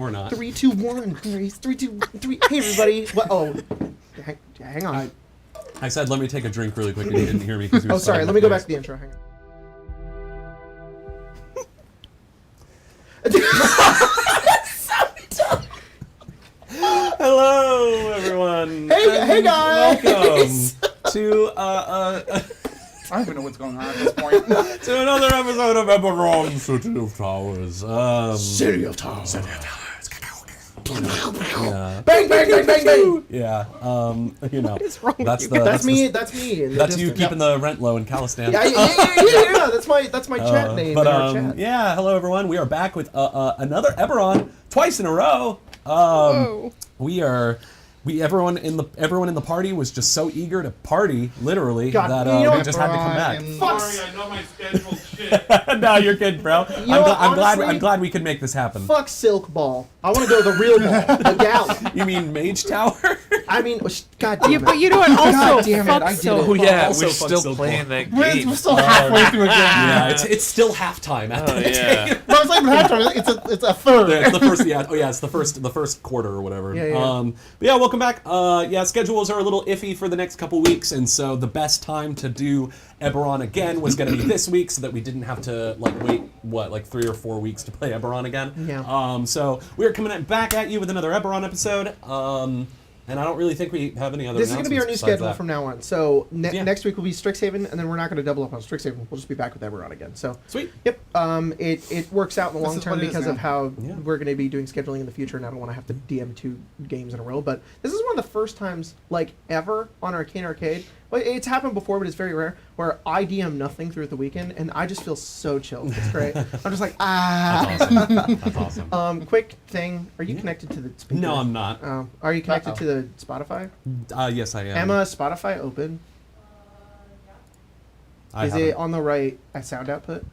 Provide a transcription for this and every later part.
or not. 3, 2, 1. 3, 2, 3. Hey, everybody. What? Oh, hang on. I said, let me take a drink really quick, and you didn't hear me. Oh, sorry. Let me go back to the intro. Hang on. Hello, everyone. Hey, guys. Welcome to I don't even know what's going on at this point. to another episode of Eberron City of Towers. City of Towers. City of Towers. Yeah. Bang, bang, bang, bang, bang. Yeah. You know. What is wrong with That's you the. That's me. The, That's me. in the that's you distance. keeping the rent low in Calistan. Yeah. That's my chat name But in our chat. yeah, hello everyone. We are back with another Eberron twice in a row. Whoa. Everyone in the party was just so eager to party, literally, God, that you know we just had to come back. Sorry, I know my schedule shit. No, you're good, bro. I'm glad we could make this happen. Fuck Silk Ball. I want to go to the real ball, the gala. You mean Mage Tower? I mean, God damn Yeah, it. but you know what? Also, God damn it, fuck I did Silk it. Oh yeah, Also we're fuck still Silk playing Ball. that We're game. still halfway through a game. Yeah, it's still halftime at the Yeah. No, it's not even halftime. It's a third. Yeah, it's the first. Yeah, it's the first quarter or whatever. Yeah. But yeah, welcome back. Yeah, schedules are a little iffy for the next couple weeks, and so the best time to do Eberron again was going to be this week, so that we didn't have to wait 3 or 4 weeks to play Eberron again. Yeah. So we're coming back at you with another Eberron episode. And I don't really think we have any other. This is going to be our new announcements schedule besides from now on. So Yeah. next week will be Strixhaven, and then we're not going to double up on Strixhaven. We'll just be back with Eberron again. So that. Sweet. yep. It works out in the This long is term what it is because of now. how Yeah. we're going to be doing scheduling in the future, and I don't want to have to DM 2 games in a row. But this is one of the first times, ever on Arcane Arcade. Well, it's happened before, but it's very rare, where I DM nothing through the weekend, and I just feel so chill. It's great. I'm just like, That's awesome. That's awesome. Quick thing. Are you Yeah. connected to the speaker? No, I'm not. Are you connected Uh-oh. to the Spotify? Yes, I am. Emma, Spotify open? I Is haven't. it on the right at sound output?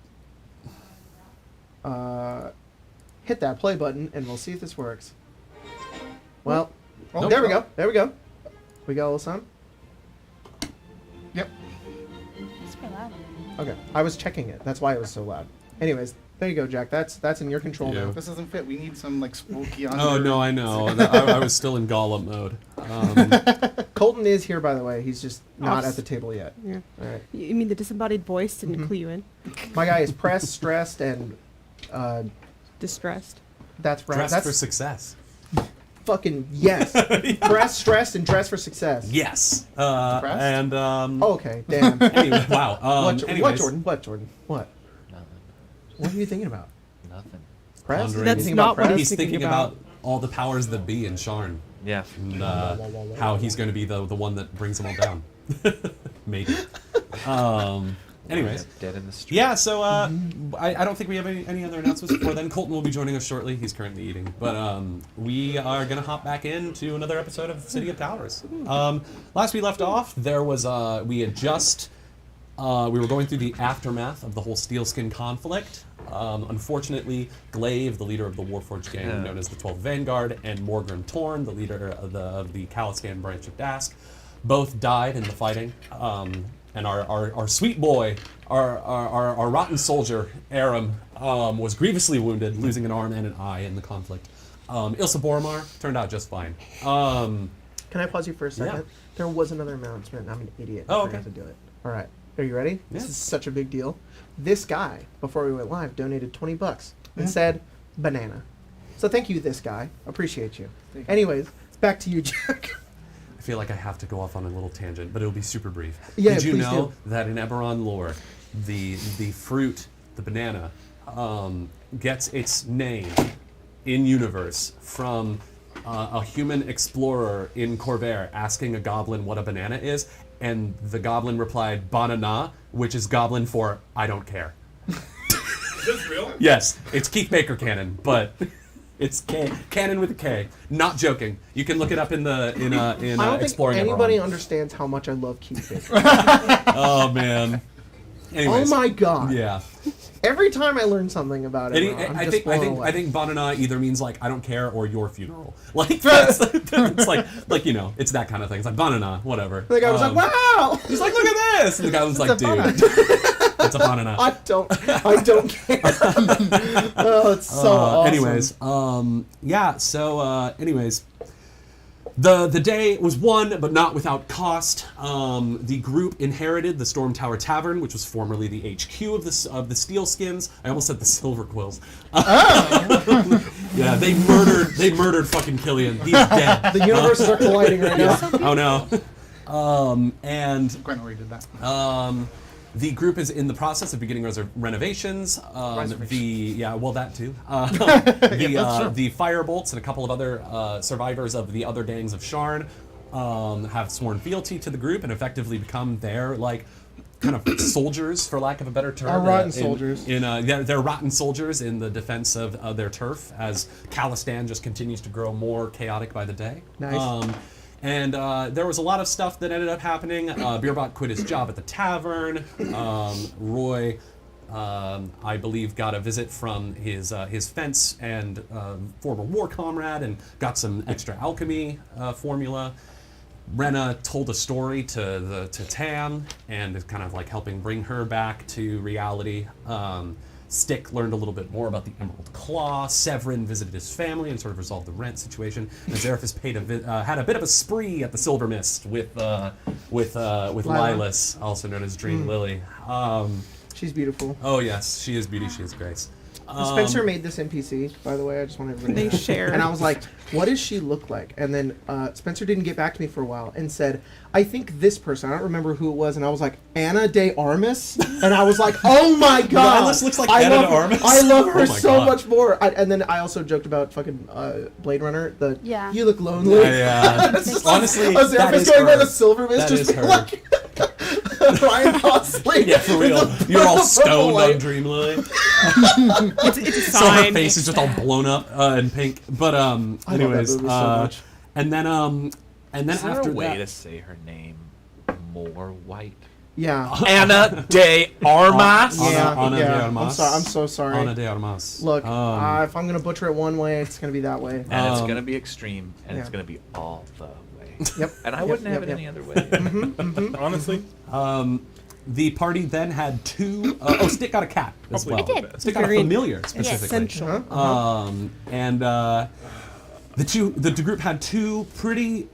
Hit that play button, and we'll see if this works. Well, Oh, there we go. There we go. We got a little sound? Yep. It's pretty loud. Okay. I was checking it. That's why it was so loud. Anyways, there you go, Jack. That's in your control Yeah. now. This doesn't fit. We need some spooky on. Oh no, I know. I was still in Gollum mode. Colton is here, by the way. He's just not Oh, at the table yet. Yeah. All right. You mean the disembodied voice didn't Mhm. clue you in? My guy is pressed, stressed, and Distressed. that's right. Dressed That's for success. fucking yes. Pressed, stressed, and dressed for success. Yes. Dressed? And Oh, okay. Damn. anyway, wow. What, Anyways, Jordan? What, Jordan? What? Nothing. What are you thinking about? Nothing. Press? Pondering. That's You thinking not about what press? he's He's thinking about. about all the powers that be in Sharn, Yeah. and how he's going to be the one that brings them all down. Maybe. Anyways. Dead in the street. Yeah, so I don't think we have any other announcements before then. Colton will be joining us shortly. He's currently eating. But we are going to hop back into another episode of City of Towers. Last we left off, there was, we had just, we were going through the aftermath of the whole Steelskin conflict. Unfortunately, Glaive, the leader of the Warforged gang, Yeah. known as the 12th Vanguard, and Morgrim Torn, the leader of the Caliscan branch of Dask, both died in the fighting. And our sweet boy, our rotten soldier, Aram, was grievously wounded, losing an arm and an eye in the conflict. Ilsa Boromar turned out just fine. Can I pause you for a second? Yeah. There was another announcement. I'm an idiot. Oh, I forgot okay. to do it. All right. Are you ready? This Yeah. is such a big deal. This guy, before we went live, donated $20 and said banana. So thank you, this guy. Appreciate you. Thank you. Anyways, back to you, Jack. I feel like I have to go off on a little tangent, but it'll be super brief. Yeah, Did you please know do. that in Eberron lore, the fruit, the banana, gets its name in universe from a human explorer in Corvair asking a goblin what a banana is, and the goblin replied "banana," which is goblin for "I don't care." Is this real? Yes, it's Keith Baker canon, but it's canon with a K. Not joking. You can look it up in I don't think Exploring anybody Eberron. understands how much I love Keith Baker. Oh man. Anyways, Oh my god. Yeah. Every time I learn something about it, I'm I just think blown away. I think banana either means like I don't care or your funeral. Like that's, it's like you know, it's that kind of thing. It's like banana, whatever. The guy was like, "Wow!" He's like, look at this, and the guy was like, It's a dude. It's upon enough. I don't care. Oh, it's so awesome. Anyways, yeah. So, anyways, the day was won, but not without cost. The group inherited the Storm Tower Tavern, which was formerly the HQ of the Steelskins. I almost said the Silver Quills. Yeah, they murdered fucking Killian. He's dead. The universes are colliding right now. Oh no. And Gwen already did that. the group is in the process of beginning renovations. That too. The Firebolts and a couple of other survivors of the other gangs of Sharn have sworn fealty to the group and effectively become their kind of soldiers, for lack of a better term. Our rotten soldiers. They're rotten soldiers in the defense of their turf as Khalistan just continues to grow more chaotic by the day. Nice. And there was a lot of stuff that ended up happening. Beerbot quit his job at the tavern. Roy, I believe, got a visit from his fence and former war comrade and got some extra alchemy formula. Rena told a story to Tam and is kind of helping bring her back to reality. Stick learned a little bit more about the Emerald Claw. Severin visited his family and sort of resolved the rent situation. And Zerafis had a bit of a spree at the Silver Mist with Lilas, also known as Dream Lily. She's beautiful. Oh yes, she is beauty. She is grace. Spencer made this NPC, by the way. I just want everybody to They know. share. And I was like, what does she look like? And then Spencer didn't get back to me for a while and said, I think this person, I don't remember who it was, and I was like, Ana de Armas? And I was like, oh my god! Lilas looks like Ana de Armas? I love her Oh my so God. much more. And then I also joked about fucking Blade Runner, Yeah. you look lonely. Yeah. Honestly, I was that is going by her. the Silver Mist, That just is being her. like Ryan Gosling. Yeah, for real. with the You're all purple stoned light. on Dream Lily. It's a So her sign. face is just all blown up and pink. But I love that anyways, movie so much. and then Is there after a way that, to say her name more white? Yeah. Ana de Armas. Ana de yeah. Armas. I'm so sorry. Ana de Armas. Look, if I'm gonna butcher it one way, it's gonna be that way. And it's gonna be extreme, and it's yeah. gonna be all the way. Yep. And I Yep, wouldn't have yep, it yep. any other way. Honestly, The party then had two. Stick got a cat as well. Probably I did. Stick got a Very familiar specifically. essential. And the group had two pretty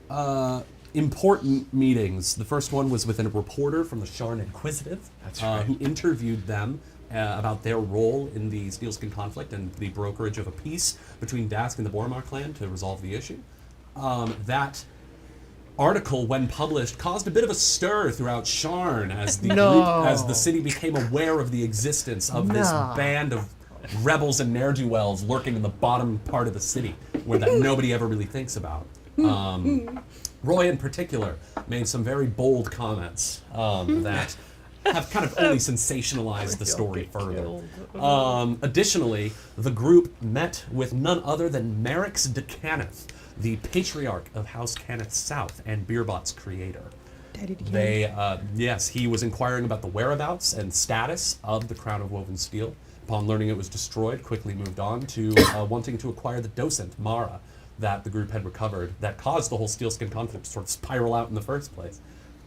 important meetings. The first one was with a reporter from the Sharn Inquisitive, That's right. who interviewed them about their role in the Steelskin conflict and the brokerage of a peace between Dask and the Boromar clan to resolve the issue. That article, when published, caused a bit of a stir throughout Sharn as the as the city became aware of the existence of this band of rebels and ne'er-do-wells lurking in the bottom part of the city, where that nobody ever really thinks about. Roy, in particular, made some very bold comments that have kind of only sensationalized the story further. Additionally, the group met with none other than Merrix de Cannith, the patriarch of House Cannith South and Beerbot's creator. He was inquiring about the whereabouts and status of the Crown of Woven Steel. Upon learning it was destroyed, quickly moved on to wanting to acquire the docent, Mara, that the group had recovered, that caused the whole Steelskin conflict to sort of spiral out in the first place.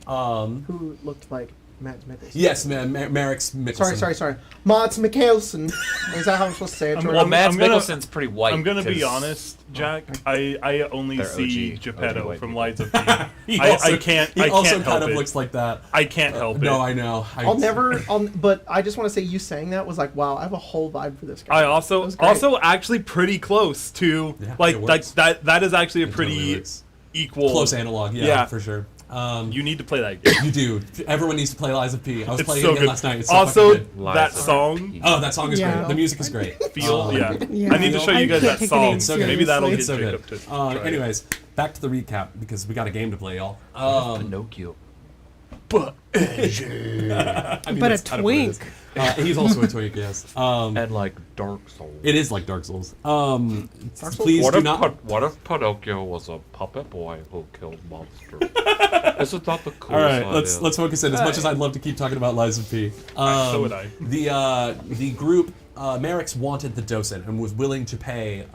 Who looked like Matt Mikkelsen? Yes, Merrix Mikkelsen. Sorry. Mads Mikkelsen. Is that how I'm supposed to say it? Jordan? Well, Mads I'm gonna- Mikkelsen's pretty white. I'm gonna be 'cause honest, Jack. I only They're see OG Geppetto white from people. Lights of P. He I also can't kind help of it. looks like that. I can't help No, it. I know. But I just want to say you saying that was like, wow, I have a whole vibe for this guy. I That also was great. actually pretty close to Yeah, like it works. that is actually a It totally pretty works. equal Close analog, yeah, Yeah. for sure. You need to play that game. You do. Everyone needs to play Lies of P. I was It's playing so it again good. last night. It's so Also, fucking good. that Lies of song Oh, that song is Yeah. great. The music is great. feel yeah. Yeah. I need to show I you guys can't that take song. it in It's so Maybe good. that'll It's get so Jacob good. to try it. Anyways, back to the recap because we got a game to play, y'all. Pinocchio. I mean, But a that's kind of what it is. twink. He's also a twink, yes. And like Dark Souls. It is like Dark Souls. Souls? Please What do if, not. what if Pinocchio was a puppet boy who killed monsters? Isn't that the coolest All right, idea? let's focus in. As much as I'd love to keep talking about Lies of P, So would I. The group Merrick's wanted the docent and was willing to pay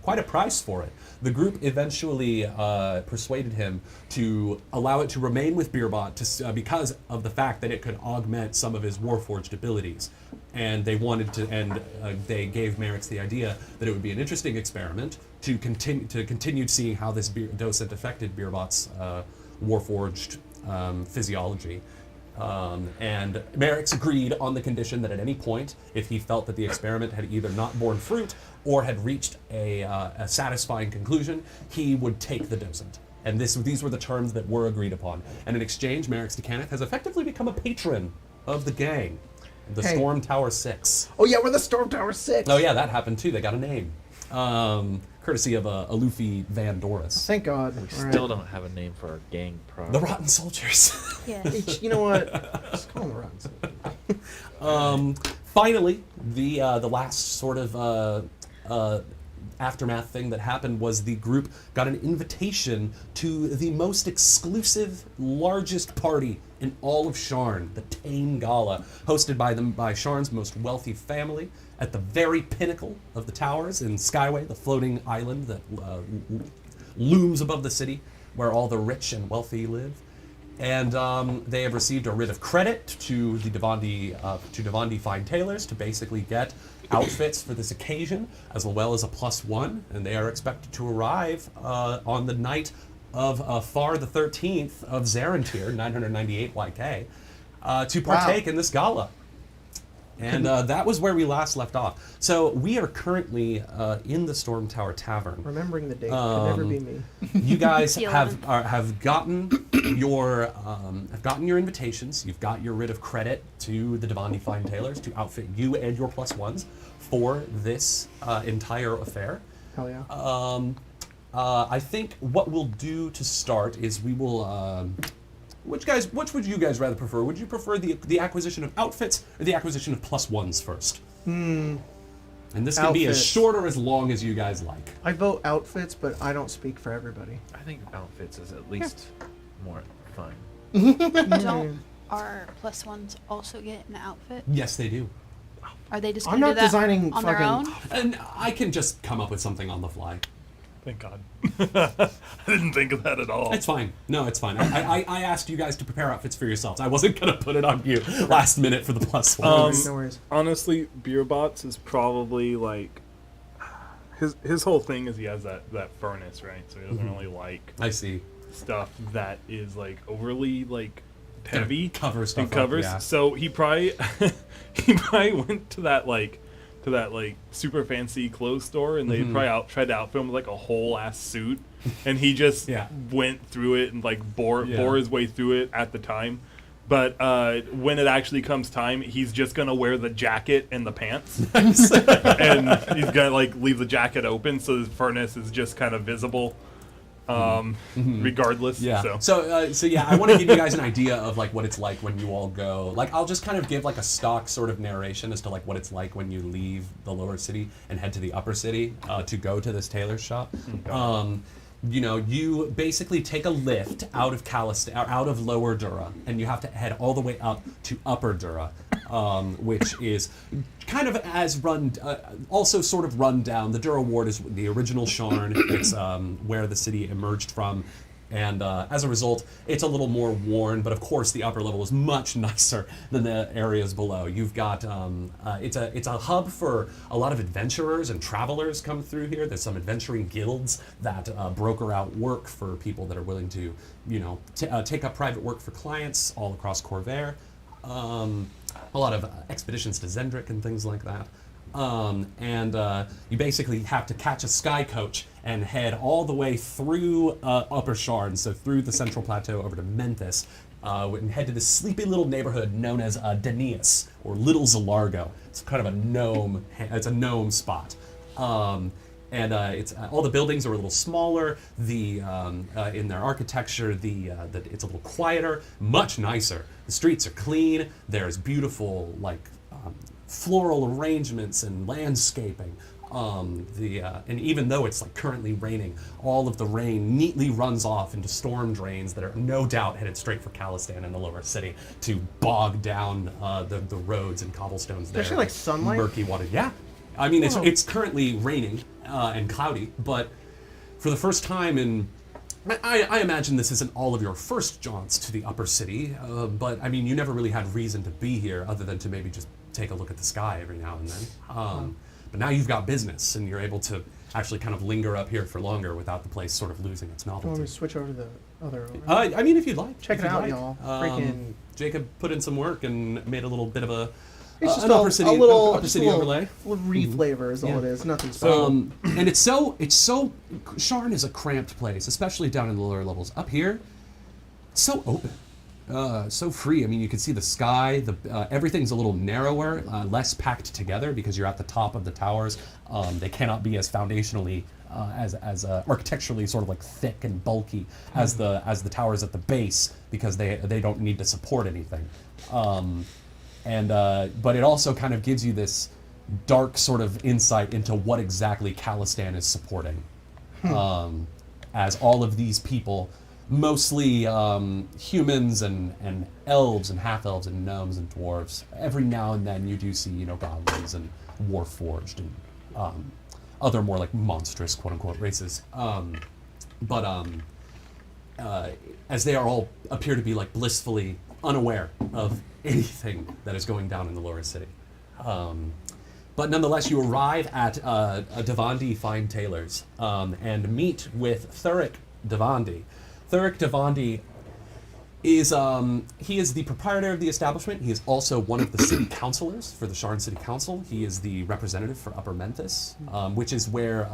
quite a price for it. The group eventually persuaded him to allow it to remain with Beerbot because of the fact that it could augment some of his Warforged abilities. And they wanted to, and they gave Merrick's the idea that it would be an interesting experiment to continue seeing how this docent affected Beerbot's Warforged physiology. And Merrick's agreed on the condition that at any point, if he felt that the experiment had either not borne fruit or had reached a satisfying conclusion, he would take the docent. And these were the terms that were agreed upon. And in exchange, Merrick's Decaneth has effectively become a patron of the gang, the Hey. Storm Tower 6. Oh yeah, we're the Storm Tower 6. Oh yeah, that happened too. They got a name. Courtesy of a Luffy Van Doris. Thank God. We All right. still don't have a name for our gang pride. The Rotten Soldiers. Yes. You know what? Just call them Rotten. Finally, the last sort of aftermath thing that happened was the group got an invitation to the most exclusive, largest party in all of Sharn, the Tain Gala, hosted by Sharn's most wealthy family at the very pinnacle of the towers in Skyway, the floating island that looms above the city where all the rich and wealthy live. And they have received a writ of credit to the Devandi Fine Tailors to basically get outfits for this occasion, as well as a +1, and they are expected to arrive on the night of Far the 13th of Zarentir, 998 YK, to partake in this gala. And that was where we last left off. So we are currently in the Storm Tower Tavern. Remembering the date could never be me. You guys The have gotten your invitations. You've got your writ of credit to the Devandi Fine Tailors to outfit you and your +1s for this entire affair. Hell yeah. I think what we'll do to start is we will. Which would you guys rather prefer? Would you prefer the acquisition of outfits or the acquisition of +1s first? And this can be as Outfits. short or as long as you guys like. I vote outfits, but I don't speak for everybody. I think outfits is at least more fun. Don't our +1s also get an outfit? Yes, they do. Are they just I'm gonna not do that designing on their own? fucking- And I can just come up with something on the fly. Thank God. I didn't think of that at all. It's fine. No, it's fine. I asked you guys to prepare outfits for yourselves. I wasn't going to put it on you last minute for the +1s. No worries. Honestly, Beerbots is probably like his whole thing is he has that furnace, right? So he doesn't really like I see. stuff that is like overly like heavy Cover stuff and covers. up, yeah. So he probably went to that super fancy clothes store, and they probably tried to outfit him with like a whole ass suit, and he just Yeah. went through it and like bore his way through it at the time. But when it actually comes time, he's just gonna wear the jacket and the pants, and he's gonna like leave the jacket open so his furnace is just kind of visible, regardless. Yeah. So. So yeah, I want to give you guys an idea of like what it's like when you all go. Like I'll just kind of give like a stock sort of narration as to like what it's like when you leave the lower city and head to the upper city to go to this tailor's shop. You basically take a lift out of out of Lower Dura, and you have to head all the way up to Upper Dura, which is kind of also sort of run down. The Dura Ward is the original Sharn. It's where the city emerged from. And as a result, it's a little more worn, but of course the upper level is much nicer than the areas below. You've got it's a hub for a lot of adventurers and travelers come through here. There's some adventuring guilds that broker out work for people that are willing to, take up private work for clients all across Corvair. A lot of expeditions to Zendrick and things like that. You basically have to catch a sky coach and head all the way through Upper Sharn, so through the Central Plateau over to Memphis, and head to this sleepy little neighborhood known as Danius, or Little Zalargo. It's kind of a gnome. It's a gnome spot. It's all the buildings are a little smaller. In their architecture, it's a little quieter, much nicer. The streets are clean. There's beautiful floral arrangements and landscaping. And even though it's like currently raining, all of the rain neatly runs off into storm drains that are no doubt headed straight for Calistan in the lower city to bog down the roads and cobblestones there. Actually, like sunlight? Murky water. Yeah. I mean, Whoa. it's currently raining and cloudy, but for the first time in... I imagine this isn't all of your first jaunts to the upper city, but I mean, you never really had reason to be here other than to maybe just take a look at the sky every now and then. But now you've got business, and you're able to actually kind of linger up here for longer without the place sort of losing its Do you want me to novelty. switch over to the other? I mean, if you'd like. Check if it you'd out, like. y'all. Freaking. Jacob put in some work and made a little bit of It's just an upper city, little, upper just city a little, overlay. little reflavor is all Yeah. it is. Nothing special. And it's so Sharn is a cramped place, especially down in the lower levels. Up here, it's so open, so free. I mean, you can see the sky. Everything's a little narrower, less packed together because you're at the top of the towers. They cannot be as foundationally, as architecturally sort of like thick and bulky as the towers at the base because they don't need to support anything. But it also kind of gives you this dark sort of insight into what exactly Calistan is supporting. As all of these people, mostly humans and elves and half-elves and gnomes and dwarves, every now and then you do see, goblins and warforged and other more like monstrous quote-unquote races. As they are all appear to be like blissfully unaware of anything that is going down in the lower city. But nonetheless, you arrive at Devandi Fine Tailors and meet with Thuric Devandi. Thuric Devandi is he is the proprietor of the establishment. He is also one of the city councilors for the Sharn City Council. He is the representative for Upper Memphis, which is where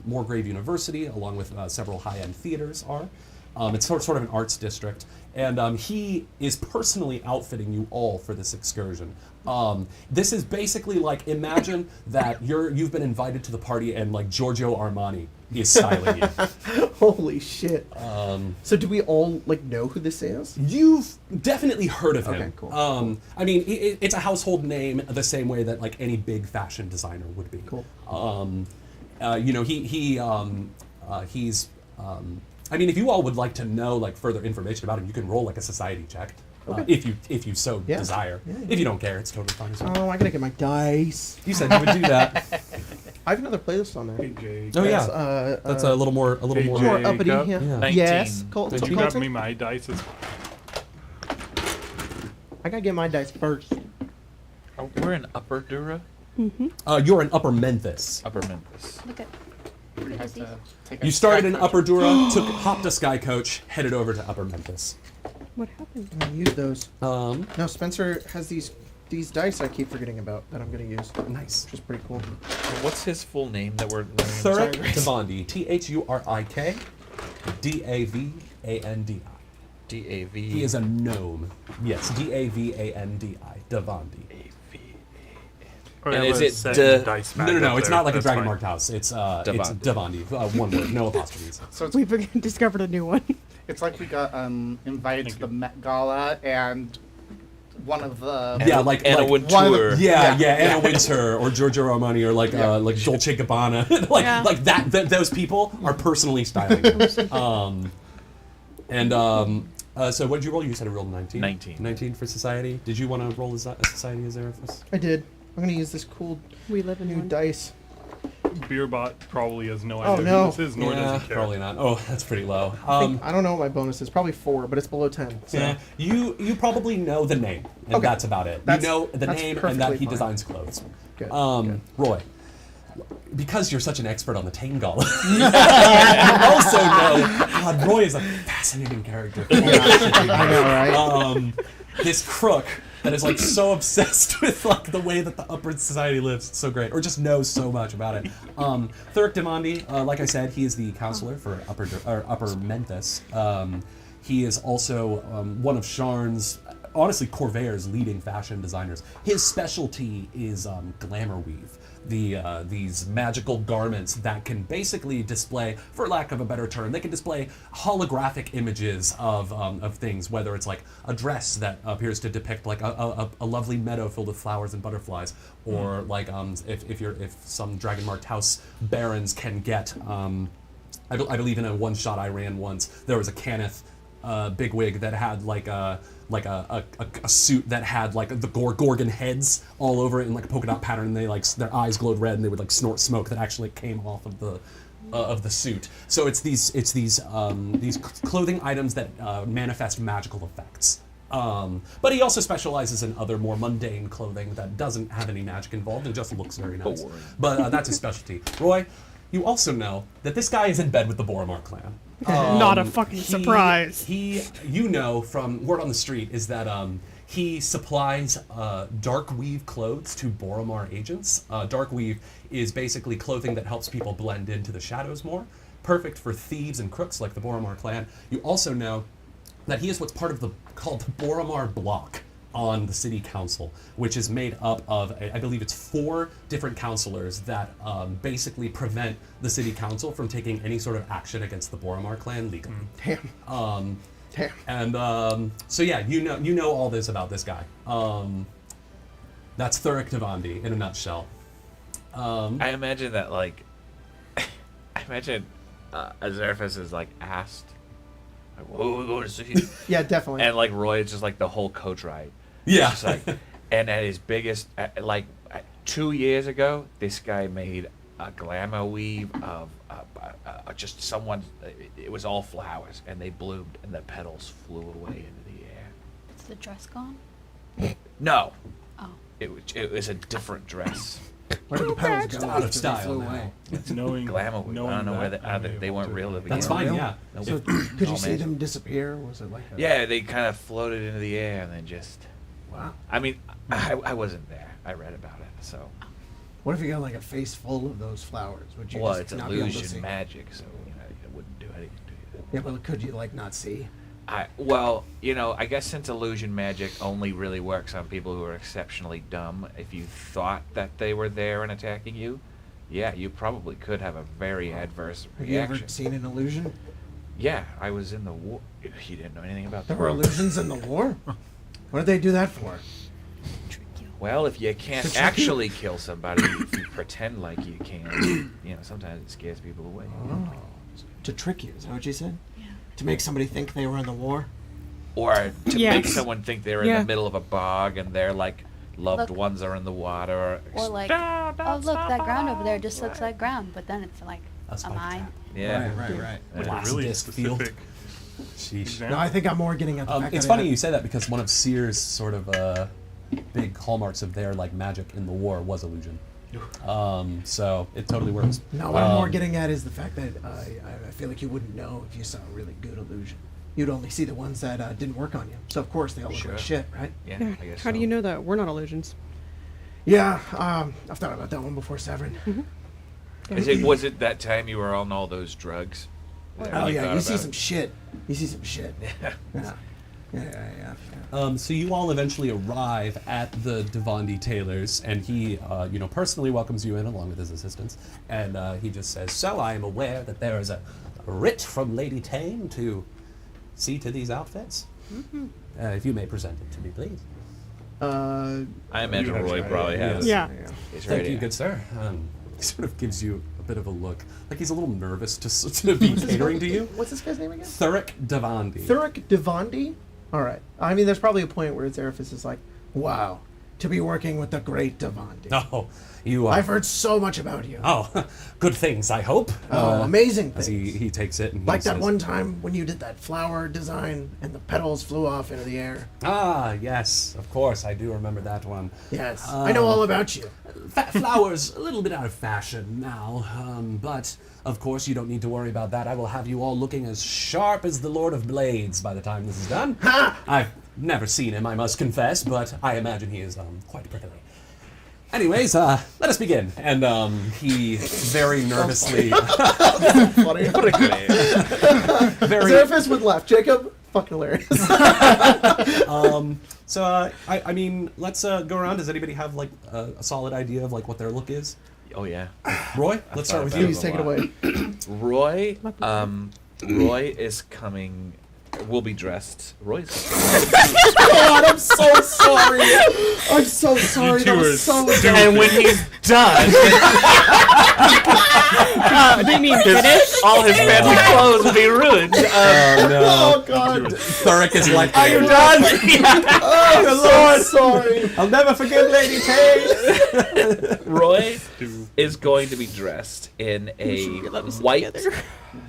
Moorgrave University, along with several high-end theaters, are. It's sort of an arts district, and he is personally outfitting you all for this excursion. This is basically like, imagine that you've been invited to the party and like Giorgio Armani is styling you. Holy shit. So do we all like know who this is? You've definitely heard of him. Okay, cool. I mean, it's a household name the same way that like any big fashion designer would be. Cool. He's. I mean, if you all would like to know like further information about him, you can roll like a society check, Okay. if you so Yeah. desire. Yeah. If you don't care, it's totally fine as well. Oh, I gotta get my dice. You said you would do that. I have another playlist on there. Oh yeah, That's, that's a little more JJ. more uppity. Cup? Yeah. 19. Yes. Colt, Did Can you Colton? grab me my dice? I gotta get my dice first. We're in Upper Dura? you're in Upper Memphis. Upper Memphis. Look at. We Look had at these. to take a You started sky in coach. Upper Dura, hopped a sky coach, headed over to Upper Memphis. What happened? I'm gonna use those. Um, No, Spencer has these dice I keep forgetting about that I'm gonna use, nice. which is pretty cool. What's his full name that we're learning? Thuric Sorry, Grace. Devandi, Thurik Davandi. D-A-V. He is a gnome. Yes, Davandi, Devandi. And is it No, it's not like a dragon marked house. It's Devandi. Devandi, one word, no apostrophes. So it's, We've discovered a new one. it's like we got invited to the Met Gala and one of the Yeah, like Anna like- Wintour. Yeah, Anna Wintour or Giorgio Armani or like Dolce Gabbana, like Yeah. like that. Those people are personally styling. So what did you roll? You said you rolled 19. 19. 19 for society. Did you want to roll a society as Erephus? I did. I'm gonna use this cool We live in new one. dice. Beerbot probably has no Oh, idea no. who this is, nor does he care. Probably not. Oh, that's pretty low. I don't know what my bonus is. Probably 4, but it's below 10. So. Yeah, you probably know the name, and Okay. that's about it. That's- you know the that's name and that perfectly he fine. designs clothes. Good. Good. Roy, because you're such an expert on the Tain Gala, you also know God, Roy is a fascinating character. I know, right? This crook that is like so obsessed with like the way that the upper society lives. It's so great, or just knows so much about it. Thuric Devandi, like I said, he is the counselor for Upper Memphis. He is also one of Sharn's honestly Corvair's leading fashion designers. His specialty is glamour weave. These magical garments that can basically display, for lack of a better term, they can display holographic images of things, whether it's like a dress that appears to depict like a lovely meadow filled with flowers and butterflies, or like if some dragon marked house barons can get I believe in a one shot I ran once, there was a Cannith bigwig that had like a suit that had like the Gorgon heads all over it in like a polka dot pattern, and they like their eyes glowed red and they would like snort smoke that actually came off of the suit. So it's these clothing items that manifest magical effects. But he also specializes in other more mundane clothing that doesn't have any magic involved and just looks very nice. But that's his specialty. Roy, you also know that this guy is in bed with the Boromar clan. Not a fucking surprise. You know from word on the street is that he supplies dark weave clothes to Boromar agents. Dark weave is basically clothing that helps people blend into the shadows more. Perfect for thieves and crooks like the Boromar clan. You also know that he is what's called the Boromar block on the city council, which is made up of, I believe it's 4 different councilors that basically prevent the city council from taking any sort of action against the Boromar clan legally. Damn. Damn. And so yeah, you know all this about this guy. That's Thuric Devandi in a nutshell. I imagine that like, Azerphus is like asked, like, what are we going to see? Yeah, definitely. And like Roy is just like the whole coach ride. Yeah. Just like, and at his biggest, 2 years ago, this guy made a glamour weave of just someone. It was all flowers, and they bloomed, and the petals flew away into the air. Is the dress gone? No, Oh. it was a different dress. Where did the petals go? out of After they style flew now. away? It's knowing Glamour weave. I don't know where they weren't real to begin That's with. fine, yeah. Nope. So could you All see magic. them disappear? Was it like a... Yeah, they kind of floated into the air and then just. Wow. I mean, I wasn't there. I read about it, so. What if you got like a face full of those flowers? Would you Well, just it's not be able to see? illusion magic, so it wouldn't do anything to you. Yeah, but could you like not see? Well, I guess since illusion magic only really works on people who are exceptionally dumb, if you thought that they were there and attacking you, yeah, you probably could have a very adverse Have you reaction. ever seen an illusion? Yeah, I was in the war. You didn't know anything about There the were war. illusions in the war? What did they do that for? Trick you. Well, if you can't To trick you? actually kill somebody, if you pretend like you can, sometimes it scares people away. Oh. To trick you, is that what you said? Yeah. To make somebody think they were in the war? Or to Yes. make someone think they're in Yeah. the middle of a bog and their like loved Look. ones are in the water. Or like, Stop, oh don't look, that stop. ground over there just looks like ground, but then it's like A a spike mine. trap. Yeah. Right. Yeah. Like Glass a really disc field. specific Sheesh. example. No, I think I'm more getting at the fact It's that funny you say that because one of Sears' sort of big hallmarks of their like magic in the war was illusion. So it totally works. No, what I'm more getting at is the fact that I feel like you wouldn't know if you saw a really good illusion. You'd only see the ones that didn't work on you. So of course they all look Sure. like shit, right? Yeah, Yeah. I guess How do so. you know that? We're not illusions. Yeah, I've thought about that one before, Severin. Was it that time you were on all those drugs? Is that Oh what yeah, thought you see about some it? shit. You see some shit. Yeah. So you all eventually arrive at the Devandi Tailors, and he, personally welcomes you in along with his assistants, and he just says, "So I am aware that there is a writ from Lady Tain to see to these outfits. If you may present it to me, please." I imagine Roy probably has. Yeah. He's Thank ready. you, good sir. He sort of gives you a bit of a look, like he's a little nervous to be catering to you. What's this guy's name again? Thuric Devandi. Thuric Devandi? Alright. I mean, there's probably a point where Azerphus is like, wow, to be working with the great Devandi. Oh, you are. I've heard so much about you. Oh, good things, I hope. Amazing As things. he takes it and he Like that says, one time when you did that flower design and the petals flew off into the air. Ah, yes, of course, I do remember that one. Yes, I know all about you. Flowers, a little bit out of fashion now, but of course you don't need to worry about that. I will have you all looking as sharp as the Lord of Blades by the time this is done. Ha! I've never seen him, I must confess, but I imagine he is quite prickly. Anyways, let us begin. And he very nervously, Funny. very Azerphus would laugh. Jacob, fucking hilarious. So, I mean, let's go around. Does anybody have like a solid idea of like what their look is? Oh yeah. Roy, let's start with thought you. Please take it away. Roy, Roy is coming. Will be dressed. Roy's. God, I'm so sorry. I'm so sorry. That was so dumb. And when he's done, Do you mean finish? all his fancy clothes will be ruined. Oh God. Thurick is like, Are you done? Oh, I'm so sorry. I'll never forgive Lady Tain. Roy is going to be dressed in a white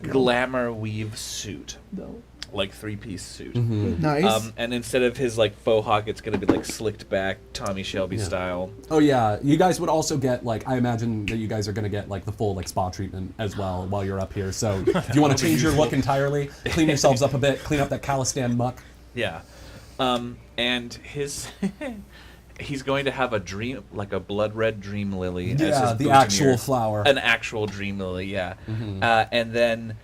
glamour weave suit. No. Like 3-piece suit. Nice. And instead of his like faux hawk, it's gonna be like slicked back, Tommy Shelby style. Oh yeah, you guys would also get like, I imagine that you guys are gonna get like the full like spa treatment as well while you're up here. So do you want to change your look entirely, clean yourselves up a bit, clean up that Khalistan muck? Yeah. And his he's going to have a dream, like a blood red dream lily. as Yeah, his the boutonniere. actual flower. An actual dream lily, yeah. And then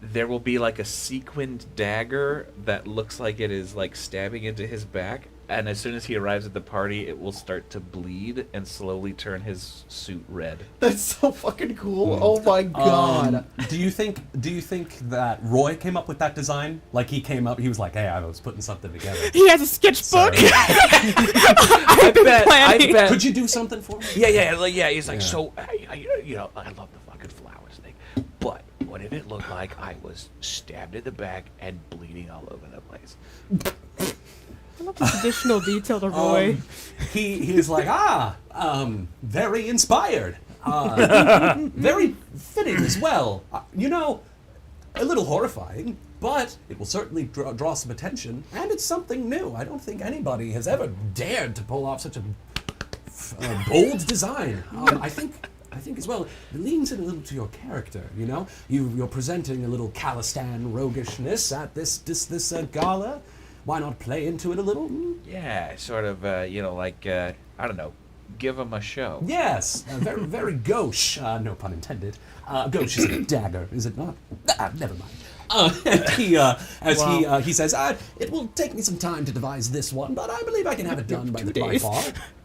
there will be like a sequined dagger that looks like it is like stabbing into his back. And as soon as he arrives at the party, it will start to bleed and slowly turn his suit red. That's so fucking cool. Oh my God. Do you think that Roy came up with that design? Like he came up, he was like, hey, I was putting something together. He has a sketchbook. Sorry. I bet. Could you do something for me? Yeah. He's like, Yeah. so, you know, I love the fucking flowers thing, but what if it looked like I was stabbed in the back and bleeding all over the place? I love this additional detail to Roy. He's like, very inspired. Very fitting as well. You know, a little horrifying, but it will certainly draw some attention, and it's something new. I don't think anybody has ever dared to pull off such a bold design. I think as well, it leans in a little to your character, you know? You're presenting a little Khalistan roguishness at this gala. Why not play into it a little? Yeah, sort of, you know, like, I don't know, give him a show. Yes, very, very gauche. No pun intended. Gauche is a dagger, is it not? Never mind. And he says, it will take me some time to devise this one, but I believe I can have it done by fall.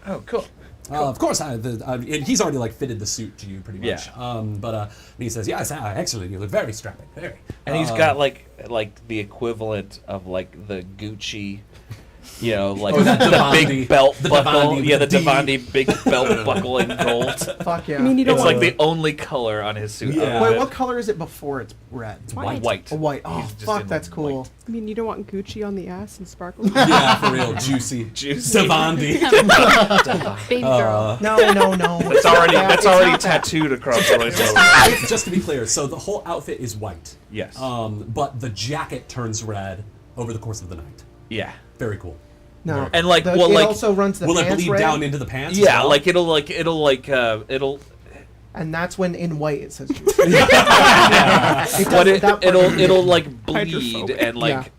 Oh, cool. Of course, and he's already like fitted the suit to you pretty much. Yeah. But he says, yes, excellent. You look very strapping, very. And he's got like the equivalent of like the Gucci, you know, like that the Devandi- big belt the buckle. Devandi Yeah, the with the D. Devandi big belt buckle in gold. Fuck yeah. I mean, you don't It's want like the only color on his suit. Yeah. Wait, what color is it before it's red? White. A white. Oh, He's just fuck, in that's cool. white. I mean, you don't want Gucci on the ass and sparkles. Yeah, for real, juicy. Devandi. Baby girl. No. It's already tattooed across Roy's nose. Just to be clear, so the whole outfit is white. Yes. But the jacket turns red over the course of the night. Yeah. Very cool. No. And like, it well, like, also runs the Will it pants bleed red, down into the pants? as yeah, well? like it'll. and that's when in white it says juice. But it'll like bleed Hydrophobic. and like.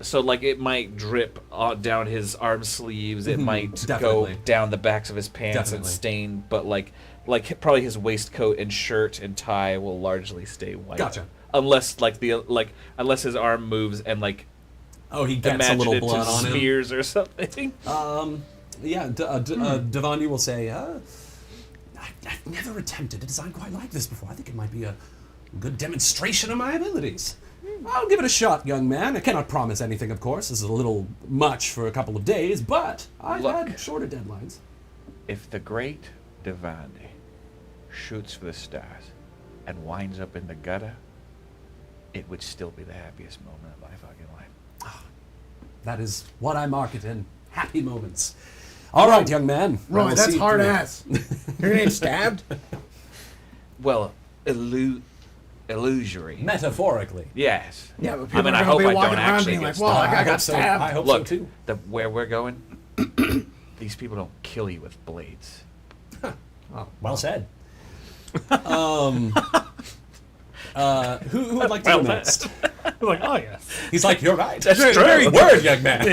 So like it might drip down his arm sleeves. It might Definitely. go down the backs of his pants Definitely. and stain. But like probably his waistcoat and shirt and tie will largely stay white. Gotcha. Unless unless his arm moves and like Oh, he gets a imagine little it blood to on him. smears or something. Yeah, Devandi will say, I've never attempted a design quite like this before. I think it might be a good demonstration of my abilities. I'll give it a shot, young man. I cannot promise anything, of course. This is a little much for a couple of days, but I've Look. had shorter deadlines. If the great Devandi shoots for the stars and winds up in the gutter, it would still be the happiest moment of my fucking life. That is what I market in. Happy moments. All right, young man. I will see you through. ass. You're getting stabbed? Well, illusory. Metaphorically. Yes. Yeah, but I mean, I hope I don't actually get stabbed. I hope so. I hope Look, so too. where we're going, these people don't kill you with blades. Oh, well said. Who would like to go next? I'm like, oh yes. He's like, you're right. That's Very, true. very word, young man.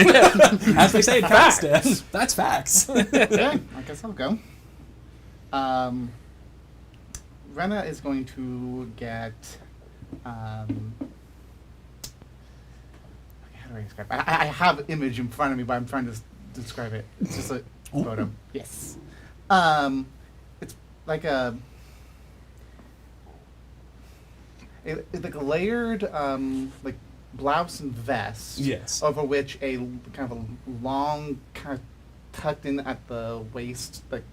As they say in Pakistan, that's facts. Okay, I guess I'll go. Rena is going to get. How do I describe? I have an image in front of me, but I'm trying to describe it. It's just a photo. Yes. It's like it's like a layered like blouse and vest. Yes. Over which a kind of a long, kind of tucked in at the waist, like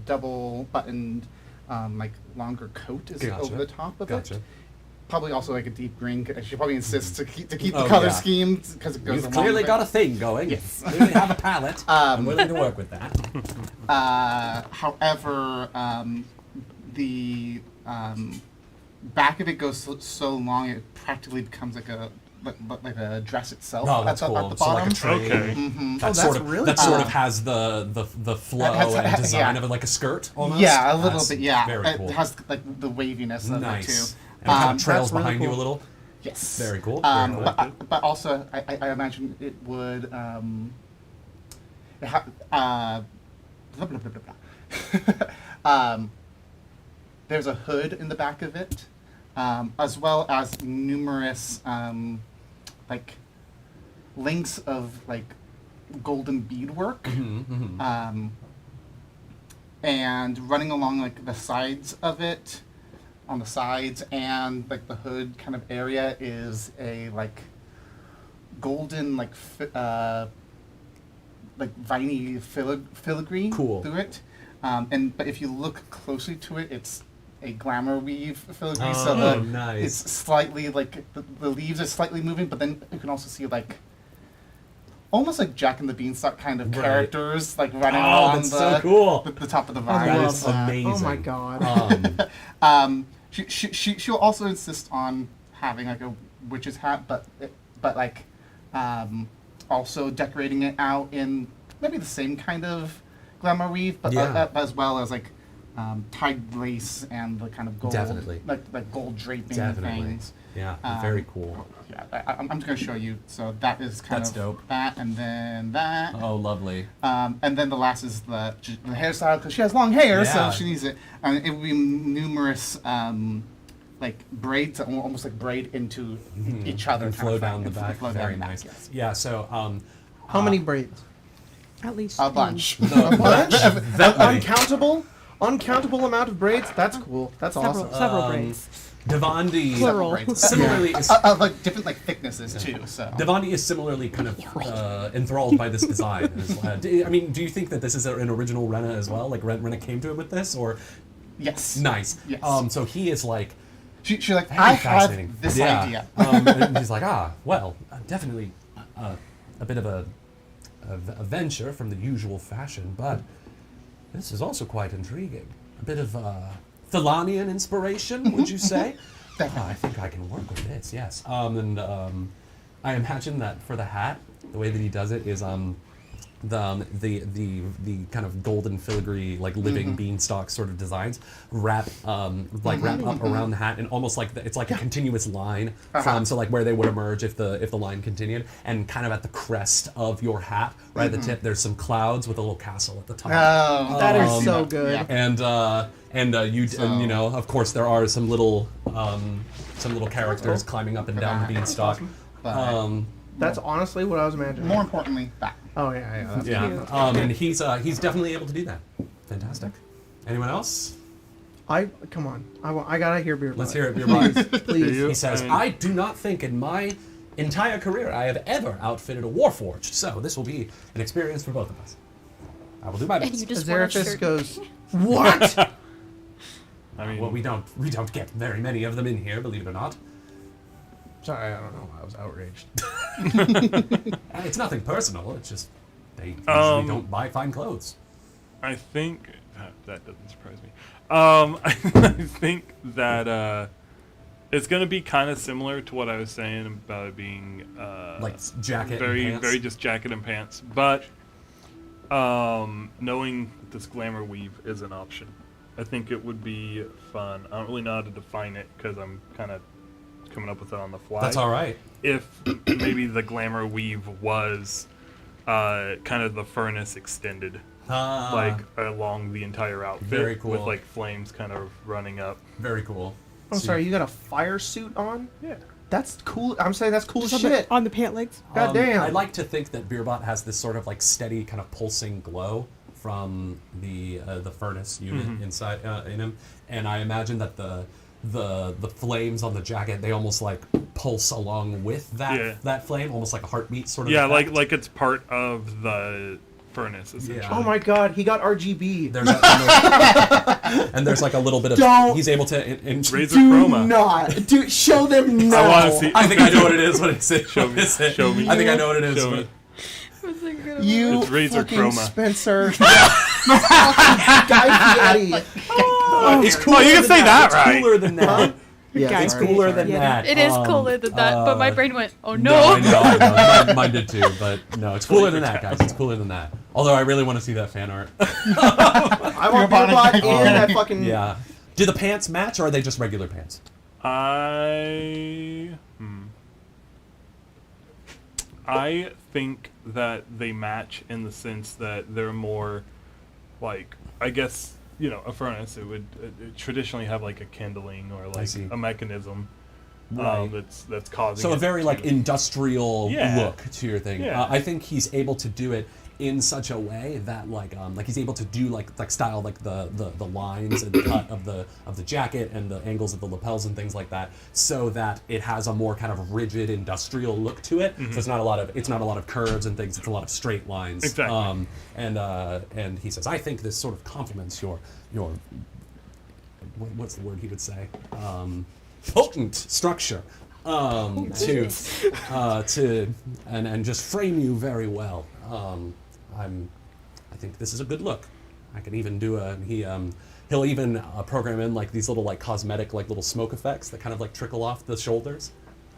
double buttoned, like longer coat is Gotcha. over the top of Gotcha. it. Probably also like a deep green. She probably insists to keep the Oh, color yeah. scheme because it goes You've along clearly with got it. a thing going. Yes. You clearly have a palette. I'm willing to work with that. However, the back of it goes so long it practically becomes like a dress itself. Oh, that's at the, cool. At the So like bottom. a train. Okay. Mhm. That Oh, sort that's of really that sort cool. of has the flow Has- and design yeah. of it like a skirt almost. Yeah, a little That's bit. Yeah, very cool. it has like the waviness of Nice. it too. And it kind of trails That's really behind you a cool. little. Yes. Very cool. Very cool. But also, I imagine it would. Blah, blah, blah, blah, blah. There's a hood in the back of it, as well as numerous like links of like golden beadwork, and running along like the sides of it. On the sides and like the hood kind of area is a like golden like like viney filigree Cool. through it, but if you look closely to it, it's a glamour weave filigree. So Oh, nice. it's slightly like the leaves are slightly moving, but then you can also see like almost like Jack and the Beanstalk kind of Right. characters like running Oh, along that's so cool. the top of the I vine. That love is that. amazing. Oh my god. She'll also insist on having like a witch's hat, but like also decorating it out in maybe the same kind of glamour weave, but Yeah. as well as like tied lace and the kind of gold, Definitely. like gold draping Definitely. things. Yeah. Um, Very cool. Yeah, I'm just gonna show you. So that is kind That's of dope. that, and then that. Oh, lovely. And then the last is the hairstyle because she has long hair, Yeah. so she needs it. And it would be numerous like braids, that will almost like braid into each other, And kind flow of down the thing, back. flow down Very the back, nice. yes. Yeah. So How many braids? At least A 10. bunch. Uncountable amount of braids. That's cool. That's Several, awesome. several braids. Devandi Plural. Braids. similarly is Like different like thicknesses too. So Devandi is similarly kind of enthralled by this design. I mean, do you think that this is an original Rena as well? Like Rena came to him with this, or yes, nice? Yes. So he is like She's like, very I fascinating. have this Yeah. idea. And he's like, well, definitely a bit of a venture from the usual fashion, but this is also quite intriguing. A bit of Thelanian inspiration, would you say? I think I can work with this, yes. And I imagine that for the hat, the way that he does it is the kind of golden filigree, like living beanstalk sort of designs wrap wrap up around the hat, and almost like it's like a continuous line from so like where they would emerge if the line continued, and kind of at the crest of your hat, right at the tip, there's some clouds with a little castle at the top. Oh, That is so good. Yeah. And you know, of course, there are some little characters climbing up and down the beanstalk. But That's honestly what I was imagining. more importantly, that. Oh yeah, yeah. That's Yeah, and he's definitely able to do that. Fantastic. Anyone else? Come on. I gotta hear beer. Let's hear it, Beer Box. Please. He says, I do not think in my entire career I have ever outfitted a Warforged, so this will be an experience for both of us. I will do my And best. you just want a Azeraphis shirt. goes, what? I mean, Well, we don't get very many of them in here, believe it or not. Sorry, I don't know. I was outraged. It's nothing personal. It's just they usually don't buy fine clothes. I think that doesn't surprise me. I think that it's going to be kind of similar to what I was saying about it being Like jacket very, and pants. very just jacket and pants. But knowing that this glamour weave is an option, I think it would be fun. I don't really know how to define it because I'm kind of coming up with it on the fly. That's all right. If maybe the glamour weave was kind of the furnace extended, like along the entire outfit, Very cool. with like flames kind of running up. Very cool. I'm So sorry, you got a fire suit on? Yeah. That's cool. I'm saying that's cool as Just shit. on the pant legs. God damn. I like to think that Beerbot has this sort of like steady kind of pulsing glow from the furnace unit inside in him, and I imagine that the flames on the jacket, they almost like pulse along with that flame, almost like a heartbeat sort of. Yeah, effect. like it's part of the furnace essentially. Yeah. Oh my god, he got RGB. There's and there's like a little bit of. Don't- He's able to. Razor Do chroma. not. Do show them now. I want to see. I think I know what it is. What is it? Show What me. is it? Show me. I think I know what it is. Show but- me. You It's Razor fucking chroma. Spencer. Guy Fieri. It's Oh, cooler you can than say that It's right. cooler than that. Yeah, Guy It's sorry, cooler sorry. than that. It is cooler than that, but my brain went, oh no. I know. Mine did too, but no, it's cooler than that, guys. It's cooler than that. Although I really want to see that fan art. I want Beerbot in that fucking. Yeah. Do the pants match, or are they just regular pants? I think that they match in the sense that they're more like, I guess, a furnace, it would traditionally have like a kindling or like see. a mechanism Right. that's causing So a it very to- like industrial Yeah. look to your thing. Yeah. I think he's able to do it in such a way that like he's able to do like style like the lines and cut of the jacket and the angles of the lapels and things like that, so that it has a more kind of rigid industrial look to it. So it's not a lot of curves and things. It's a lot of straight lines. Exactly. And he says, I think this sort of complements your what's the word he would say? Potent structure. To and just frame you very well. I think this is a good look. I can even do he'll even program in like these little like cosmetic like little smoke effects that kind of like trickle off the shoulders.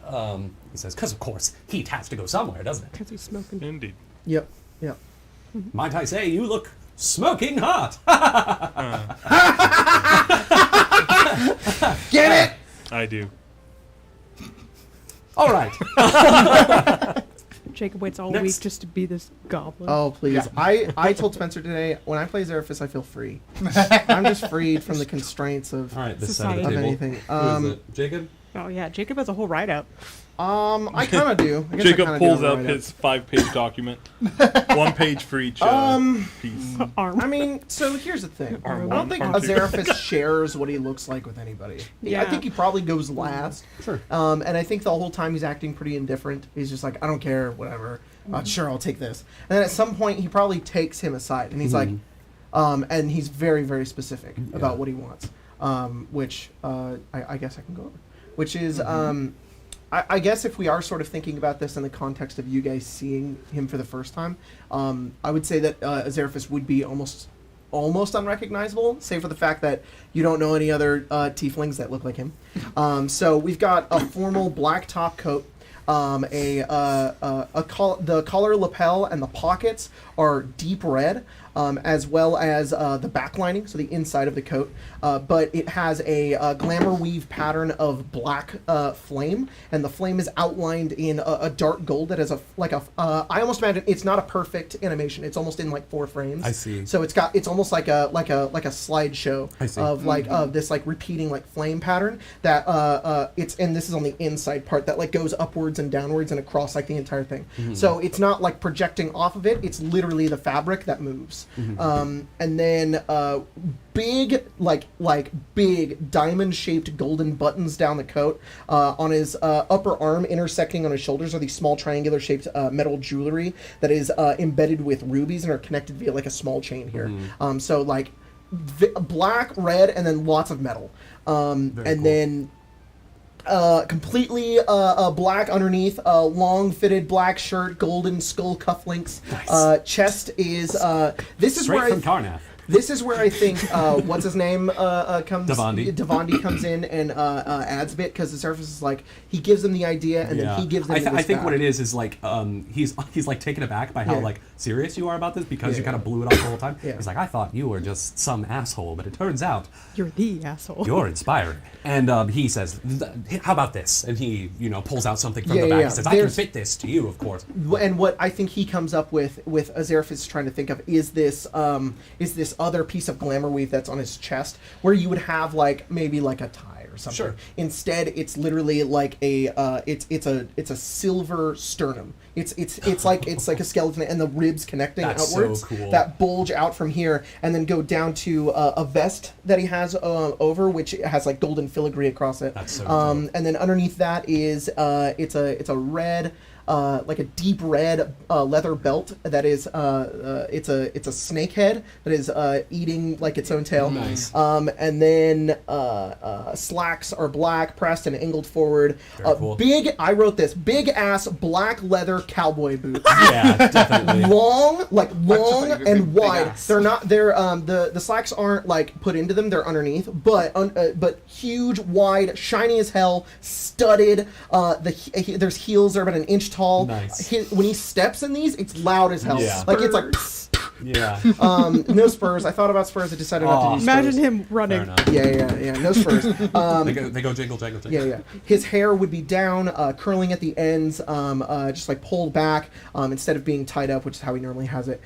He says, because of course heat has to go somewhere, doesn't it? Because he's smoking. Indeed. Yep. Might I say you look smoking hot? Get it. I do. All right. Jacob waits all Next. week just to be this goblin. Oh please! Yeah. I told Spencer today when I play Zeraphis, I feel free. I'm just freed from the constraints of All right. This side of Society. the of table. anything. Who is it? Jacob? Oh yeah, Jacob has a whole write-up. I kind of do. I guess Jacob I kinda pulls do up right his 5-page document. 1 page for each piece. Arm. I mean, so here's the thing. I Arm don't one, think arm two. Azeraphis shares what he looks like with anybody. I Yeah. think he probably goes last. Sure. And I think the whole time he's acting pretty indifferent. He's just like, I don't care, whatever. Sure, I'll take this. And then at some point, he probably takes him aside, and he's like, and he's very, very specific about what he wants, which I guess I can go over. Which is, I guess if we are sort of thinking about this in the context of you guys seeing him for the first time, I would say that Azeraphis would be almost unrecognizable, save for the fact that you don't know any other tieflings that look like him. So we've got a formal black top coat. The collar lapel and the pockets are deep red, as well as the back lining, so the inside of the coat. But it has a glamour weave pattern of black flame, and the flame is outlined in a dark gold that has I almost imagine it's not a perfect animation. It's almost in like 4 frames. I see. So it's almost like a slideshow I see. of of this like repeating like flame pattern that and this is on the inside part that like goes upwards and downwards and across like the entire thing. So it's not like projecting off of it. It's literally the fabric that moves. And then big big diamond shaped golden buttons down the coat. On his upper arm intersecting on his shoulders are these small triangular shaped metal jewelry that is embedded with rubies and are connected via like a small chain here. So like black, red, and then lots of metal. And cool. then completely black underneath, long fitted black shirt, golden skull cufflinks. Nice. Chest is this is Straight where from Karnath. this is where I think what's his name comes. Devandi comes in and adds a bit because the surface is like he gives them the idea and then he gives them. I think what it is like he's like taken aback by how Yeah. like serious you are about this because you Yeah. kind of blew it off the whole time. Yeah. He's like, I thought you were just some asshole, but it turns out You're the asshole. you're inspiring. And he says, how about this? And he pulls out something from the back. Yeah. He says, I can There's- fit this to you, of course. And what I think he comes up with Azeraphis is trying to think of is this other piece of glamour weave that's on his chest where you would have like maybe like a tie or something. Sure. Instead, it's literally like it's a silver sternum. It's like a skeleton, and the ribs connecting That's outwards so cool. that bulge out from here, and then go down to a vest that he has over, which has like golden filigree across it. That's so dope. And then underneath that is it's a red. Like a deep red leather belt that is it's a snake head that is eating like its own tail. Nice. And then slacks are black, pressed and angled forward. Very cool. I wrote this big ass black leather cowboy boots. Yeah, definitely. long Like and big wide. ass. They're not. They're the slacks aren't like put into them. They're underneath, but huge, wide, shiny as hell, studded. There's heels are about an inch tall. Nice. When he steps in these, it's loud as hell. Yeah. Like it's like. Yeah. No spurs. I thought about spurs. I decided not to do spurs. Imagine him Fair running. enough. Yeah. No spurs. They go jingle, jangle, jingle. Yeah. His hair would be down, curling at the ends, just like pulled back, instead of being tied up, which is how he normally has it.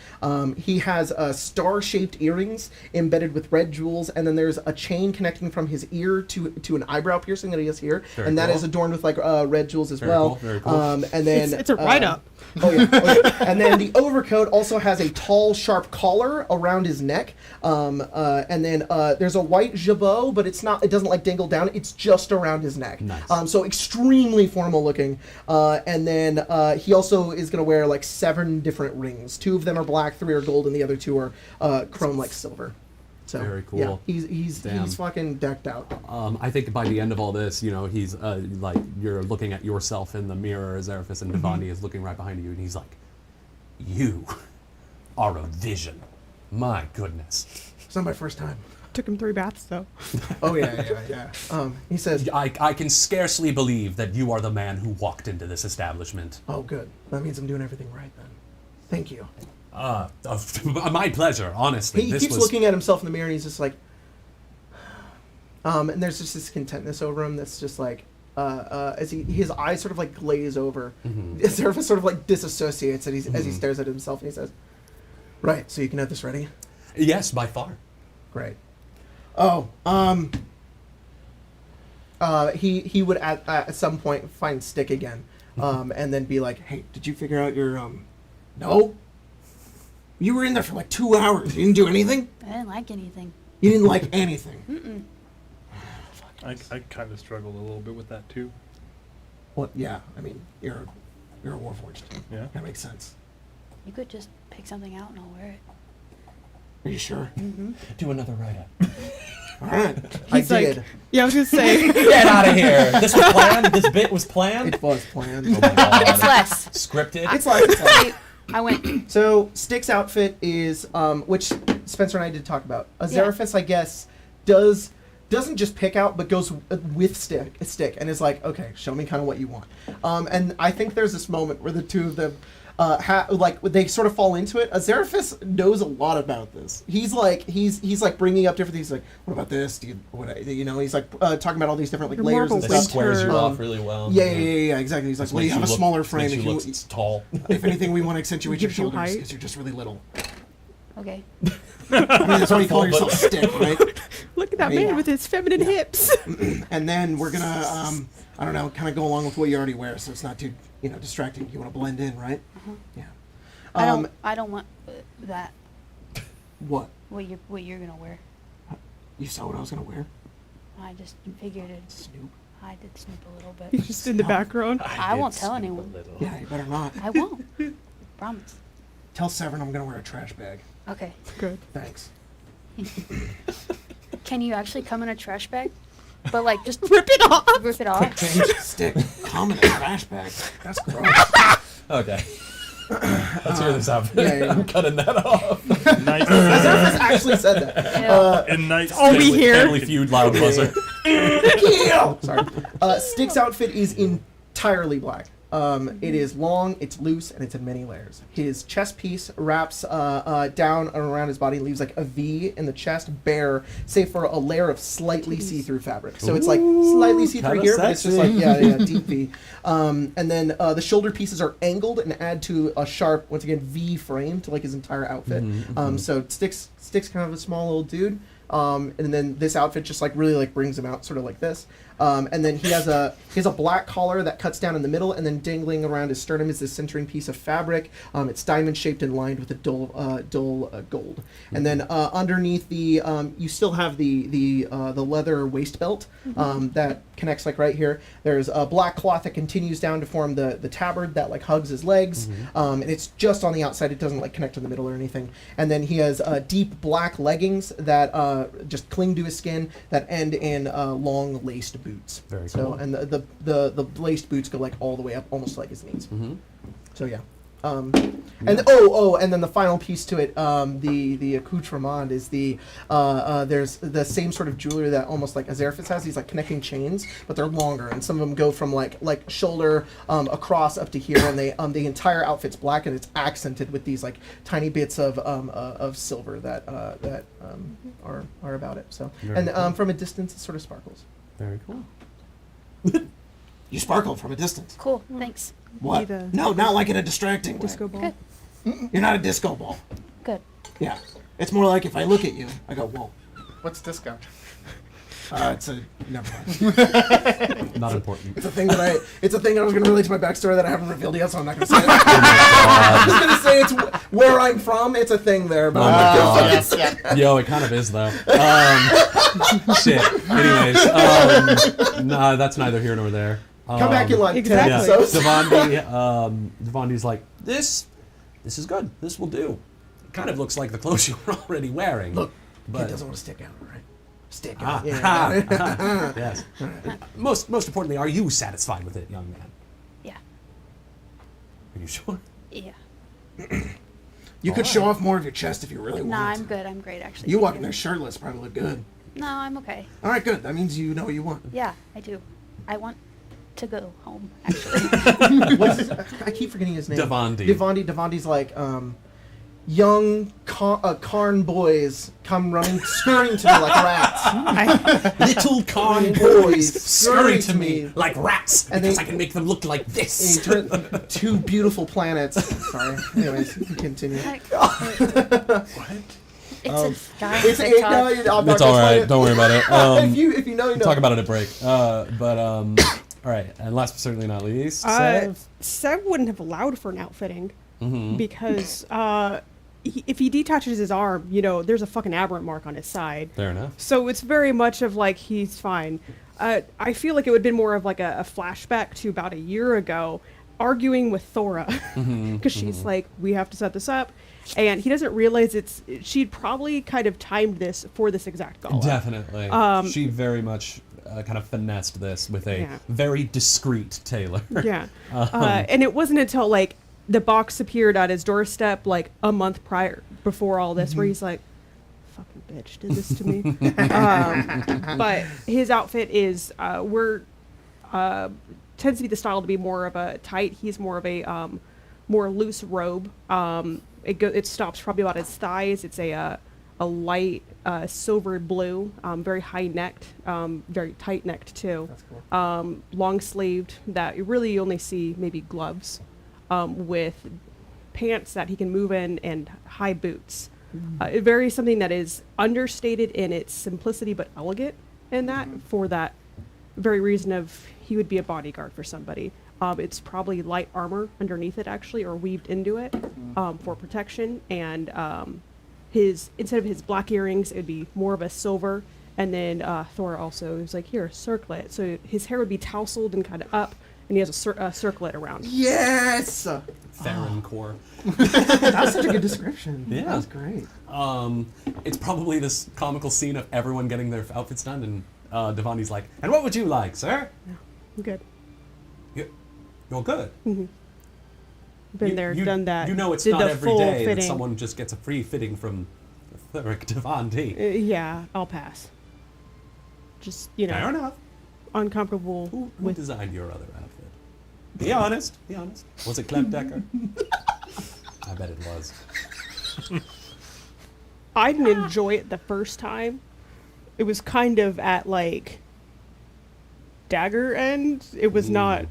He has star-shaped earrings embedded with red jewels, and then there's a chain connecting from his ear to an eyebrow piercing that he has here, Very and that cool. is adorned with like red jewels as Very well. cool, very cool. And then It's a write-up. Oh yeah. And then the overcoat also has a tall, sharp collar around his neck. And then there's a white jabot, but it doesn't like dangle down. It's just around his neck. Nice. So extremely formal looking. And then he also is going to wear like 7 different rings. 2 of them are black, 3 are gold, and the other 2 are chrome like silver. So Very cool. Yeah, he's Damn. fucking decked out. I think by the end of all this, he's like you're looking at yourself in the mirror, Azeraphis, and Devani is looking right behind you, and he's like, "You are a vision. My goodness." It's not my first time. Took him 3 baths though. Oh yeah. He says, I can scarcely believe that you are the man who walked into this establishment. "Oh, good. That means I'm doing everything right then. Thank you." My pleasure, honestly. He This keeps was looking at himself in the mirror, and he's just like, and there's just this contentness over him that's just like, as his eyes sort of like glaze over, Zerfa sort of like disassociates as he stares at himself, and he says, "Right, so you can have this ready." Yes, by far. Great. Oh, he would at some point find Stick again, and then be like, "Hey, did you figure out your No. You were in there for like 2 hours. You didn't do anything? I didn't like anything. You didn't like anything." I kind of struggled a little bit with that too. Well, yeah. I mean, you're a Warforged. Yeah. That makes sense. You could just pick something out and I'll wear it. Are you sure? Do another write-up. All right. He's I like, did. yeah, I was gonna say. Get out of here. This was planned? This bit was planned? It was planned. Oh my god. It's less. Scripted? It's like I went. so. Stick's outfit is, which Spencer and I did talk about. Azeraphis, I guess, doesn't just pick out, but goes with Stick, and is like, okay, show me kind of what you want. And I think there's this moment where the two of them, they sort of fall into it. Azeraphis knows a lot about this. He's like bringing up different things. Like, what about this? He's like talking about all these different like You're more layers of and a That stuff. squares you winter- off really well. Yeah, exactly. He's like, well, you have a smaller frame. Makes If you you, look tall. if anything, we want to accentuate your Gives you shoulders height. because you're just really little. Okay. I mean, that's why you call yourself Stick, right? Look at that Yeah. man with his feminine hips. And then we're gonna, I don't know, kind of go along with what you already wear, so it's not too, distracting. You want to blend in, right? Yeah. I don't want that. What? What you're gonna wear. You saw what I was gonna wear? I just figured it. Snoop. I did snoop a little bit. He's just in the background. I won't tell anyone. Yeah, you better not. I won't. Promise. Tell Severn I'm gonna wear a trash bag. Okay. Good. Thanks. Can you actually come in a trash bag? But like just Rip it off. rip it off. Stick. Come in a trash bag. That's gross. Okay. Let's hear this out. Yeah. I'm cutting that off. Nice. Azeraphis actually said that. And nice. All we hear. Family Feud loud buzzer. Sorry. Stick's outfit is entirely black. It is long, it's loose, and it's in many layers. His chest piece wraps down and around his body, leaves like a V in the chest, bare, save for a layer of slightly see-through fabric. So it's like slightly see-through Kinda here, but it's just like, sexy. deep V. And then the shoulder pieces are angled and add to a sharp, once again, V frame to like his entire outfit. So Stick's kind of a small little dude. And then this outfit just like really like brings him out sort of like this. And then he has a black collar that cuts down in the middle, and then dangling around his sternum is this centering piece of fabric. It's diamond shaped and lined with a dull gold. And then underneath you still have the leather waist belt that connects like right here. There's a black cloth that continues down to form the tabard that like hugs his legs, and it's just on the outside. It doesn't like connect to the middle or anything. And then he has deep black leggings that just cling to his skin that end in long laced boots. Very so, cool. and the laced boots go like all the way up, almost like his knees. So yeah. And then the final piece to it, the accoutrement is there's the same sort of jewelry that almost like Azevedo has, these like connecting chains, but they're longer, and some of them go from like shoulder across up to here, and the entire outfit's black, and it's accented with these like tiny bits of silver that are about it. So from a distance it sort of sparkles. Very cool. You sparkle from a distance. Cool. Thanks. What? Need a No, not like in a distracting way. disco ball. Good. You're not a disco ball. Good. Yeah. It's more like if I look at you, I go, whoa. What's disco? It's a never mind. Not important. It's a thing that I was going to relate to my backstory that I haven't revealed yet, so I'm not going to say it. I'm just going to say it's where I'm from. It's a thing there, but Oh my God. Yes, yeah. Yo, it kind of is though. Shit. Anyways, nah, that's neither here nor there. come back in like 10 Exactly. episodes. Devondi's like, this is good. This will do. It kind of looks like the clothes you were already wearing. Look, but it doesn't want to stick out, right? Stick Ah, out. Yeah. yes. Most importantly, are you satisfied with it, young man? Yeah. Are you sure? Yeah. You could show off more of your chest if you really Nah, wanted I'm to. good. I'm great, actually. You Thank walking there shirtless probably look good. No, I'm okay. All right, good. That means you know what you want. Yeah, I do. I want to go home, actually. I keep forgetting his name. Devandi. Devandi's like, young Karn boys come running, scurrying to me like rats. Little Karn boys scurry to me like rats And because they- I can make them look like And this. he turned two beautiful planets. Sorry. Anyways, continue. Like, What? it's a guy It's on no, TikTok. I'm not It's all gonna right. explain it. Don't worry about it. if you know, you know. Talk about it at break. All right. And last but certainly not least, Sev wouldn't have allowed for an outfitting Mm-hmm. because if he detaches his arm, there's a fucking aberrant mark on his side. Fair enough. So it's very much of like he's fine. I feel like it would have been more of like a flashback to about a year ago, arguing with Thora because she's like, we have to set this up, and he doesn't realize she'd probably kind of timed this for this exact gala. Definitely. She very much kind of finessed this with a Yeah. very discreet tailor. Yeah. And it wasn't until like the box appeared at his doorstep like a month before all this where he's like, fucking bitch did this to me. But his outfit is tends to be the style to be more of a tight. He's more of a more loose robe. It stops probably about his thighs. It's a light silver blue, very high necked, very tight necked too. That's cool. Long sleeved that you really only see maybe gloves, with pants that he can move in and high boots. Very something that is understated in its simplicity but elegant in that for that very reason of he would be a bodyguard for somebody. It's probably light armor underneath it actually or weaved into it for protection, and instead of his black earrings it would be more of a silver, and then Thor also was like, here, circlet, so his hair would be tousled and kind of up, and he has a circlet around. Yes. Theron core. That's such a good description. Yeah. That's great. It's probably this comical scene of everyone getting their outfits done, and Devandi's like, and what would you like, sir? I'm good. You're good. Been there, You- done that. You know it's did not the every full day that fitting. someone just gets a free fitting from Thuric Devandi. Yeah, I'll pass. Just Fair enough. uncomfortable Who with. designed your other outfit? Be honest. Be honest. Was it Clem Decker? I bet it was. I didn't enjoy it the first time. It was kind of at like dagger end. It was not.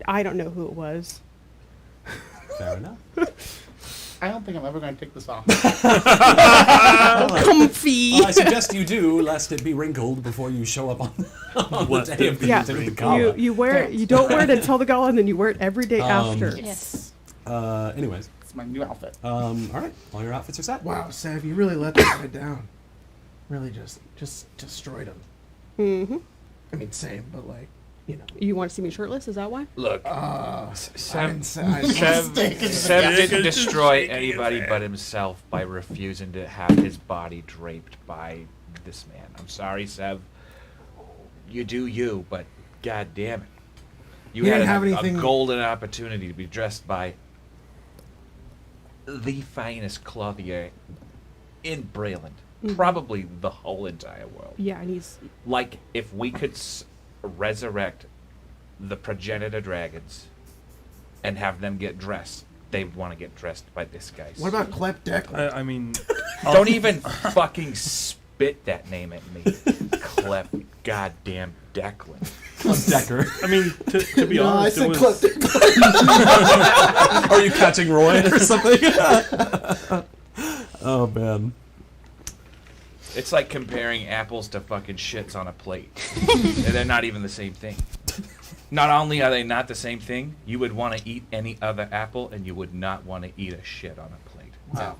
I don't know who it was. Fair enough. I don't think I'm ever going to take this off. Comfy. I suggest you do, lest it be wrinkled before you show up on the day of the, Yeah, the gala. you wear it. You don't wear it until the gala, and then you wear it every day after. Yes. Anyways, It's my new outfit. all right, all your outfits are set. Wow, Sav, you really let that guy down. Really just destroyed him. Mm-hmm. I mean, same, but like, you know. You want to see me shirtless? Is that why? Look, I Sev, didn't say. Sev didn't destroy anybody but himself by refusing to have his body draped by this man. I'm sorry, Sev. You do you, but god damn it. You He had didn't have a anything- golden opportunity to be dressed by the finest clothier in Breland. Probably the whole entire world. Yeah, and he's Like, if we could resurrect the progenitor dragons and have them get dressed, they want to get dressed by this guy. What about Klep Declan? I mean, Don't even fucking spit that name at me. Clep goddamn Declan. Decker. I mean, to be No, I honest, said it Klep was, Declan. Are you catching Roy or something? Oh man. It's like comparing apples to fucking shits on a plate. And they're not even the same thing. Not only are they not the same thing, you would want to eat any other apple, and you would not want to eat a shit on a plate. Wow.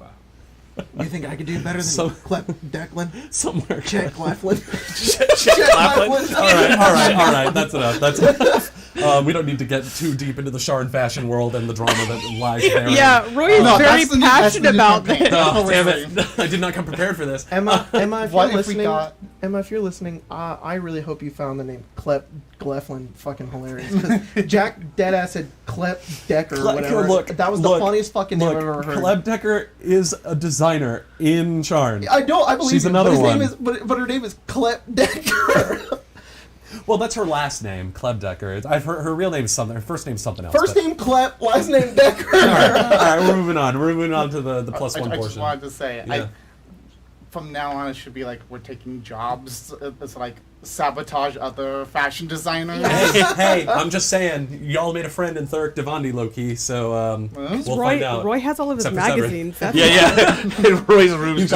Ever. You think I could do better than So- Klep Declan? Somewhere. Chet Cleflin? All right. That's enough. That's enough. We don't need to get too deep into the Sharn fashion world and the drama that lies there. yeah. Roy is No, very that's the new passionate about campaign. this. Oh, damn it! I did not come prepared for this. Emma, if What you're if we listening, got- Emma, if you're listening, I really hope you found the name Klep Gleflin fucking hilarious. 'Cause Jack deadass said Klep Decker or whatever. That was the funniest fucking name I've ever heard. Kleb Decker is a designer in Sharn. I believe She's you, another but his one. Name is, but her name is Klep Decker. Well, that's her last name, Kleb Decker. I've heard her real name is something. Her first name's something else. First but- name Klep, last name Decker. All right, we're moving on. We're moving on to the plus one I just portion. wanted to say, Yeah. from now on, it should be like we're taking jobs. It's like sabotage other fashion designers. Hey, I'm just saying, y'all made a friend in Thurk Devandi, low-key, so we'll find out. Roy has all of his Except for Severin. magazines. That's Yeah. Roy's room You've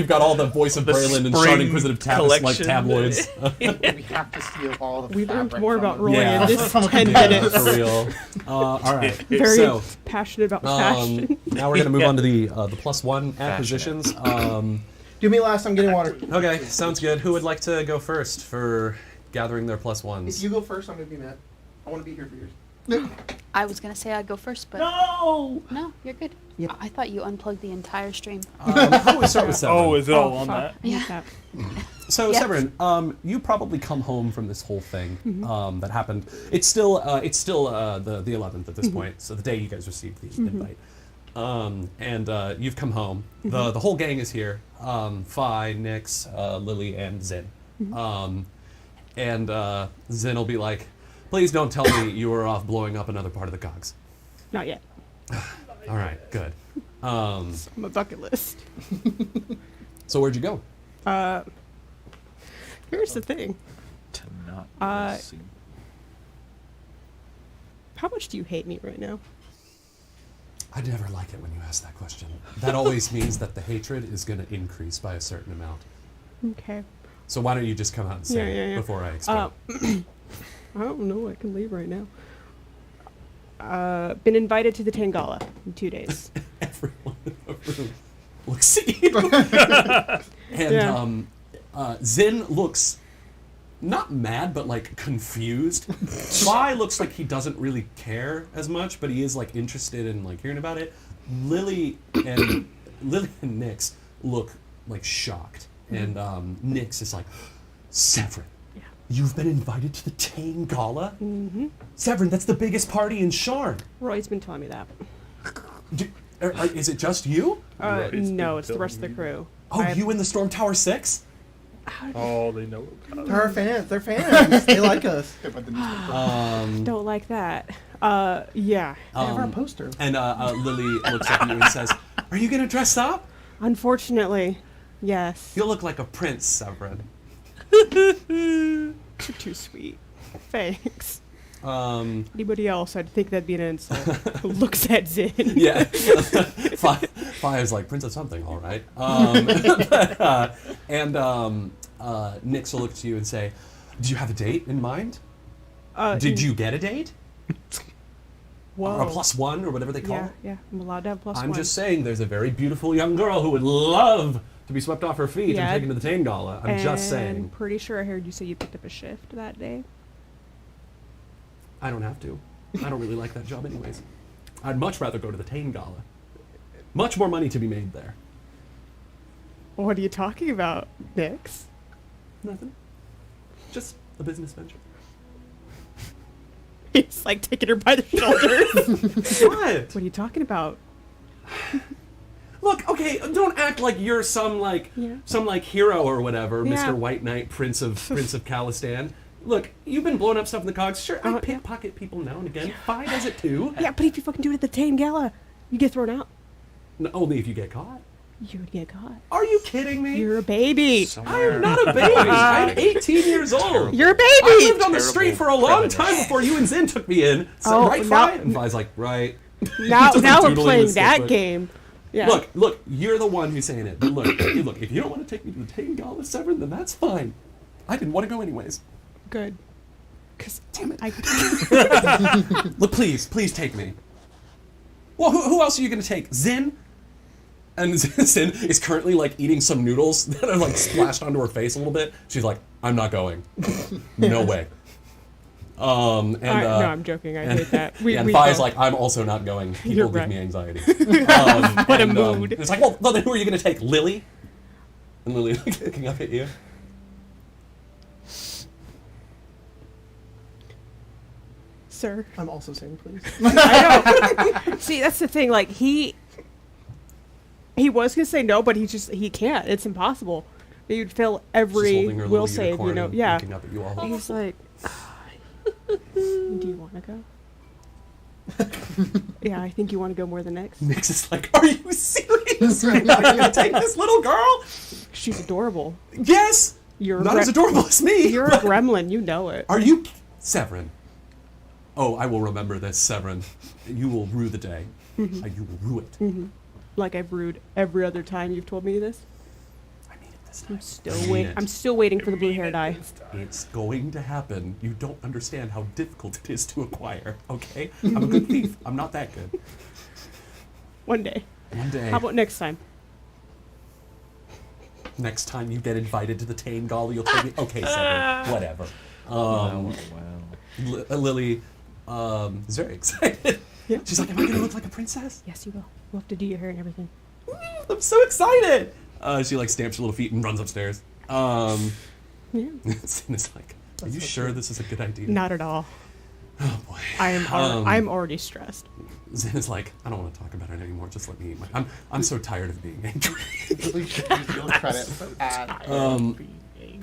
got all the voice of the Braylon and spring Sharn Inquisitive like collection. tabloids. We have to steal all the We learned fabric more from about them. Roy Yeah. in this From a 10 computer. minutes. For real. All right. Very So, passionate about fashion. now we're gonna move on to the plus one acquisitions. Do me last. I'm getting water. Okay, sounds good. Who would like to go first for gathering their plus If ones? you go first, I'm gonna be mad. I want to be here for yours. I was gonna say I'd go first, but No. no, you're good. Yep. I thought you unplugged the entire stream. How about we start with Severin? oh, is it all on fuck. that? Hate that. So Yeah. Severin, you probably come home from this whole thing that happened. It's still the 11th at this point, so the day you guys received the invite. And you've come home. The whole gang is here. Fi, Nix, Lily, and Zin. And Zin will be like, "Please don't tell me you were off blowing up another part of the cogs." Not yet. All right, good. On my bucket list. So where'd you go? Here's the thing. To not Uh, see. How much do you hate me right now? I never like it when you ask that question. That always means that the hatred is going to increase by a certain amount. Okay. So why don't you just come out and say it Yeah. before I explain? I don't know. I can leave right now. Been invited to the Tain Gala in 2 days. Everyone in the room looks at you. And Yeah. Zin looks not mad, but like confused. Fi looks like he doesn't really care as much, but he is like interested in like hearing about it. Lily and Nix look like shocked, and Nix is like, "Severin, Yeah. you've been invited to the Tain Gala? Mm-hmm. Severin, that's the biggest party in Sharn. Roy's been telling me that. Is it just you? Roy's No, been it's the rest of the telling crew. Oh, I- you in the Storm Tower 6? Oh, they know about it. They're our fans. They're fans. They like us. But the newspaper. Don't like that. Yeah. They have our poster. And Lily looks at you and says, "Are you gonna dress up? Unfortunately, yes. You'll look like a prince, Severin." You're too sweet. Thanks. Anybody else, I'd think that'd be an insult. Looks at Zin. Yeah. Five's like, Princess something, all right. Nyx will look to you and say, do you have a date in mind? Did you get a date? Whoa. Or a +1 or whatever they call it? Yeah, I'm allowed to have +1. I'm just saying there's a very beautiful young girl who would love to be swept off her feet and taken to the Tain Gala. I'm just saying. I'm pretty sure I heard you say you picked up a shift that day. I don't have to. I don't really like that job anyways. I'd much rather go to the Tain Gala. Much more money to be made there. What are you talking about, Nyx? Nothing. Just a business venture. He's like taking her by the shoulders. What? What are you talking about? Look, okay, don't act like you're some hero or whatever, Yeah. Mr. White Knight, Prince of Calistan. Look, you've been blowing up stuff in the cogs. Sure, I pickpocket people now and again. Fi does it too. Yeah, but if you fucking do it at the Tain Gala, you get thrown out. No, only if you get caught. You would get caught. Are you kidding me? You're a baby. I am not a baby. I'm 18 years old. You're a baby. I lived on the street Terrible for a long premise. time before you and Zin took me in. So, right, now- Fi? And Fi's like, right. Now Just we're doodling in playing his that sketchbook. game. Yeah. Look, you're the one who's saying it. But look, if you don't want to take me to the Tain Gala, Severin, then that's fine. I didn't want to go anyways. Good. Cause Damn it. Look, please take me. Well, who else are you going to take? Zin? And Zin is currently like eating some noodles that are like splashed onto her face a little bit. She's like, I'm not going. No way. no, I'm joking. I hate that. And Fi's like, I'm also not going. People You're give right. me anxiety. What a mood. It's like, well, then who are you going to take? Lily? And Lily looking up at you. Sir. I'm also saying please. I know. See, that's the thing. Like he was gonna say no, but he can't. It's impossible. You'd fail She's every holding her will little save. unicorn and Yeah. looking up at you all. He's like, do you want to go? Yeah, I think you want to go more than Nyx. Nyx is like, are you serious? Right now you're gonna take this little girl? She's adorable. Yes. You're Not as adorable as me. You're a gremlin. You know it. Are you Severin? Oh, I will remember this, Severin. You will rue the day. You will rue it. Like I've rued every other time you've told me this. I mean it this time. I'm still waiting for the blue hair dye. It's going to happen. You don't understand how difficult it is to acquire, okay? I'm a good thief. I'm not that good. One day. One day. How about next time? Next time you get invited to the Tain Gala, you'll tell me, okay, Severin, whatever. Lily is very excited. Yeah. She's like, am I going to look like a princess? Yes, you will. We'll have to do your hair and everything. I'm so excited. She like stamps her little feet and runs upstairs. Yeah. Sin is like, are you sure this is a good idea? Not at all. Oh boy. I'm already stressed. Zin is like, I don't want to talk about it anymore. Just let me eat my. I'm so tired of being angry. We should use your credit at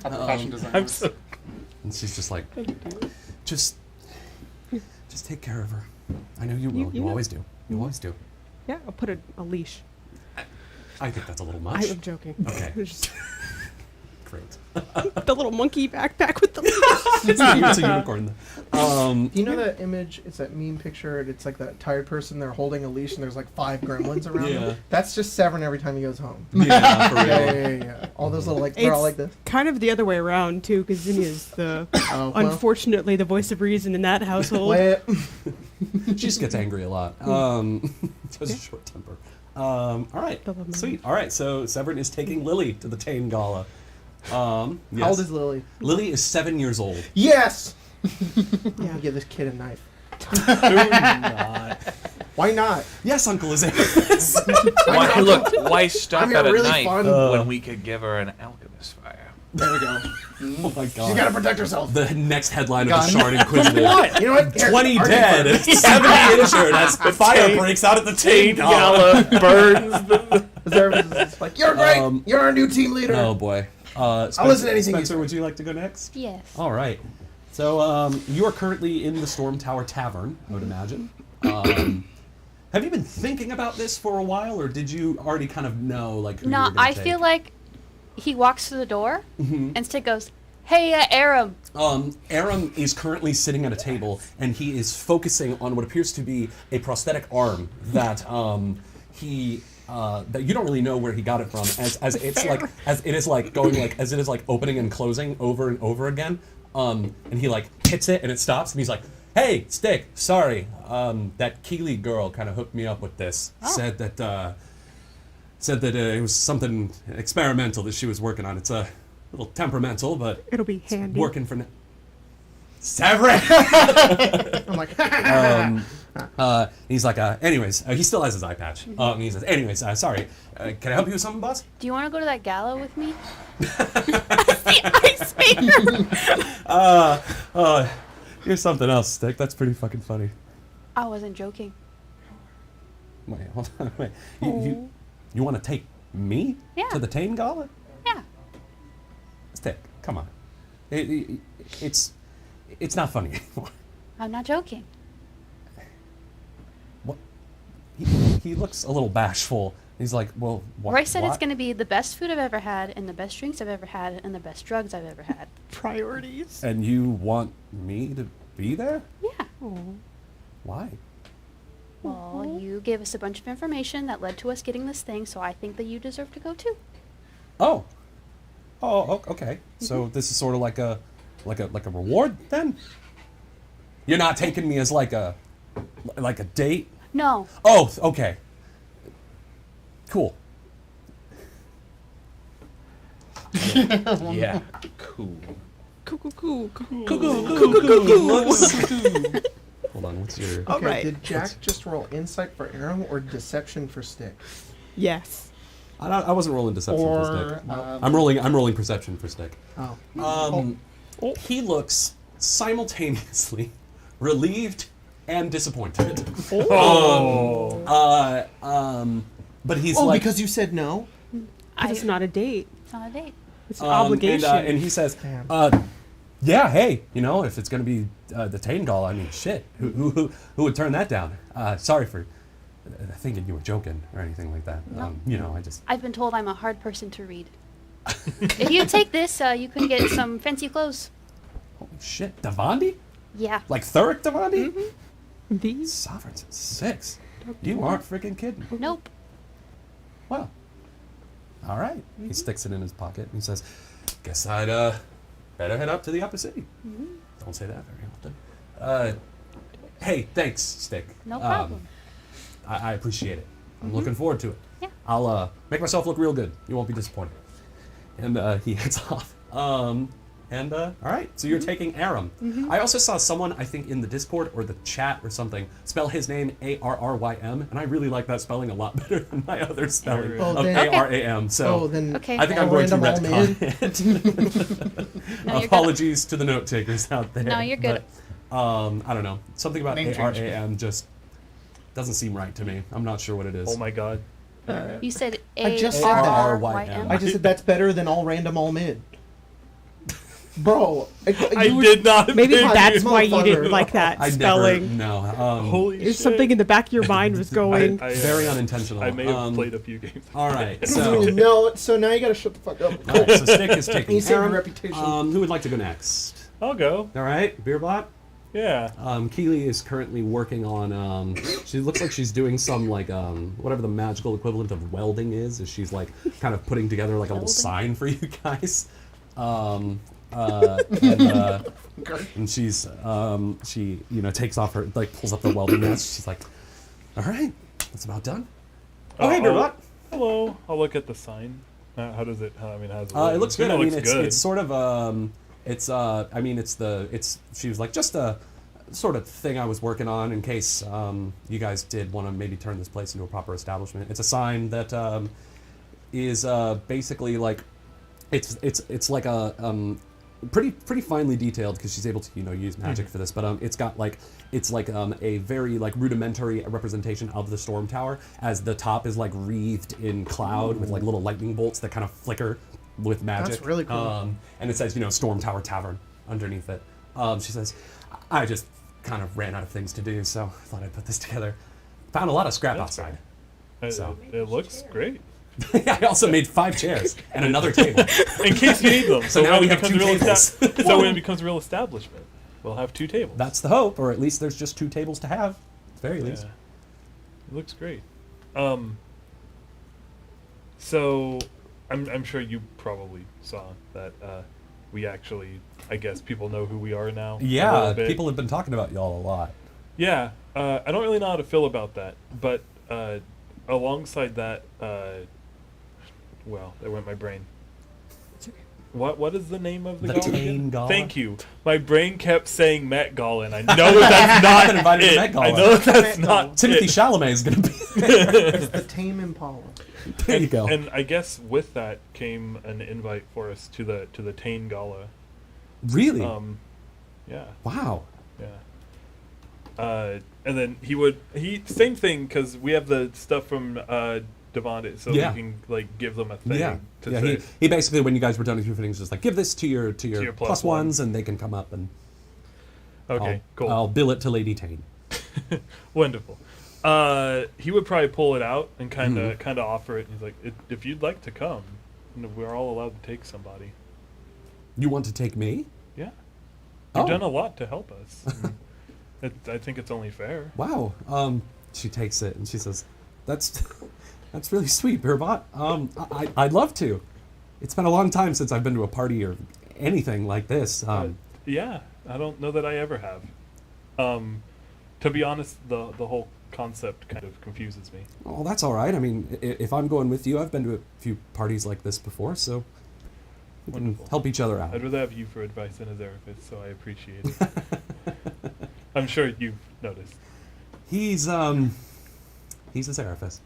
fashion designers. And she's just like, just take care of her. I know you will. You know. always do. You always do. Yeah, I'll put a leash. I think that's a little much. I'm joking. Okay. Just Great. the little monkey backpack with the leash. It's a unicorn. Do you know that image? It's that meme picture. And it's like that tired person. They're holding a leash, and there's like 5 gremlins around Yeah. them. That's just Severin every time he goes home. Yeah, for real. Yeah. All those little they're all like this. Kind of the other way around too, because Zinnia's the Oh, well. unfortunately the voice of reason in that household. What? She just gets angry a lot. She has a short temper. All right. Love of Sweet. All right. So Severin is taking Lily to the Tain Gala. Yes. How old is Lily? Lily is 7 years old. Yes. Yeah. Give this kid a knife. Do not. Why not? Yes, Uncle is Why, look, why stop I'm at a really knife fun. when we could give her an alchemist fire? There we go. Oh my god. She's gotta protect herself. The next headline of Gun. the Shard Inquisitive. What? You know what? Here, 20 argue dead, first. 70 injured as fire breaks out at the Tain Gala. burns the... It's like, you're great. You're our new team leader. Oh boy. Spencer, listen to anything you Spencer, say. would you like to go next? Yes. All right. So you are currently in the Storm Tower Tavern, I would imagine. Have you been thinking about this for a while, or did you already kind of know, like, who you No, were gonna I take? feel like he walks through the door and Stick goes, Hey, Aram. Aram is currently sitting at a table, and he is focusing on what appears to be a prosthetic arm that that you don't really know where he got it from, as it is like opening and closing over and over again. And he like hits it, and it stops, and he's like, "Hey, Stick, sorry, that Keeley girl kind of hooked me up with this. Said that it was something experimental that she was working on. It's a little temperamental, but It'll be handy. working for now." Severin! I'm like, He's like, anyways, he still has his eye patch. And he says, anyways, sorry, can I help you with something, boss? Do you want to go to that gala with me? Ice maker. Here's something else, Stick. That's pretty fucking funny. I wasn't joking. Wait, hold on, wait. You want to take me Yeah. to the Tain Gala? Yeah. Stick, come on. It's not funny anymore. I'm not joking. What? He looks a little bashful. He's like, well, what? Roy said it's what? going to be the best food I've ever had, and the best drinks I've ever had, and the best drugs I've ever had. Priorities. And you want me to be there? Yeah. Why? Well, you gave us a bunch of information that led to us getting this thing, so I think that you deserve to go too. Oh, okay. So this is sort of like a reward then? You're not taking me as like a date? No. Oh, okay. Cool. Yeah. Cool. Cool. Hold on, what's your... okay, Alright. did Jack just roll insight for Aram or deception for Stick? Yes. I wasn't rolling deception for Or Stick. I'm rolling perception for Stick. Oh. He looks simultaneously relieved and disappointed. But he's like... because you said no? It's not a date. It's not a date. It's an obligation. And he says, Damn. yeah, hey, if it's going to be the Tain Gala, I mean, shit, who would turn that down? Sorry for thinking you were joking or anything like that. No. I just... I've been told I'm a hard person to read. If you take this, you can get some fancy clothes. Holy shit, Davandi? Yeah. Like Thuric Davandi? These? Sovereigns 6. You aren't freaking kidding. Nope. Well, all right. He sticks it in his pocket and he says, guess I'd better head up to the upper city. Don't say that very often. Hey, thanks, Stick. No problem. I appreciate it. I'm looking forward to it. Yeah. I'll make myself look real good. You won't be disappointed. And he heads off. All right, so you're taking Aram. I also saw someone, I think in the Discord or the chat or something, spell his name Arrym, and I really like that spelling a lot better than my other spelling Oh, of then- Aram. So then Okay. I think I'm going to Random all retcon it. No, you're good. Apologies to the note takers out there. No, you're good. But, I don't know. Something about Name change. Aram just doesn't seem right to me. I'm not sure what it is. Oh my god. You said I just said A-R-R-Y-M. I just said that's better than all random, all mid. Bro, I did not. Maybe think that's you- why you didn't motherfucker. like that I spelling. never, no. Holy There's shit. something in the back of your mind was going. Very unintentional. I may have played a few games. All right, So, so no, so now you gotta shut the fuck up. all right, so Stick is taking You saved your Aram. reputation. Who would like to go next? I'll go. All right, Beerbot. Yeah. Keely is currently working on. She looks like she's doing some like whatever the magical equivalent of welding is. She's like kind of putting together like a little sign for you guys. And she's she takes off her pulls up the welding mask. She's like, all right, that's about done. Oh, hey, Beerbot. Hello. I'll look at the sign. How does it? How does it? It looks good. I mean, looks good. it's sort of she was like just a sort of thing I was working on in case you guys did want to maybe turn this place into a proper establishment. It's a sign that is basically like it's like a pretty finely detailed because she's able to use magic for this, but it's got it's a very rudimentary representation of the storm tower, as the top is wreathed in cloud with little lightning bolts that kind of flicker with magic. That's really cool. And it says Storm Tower Tavern underneath it. She says, I just kind of ran out of things to do, so I thought I'd put this together. Found a lot of scrap outside. It looks great. I also made 5 chairs and another table. In case you need them. So now when we it have becomes 2 a real tables. so when it becomes a real establishment, we'll have 2 tables. That's the hope, or at least there's just 2 tables to have, at the very least. It looks great. So I'm sure you probably saw that we actually, I guess people know who we are now. Yeah, people have been talking about y'all a lot. Yeah, I don't really know how to feel about that, but alongside that, well, there went my brain. What is the name of the gala? Tain Gala? Thank you. My brain kept saying Met Gala, and I know that's not been invited to it. Met Gala. I know that's Met not Timothy it. Chalamet is going to be It's the tame Impala. there. You go. And I guess with that came an invite for us to the Tain Gala. Really? Yeah. Wow. Yeah. And then he same thing because we have the stuff from Devon, so Yeah. we can like give them a thing Yeah. to Yeah. say. He basically, when you guys were done with your fittings, was like, give this to your your plus ones, and they can come up and Okay, cool. I'll bill it to Lady Tain. Wonderful. He would probably pull it out and kind Mm-hmm. of offer it. And he's like, if you'd like to come, we're all allowed to take somebody. You want to take me? Yeah. You've Oh. done a lot to help us. And I think it's only fair. Wow. She takes it and she says, "That's really sweet, Birbot. I'd love to. It's been a long time since I've been to a party or anything like this. Yeah, I don't know that I ever have. To be honest, the whole concept kind of confuses me. Oh, that's all right. I mean, if I'm going with you, I've been to a few parties like this before, so we can Wonderful. help each other out." I'd rather have you for advice than a therapist, so I appreciate it. I'm sure you've noticed. He's a Seraphis.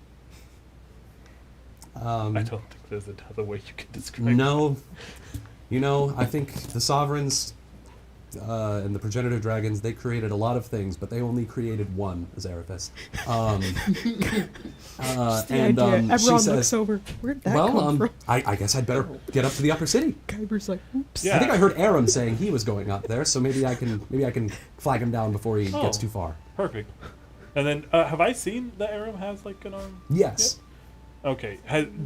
I don't think there's another way you can describe No, I think the sovereigns and the progenitor dragons, they created a lot of things, but they only created one Azarathus. The idea. She Eberron says, looks over. Where'd that come from? I guess I'd better get up to the upper city. Kyber's like, oops. Yeah. I think I heard Aram saying he was going up there, so maybe I can flag him down before he gets too far. Perfect. And then, have I seen that Aram has like an arm? Yes. Okay.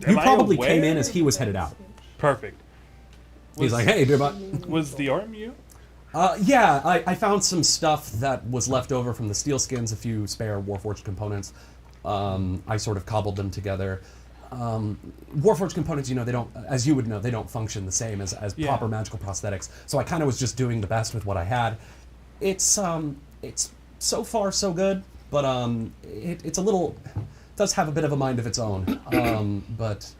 You probably came in as he was headed out. Perfect. He's like, "Hey, Beerbot." Was the arm you? Yeah, I found some stuff that was left over from the steel skins, a few spare Warforged components. I sort of cobbled them together. Warforged components, they don't, as you would know, they don't function the same as proper magical prosthetics. So I kind of was just doing the best with what I had. It's so far so good, but it's a little, does have a bit of a mind of its own. But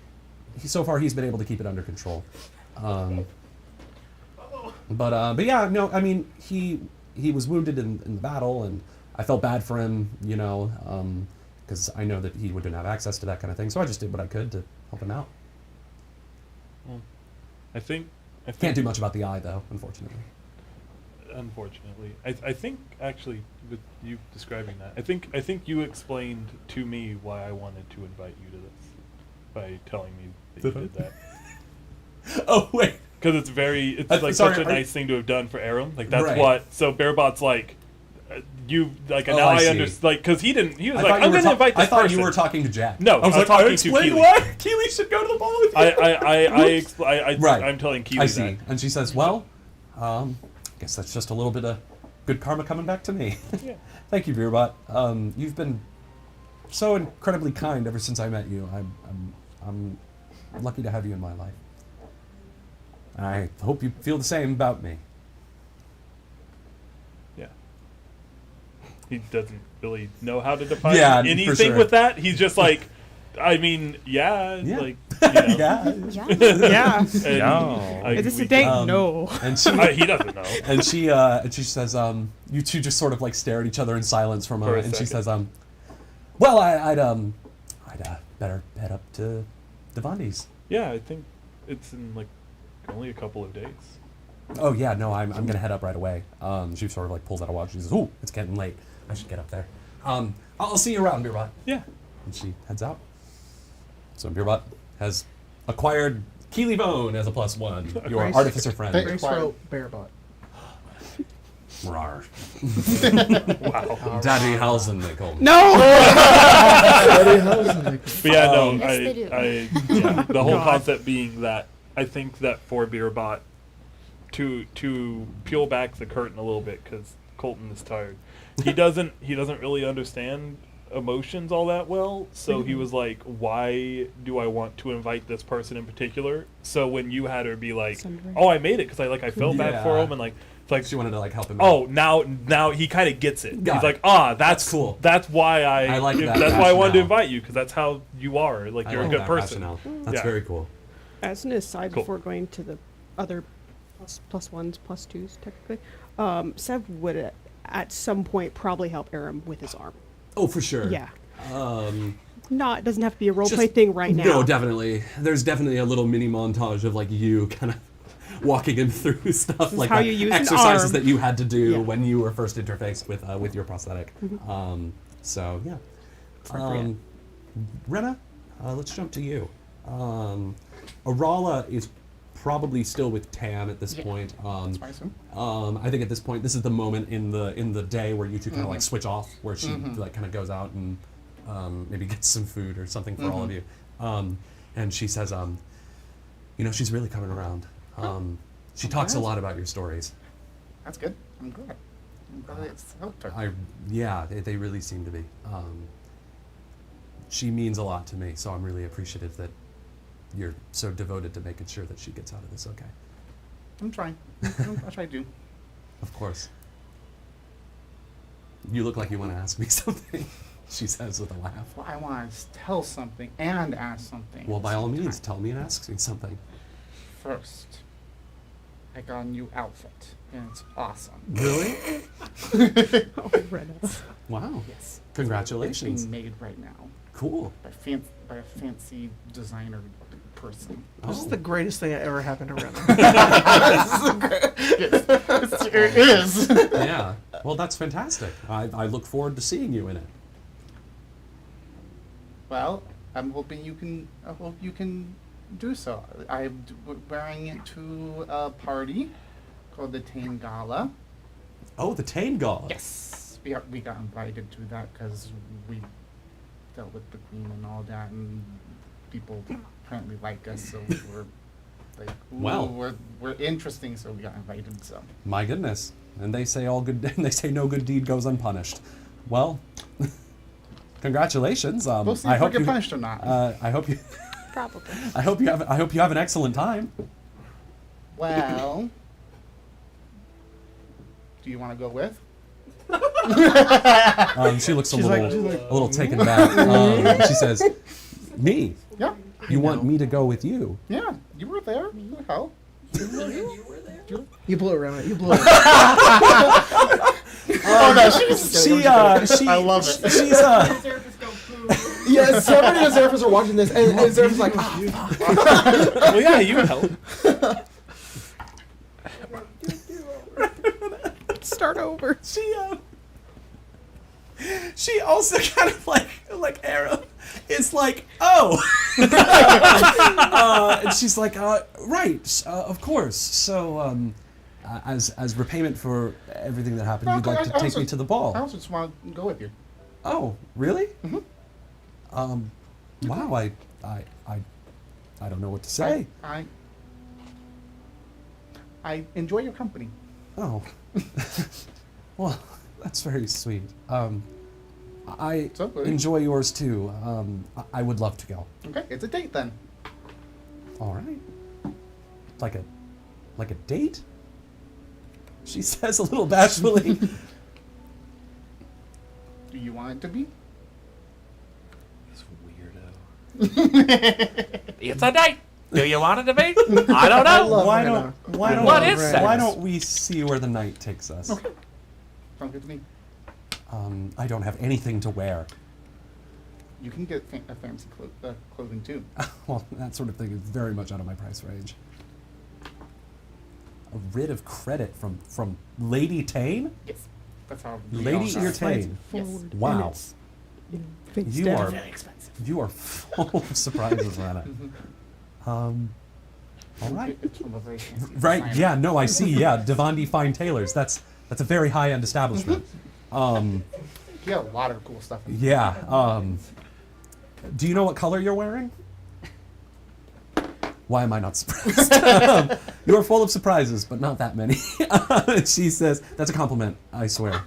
so far he's been able to keep it under control. But yeah, no, I mean, he was wounded in the battle, and I felt bad for him, because I know that he wouldn't have access to that kind of thing. So I just did what I could to help him out. Well, I think Can't do much about the eye, though, unfortunately. Unfortunately, I think actually with you describing that, I think you explained to me why I wanted to invite you to this by telling me that you did that. Oh wait, Because it's like sorry, such a nice thing to have done for Aram. Like that's Right. what. So Bearbot's like, you like, and Oh, now I I see. understand. Like, because he didn't. He was I like, thought you I'm were going to invite this I thought person. you were talking to Jack. No, I was I'm like, talking to explain Keely. why Keely should go to the ball with you. I'm telling Keely I see. that. And she says, "Well, guess that's just a little bit of good karma coming back to me." Yeah. Thank you, Beerbot. You've been so incredibly kind ever since I met you. I'm lucky to have you in my life. I hope you feel the same about me. Yeah. He doesn't really know how to define Yeah, for anything sure. with that. He's just like, I mean, yeah. Yeah. Like, you know. Yeah. Yeah. Yeah. And No. I- Is this we a date? can- No. And she He doesn't know. and she says, you two just sort of like stare at each other in silence for a moment, and she second. says, well, I'd better head up to Devondi's. Yeah, I think it's in like only a couple of days. Oh yeah, no, I'm gonna head up right away. She sort of like pulls out a watch. She says, "Ooh, it's getting late. I should get up there. I'll see you around, Beerbot." Yeah. And she heads out. So Beerbot has acquired Keely Bone as a +1, your Nice. artificer friend. Thank- Thanks for Bearbot. Rar. Wow. Daddy Halsen, they call me. No. But yeah, no, Yes, they do. Yeah, the whole God. concept being that I think that for Beerbot, to peel back the curtain a little bit, because Colton is tired. He doesn't really understand emotions all that well, so he was like, why do I want to invite this person in particular? So when you had her be like, Sundering. oh, I made it because I felt bad for Yeah. him, and like it's like, She wanted to like help him out. oh, now he kind of gets it. Got He's it. like, that's cool. That's why I like that That's why I wanted to rationale. invite you, because that's how you are. Like I you're like a good that person. rationale. That's Yeah. very cool. As an aside, Cool. before going to the other plus ones, plus twos, technically, Sev would at some point probably help Aram with his arm. Oh, for sure. Yeah. Um, It doesn't have to be a roleplay Just- thing right now. No, definitely. There's definitely a little mini montage of like you kind of walking him through stuff is like how that. you use an exercises arm. that you had to do Yeah. when you were first interfaced with your prosthetic. So yeah. Appropriate. Rena, let's jump to you. Arala is probably still with Tam at this point. That's what I assume. I think at this point, this is the moment in the day where you two kind of like switch off, where she like kind of goes out and maybe gets some food or something for all of you. And she says, she's really coming around. She talks a lot about your stories. That's good. I'm glad. I'm glad it's helped her. They really seem to be. She means a lot to me, so I'm really appreciative that you're so devoted to making sure that she gets out of this okay. I'm trying. I'll try to. Of course. You look like you want to ask me something, she says with a laugh. Well, I want to tell something and ask something. Well, at by the all same means, time. tell me and ask me something. First, I got a new outfit, and it's awesome. Really? Oh, Rena. Wow. Yes. It's Congratulations. being made right now Cool. by a fancy designer person. This is Oh. the greatest thing that ever happened to Rena. It is. Yeah. Well, that's fantastic. I look forward to seeing you in it. Well, I'm hoping you can. I hope you can do so. I'm wearing it to a party called the Tain Gala. Oh, the Tain Gala. Yes, we got invited to that because we dealt with the queen and all that, and people apparently like us, so we're like, ooh, Well. we're interesting, so we got invited. So My goodness. And they say they say no good deed goes unpunished. Well, congratulations. we'll see I if we hope get you. punished or not. I hope you. Probably. I hope you have an excellent time. Well, do you want to go with? She looks a She's little like, a little taken back. She says, "Me? Yeah, You want me to go with you?" yeah, you were there. Who the hell? You blew it, Rena. You blew it. Oh no, she. I love it. She's Yeah, somebody and Zeraphis are watching this, and Zeraphis like, Well, yeah, you help. Start over. she also kind of like Arrow is like, oh, and she's like, right, of course. So, as repayment for everything that happened, you'd like to take me to the I ball. also just want to go with you. Oh, really? Mhm. Wow, I don't know what to say. I enjoy your company. Oh, well, that's very sweet. I So, enjoy yours too. I would love to go. Okay, it's a date then. All right. Like a date? She says a little bashfully. Do you want it to be? This weirdo. It's a date. Do you want it to be? I don't know. love why Rena. don't What is Rena. sex? why don't we see where the night takes us? Okay. Sounds good to me. I don't have anything to wear. You can get a fancy clothing too. Well, that sort of thing is very much out of my price range. A writ of credit from Lady Tain? Yes, that's how. Lady all Ear start. Tain. Forward. Wow. And it's, face You down. are Very expensive. you are full of surprises, Rana. All right. It's from a very fancy Right, designer. yeah, no, I see, yeah. Devandi Fine Tailors. That's That's a very high-end establishment. You got a lot of cool stuff. Yeah. Do you know what color you're wearing? Why am I not surprised? You're full of surprises, but not that many. She says, that's a compliment, I swear.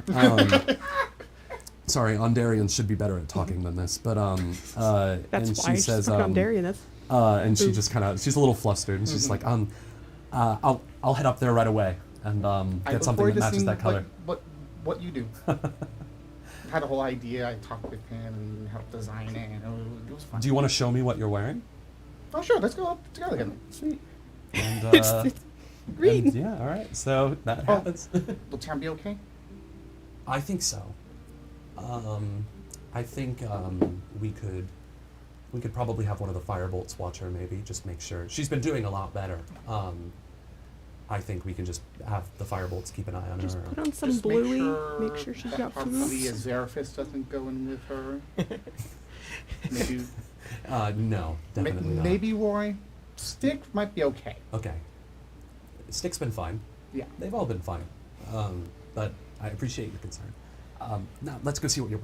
Sorry, Ondarians should be better at talking than this, but That's and why she says, she's Ondarian. That's and she just kind of, she's a little flustered, and she's like, I'll head up there right away and I get look something forward that to matches seeing that color. what you do. I had a whole idea. I talked with him and helped design it, and it was fun. Do you want to show me what you're wearing? Oh, sure. Let's go up together again. Sweet. And, it's green. and yeah, all right. So that happens. Will Tam be okay? I think so. I think we could probably have one of the firebolts watch her. Maybe just make sure she's been doing a lot better. I think we can just have the firebolts keep an eye on Just her. put on some Just bluey. Make sure she's that got hopefully food. Azeraphis doesn't go in with her. Maybe, No, definitely not. maybe Roy. Stick might be okay. Okay. Stick's been fine. Yeah. They've all been fine. But I appreciate your concern. Now let's go see what you're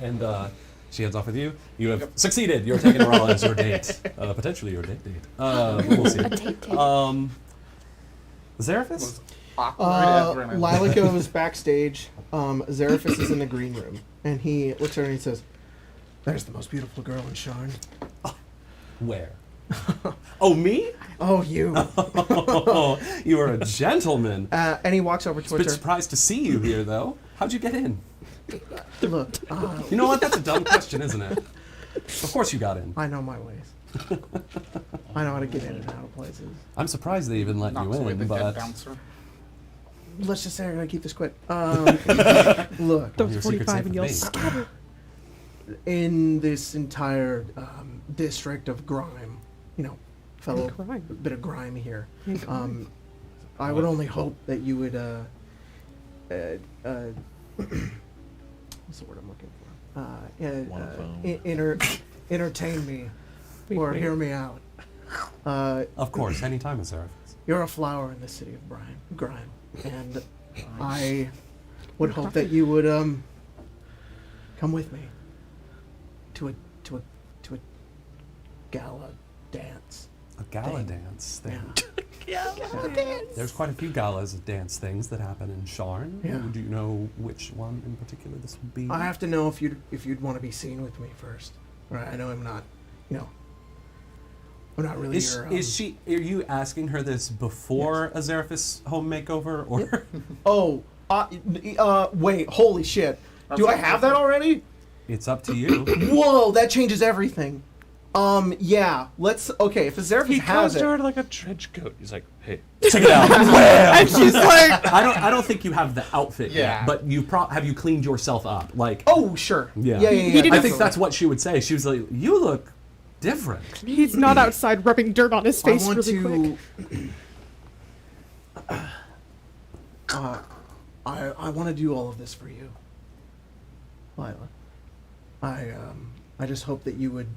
wearing. And she heads off with you. You have succeeded. You're taking her all as your date. Potentially your date. We'll see. A date. Zeraphis? Awkward as Lila goes backstage. Zeraphis is in the green room, and he looks at her and he says, "There's the most beautiful girl in Sharn." Where? Oh, me? Oh, you. You are a gentleman. And he walks over A bit towards her. surprised to see you here, though. How'd you get in? Look, You know what? That's a dumb question, isn't it? Of course you got in. I know my ways. I know how to get in and out of places. I'm surprised they even let you Knocks away the in, dead but bouncer. Let's just say I'm gonna keep this quick. Look, Those Your secret's 45 safe and with you'll me. scatter. in this entire district of grime, fellow Grime. bit of grime here. And grime. I would only hope that you would what's the word I'm looking for? Want a Entertain me Wait, or wait. hear me out. of course, anytime is Zeraphis. You're a flower in the city of grime, and I would hope that you would come with me to a gala dance. A gala Thing. dance thing. Yeah. There's quite a few galas of dance things that happen in Sharn. Yeah. Do you know which one in particular this would be? I have to know if you'd want to be seen with me first. Right? I know I'm not, I'm not really your. Is she? Are you asking her this before a Zeraphis home makeover, or? Oh, wait! Holy shit! Do I have that already? It's up to you. Whoa! That changes everything. Yeah. Let's. Okay, if a Zeraphis He has comes it. to her like a trench coat. He's like, hey. Check it out. And she's like, I don't think you have the outfit Yeah. yet, but have you cleaned yourself up? Like, oh, sure. yeah. Yeah. He didn't- I think that's what she would say. She was like, "You look different." He's not outside rubbing dirt on his face I want really quick. to. I want to do all of this for you, Lila. I just hope that you would,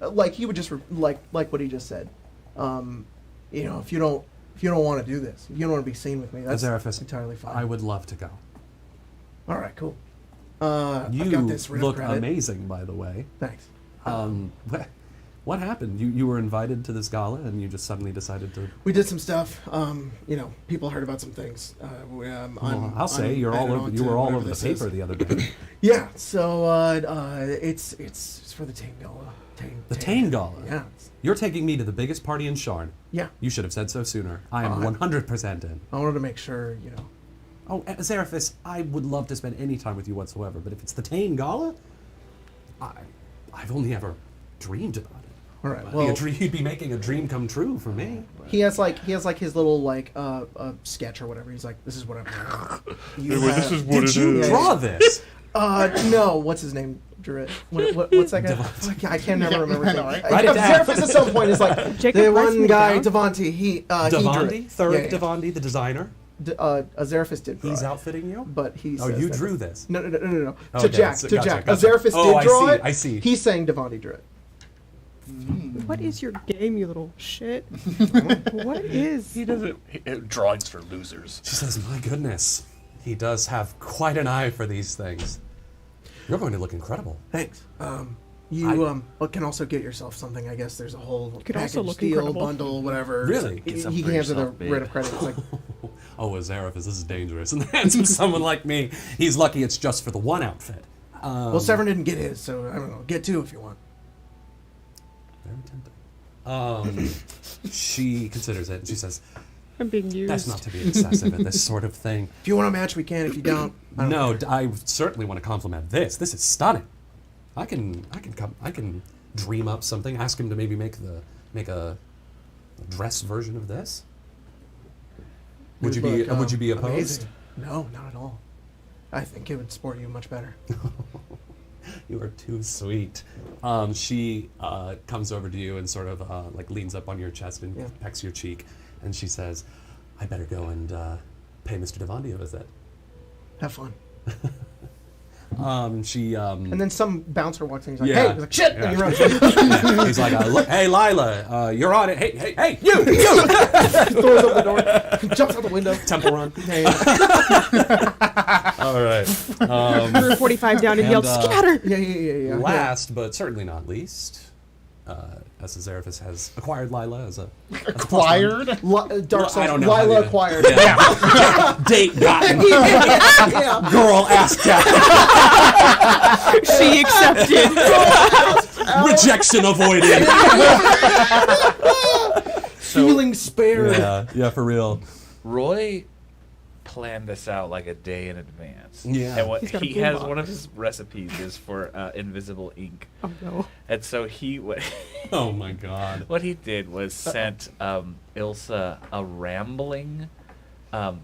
like he would just like what he just said. If you don't want to do this, if you don't want to be seen with me, that's Zeraphis, entirely fine. I would love to go. All right, cool. You I've got this real look credit. amazing, by the way. Thanks. What happened? You were invited to this gala, and you just suddenly decided to. We did some stuff. People heard about some things. I'll say you were all over the paper the other day. Yeah. So it's for the Tain Gala. The Tain Gala. Yeah. You're taking me to the biggest party in Sharn. Yeah. You should have said so sooner. I am 100% in. I wanted to make sure, Oh, Zeraphis, I would love to spend any time with you whatsoever, but if it's the Tain Gala, I've only ever dreamed about it. All right. Well, Well, you'd be making a dream come true for me. he has his little sketch or whatever. He's like, this is what I'm doing. This is what Did you is. draw this? No. What's his name? Drew it. What's that guy? Devontae. I can never remember. I know, right? Write it down. Zeraphis at some point is like Jacob, the write one me guy, down. Devontae. He drew Devontae? it. Thurg Yeah, yeah. Devontae, the designer? Zeraphis did. Draw He's it, outfitting you? but he. Oh, says you that- drew this. No. Okay, To Jack. so To gotcha, Jack. gotcha. Zeraphis Oh, did draw it. I see. He's saying Devontae drew it. What is your game, you little shit? What is? He doesn't. Drawings for losers. She says, my goodness, he does have quite an eye for these things. You're going to look incredible. Thanks. You can also get yourself something. I guess there's a whole could also package look deal, incredible. bundle, whatever. Really? Get He something for hands her the yourself, babe. writ of credit. It's like, Oh, Azareth, this is dangerous. In the hands of someone like me, he's lucky it's just for the one outfit. well, Severn didn't get his, so I don't know. Get two if you want. Very tempting. She considers it, and she says, I'm being used. that's not to be excessive in this sort of thing. If you want a match, we can. If you don't, I don't No, care. I certainly want to compliment this. This is stunning. I can dream up something. Ask him to maybe make a dress version of this. Would you be opposed? Amazing. No, not at all. I think it would sport you much better. You are too sweet. She comes over to you and sort of like leans up on your chest and Yeah. pecks your cheek, and she says, "I better go and pay Mr. Devandi a visit." Have fun. She And then some bouncer walks in. He's like, Yeah. "Hey," he's like, "Shit!" Yeah. And he runs. yeah, he's like, look, "Hey, Lila, you're on it. Hey, you!" Throws open the door. Jumps out the window. Temple run. Yeah, yeah. All right. 145 down and yelled, scatter! Yeah. Last but certainly not least, as Azarethus has acquired Lila as a Acquired? Dark Well, I Souls. don't know how Lila to- acquired. Yeah. Date gotten. Girl asked out. She accepted. Rejection avoided. Feeling spared. Yeah, for real. Roy planned this out like a day in advance. Yeah. And what He's got a he boom has, box. one of his recipes is for invisible ink. Oh no. And so Oh my god. what he did was sent Ilsa a rambling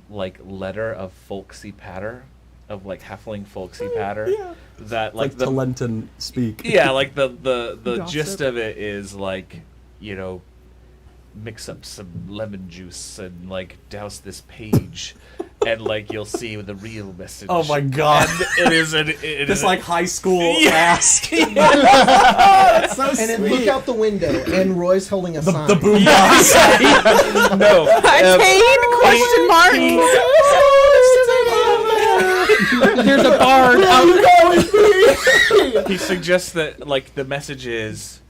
like letter of folksy patter, of like halfling folksy patter. Yeah. That Like like the Talenton speak. yeah, like the Gossip. gist of it is like, you know, mix up some lemon juice and like douse this page, and like you'll see the real message. Oh my god. And it is Just like high school ask. And then look out the window, and Roy's holding a sign. The boom box. no. Tain? Question mark? There's a bard. He suggests that like the message is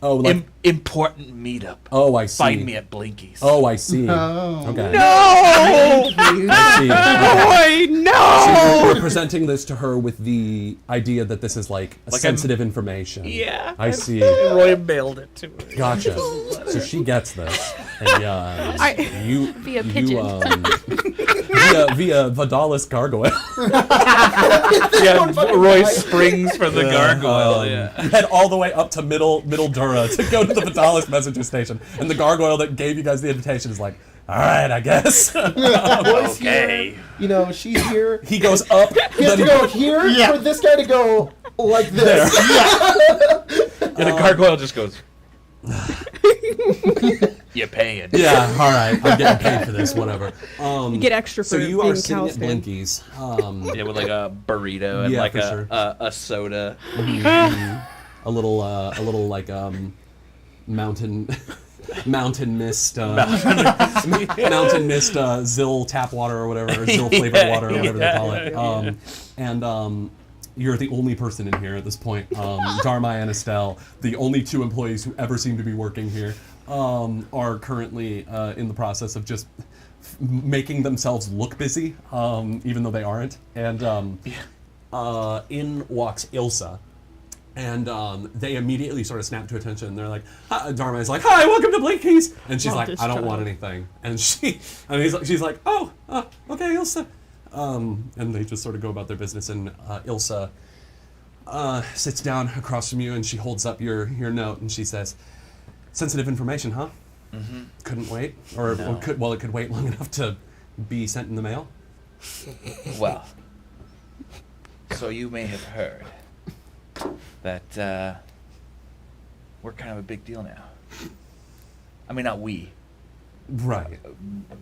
Oh, like important meetup. oh, I see. Find me at Blinky's. Oh, I see. Oh. Okay. No! I see. Okay. Boy, no! You're presenting this to her with the idea that this is like Like sensitive information. Yeah. I see. Roy mailed it to her. Gotcha. So she gets this, and you Via you, pigeon. via Vidalis gargoyle. Yeah, Roy springs for the gargoyle. You head all the way up to middle Dura to go to the Vidalis messenger station, and the gargoyle that gave you guys the invitation is like, "All right, I guess." Roy's Okay. here. You know, she's here. He goes up. He has then to go here for this guy to go like this. And the gargoyle just goes, "You're paying." Yeah, all right. I'm getting paid for this. Whatever. You get extra for So you being are sitting cow at stand. Blinky's. Yeah, with like a burrito and Yeah, like for sure. a soda. a little like mountain mist mountain mist Zill tap water or whatever, or Zill flavored water or whatever they call it. And you're the only person in here at this point. Darmai and Estelle, the only two employees who ever seem to be working here, are currently in the process of just making themselves look busy, even though they aren't. And in walks Ilsa. And they immediately sort of snap to attention. They're like, Dharma is like, "Hi, welcome to Blinky's," and she's Love like, this "I don't want child. anything." And she's like, "Oh, okay, Ilsa." And they just sort of go about their business. And Ilsa sits down across from you, and she holds up your note, and she says, "Sensitive information, huh? Mm-hmm. Couldn't wait, or No. it could wait long enough to be sent in the mail." Well, so you may have heard that we're kind of a big deal now. I mean, not we, Right,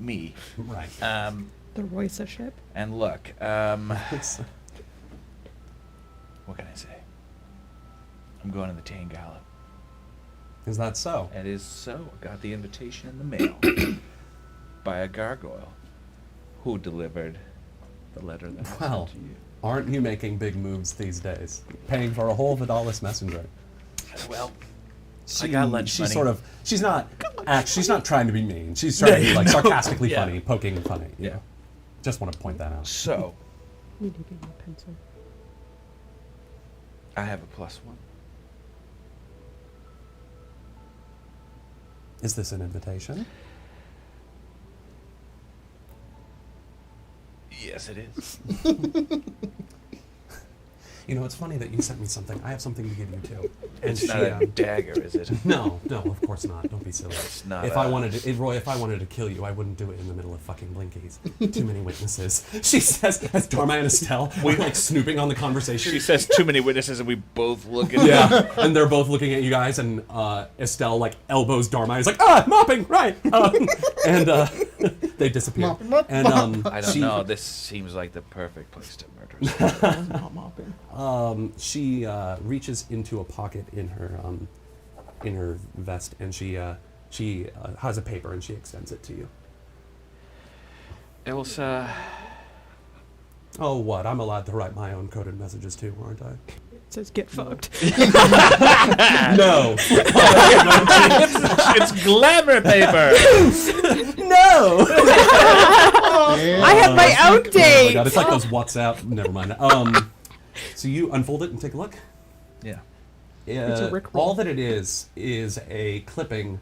me. right. The Royce ship. And look, what can I say? I'm going to the Tain Gala. Is that so? It is so. I got the invitation in the mail by a gargoyle who delivered the letter that I Well, sent to you. aren't you making big moves these days? Paying for a whole Vidalis messenger. Well, I got lunch She's money. sort of. She's not trying to be mean. She's trying to be like sarcastically Yeah. funny, poking fun at you. Yeah. Just want to point that out. So, Need to get my pencil. I have a +1. Is this an invitation? Yes, it is. You know, it's funny that you sent me something. I have something to give you too. And It's not a dagger, is it? No, of course not. Don't be silly. It's not If I wanted to, Roy, if I wanted to kill you, I wouldn't do it in the middle of fucking Blinkies. Too many witnesses. She says, as Dharma and Estelle are like snooping on the conversation. She says too many witnesses, and we both look at Yeah, and they're both looking at you guys, and Estelle like elbows Dharma. He's like, mopping, right? And they disappear. And I don't know. This seems like the perfect place to murder someone. Not mopping. She reaches into a pocket in her vest, and she has a paper, and she extends it to you. Elsa, Oh, what? I'm allowed to write my own coded messages too, aren't I? It says get fucked. No. it's glamour paper. No. I have my Oh my outdate. god, it's like those WhatsApp. Never mind. So you unfold it and take a look. Yeah. It's a Rickroll. All that it is a clipping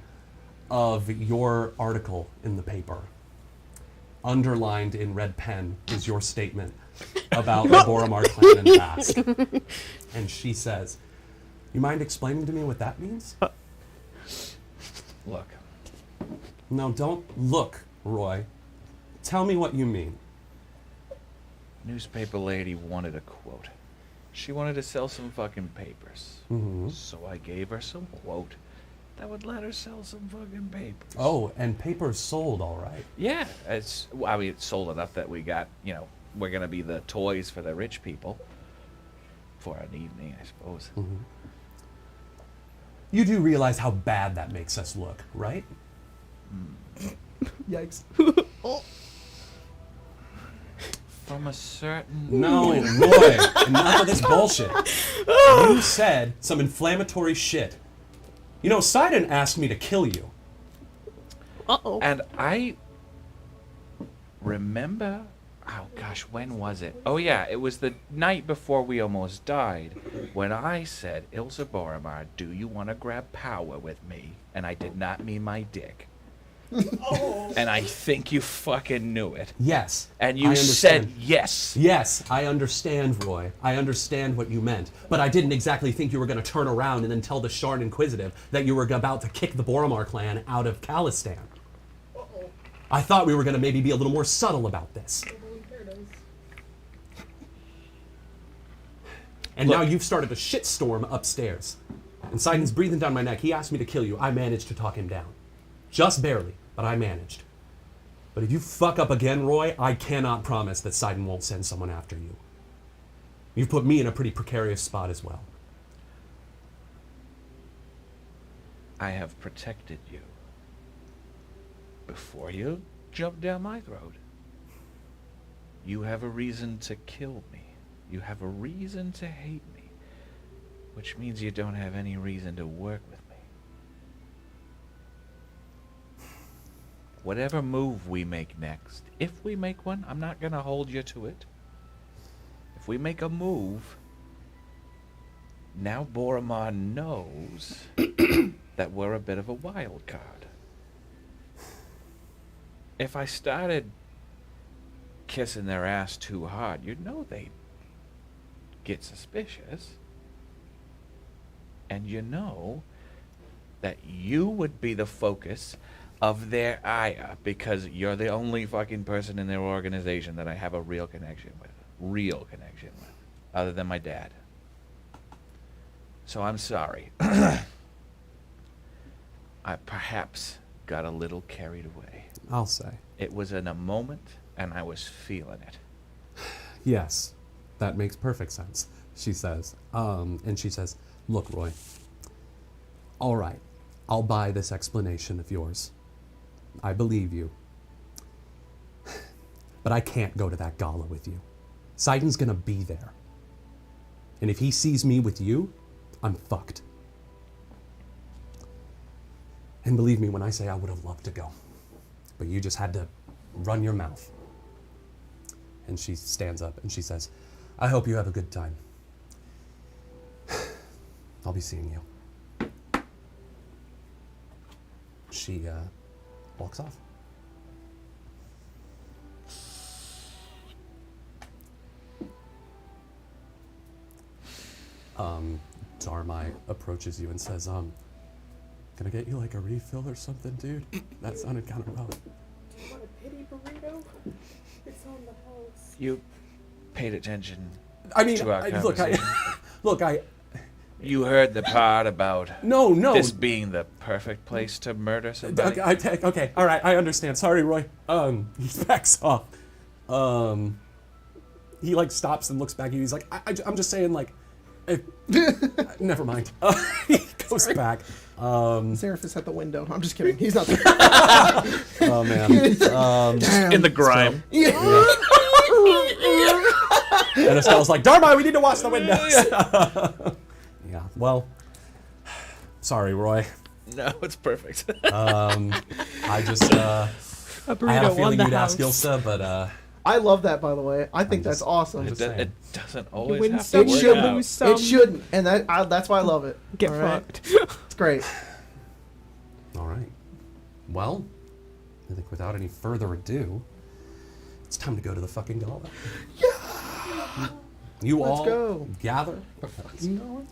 of your article in the paper. Underlined in red pen is your statement about the Boromar clan and past. And she says, "You mind explaining to me what that means?" Look, No, don't look, Roy. Tell me what you mean. newspaper lady wanted a quote. She wanted to sell some fucking papers. Mhm. So I gave her some quote that would let her sell some fucking papers. Oh, and paper's sold, all right. Yeah, it's sold enough that we got, we're gonna be the toys for the rich people for an evening, I suppose. Mhm. You do realize how bad that makes us look, right? Yikes. From a certain No, Roy, enough of this bullshit. You said some inflammatory shit. You know, Sidon asked me to kill you. Uh-oh. And I remember, oh gosh, when was it? Oh yeah, it was the night before we almost died, when I said, Ilsa Boromar, do you want to grab power with me? And I did not mean my dick. And I think you fucking knew it. Yes. And I you said understand. yes. Yes, I understand, Roy. I understand what you meant. But I didn't exactly think you were going to turn around and then tell the Sharn Inquisitive that you were about to kick the Boromar clan out of Khalistan. I thought we were going to maybe be a little more subtle about this. And now you've started a shitstorm upstairs. And Sidon's breathing down my neck. He asked me to kill you. I managed to talk him down. Just barely, but I managed. But if you fuck up again, Roy, I cannot promise that Sidon won't send someone after you. You've put me in a pretty precarious spot as well. I have protected you before you jump down my throat. You have a reason to kill me. You have a reason to hate me, which means you don't have any reason to work with me. Whatever move we make next, if we make one, I'm not going to hold you to it. If we make a move, now Boromar knows that we're a bit of a wild card. If I started kissing their ass too hard, you'd know they'd get suspicious. And you know that you would be the focus of their ire because you're the only fucking person in their organization that I have a real connection with. Other than my dad. So I'm sorry. I perhaps got a little carried away. I'll say. It was in a moment, and I was feeling it. Yes, that makes perfect sense. she says. And she says, look, Roy, all right, I'll buy this explanation of yours. I believe you. But I can't go to that gala with you. Sidon's gonna be there. And if he sees me with you, I'm fucked. And believe me when I say I would have loved to go. But you just had to run your mouth. And she stands up and she says, I hope you have a good time. I'll be seeing you. She walks off. Darmai approaches you and says, can I get you like a refill or something, dude? That sounded kind of rough. Do you want a pity burrito? It's on the house. You paid attention I mean, to our look, conversation. look, You heard the part about no. this being the perfect place to murder somebody? Okay, all right, I understand. Sorry, Roy. He backs off. He like stops and looks back at you. He's like, I'm just saying, like, never mind. He goes back. Seraph is at the window. I'm just kidding. He's not there. Oh man. Damn. In the grime. And Estelle's like, Darmai, we need to wash the windows. Yeah. Well, sorry, Roy. No, it's perfect. I just A I burrito had a on feeling the you'd house. ask Ilsa, but I love that, by the way. I think that's awesome. just It saying. doesn't always win have to some, It work should out. lose some. It shouldn't, and that's why I love it. Get all right? fucked. It's great. all right. Well, I think without any further ado, it's time to go to the fucking gala. Yeah. You Let's all go. gather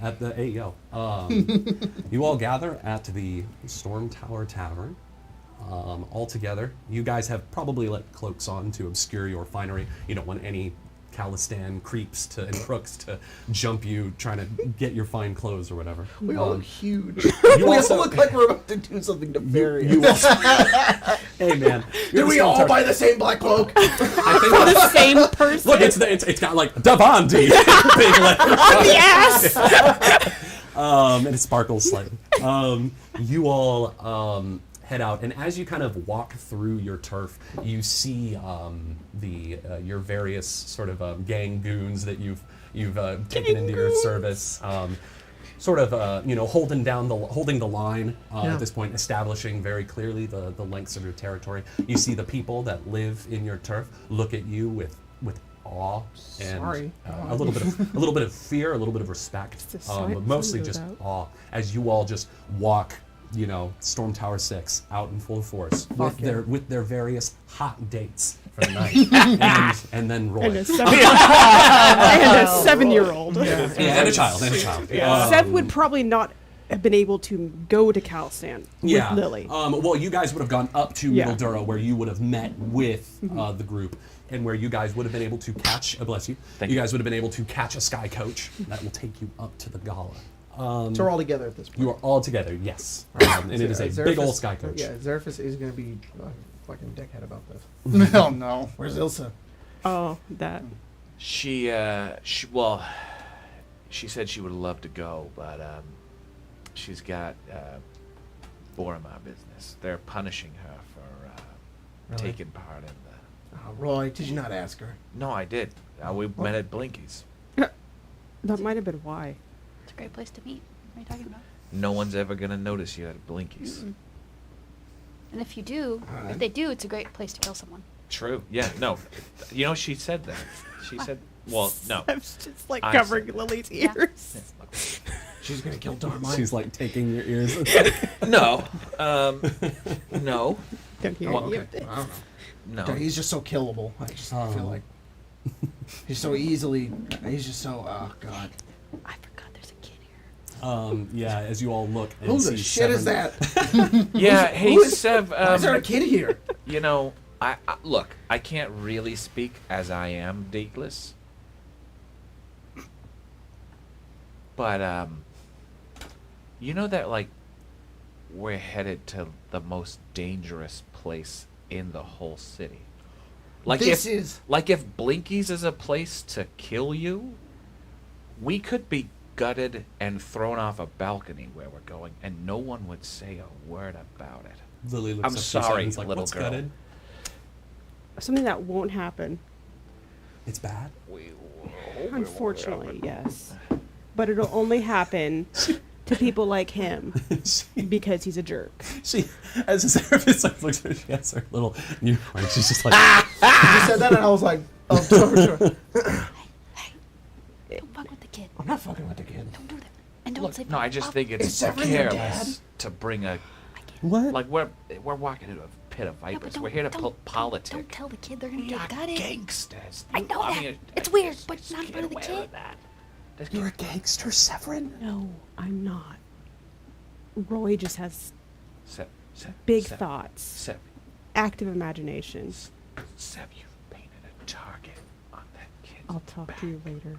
at the you all gather at the Storm Tower Tavern. All together. You guys have probably let cloaks on to obscure your finery. You don't want any Khalistan creeps and crooks to jump you trying to get your fine clothes or whatever. We all look huge. you We also- all look like we're about to do something nefarious. You also, hey man, Did we all buy the same black cloak? I think The same person. look, it's got like Davandi big letters. Yes. And it sparkles slightly. You all head out, and as you kind of walk through your turf, you see your various sort of gang goons that you've taken into your service. Sort of holding the line at this point, establishing very clearly the lengths of your territory. You see the people that live in your turf look at you with awe and Sorry. a little bit of fear, a little bit of respect, the sign- but mostly sign goes just out. awe as you all just walk, Storm Tower 6 out in full force with yeah. their various hot dates for the night, and then Roy And a 7-year-old. and a child. Sev would probably not have been able to go to Khalistan with Lily. Well, you guys would have gone up to Yeah. Mildura, where you would have met with the group, and where you guys would have been able to catch. Bless you. Thank you you. guys would have been able to catch a sky coach that will take you up to the gala. So we're all together at this point. You are all together, yes, and it is a big old sky coach. Yeah, Zerafis is going to be a fucking dickhead about this. Oh no. Where's Ilsa? Oh, that. She said she would love to go, but she's got Boromar business. They're punishing her for Really? taking part in the. Oh, Roy, did you not ask her? No, I did. We met at Blinky's. That might have been why. It's a great place to meet. What are you talking about? No one's ever gonna notice you at Blinky's. Mm-mm. And if you do, if they do, it's a great place to kill someone. True. Yeah. No. She said that. She said. Well, no. I was just like I covering said- Lily's Yeah. ears. She's going to kill Darmai. She's like taking your ears. No. No. Don't hear Well, any okay. of this. I don't know. No. He's just so killable. I just feel like he's so easily. He's just so. Oh God. I forgot there's a kid here. Yeah, as you all look and Who see the shit is Severn- that? Yeah. Hey, who is- Sev. Why is there a kid here? I look. I can't really speak as I am dateless. But that like we're headed to the most dangerous place in the whole city. Like This if is- like if Blinky's is a place to kill you, We could be gutted and thrown off a balcony where we're going, and no one would say a word about it. Lily looks I'm up for sorry, seconds like, little what's girl. gutted? Something that won't happen. It's bad. Unfortunately, yes. But it'll only happen to people like him because he's a jerk. She, as a therapist, like, looks at her, she has her little unicorn. She's just like, You said that, and I was like, oh, sure. Don't fuck with the kid. I'm not fucking with the kid. Don't do that. And don't say No, I just think it's Is Severin your careless to bring a what? like we're walking into a pit of Yeah, but vipers. We're here to don't politic. tell the kid they're gonna We get are gutted. gangsters. I know that. mean, It's weird, but just not in get front of the away kid. with that. This You're a kid- gangster, Severin? No, I'm not. Roy just has Seb, Seb, big Seb, thoughts, Seb, active imagination. Seb, you've painted a target on that kid's I'll talk back. to you later.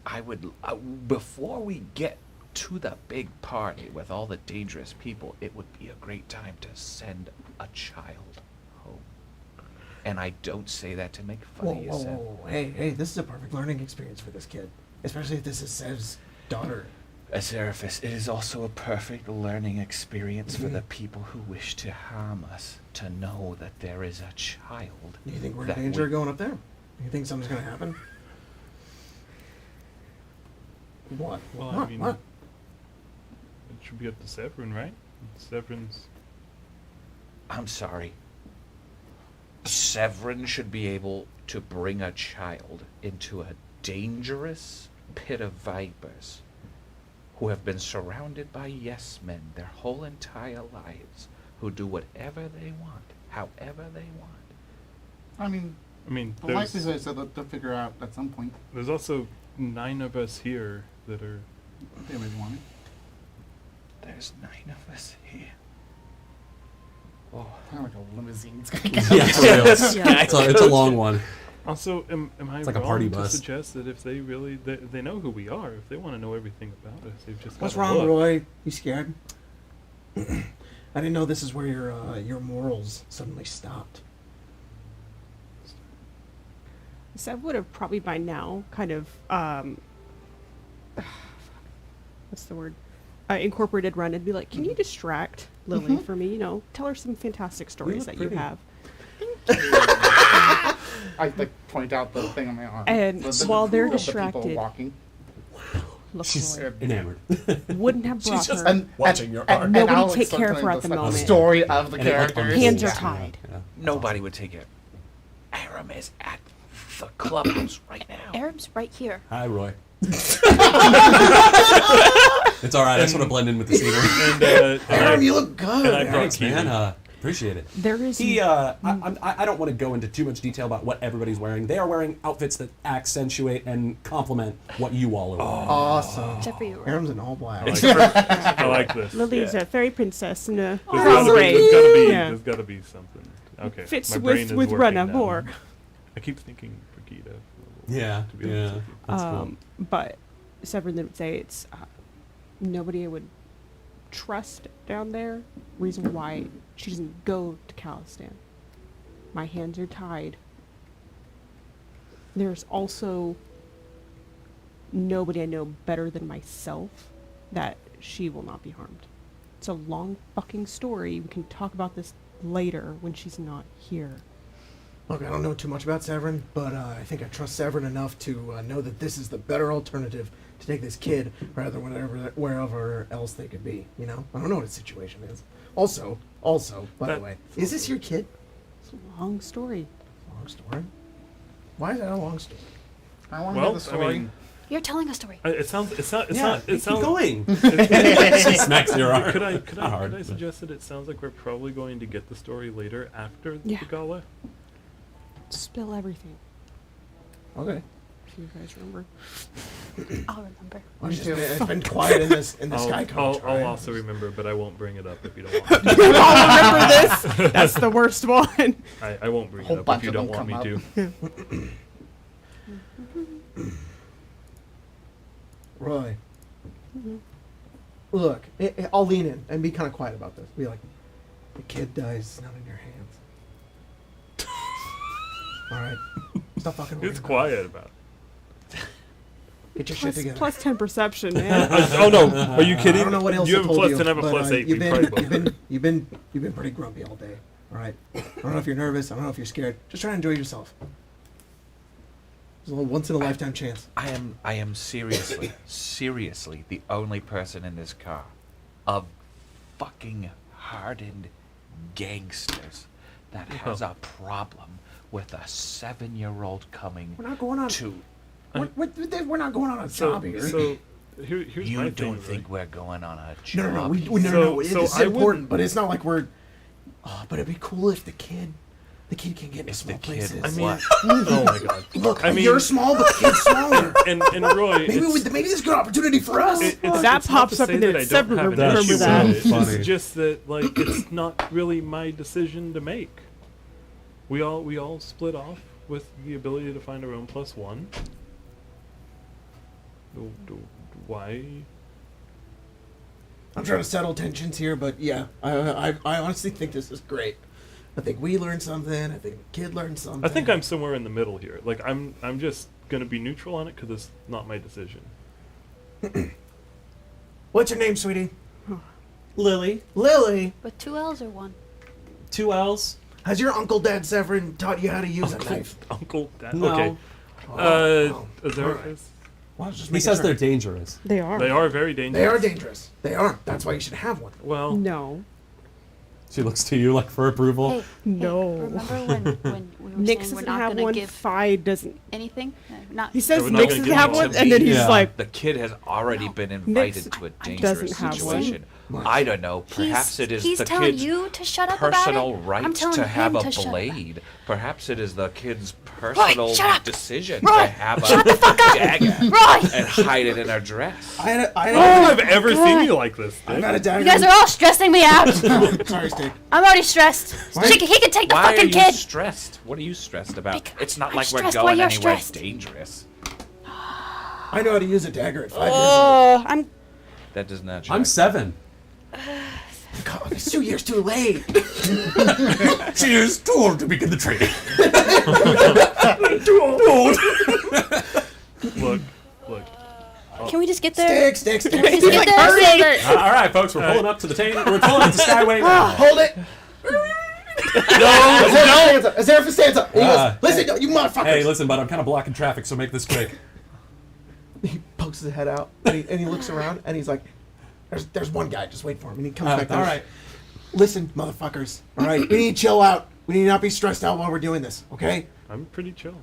I would, before we get to the big party with all the dangerous people, it would be a great time to send a child home. And I don't say that to make fun Whoa, of you, whoa, Seb. whoa, whoa. Hey, this is a perfect learning experience for this kid. Especially if this is Sev's daughter. Azeraphis, it is also a perfect learning experience for the people who wish to harm us to know that there is a child. Do you think we're in that danger we- of going up there? You think something's gonna happen? What? Well, what? I mean, What? it should be up to Severin, right? Severin's. I'm sorry. Severin should be able to bring a child into a dangerous pit of vipers who have been surrounded by yes men their whole entire lives, who do whatever they want, however they want. I mean, I mean, the likelihood is that they'll figure out at some point there's also 9 of us here that are. if they really want it. There's 9 of us here. Oh. Kind of like a limousine. Yeah, for real. Yeah. It's a long one. Also, am I It's like a wrong party to bus. suggest that if they really they know who we are, if they want to know everything about us, they've just What's gotta wrong, look. Roy? You scared? I didn't know this is where your morals suddenly stopped. Seb would have probably by now kind of what's the word? Incorporated run and be like, can you distract Lily for me? You know, tell her some fantastic stories look that you pretty. have. I like point out the thing on my arm. And The while they're of the distracted- people walking. Look, She's Roy, enamored. wouldn't have brought She's just her. watching your and, art. and Nobody I'll take explain care of her at the the moment. story of the And it, like, characters. Hands are yeah. tied. Yeah. Nobody would take it. Aram is at the clubhouse right now. Arab's right here. Hi, Roy. It's all right. I just want to blend in with the scenery. And Adam, you look good. and I brought Thanks, man. Kiwi. Appreciate it. There is He, I don't want to go into too much detail about what everybody's wearing. They are wearing outfits that accentuate and complement what you all are wearing. Awesome. Except for you. Adam's in all black. I like this. Lily's a fairy princess and a There's gotta, ombre. there's Yeah. gotta be something. Okay. Fits my brain with is Run working of now. War. I keep thinking Brigida. Yeah, To be yeah. honest with you. That's cool. But Severin would say it's nobody I would trust down there. Reason why she doesn't go to Calistan. My hands are tied. There's also nobody I know better than myself that she will not be harmed. It's a long fucking story. We can talk about this later when she's not here. Look, I don't know too much about Severin, but I think I trust Severin enough to know that this is the better alternative to take this kid rather than wherever else they could be. You know, I don't know what his situation is. Also, by the That- way, is this your kid? It's a long story. Long story. Why is that a long story? I want to hear Well, the story. I mean, You're telling a story. it sounds. It's not. It's Yeah, not. It keep sounds. going. She smacks your arm. Could I Not hard, but- suggest that it sounds like we're probably going to get the story later after Yeah. the gala? Spill everything. Okay. If you guys remember. I'll remember. It's been quiet in this sky coach. I'll right? also remember, but I won't bring it up if you don't want me You all remember this? That's the worst one. to. I won't bring Whole it up bunch if you of don't them want me come to. Roy. Look, I'll lean in and be kind of quiet about this. Be like, the kid dies, it's not in your hands. All right. Stop fucking. It's quiet about it. Get your shit together. Plus 10 perception, man. Oh no, are you kidding? I don't know what else you I have a told plus you, 10, I have a but, plus 8. You've we probably been, both- you've been pretty grumpy all day. All right. I don't know if you're nervous. I don't know if you're scared. Just try to enjoy yourself. It's a little once in a lifetime chance. I am seriously the only person in this car of fucking hardened gangsters that has a problem with a 7-year-old coming We're not going on. to. We're not going on a job here. So here's You my don't thing, think we're going on a job? No. So- No. so It's I important, but it's not like we're. Oh, but it'd be cool if the kid can get into If the small kid places. I mean, What? oh my god. Look, I mean- you're small, but the kid's smaller. And Roy, maybe maybe this is a good opportunity for us. That it's not pops to up say in there. that I don't Several have an remember issue that. with it. Funny. It's just that like it's not really my decision to make. We all split off with the ability to find our own +1. Why? I'm trying to settle tensions here, but yeah, I honestly think this is great. I think we learned something. I think the kid learned something. I think I'm somewhere in the middle here. Like I'm just gonna be neutral on it because it's not my decision. What's your name, sweetie? Lily, Lily. With 2 L's or 1? 2 L's. Has your uncle, Dad Severin, taught you how to use a knife? Uncle, Dad. No. Okay. Oh, Is there? alright. Well, just He making says sure. they're dangerous. They are. They are very dangerous. They are dangerous. They are. That's why you should have one. Well, No. She looks to you like for approval. Hey, No. remember when we were Nix saying we're doesn't not have going to one. give Phi doesn't. anything? Not. He says we're not Nix gonna doesn't give have him one, to and then me. he's Yeah. like, The kid has already been invited to a dangerous doesn't have one. situation. I don't know. Perhaps it is he's the telling kid's you to shut up about it. personal I'm right telling to have him a to shut up. blade. Perhaps it is the kid's personal shut up! decision Roy, to have shut a the fuck up! dagger Roy! and hide it in her dress. I had I don't think I've ever seen you like this. I've Dick. had a dagger. You guys are all stressing me out. Sorry, Stick. I'm already stressed. Why- He can take the Why are fucking you kid. stressed? What are you stressed about? Because It's not I'm like we're stressed while going you're anywhere stressed. dangerous. I know how to use a dagger at 5 years Oh, I'm. That does not. I'm jive. 7. old. God, it's 2 years too late. She is too old to begin the training. Look. Can we just get there? Stick. Just get there. So that- All right, folks, we're pulling up to the Tain. We're pulling up to Skyway now. Hold it. No. Azeraphus stands up. He Ah, goes, listen, you motherfuckers. Hey, listen, bud, I'm kind of blocking traffic, so make this quick. He pokes his head out and he looks around and he's like, there's one guy. Just wait for him. And he comes back. All right. Listen, motherfuckers. All right, we need to chill out. We need to not be stressed out while we're doing this. Okay? I'm pretty chill.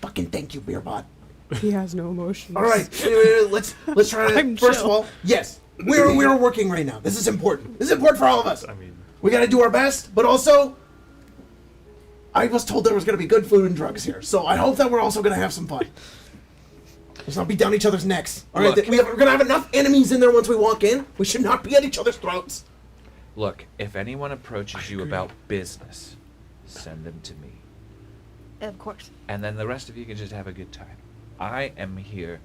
Fucking thank you, Beerbot. he has no emotions. All right, let's try to. I'm First chill. of all, yes, we're working right now. This is important. This is important for all of us. I mean, We got to do our best, but also, I was told there was going to be good food and drugs here, so I hope that we're also going to have some fun. Let's not beat down each other's necks. All right, Look. we're going to have enough enemies in there once we walk in. We should not be at each other's throats. Look, if anyone approaches you about business, send them to me. Of course. And then the rest of you can just have a good time. I am here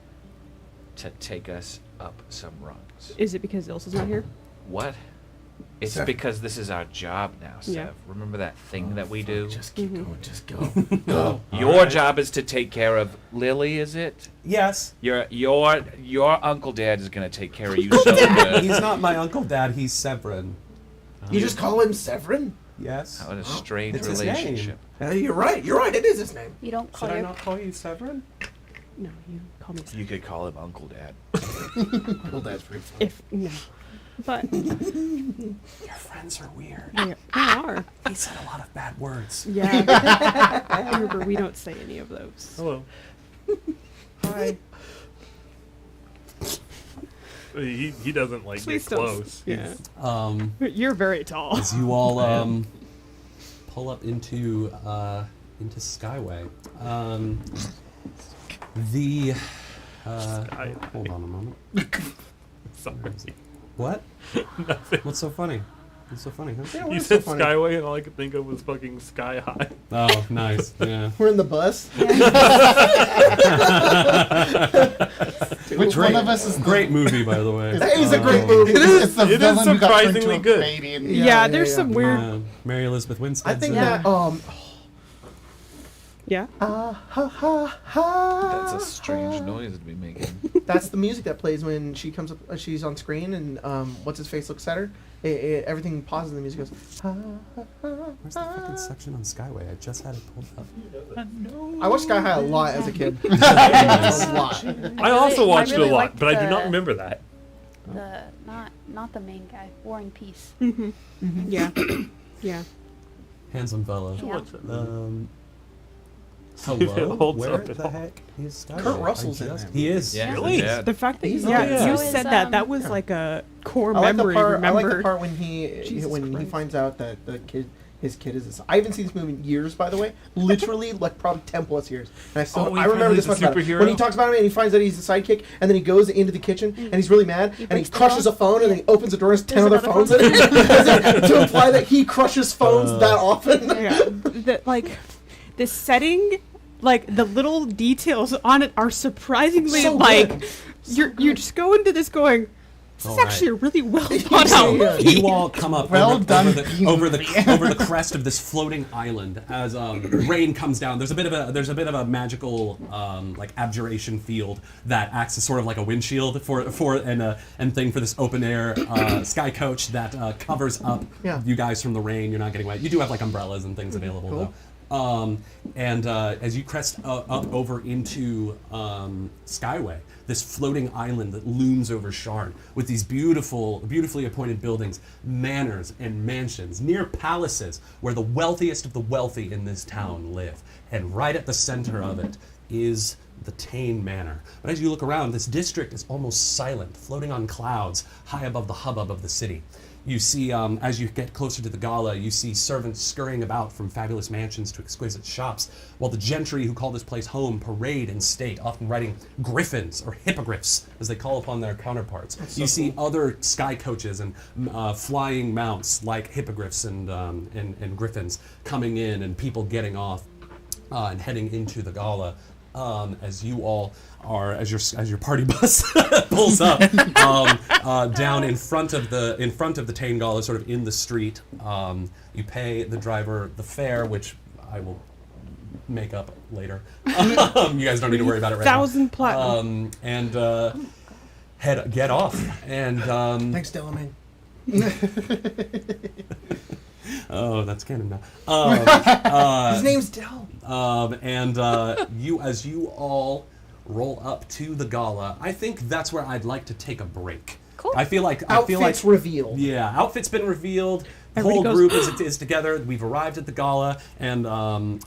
to take us up some rungs. Is it because Ilsa's not here? What? It's Sev. because this is our job now, Sev. Yeah. Remember that thing that we do? Just keep Mm-hmm. going. Just go. Go. Your job is to take care of Lily, is it? Yes. Your Uncle Dad is going to take care of you so good. He's not my Uncle Dad, he's Severin. You just call him Severin? Yes. What a strange It's his name. relationship. You're right. You're right. It is his name. You don't call Should I your. not call you Severin? No, you call me. You could call him Uncle Dad. Well, that's pretty fun. If no, but Your friends are weird. they are. He said a lot of bad words. Yeah. Remember, we don't say any of those. hello. Hi. He doesn't like Please get don't. close. Yeah. Um, You're very tall. as you all pull up into Skyway, the hold on a moment. Sorry. What? Nothing. What's so funny? What's so funny, huh? Yeah, You what's said so funny? Skyway, and all I could think of was fucking Sky High. Oh, nice. Yeah. We're in the bus. Which one of us is the, Great movie, by the way. That is a great Um, movie. It's the It is villain who got turned surprisingly into a good. baby and Yeah, there's some weird. Mary Elizabeth Winstead. I think Yeah. that Yeah. Ha ha ha. That's a strange noise to be making. That's the music that plays when she comes up. She's on screen, and what's his face looks at her. Everything pauses, and the music goes. Ha, ha, ha, Where's the fucking section on Skyway? I just had it pulled up. I watched Sky High a lot as a kid. A lot. I also watched it a really lot, liked but I do not the- remember that. The not the main guy, War and Peace. Yeah. Yeah. Hands on Vela. Yeah. Hello? holds Where up at the all. heck is Skyway? Kurt Russell's in I just- there. He is. Yeah, Really? yeah. The fact that He's yeah, in there. you So is, said that was like a core I like the memory. part. Remember? I like the part when Jesus he Christ. finds out that his kid is. I haven't seen this movie in years, by the way. Literally, like probably 10+ years. And Oh, I he remember finds this he's much a about it. superhero? When he talks about him and he finds out he's a sidekick, and then he goes into the kitchen and he's really mad and he breaks the crushes a phone. phone and then he opens the door and there's 10 There's other another phones in it to imply that he crushes phones that often. Yeah. Like the setting, like the little details on it are surprisingly So like good. you just go into this going. This is All right. actually a really well thought out Yeah. movie. You all come up Well over, done, over, B-movie. over the crest of this floating island as rain comes down. There's a bit of a magical like abjuration field that acts as sort of like a windshield and thing for this open air sky coach that covers up Yeah. you guys from the rain. You're not getting wet. You do have like umbrellas and things available Cool. though. As you crest up over into Skyway, this floating island that looms over Shard with these beautifully appointed buildings, manors and mansions, near palaces where the wealthiest of the wealthy in this town live. And right at the center of it is the Tain Manor. But as you look around, this district is almost silent, floating on clouds high above the hubbub of the city. You see, as you get closer to the gala, you see servants scurrying about from fabulous mansions to exquisite shops, while the gentry who call this place home parade in state, often riding griffins or hippogriffs, as they call upon their counterparts. You see other sky coaches and flying mounts like hippogriffs and griffins coming in, and people getting off and heading into the gala. As you all are, as your party bus pulls up down in front of the Tain Gala, sort of in the street. You pay the driver the fare, which I will make up later. You guys don't need to worry about it right now. 1,000 platinum. And get off. And Thanks, Delamain. oh, that's canon now. His name's Del. As you all roll up to the gala, I think that's where I'd like to take a break. Cool. I feel like Outfits revealed. Yeah, outfit's been revealed. The Everybody whole goes, group is together. We've arrived at the gala, and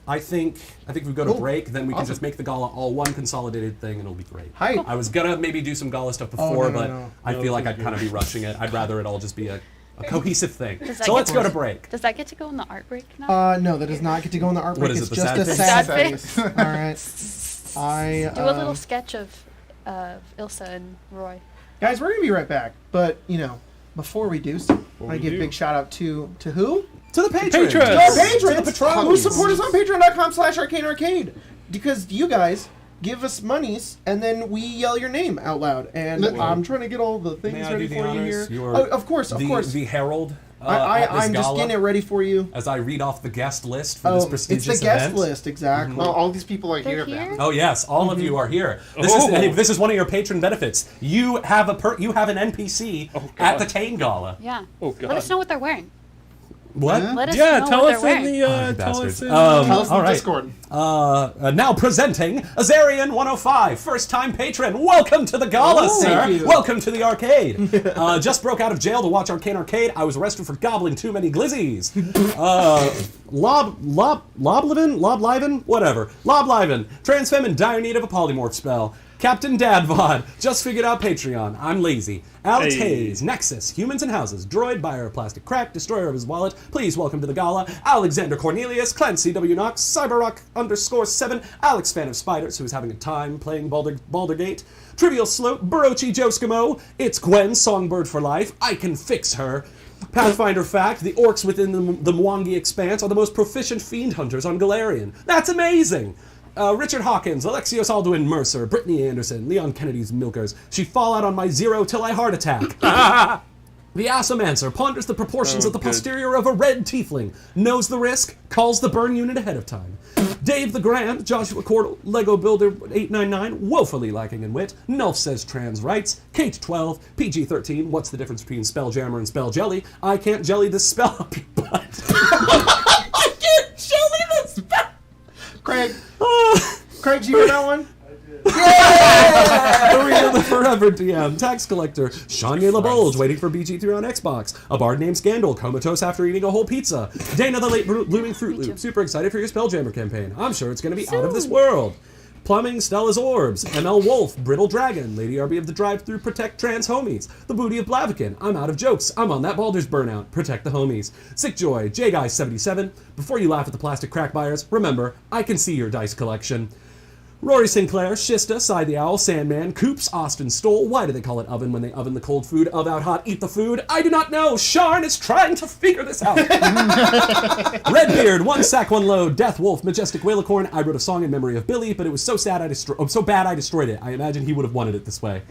I think if we go to Cool. break, then we can Awesome. just make the gala all one consolidated thing, and it'll be great. Hi. I was gonna maybe do some gala stuff Oh, before, no, but no. I No, feel like this I'd is kind of be rushing it. I'd rather it all just be a cohesive thing. Does that So get let's go to break. Does that get to go in the art break now? No, that does not get to go in the art What break. is It's it, the just sad a face? sad face. All right. Do a little sketch of Ilsa and Roy. Guys, we're gonna be right back. But before we do so, I give a big shout out to who? To the patrons! Patrons! To our To the patrons patrons! who support us on patreon.com/arcanearcade. Because you guys give us monies and then we yell your name out loud. And I'm trying to get all the things May I ready do the for you honors? here. You are Oh, of course. The herald. At this I'm just gala, getting it ready for you. as I read off the guest list for this Oh, it's prestigious the guest event. list, exactly. Well, all these people are They're here, here? then. Oh yes, all of you are here. This is one of your patron benefits. You have an NPC at the Tain Gala. Yeah. Oh, God. Let us know what they're wearing. What? Huh? Let us Yeah, know tell what us they're in wearing. the you tell us bastards. in Tell us in all the right. Discord. Now presenting Azarian105, first-time patron. Welcome to the gala, Oh, sir. thank you. Welcome to the arcade. Just broke out of jail to watch Arcane Arcade. I was arrested for gobbling too many glizzies. Lobliven, whatever. Lobliven, trans femme in dire need of a polymorph spell. Captain Dadvod, just figured out Patreon. I'm lazy. Alex Hey. Hayes, Nexus, Humans and Houses, Droid, Buyer of Plastic Crack, Destroyer of his Wallet. Please welcome to the gala Alexander Cornelius, Clancy W. Knox, Cyberrock_7, Alex Fan of Spiders, who is having a time playing Baldurgate, Trivial Slope, Barochi Joskimo, It's Gwen, Songbird for Life, I Can Fix Her. Pathfinder fact, the orcs within the Mwangi Expanse are the most proficient fiend hunters on Galarian. That's amazing! Richard Hawkins, Alexios Alduin Mercer, Brittany Anderson, Leon Kennedy's Milkers. She fall out on my zero till I heart attack. The Assomancer ponders the proportions Oh, of the good. posterior of a red tiefling, knows the risk, calls the burn unit ahead of time. Dave the Grand, Joshua Cordell, Lego Builder 899, woefully lacking in wit. Nulf says trans rights. Kate 12, PG 13. What's the difference between Spelljammer and Spell Jelly? I can't jelly this spell up your butt. I can't jelly this spell. Craig, Craig, did you hear that one? Marina the Forever DM, Tax Collector, Shania LaBulge waiting for BG3 on Xbox, a bard named Scandal, comatose after eating a whole pizza, Dana the Late Blooming Fruit Loop, super excited for your Spelljammer campaign. I'm sure it's going to be out of this world. Plumbing, Stella's Orbs, ML Wolf, Brittle Dragon, Lady RB of the Drive-Thru, Protect Trans Homies, The Booty of Blaviken, I'm out of jokes, I'm on that Baldur's Burnout, Protect the Homies, Sick Joy, J-Guy77, before you laugh at the plastic crack buyers, remember, I can see your dice collection. Rory Sinclair, Shista, Side the Owl, Sandman, Coops, Austin Stoll. Why do they call it oven when they oven the cold food? Of out hot, eat the food. I do not know. Sharn is trying to figure this out. Redbeard, One Sack, One Load, Death Wolf, Majestic Whalicorn. I wrote a song in memory of Billy, but it was so sad so bad I destroyed it. I imagine he would have wanted it this way.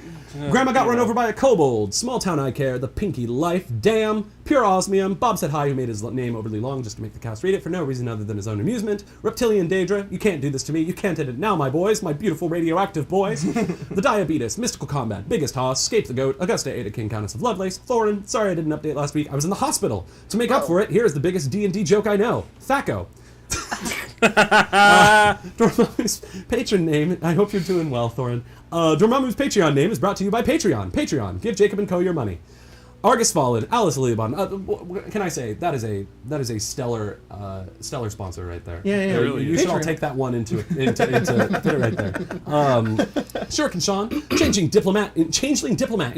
Grandma got run over by a kobold. Small Town I Care, The Pinky Life, Damn, Pure Osmium, Bob Said Hi, who made his name overly long just to make the cast read it for no reason other than his own amusement. Reptilian Daedra, you can't do this to me. You can't end it now, my boys, my beautiful radioactive boys. The Diabetes, Mystical Combat, Biggest Hoss, Scape the Goat, Augusta Ada, King Countess of Lovelace, Thorin, sorry I didn't update last week, I was in the hospital. To make up for it, here's the biggest D&D joke I know. Thaco. Dormammu's patron name, I hope you're doing well, Thorin. Dormammu's Patreon name is brought to you by Patreon. Patreon, give Jacob and Co. your money. Argus Fallen, Alice Liban. Can I say that is a stellar sponsor right there. Yeah. Really you is. should all take that one into put it right there. Shuriken Sean, Changeling Diplomat in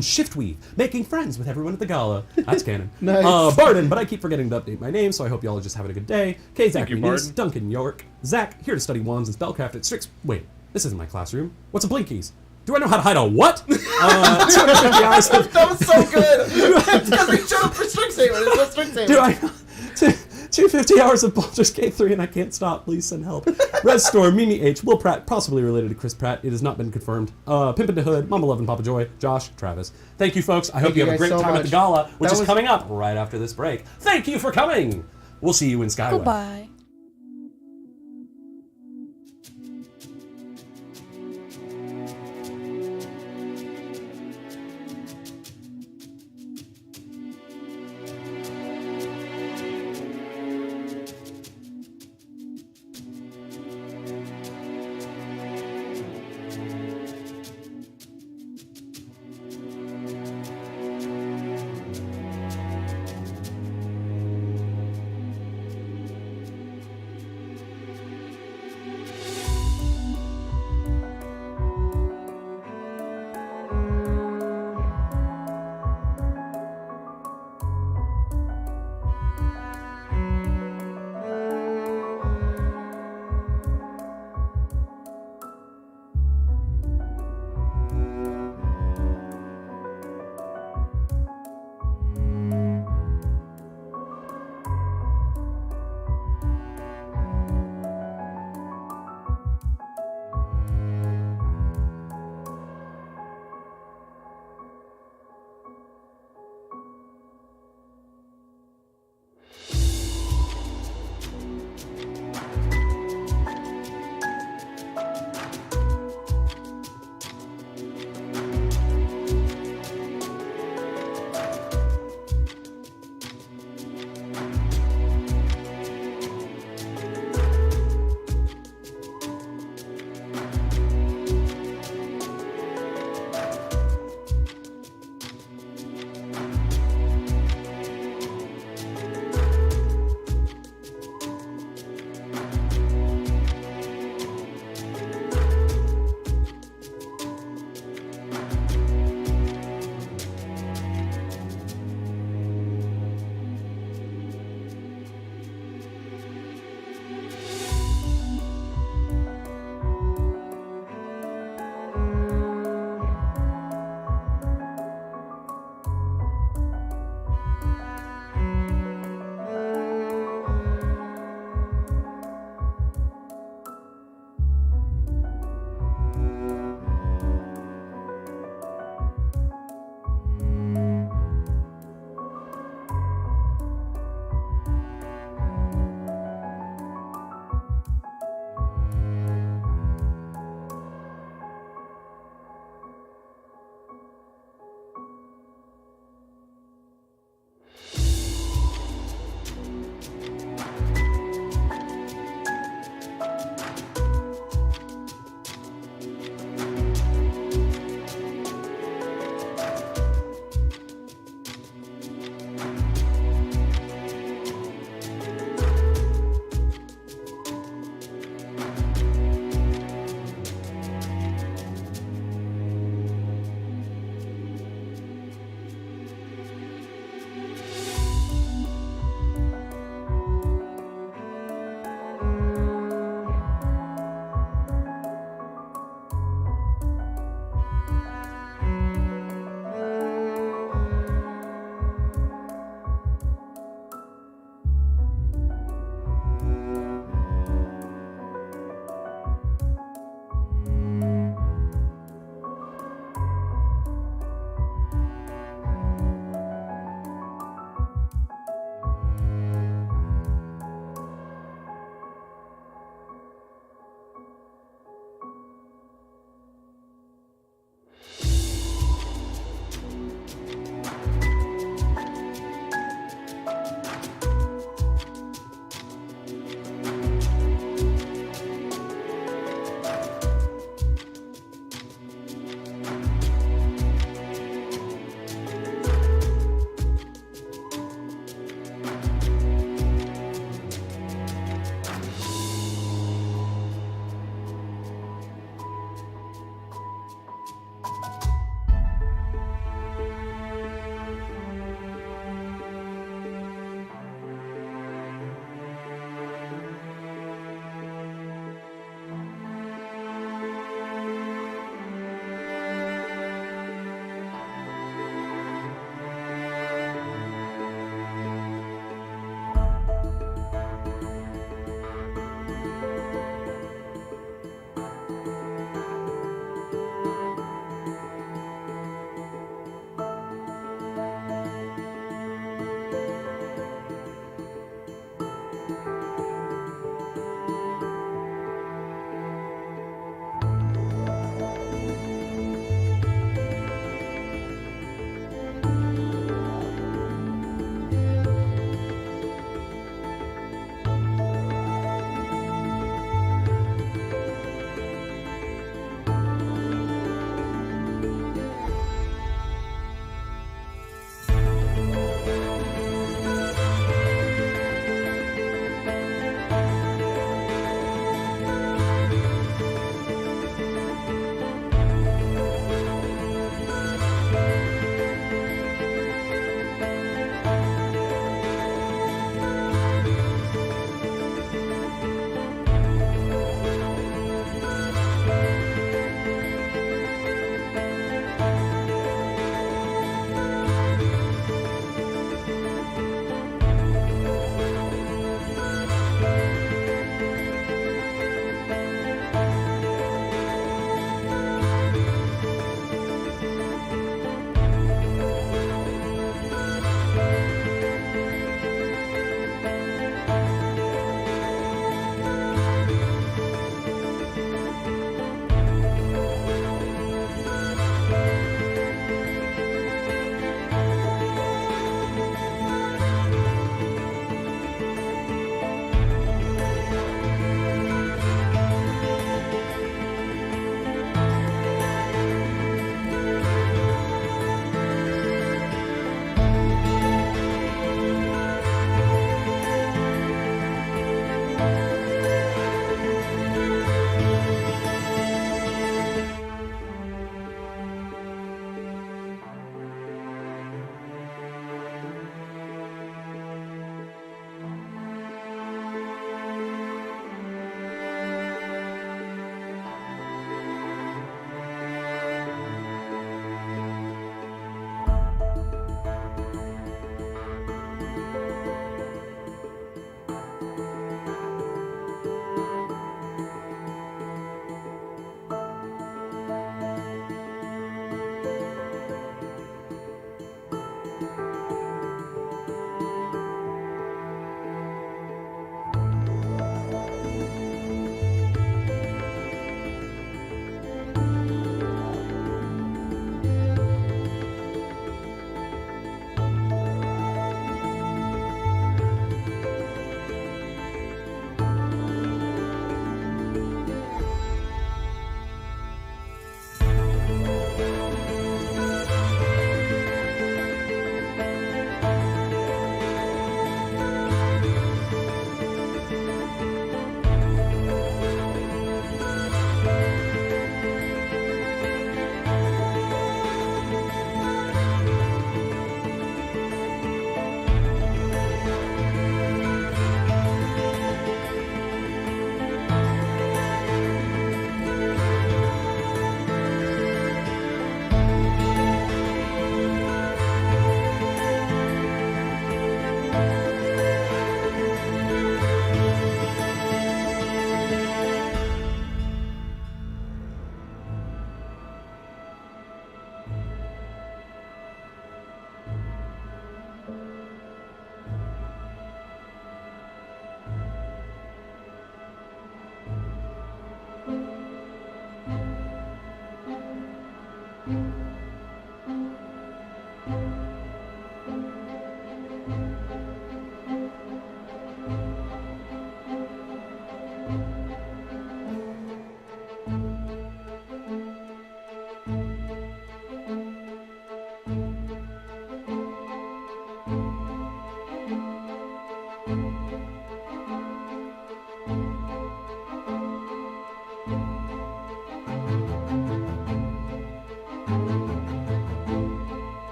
Shiftweave, making friends with everyone at the gala. That's canon. Nice. Barden, but I keep forgetting to update my name, so I hope y'all are just having a good day. K. Zach you, Muniz, Barden. Duncan York, Zach, here to study wands and spellcraft at Strix. Wait, this isn't my classroom. What's a Blinkies? Do I know how to hide a what? 250 hours of That was so good. Because we showed up for Strixhaven. It's not Strixhaven. Do I 250 hours of Baldur's Gate 3 and I can't stop. Please send help. Red Storm, Mimi H, Will Pratt, possibly related to Chris Pratt. It has not been confirmed. Pimpin' the Hood, Mama Love and Papa Joy, Josh, Travis. Thank you, folks. I hope you have a guys great so time at the much. gala, which That is was- coming up right after this break. Thank you for coming. We'll see you in Skyway. Goodbye.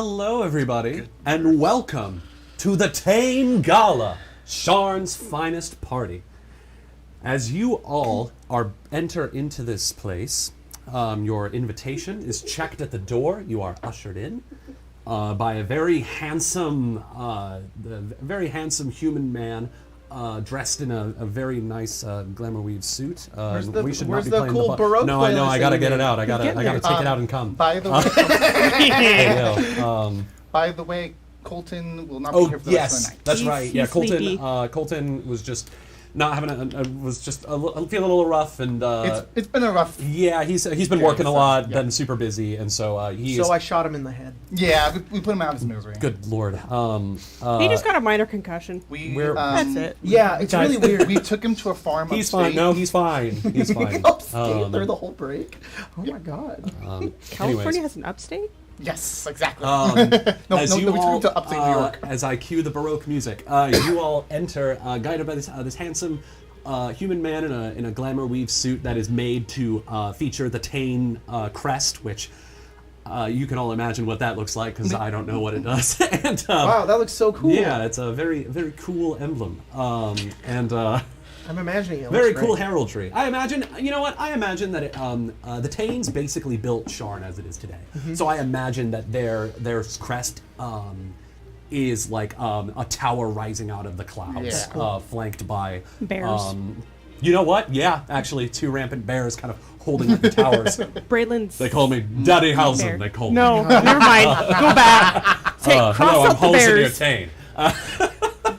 Hello, everybody, and welcome to the Tain Gala, Sharn's finest party. As you all enter into this place, your invitation is checked at the door. You are ushered in by a very handsome human man. Dressed in a very nice glamour weave suit. Where's the- we should where's not be the playing cool the Baroque No, I know. playlist I gotta that get you it out. I gotta getting take it out and come. By the way, There you go. by the way, Colton will not be here for the rest of the night. That's He's- right. Yeah, he's Colton. sleepy. Colton was just not having was just feeling a little rough, and It's been a rough. yeah, he's been Yeah, working a so, lot, yeah. been super busy, and so he So is. I shot him in the head. Yeah, we put him out of his misery. Good lord. He just got a minor concussion. We're- That's it. Yeah, it's Guys- really weird. We took him to a farm. He's upstate. fine. No, he's fine. He's fine. Upstate through the whole break. Oh my god. California anyways. has an upstate? Yes, exactly. As no, you we took all, him to upstate New York. as I cue the Baroque music, you all enter, guided by this handsome human man in a glamour weave suit that is made to feature the Tain crest, which you can all imagine what that looks like because I don't know what it does. And Wow, that looks so cool. yeah, it's a very very cool emblem, and I'm imagining it. very looks cool great. heraldry. I imagine, you know what? I imagine that the Tains basically built Sharn as it is today. So I imagine that their crest is like a tower rising out of the clouds, Yeah. flanked by Bears. you know what? Yeah, actually, 2 rampant bears kind of holding up the towers. Braylon's They call me Daddy bear. Housen. They call me. No, never mind. Go back. Cross hello, I'm out the Housen your bears. Tain.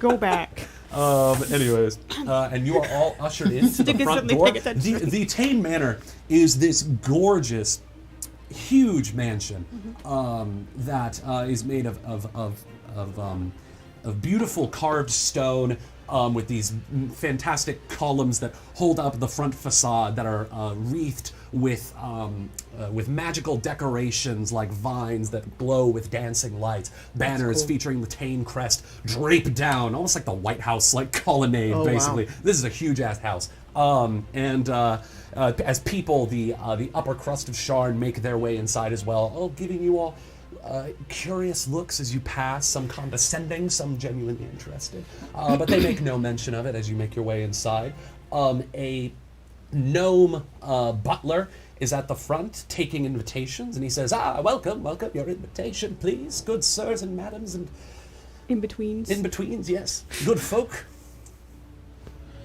Go back. Anyways, and you are all ushered into the Stick is front something door. paying attention. The Tain Manor is this gorgeous, huge mansion that is made of beautiful carved stone with these fantastic columns that hold up the front facade that are wreathed with magical decorations like vines that glow with dancing lights. Banners featuring the Tain crest drape down, almost like the White House like colonnade. Oh, basically, wow. this is a huge ass house. As people, the upper crust of Sharn make their way inside as well, giving you all curious looks as you pass, some condescending, some genuinely interested. But they make no mention of it as you make your way inside. A gnome butler is at the front taking invitations, and he says, welcome, your invitation, please, good sirs and madams and In betweens. in-betweens, yes, good folk.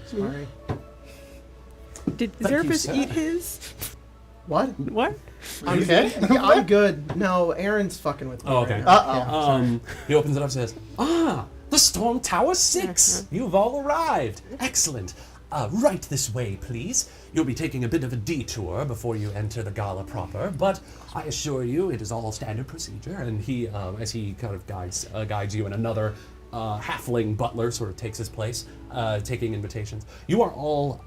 Sorry. Did Thank you, Xerapis sir. eat his? What? What? I'm okay? good. Yeah, I'm good. No, Aaron's fucking with me. Oh, okay. Right now. He opens it up and says, the Storm Tower 6! You've all arrived. Excellent. Right this way, please. You'll be taking a bit of a detour before you enter the gala proper, but I assure you it is all standard procedure. And he, as he kind of guides you, and another halfling butler sort of takes his place, taking invitations. You are all,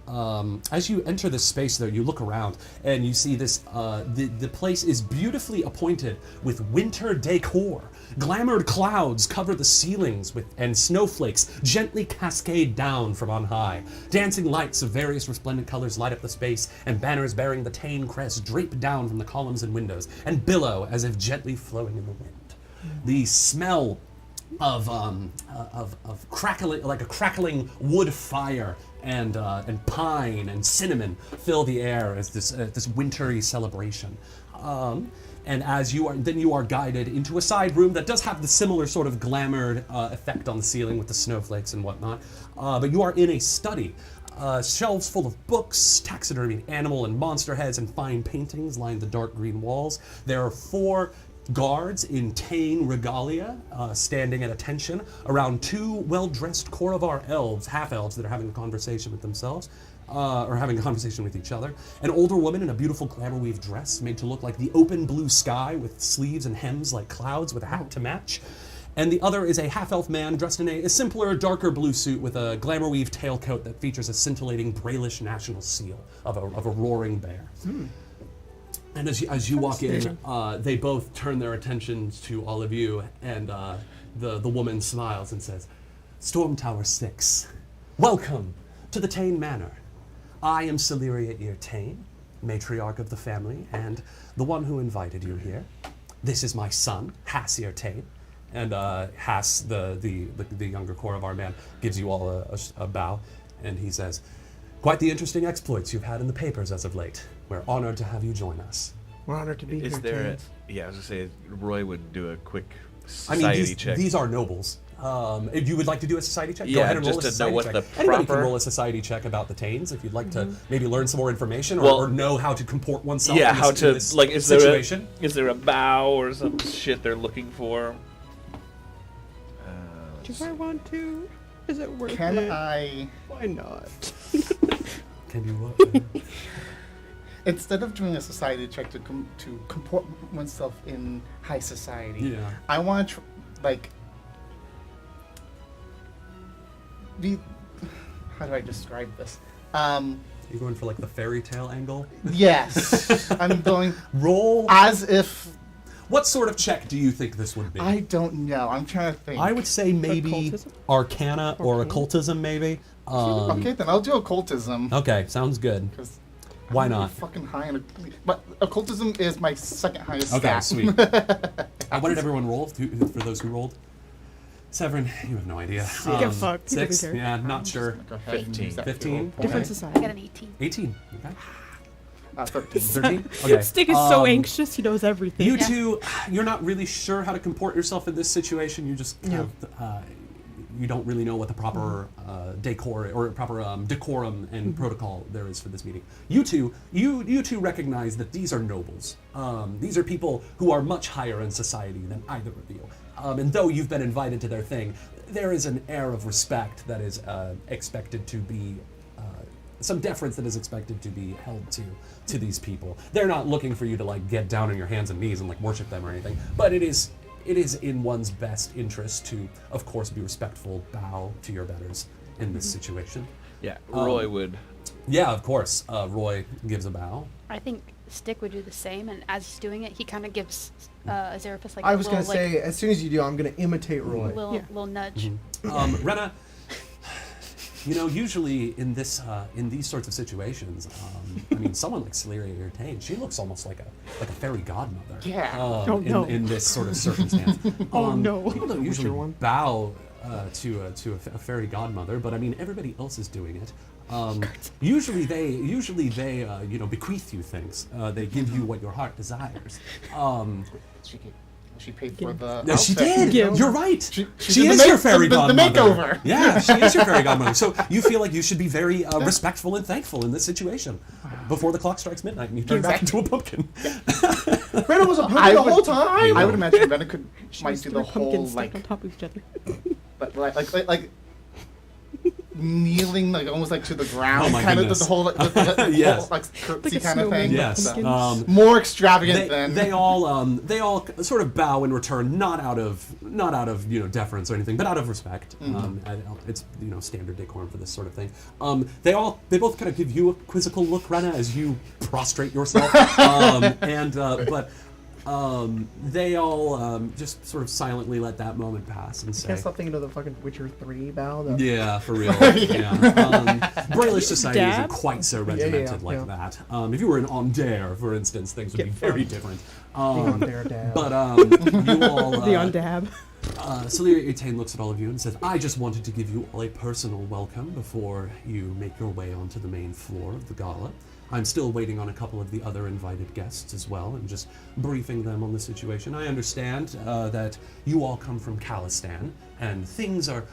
as you enter this space though, you look around and you see this, the place is beautifully appointed with winter decor. Glamored clouds cover the ceilings and snowflakes gently cascade down from on high. Dancing lights of various resplendent colors light up the space, and banners bearing the Tain crest drape down from the columns and windows and billow as if gently flowing in the wind. The smell of crackling, like a crackling wood fire, and pine and cinnamon fill the air as this wintry celebration. And as you are guided into a side room that does have the similar sort of glamored effect on the ceiling with the snowflakes and whatnot. But you are in a study. Shelves full of books, taxidermy, animal and monster heads, and fine paintings line the dark green walls. There are 4 guards in Tain regalia standing at attention around 2 well-dressed Korovar elves, half-elves, that are having a conversation with themselves. Or having a conversation with each other. An older woman in a beautiful glamour weave dress made to look like the open blue sky with sleeves and hems like clouds with a hat to match. And the other is a half-elf man dressed in a simpler, darker blue suit with a glamour weave tailcoat that features a scintillating Brayllish national seal of a roaring bear. And as you walk in, they both turn their attentions to all of you, and the woman smiles and says, Storm Tower 6, welcome to the Tain Manor. I am Celeria Ear Tain, matriarch of the family, and the one who invited you here. This is my son, Hassier Tain. And Hass, the younger core of our man, gives you all a bow, and he says, "Quite the interesting exploits you've had in the papers as of late. We're honored to have you join us." We're honored to be Is here. there Tains. I was gonna say Roy would do a quick I mean, society check. these are nobles. If you would like to do a society check, go Yeah, ahead and roll a just to know society what check. the Anybody can proper- roll a society check about the Tains if you'd like to maybe learn some more information or, Well, or know how to comport oneself yeah, in this, how in to this like is situation. there a bow or some shit they're looking for? Do I want to? Is it worth Can it? I, Why not? Can you instead of doing a society check to comport oneself in high society, Yeah. I want to be. How do I describe this? You going for like the fairy tale angle? Yes, I'm going Roll. as if What sort of check do you think this would be? I don't know. I'm trying to think. I would say maybe Occultism? Arcana or Arcana? occultism, maybe. Okay, then I'll do occultism. Okay, sounds good. Because Why I'm not? Fucking high on, but occultism is my second highest Okay, stat. sweet. What did everyone roll? For those who rolled, Severin, you have no idea. Get fucked. He doesn't 6. care. Yeah, not sure. Go ahead and 15. use that 15? to Different roll. I society. got an 18. 18. Okay. 13. 13. Okay. Stick is so um, anxious, he knows everything. You two, you're not really sure how to comport yourself in this situation. You just kind of, you don't really know what the proper decor or proper decorum and protocol there is for this meeting. You two recognize that these are nobles. These are people who are much higher in society than either of you. And though you've been invited to their thing, there is an air of respect that is expected to be. Some deference that is expected to be held to these people. They're not looking for you to like get down on your hands and knees and like worship them or anything, but it is in one's best interest to, of course, be respectful, bow to your betters in this situation. Yeah, Roy would. Yeah, of course. Roy gives a bow. I think Stick would do the same, and as he's doing it, he kind of gives Azeraphus like I a was little, gonna say, as soon as you do, I'm gonna imitate Roy. little, Yeah. little nudge. Rena, you know, usually in these sorts of situations, I mean, someone like Celeria or Tain, she looks almost like a fairy godmother. Yeah. Oh, no. in this sort of circumstance. Oh, no. People don't Witcher usually one? bow to a fairy godmother, but I mean, everybody else is doing it. Usually they you know, bequeath you things. They give you what your heart desires. She paid for the. No, she outfit. did. Yeah. You're right. She She did is the your make- fairy the godmother. makeover. Yeah, she is your fairy godmother. So you feel like you should be very respectful and thankful in this situation. Before the clock strikes midnight and you turn back into a pumpkin. Brandon was a pumpkin I the would- whole time. I would imagine Brenna could She might was do three the whole pumpkins like, stacked on top of each other. like kneeling like almost like to the ground, Oh my kind goodness. of the whole the Yes. whole, like curtsy Like a kind of thing. snowman. Yes. Pumpkins. More extravagant than They all sort of bow in return, not out of you know, deference or anything, but out of respect. It's, you know, standard decorum for this sort of thing. They both kind of give you a quizzical look, Rena, as you prostrate yourself, they all just sort of silently let that moment pass and say, Can't stop thinking of the fucking Witcher 3 bow. Though. yeah, for real. Yeah. Brailish society isn't Dab? quite so yeah, regimented like yeah. that. If you were in Ondare, for instance, things would Get be very fucked. different. On there, Dad. But you all, The on dab. Celeria Tain looks at all of you and says, I just wanted to give you all a personal welcome before you make your way onto the main floor of the gala. I'm still waiting on a couple of the other invited guests as well and just briefing them on the situation. I understand that you all come from Khalistan and things are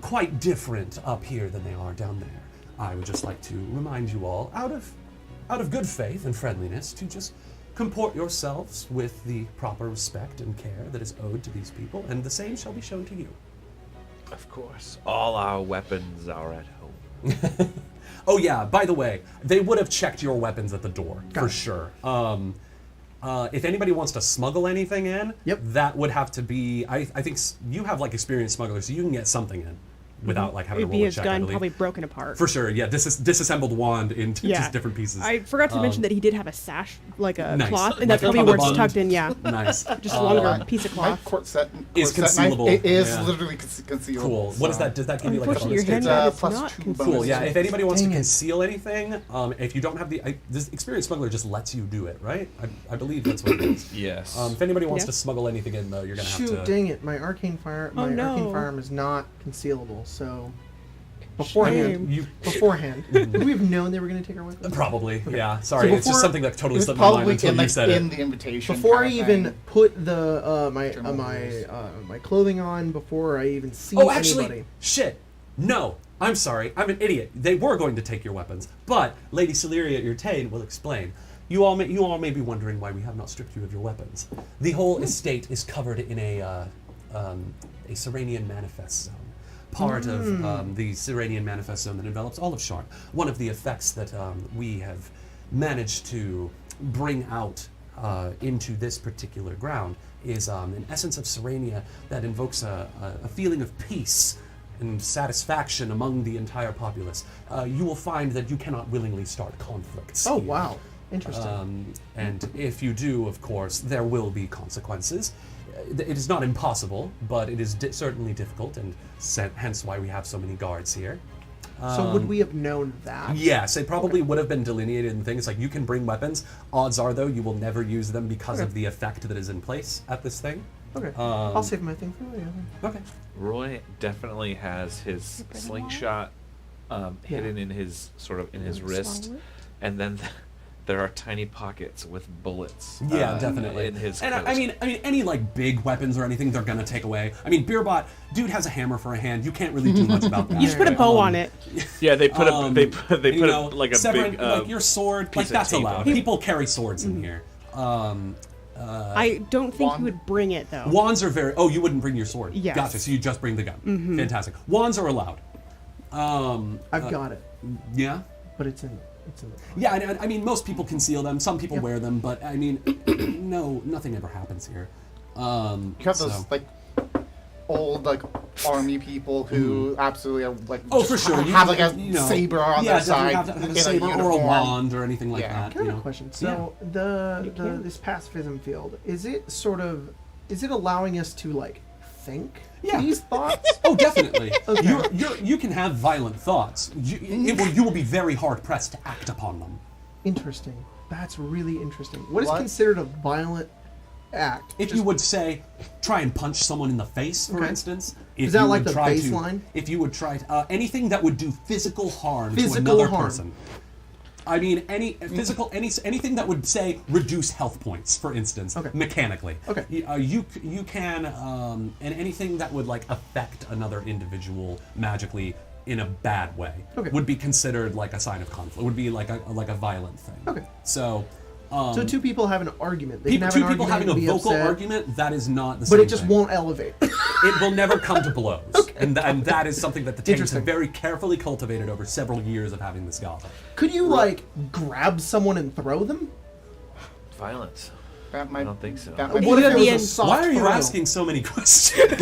quite different up here than they are down there. I would just like to remind you all, out of good faith and friendliness, to just comport yourselves with the proper respect and care that is owed to these people, and the same shall be shown to you. Of course, all our weapons are at home. Oh yeah, by the way, they would have checked your weapons at the door, for sure. If anybody wants to smuggle anything in, Yep. that would have to be, I think you have like experienced smugglers, so you can get something in. without like having It'd to be roll a his check. I gun believe. probably broken apart. For sure, yeah. Disassembled wand into just different pieces. I forgot to mention that he did have a sash, like a Nice. cloth, and Like that's probably a where it's bund. tucked in. Yeah, Nice. just a longer piece of My cloth. corset Is corset knife, concealable, it is yeah. literally concealable. Cool. What is so- that? Does that give you like a Unfortunately, bonus? your to- handgun It's, is plus not 2 concealable. Cool. Yeah. If anybody wants to Dang it. conceal anything, if you don't have this experienced smuggler just lets you do it, right? I believe that's what it is. Yes. If anybody wants Yeah. to smuggle anything in, though, you're gonna Shoot, have to. dang it! My arcane arcane no. firearm is not concealable. So Shame. beforehand, You would we have known they were going to take our weapons? probably, yeah. Sorry, So it's just before- something that totally It was slipped my mind probably until in, you like, said in it. the invitation. Before I kind of even thing. put the my General rules. my clothing on, before I even see Oh, actually, anybody. shit. No, I'm sorry. I'm an idiot. They were going to take your weapons, but Lady Celeria, your Tain, will explain. You all may be wondering why we have not stripped you of your weapons. The whole estate is covered in a Serenian manifest zone. Part of the Serenian manifest zone that envelops all of Sharn. One of the effects that we have managed to bring out into this particular ground is an essence of Serenia that invokes a feeling of peace and satisfaction among the entire populace. You will find that you cannot willingly start conflicts. Oh here. wow, interesting. And if you do, of course, there will be consequences. It is not impossible, but it is certainly difficult, and hence why we have so many guards here. So would we have known that? Yes, it probably would have been delineated in things like you can bring weapons. Odds are, though, you will never use them because of the effect that is in place at this thing. Okay, I'll save my thing for later. Okay. Roy definitely has his slingshot hidden in his wrist, Swallow it? and then there are tiny pockets with bullets. Yeah, definitely. In his and coat. I mean, any like big weapons or anything, they're gonna take away. I mean, Beerbot, dude has a hammer for a hand. You can't really do much about that. You just put a bow on it. yeah, they put you know, like a Severin, big like your sword, piece like of that's tape allowed. on it. People carry swords in here. I don't think Wand? you would bring it though. Wands are very. Oh, you wouldn't bring your sword. Yes. Gotcha. So you just bring the gun. Fantastic. Wands are allowed. I've got it, Yeah. but it's in the. Yeah, I mean, most people conceal them. Some people wear them, but I mean, no, nothing ever happens here. You have those like old like army people who absolutely are like Oh, for sure. have like a you know, saber on yeah, their side have a in saber or a uniform. wand or anything like Yeah. that. Kind You of know. a question. So the can. this pacifism field, is it allowing us to like think Yeah. these thoughts? Oh, definitely. Okay. You can have violent thoughts. You will be very hard pressed to act upon them. Interesting. That's really interesting. What is What? considered a violent act? If you would say, try and punch someone in the face, for Okay. instance. If Is that you like would the try baseline? If you would try to, anything that would do physical harm to Physical another harm. person. I mean, anything that would say reduce health points, for instance, Okay. mechanically. Okay. You can, and anything that would like affect another individual magically in a bad way Okay. would be considered like a sign of conflict. Would be like a violent thing. Okay. So. So two people have an argument. They People, can have two an people argument having a and be vocal upset, argument, that is not the but same it just thing. won't elevate. It will never come to blows. And that is something that the Tains have Interesting. very carefully cultivated over several years of having this gala. Could you like grab someone and throw them? violence. That I might, don't think so. That might What be if at it the was a end- soft Why are you throw? asking so many questions?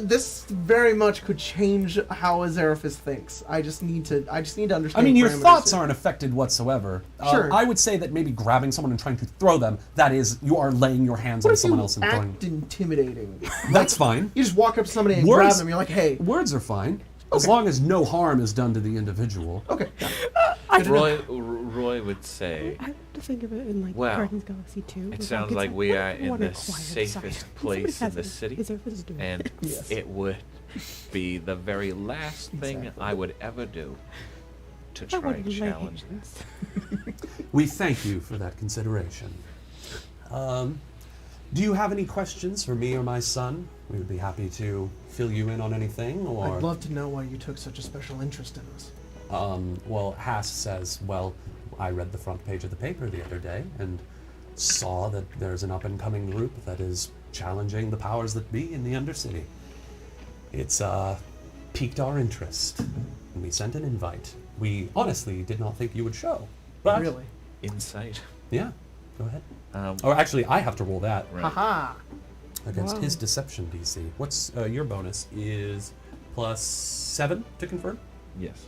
This very much could change how Azeraphis thinks. I just need to understand. I mean, your parameters thoughts here. aren't affected whatsoever. Sure. I would say that maybe grabbing someone and trying to throw them, that is, you are laying your hands What on if someone you else and throwing. act intimidating? That's fine. You just walk up to somebody and grab Words- them. You're like, hey. Words are fine. As Okay. long as no harm is done to the individual. Okay. got it. Roy would say, I have to think of it in like Well, Guardians of the Galaxy 2. it where sounds Falcon's like we "What are I in wanna the acquire safest desire." place Somebody in the has city, it. Azeraphis is doing and Yes. it would be the very last thing Exactly. I would ever do to I try wanna and lay challenge that. hands. We thank you for that consideration. Do you have any questions for me or my son? We would be happy to fill you in on anything, or... I'd love to know why you took such a special interest in us. Well, Haas says, well, I read the front page of the paper the other day and saw that there's an up-and-coming group that is challenging the powers that be in the Undercity. It's piqued our interest, and we sent an invite. We honestly did not think you would show, but Really? Insight. yeah, go ahead. Um, Or actually, I have to roll that right. Haha. against Wow. his deception DC. What's your bonus? Is plus 7 to confirm? Yes.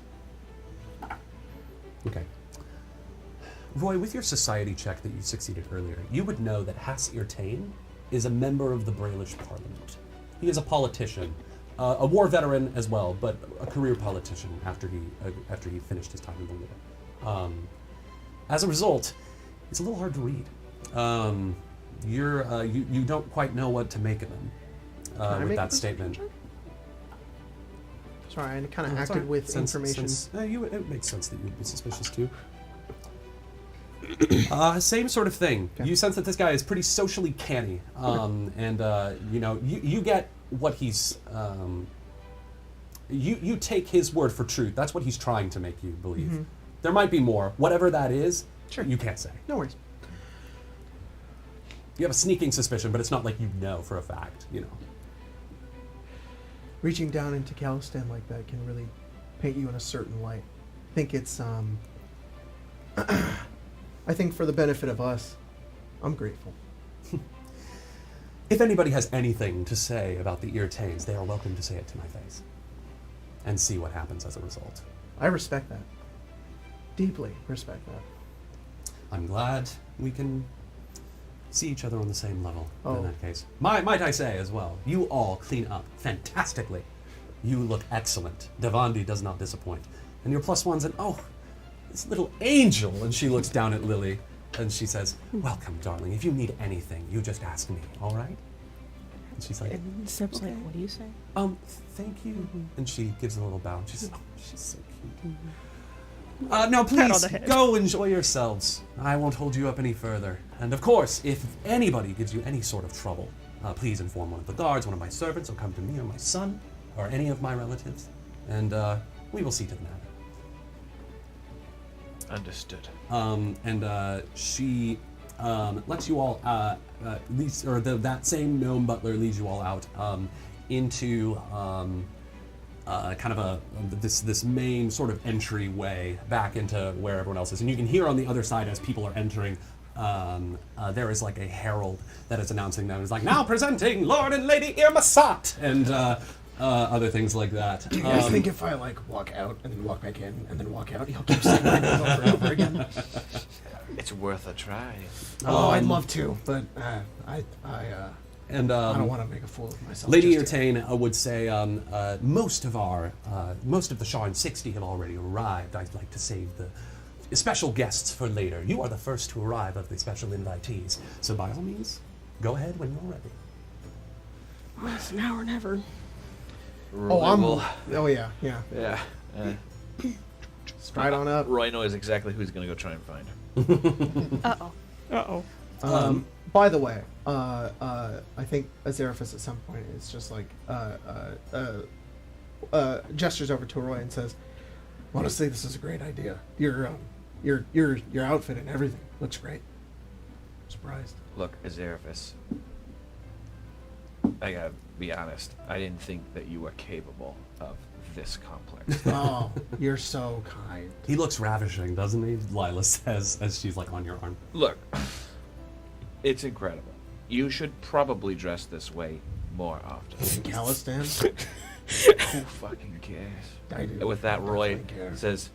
Okay. Roy, with your society check that you succeeded earlier, you would know that Hasir Tain is a member of the Brailish Parliament. He is a politician, a war veteran as well, but a career politician after he finished his time in the war. As a result, it's a little hard to read. You don't quite know what to make of him with that statement. Sorry, I kind of No, it's acted all right. with information. It makes sense that you'd be suspicious too. Same sort of thing. Okay. You sense that this guy is pretty socially canny, and you get what he's. You take his word for truth. That's what he's trying to make you believe. Mm-hmm. There might be more. Whatever that is, Sure. you can't say. No worries. You have a sneaking suspicion, but it's not like you know for a fact. Reaching down into Calistan like that can really paint you in a certain light. I think it's I think for the benefit of us, I'm grateful. If anybody has anything to say about the Tains, they are welcome to say it to my face, and see what happens as a result. I respect that. Deeply respect that. I'm glad we can see each other on the same level in Oh. that case. Might I say as well, you all clean up fantastically. You look excellent. Devandi does not disappoint. And your +1s and this little angel. And she looks down at Lily and she says, welcome, darling. If you need anything, you just ask me, all right? And she's like, And Seb's like, what do you say? thank you. Mm-hmm. And she gives a little bow. And she says, she's so cute. Mm-hmm. No, Pat on please, the head. go enjoy yourselves. I won't hold you up any further. And of course, if anybody gives you any sort of trouble, please inform one of the guards, one of my servants, or come to me or my son, or any of my relatives, and we will see to the matter. Understood. She lets you all, that same gnome butler leads you all out into kind of this main sort of entryway back into where everyone else is. And you can hear on the other side as people are entering, there is like a herald that is announcing them. It's like, now presenting Lord and Lady Irmasat, and other things like that. Do you guys think if I walk out and then walk back in and then walk out, he'll keep saying my name over and over again? It's worth a try. I'd love to, but I don't want to make a fool of myself. Lady just yet. Irtain would say most of the Sharn 60 have already arrived. I'd like to save the special guests for later. You are the first to arrive of the special invitees, so by all means, go ahead when you're ready. Well, it's now or never. Oh yeah. Yeah. Stride on up. Roy knows exactly who's going to go try and find her. Uh-oh. Uh-oh. By the way, I think Azeraphis at some point is just like gestures over to Roy and says, "Honestly, this is a great idea. Your outfit and everything looks great. I'm surprised." Look, Azerophis, I gotta be honest. I didn't think that you were capable of this complex. Oh, you're so kind. He looks ravishing, doesn't he? Lila says as she's like on your arm. Look, it's incredible. You should probably dress this way more often. Calistan? Who fucking cares? I do. With that, Roy I care. says,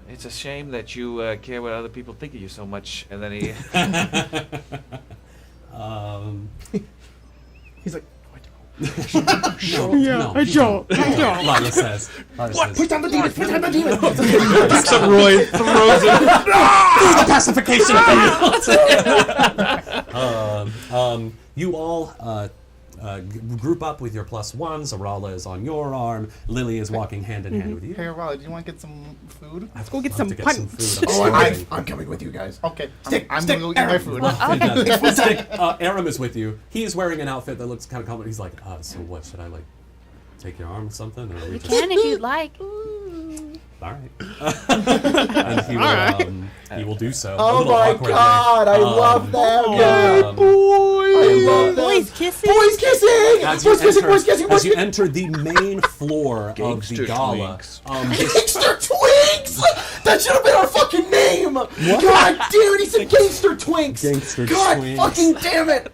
"It's a shame that you care what other people think of you so much." And then he, He's like, No, Yeah, I don't. Lila says. "What? Put down the demon! Put down the demon!" picks up Roy, throws him. The pacification of you all group up with your +1s. Arala is on your arm. Lily is walking hand in hand with you. Hey, Raleigh, do you want to get some food? Let's go get some punch. food. I'm coming with you guys. Okay, Stick, I'm stick, going to go eat my food. Aram is with you. He is wearing an outfit that looks kind of common. He's like, so what? Should I take your arm or something? Or are we You just... can if you'd like. All right. And he will do so. a Oh little my awkwardly. god, I love that guy. Boys kissing. Boys kissing! As Boys kissing! as you enter the main floor of the Gangster gala, twinks. Gangster Twinks! That should have been our fucking name! God damn it, he said Gangster Twinks! Gangster God Twinks. fucking damn it!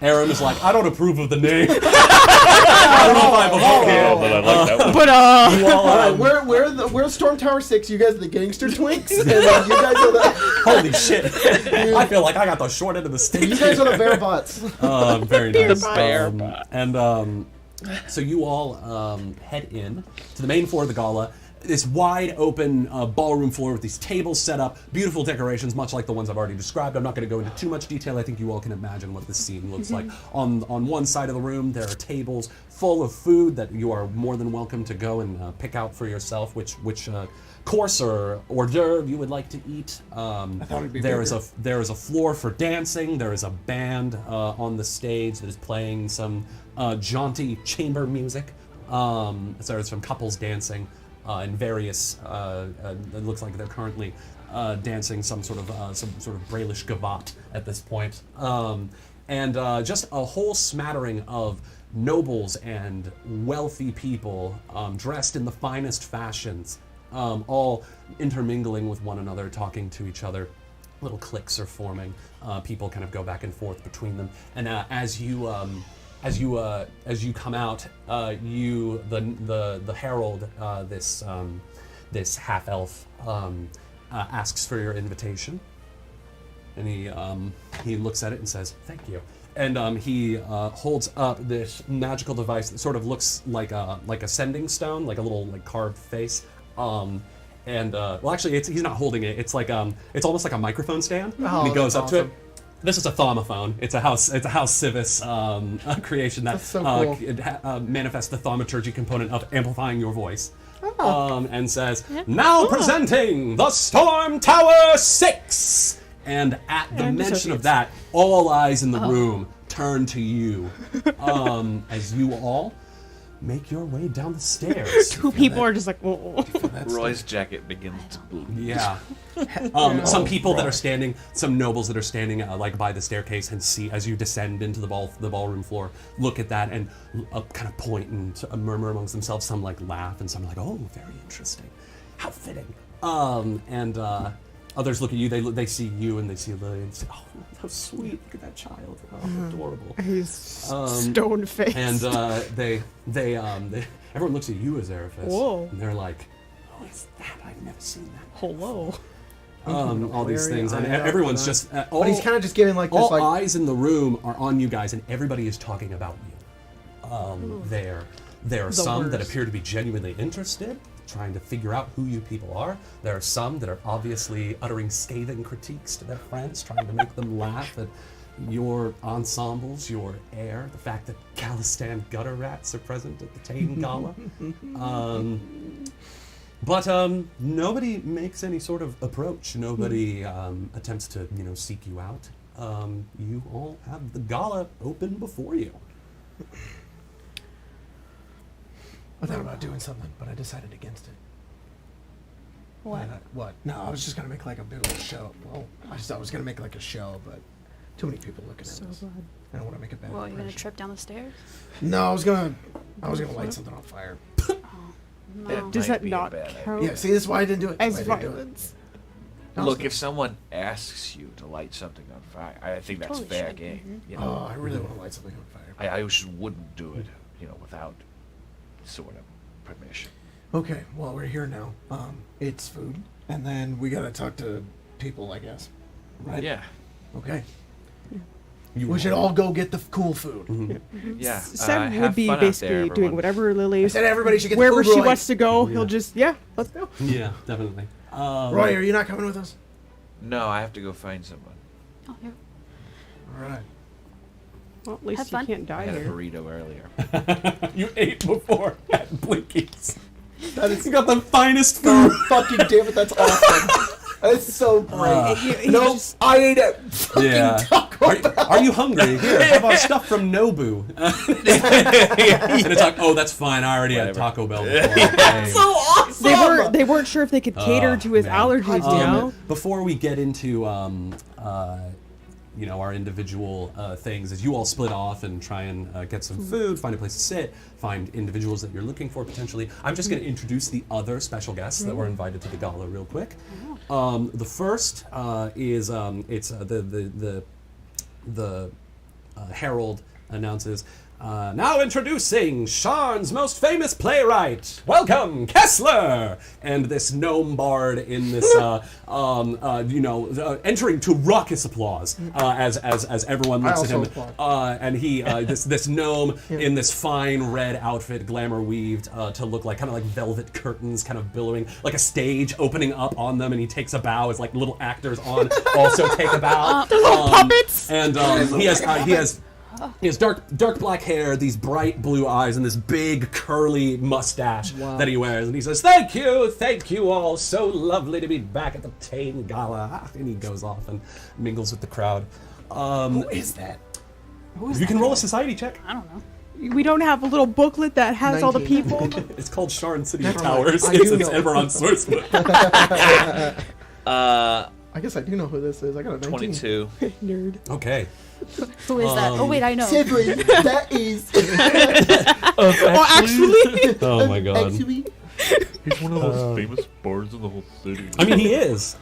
Aaron is like, I don't approve of the name. I don't know if I have a vote here. but I like that Ta-da! You all, All right, we're Storm Tower 6. You guys are the gangster twinks, and you guys are the holy shit! I feel like I got the short end of the stick. you guys are the bear bots. Very nice. bear And so you all head in to the main floor of the gala. This wide open ballroom floor with these tables set up, beautiful decorations, much like the ones I've already described. I'm not going to go into too much detail. I think you all can imagine what this scene looks like. On one side of the room, there are tables full of food that you are more than welcome to go and pick out for yourself which course or hors d'oeuvre you would like to eat. There is a floor for dancing. There is a band on the stage that is playing some jaunty chamber music. So there's some couples dancing. And various, it looks like they're currently dancing some sort of Brailish gavotte at this point. And just a whole smattering of nobles and wealthy people dressed in the finest fashions, all intermingling with one another, talking to each other. Little cliques are forming. People kind of go back and forth between them. And as you come out, the herald, this half elf, asks for your invitation, and he looks at it and says, "Thank you." And he holds up this magical device that sort of looks like a sending stone, like a little carved face. Well, actually, he's not holding it. It's like it's almost like a microphone stand. Oh, and he goes that's up to it. awesome. This is a thaumaphone. It's a House Civis creation that That's so cool. manifests the thaumaturgy component of amplifying your voice. Oh. And says, "Now presenting the Storm Tower 6!" And at the And mention of associates. that, all eyes in the room turn to you as you all make your way down the stairs. Two people are just like, oh. Roy's jacket begins to bleed. Yeah. Some people that are standing, some nobles that are standing by the staircase and see as you descend into the ballroom floor, look at that and kind of point and murmur amongst themselves. Some laugh and some are like, "Oh, very interesting. How fitting." Others look at you. They see you and they see Lily and say, "Oh, how sweet! Look at that child. Oh, adorable." He's stone faced. And they everyone looks at you as Aerithus. Whoa. And they're like, "Who is that? I've never seen that." Hello. All these Very things, and eye up everyone's on just But he's kind of just giving this all eyes in the room are on you guys, and everybody is talking about you. There are some that worst. appear to be genuinely interested, trying to figure out who you people are. There are some that are obviously uttering scathing critiques to their friends, trying to make them laugh at your ensembles, your air, the fact that Calistan gutter rats are present at the Tain Gala. But nobody makes any sort of approach. Nobody attempts to, seek you out. You all have the gala open before you. I thought about doing something, but I decided against it. What? What? No, I was just gonna make a bit of a show. Well, I was gonna make a show, but too many people looking at So this. glad. I don't want to make a bad Well, you're gonna impression. trip down the stairs? No, I was gonna light something on fire. No. Does might that be a not bad idea. count Yeah, see, this is why I didn't do it. as That's why I didn't do it. violence? No, Look, it's if someone asks you to light something on fire, I think that's Totally fair should. game. Mhm. You not. know, Oh, I really want to light something on fire. I just wouldn't do it, without sort of permission. Okay, well, we're here now. It's food, and then we gotta talk to people, I guess. Right? Yeah, Okay. You We should all go get the cool food. yeah. Sam have would be fun out basically there, doing everyone. whatever I Lily, said everybody should get wherever the food. she Roy. wants to go, Yeah. he'll just, let's go. Yeah, definitely. Roy, are you not coming with us? No, I have to go find someone. Oh, here. All right. Well, at least Have you fun. can't I die had a here. burrito earlier. You ate before at Blinky's. That is You got the finest food. fucking damn it. That's awesome. That's so great. No, I ate it. Yeah. Are you hungry? Here, how about stuff from Nobu? And it's like, oh, that's fine. I already had Whatever. Taco Bell before. I came." Awesome. They weren't sure if they could cater to his man. allergies, you know? Before we get into our individual things, as you all split off and try and get some food, find a place to sit, find individuals that you're looking for potentially, I'm just going to introduce the other special guests that were invited to the gala real quick. The first is it's the herald announces Now introducing Sharn's most famous playwright. Welcome, Kessler! And this gnome bard in this, entering to raucous applause as everyone looks at him. And he, this gnome in this fine red outfit, glamour weaved to look like kind of like velvet curtains, kind of billowing, like a stage opening up on them. And he takes a bow as like little actors on also take a bow. Little puppets. And he has dark black hair, these bright blue eyes, and this big curly mustache that he wears. And he says, thank you all. So lovely to be back at the Tain Gala. And he goes off and mingles with the crowd. Who is that? You can roll a society check. I don't know. We don't have a little booklet that has all the 19. people. It's called Sharn City of Never mind. Towers. I It's do an know. Eberron source book. I guess I do know who this is. I got a 19. 22. Nerd. Okay. Who is that? Oh wait, I know. Severin, that is. Oh, actually? Oh my god. Actually, He's one of those famous bards in the whole city. I mean, he is.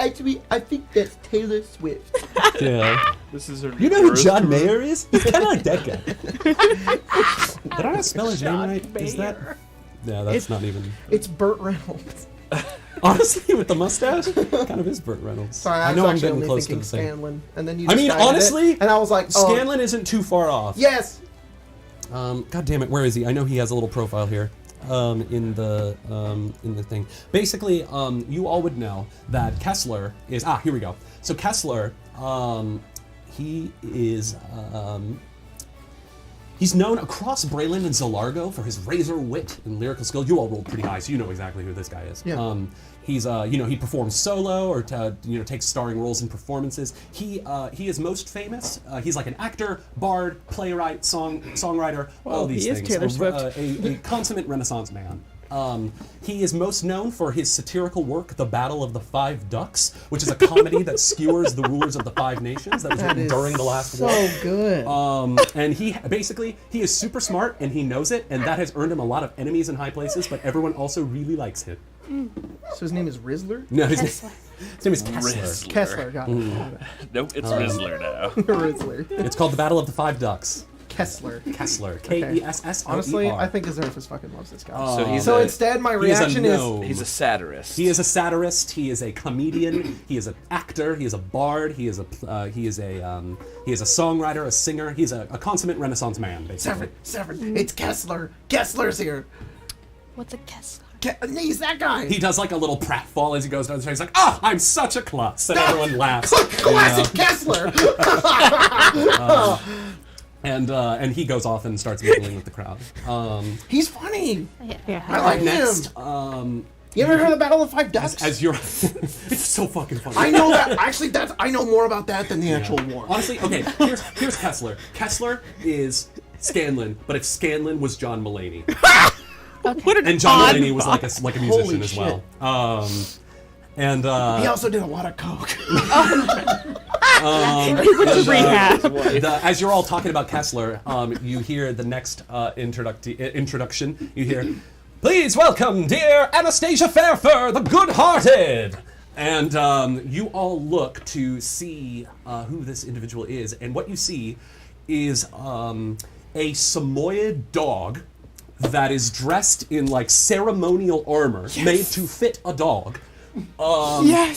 actually, I think that's Taylor Swift. Yeah. This is her. You know who John Mayer is? He's kind of like that guy. Did I not spell his name right? Is that? Yeah, that's not even. It's Burt Reynolds. Honestly, with the mustache, kind of is Burt Reynolds. Sorry, I I know was I'm actually getting only close to thinking the same. Scanlan, and then you. I mean, decided honestly, it, and I was like, oh, Scanlan isn't too far off. yes. God damn it, where is he? I know he has a little profile here. In the thing. Basically, you all would know that Kessler is here we go. So Kessler, he is he's known across Braylon and Zolargo for his razor wit and lyrical skill. You all rolled pretty high, so you know exactly who this guy is. Yeah. He's he performs solo or takes starring roles in performances. He is most famous. He's like an actor, bard, playwright, songwriter, all these he is things. Taylor Swift. A consummate Renaissance man. He is most known for his satirical work, The Battle of the Five Ducks, which is a comedy that skewers the rulers of the Five Nations that was written during the last war. So good. And he is super smart and he knows it, and that has earned him a lot of enemies in high places, but everyone also really likes him. So his name is Rizzler? No, his Kessler. name is Kessler. Rizzler. Kessler, got it. Nope, it's Rizzler now. Rizzler. It's called The Battle of the Five Ducks. Kessler. Kessler. Kessler. Honestly, I think Azerfus fucking loves this guy. So he's So a, instead, my he is a reaction is gnome. he's a satirist. He is a satirist. He is a comedian. He is an actor. He is a bard. He is a songwriter, a singer. He's a consummate Renaissance man, basically. Severin, it's Kessler. Kessler's here. What's a Kessler? He's that guy. He does like a little pratfall as he goes down the stairs. He's like, I'm such a klutz. And everyone laughs. Classic Kessler. And he goes off and starts mingling with the crowd. He's funny. Yeah. I like Next, him. You ever heard of the Battle of the Five Ducks? as you're, it's so fucking funny. I know that. Actually, I know more about that than the actual war. Honestly, okay, here's Kessler. Kessler is Scanlan, but if Scanlan was John Mulaney. What an And John odd Mulaney was like a musician Holy as well. And He also did a lot of coke. He went to rehab. as you're all talking about Kessler, you hear the next introduction. You hear, please welcome dear Anastasia Fairfur, the good-hearted. And you all look to see who this individual is, and what you see is a Samoyed dog that is dressed in like ceremonial armor made to fit a dog.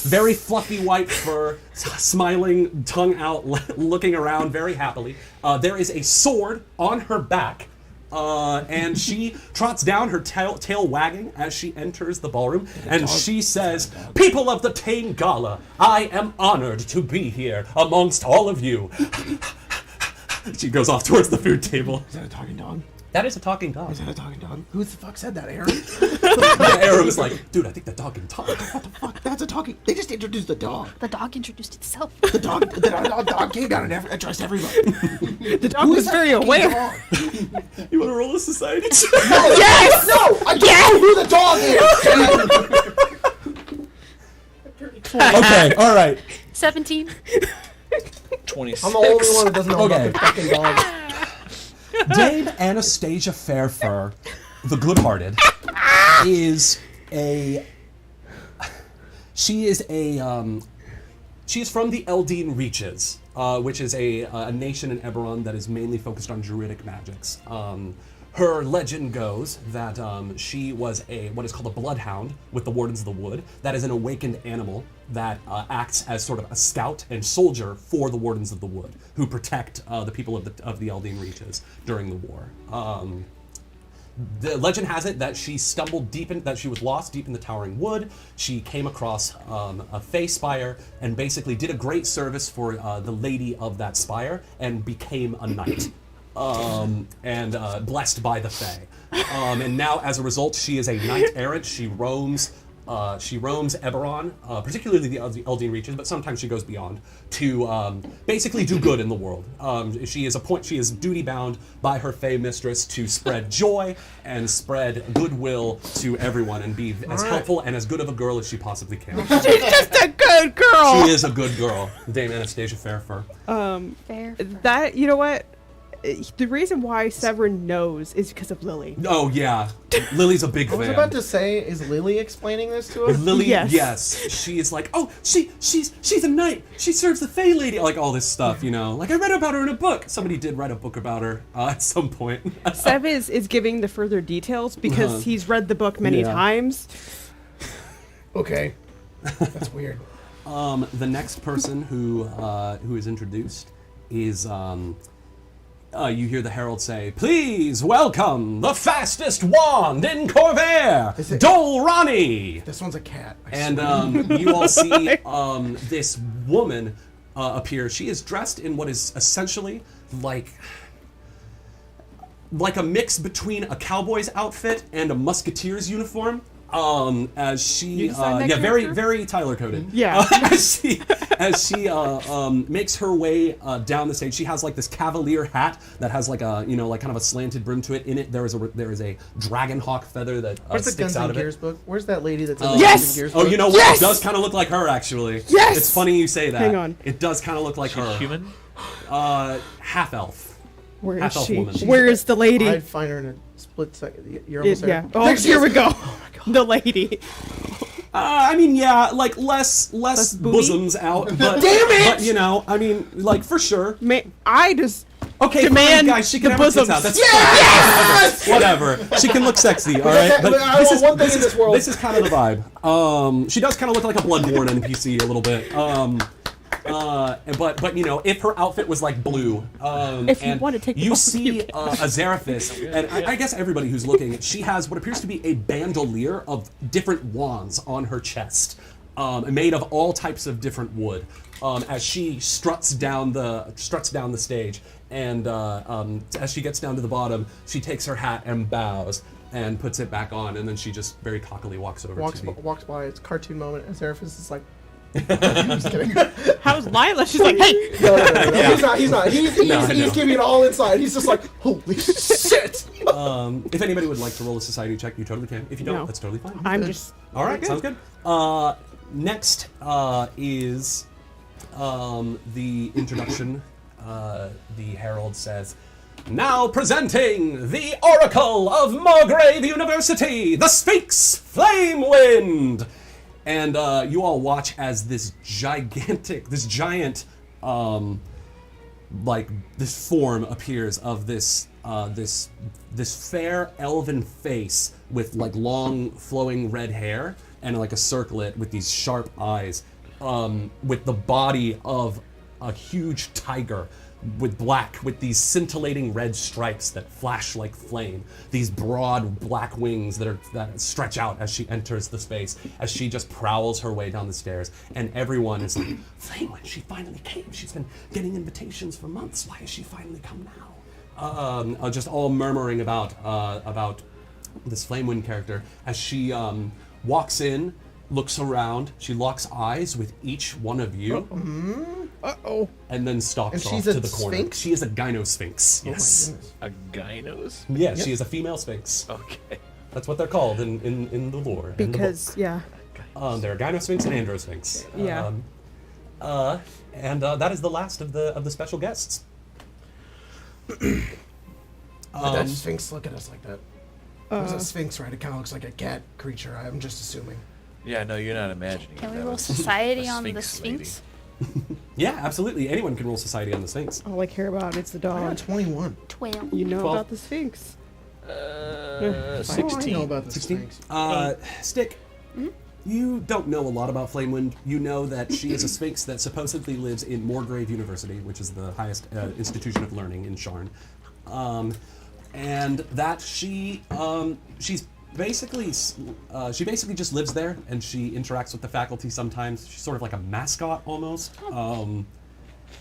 Very fluffy white fur, smiling, tongue out, looking around very happily. There is a sword on her back, and she trots down, her tail wagging as she enters the ballroom, and she says, "People of the Tain Gala, I am honored to be here amongst all of you." She goes off towards the food table. Is that a talking dog? That is a talking dog. Is that a talking dog? Who the fuck said that, Aaron? Aaron was like, dude, I think that dog can talk. What the fuck? That's a talking. They just introduced the dog. The dog introduced itself. The dog came down and addressed everybody. The dog was very aware. You want to roll a society check? Yes! No! I don't know who the dog is! Okay, all right. 17. 26. I'm the only one that doesn't know Okay. about the fucking dog. Dame Anastasia Fairfur, the good-hearted, is a She is from the Eldine Reaches, which is a nation in Eberron that is mainly focused on druidic magics. Her legend goes that she was what is called a bloodhound with the Wardens of the Wood. That is an awakened animal that acts as sort of a scout and soldier for the Wardens of the Wood, who protect the people of the Eldine Reaches during the war. The legend has it that she stumbled that she was lost deep in the Towering Wood. She came across a Fey spire and basically did a great service for the lady of that spire and became a knight. And blessed by the Fae. And now, as a result, she is a knight errant. She roams Eberron, particularly the Eldine Reaches, but sometimes she goes beyond to basically do good in the world. She is duty bound by her Fae mistress to spread joy and spread goodwill to everyone and be as helpful and as good of a girl as she possibly can. She's just a good girl. She is a good girl, Dame Anastasia Fairfur. Fair. That, you know what? The reason why Severin knows is because of Lily. Oh yeah, Lily's a big fan. I was about to say, is Lily explaining this to us? Lily, Yes. yes. She is like, oh, she's a knight. She serves the Fey Lady. Like all this stuff, you know. Like I read about her in a book. Somebody did write a book about her at some point. Sev is giving the further details because he's read the book many Yeah. times. Okay. That's weird. The next person who is introduced is you hear the herald say, "Please welcome the fastest wand in Corvair, Is it- Dol Rani." This one's a cat. I And swear. you all see this woman appear. She is dressed in what is essentially like a mix between a cowboy's outfit and a musketeer's uniform. As she, You designed that very, character? very Tyler coded. Yeah. as she makes her way down the stage, she has like this cavalier hat that has like a kind of a slanted brim to it. In it, there is a dragon hawk feather that Where's the sticks Guns out and of it. Gears book? Where's that lady that's in the Yes! Guns and Gears book? Oh, you know what? Yes! It does kind of look like her, actually. Yes! It's funny you say that. Hang on. It does kind of look like her. Human? Half elf. Where is Half-elf she? woman. Where is the lady? I'd find her in a split second. You're almost there. Yeah. Oh, here we go. The lady. I mean, yeah, like less booty? bosoms out, but Damn it! But you know, I mean, like for sure. I just Okay, demand fine, guys, she can the have her tits bosoms. out. That's fine. Whatever. She can look sexy, all right. But I want one thing in this world. This is kind of the vibe. She does kind of look like a Bloodborne NPC a little bit. But you know, if her outfit was like blue, If you and want to take them you off, see you can. Azarathis, and I guess everybody who's looking, she has what appears to be a bandolier of different wands on her chest, made of all types of different wood. As she struts down the stage, and as she gets down to the bottom, she takes her hat and bows and puts it back on, and then she just very cockily walks over to me. Walks by. It's a cartoon moment. And Zeraphis is like, I'm just kidding. how's Lila? She's like, hey. No. Yeah. He's not. He's No, I know. giving it all inside. He's just like, holy shit. If anybody would like to roll a society check, you totally can. If you don't, No. that's totally fine. I'm just. All right, sounds good. Next is the introduction. The herald says, "Now presenting the Oracle of Margrave University, the Sphinx Flamewind." And you all watch as this giant, like this form appears of this fair elven face with like long flowing red hair and like a circlet with these sharp eyes, with the body of a huge tiger with these scintillating red stripes that flash like flame, these broad black wings that stretch out as she enters the space, as she just prowls her way down the stairs, and everyone is like, "Flamewind, she finally came. She's been getting invitations for months. Why has she finally come now?" Just all murmuring about this Flamewind character as she walks in, looks around, she locks eyes with each one of you. Uh-oh. And then stalks And off she's to a the corner. sphinx? She is a gynosphinx. Yes. A gynos? Yes, she is a female sphinx. Okay. That's what they're called in the lore. in the book. Because, yeah. They're a gynosphinx and androsphinx. Yeah. And that is the last of the special guests. That Sphinx look at us like that. There's a Sphinx, right? It kind of looks like a cat creature. I'm just assuming. Yeah, no, you're not imagining. Can it. we That roll was society a on the lady. Sphinx? Yeah, absolutely. Anyone can roll society on the Sphinx. All I care about is the I got dog. 21. 12. You know 12. about the Sphinx. Oh, I 16. know about the 16. Sphinx. Stick. You don't know a lot about Flamewind. You know that she is a Sphinx that supposedly lives in Moorgrave University, which is the highest institution of learning in Sharn, and that she's basically she basically just lives there, and she interacts with the faculty sometimes. She's sort of like a mascot almost.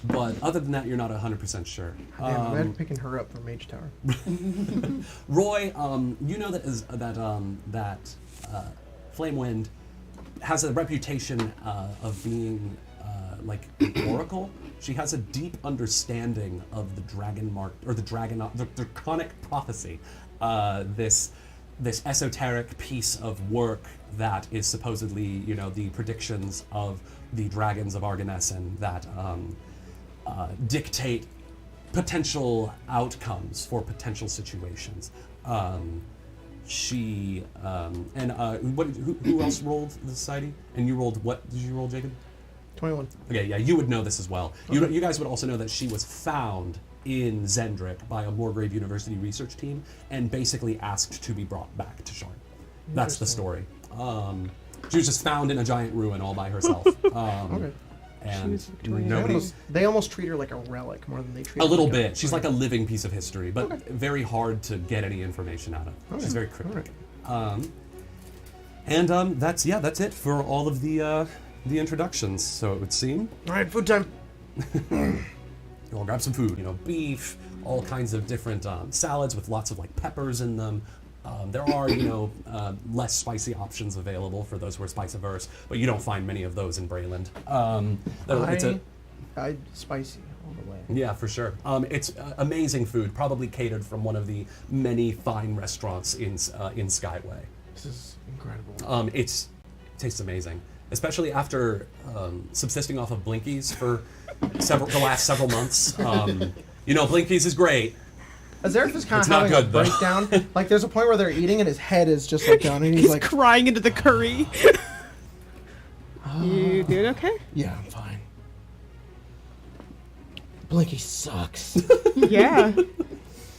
But other than that, you're not 100% sure. Damn, imagine picking her up from Mage Tower. Roy, you know that Flamewind has a reputation of being like an oracle. She has a deep understanding of the dragon mark or the draconic prophecy. This esoteric piece of work that is supposedly, the predictions of the dragons of Arganessen that dictate potential outcomes for potential situations. Who else rolled the society? And you rolled what? Did you roll, Jacob? 21. Okay, yeah, you would know this as well. You guys would also know that she was found in Zendrick by a Moorgrave University research team and basically asked to be brought back to Sharn. That's the story. She was just found in a giant ruin all by herself. Okay. And was Victorian. They almost treat her like a relic more than they treat a her little like bit. She's like a living piece of history, but very hard to get any information out of. She's very cryptic. That's it for all of the introductions. So it would seem. All right, food time. You all grab some food. Beef, all kinds of different salads with lots of like peppers in them. There are, less spicy options available for those who are spice averse, but you don't find many of those in Brayland. I spicy all the way. Yeah, for sure. It's amazing food, probably catered from one of the many fine restaurants in Skyway. This is incredible. It tastes amazing, especially after subsisting off of Blinkies for the last several months. Blinkies is great. Azereth is kind It's of not having a good, though. breakdown. Like, there's a point where they're eating and his head is just like down, and he's like, crying into the curry. You doing okay? Yeah, I'm fine. Blinky sucks. Yeah,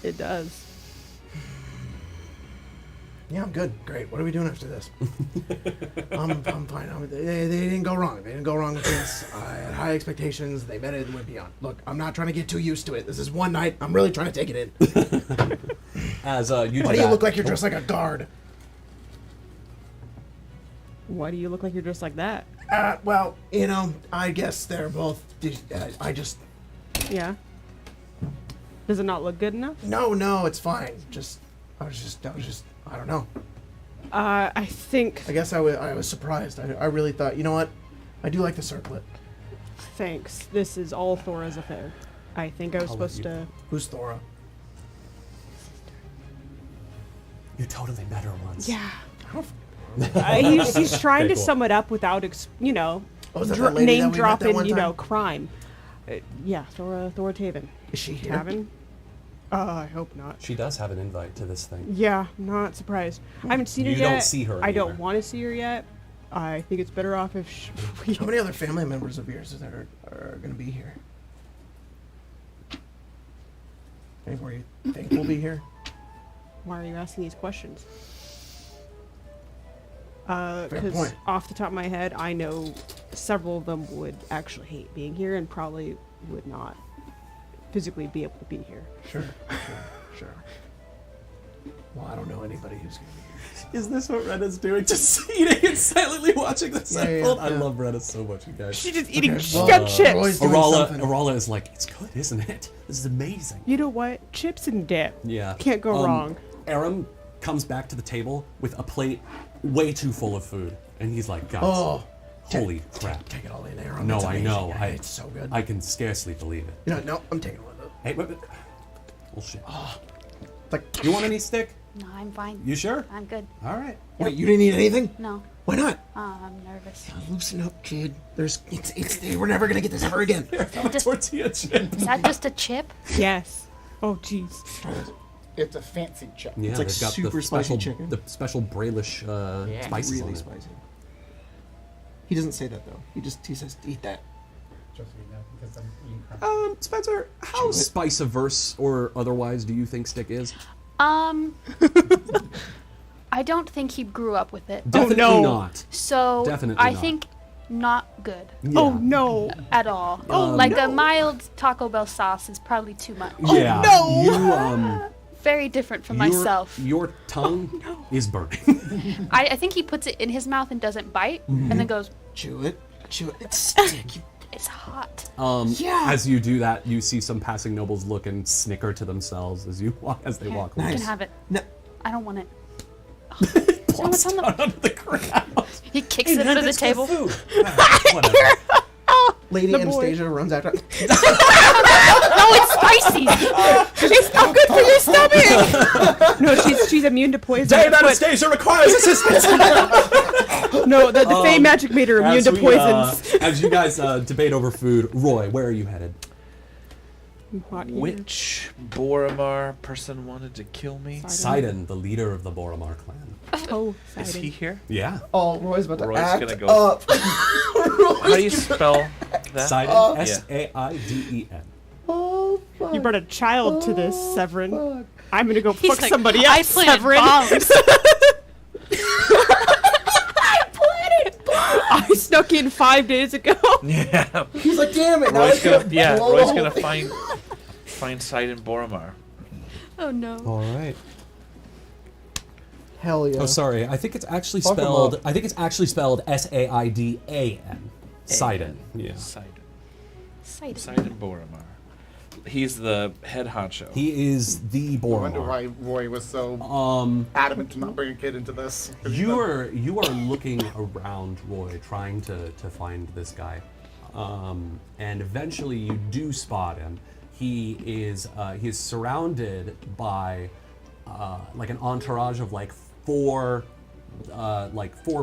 it does. Yeah, I'm good. Great. What are we doing after this? I'm fine. They didn't go wrong. They didn't go wrong with this. I had high expectations. They met it and went beyond. Look, I'm not trying to get too used to it. This is one night. I'm really trying to take it in. As Why do you look like you're dressed like a guard? Why do you look like you're dressed like that? Well, I guess they're both. I just. Yeah. Does it not look good enough? No, it's fine. I was just. I don't know. I think. I guess I was surprised. I really thought, you know what? I do like the circlet. Thanks. This is all Thora's affair. I think I was supposed to. Who's Thora? You totally met her once. Yeah. He's trying Okay, to cool. sum it up without, is that that lady name that we met that dropping, one time? crime. Yeah, Thora Taven. Is she here? Taven? I hope not. She does have an invite to this thing. Yeah, not surprised. I haven't seen her You yet. don't see her I don't anywhere. want to see her yet. I think it's better off if How many other family members of yours are going to be here? Any more you think will be here? Why are you asking these questions? Fair Because point. off the top of my head, I know several of them would actually hate being here and probably would not physically be able to be here. Sure. Well, I don't know anybody who's going to be here. Is this what Rena's doing? Just eating and silently watching this Yeah, unfold? yeah. I love Rena so much, you guys. She's just eating well, shrimp chips. Roy's doing something. Arala is like, it's good, isn't it? This is amazing. You know what? Chips and dip. Yeah. Can't go wrong. Aram comes back to the table with a plate way too full of food. And he's like, guys, Oh, holy crap. take it all in there. No, It's I amazing. know. Yeah, it's so good. I can scarcely believe it. No, I'm taking one of those. Hey, wait. Bullshit. It's like, You want any stick? No, I'm fine. You sure? I'm good. All right. wait, you didn't eat anything? No, Why not? I'm nervous. Loosen up, kid. We're never gonna get this ever again. Just- Tortilla chips. Is that just a chip? Yes. Oh, jeez. It's a fancy chip. Yeah, It's like they've got super the spicy special, chicken. The special Brayllish spices really on it. spicy. He doesn't say that though. He says eat that. Just so you know, because I'm eating crap. Spencer, how spice averse or otherwise do you think Stick is? I don't think he grew up with it. Definitely no. not. So Definitely I not. think not good Yeah. Oh no. at all. Oh, like no. a mild Taco Bell sauce is probably too much. Yeah. no. You Very different from your, myself. Your tongue is burning. I think he puts it in his mouth and doesn't bite, and then goes, Chew it. Chew it. It's sticky. "It's hot." Yeah. As you do that, you see some passing nobles look and snicker to themselves as they Here, walk you away. can have it. No. I don't want it. Plops what's on the- down onto the ground. He kicks it under the table. Whatever. Lady The boy. Anastasia runs after. No, it's spicy. It's not good for your stomach. No, she's immune to poison. Dame but- Anastasia requires assistance. No, the Fey magic made her immune As to we, poisons. as you guys debate over food, Roy, where are you headed? Hot eater. Which Boromar person wanted to kill me? Sidon, the leader of the Boromar clan. Oh, Is exciting. he here? Yeah. Oh, Roy's about to Roy's act gonna go- up. How do you spell that? Sidon, Yeah. S-A-I-D-E-N. Oh, fuck. You brought a child to this, Severin. Fuck. I'm gonna go He's fuck like, somebody "I else, planted Severin. bombs." I snuck in 5 days ago. Yeah. He's like, damn it. Now Roy's it's gonna gonna, yeah, blow Roy's the gonna whole thing. find Sidon Boromar. Oh no. All right. Hell yeah. Oh, sorry. I think it's actually Fuck 'em spelled. up. I think it's actually spelled S-A-I-D-A-N. Sidon. Yeah. Sidon. Sidon. Sidon Boromar. He's the head honcho. He is the I wonder Boromar. why Roy was so adamant to not bring a kid into this. You are looking around, Roy, trying to find this guy, and eventually you do spot him. He is surrounded by like an entourage of four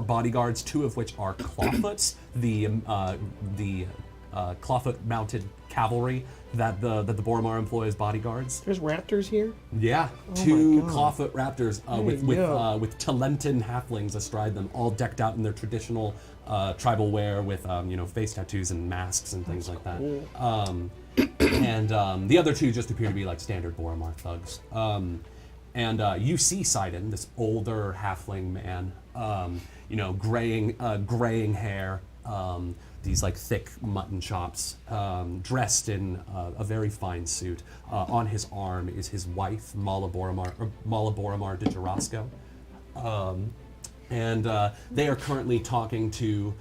bodyguards, two of which are clawfoots, the clawfoot-mounted cavalry that the Boromar employ as bodyguards. There's raptors here. Yeah, Oh two my God. clawfoot raptors with Talentan halflings astride them, all decked out in their traditional tribal wear with face tattoos and masks and things like that. And the other two just appear to be like standard Boromar thugs. And you see Sidon, this older halfling man, graying hair, these thick mutton chops, dressed in a very fine suit. On his arm is his wife, Mala Boromar de Jarosco. And they are currently talking to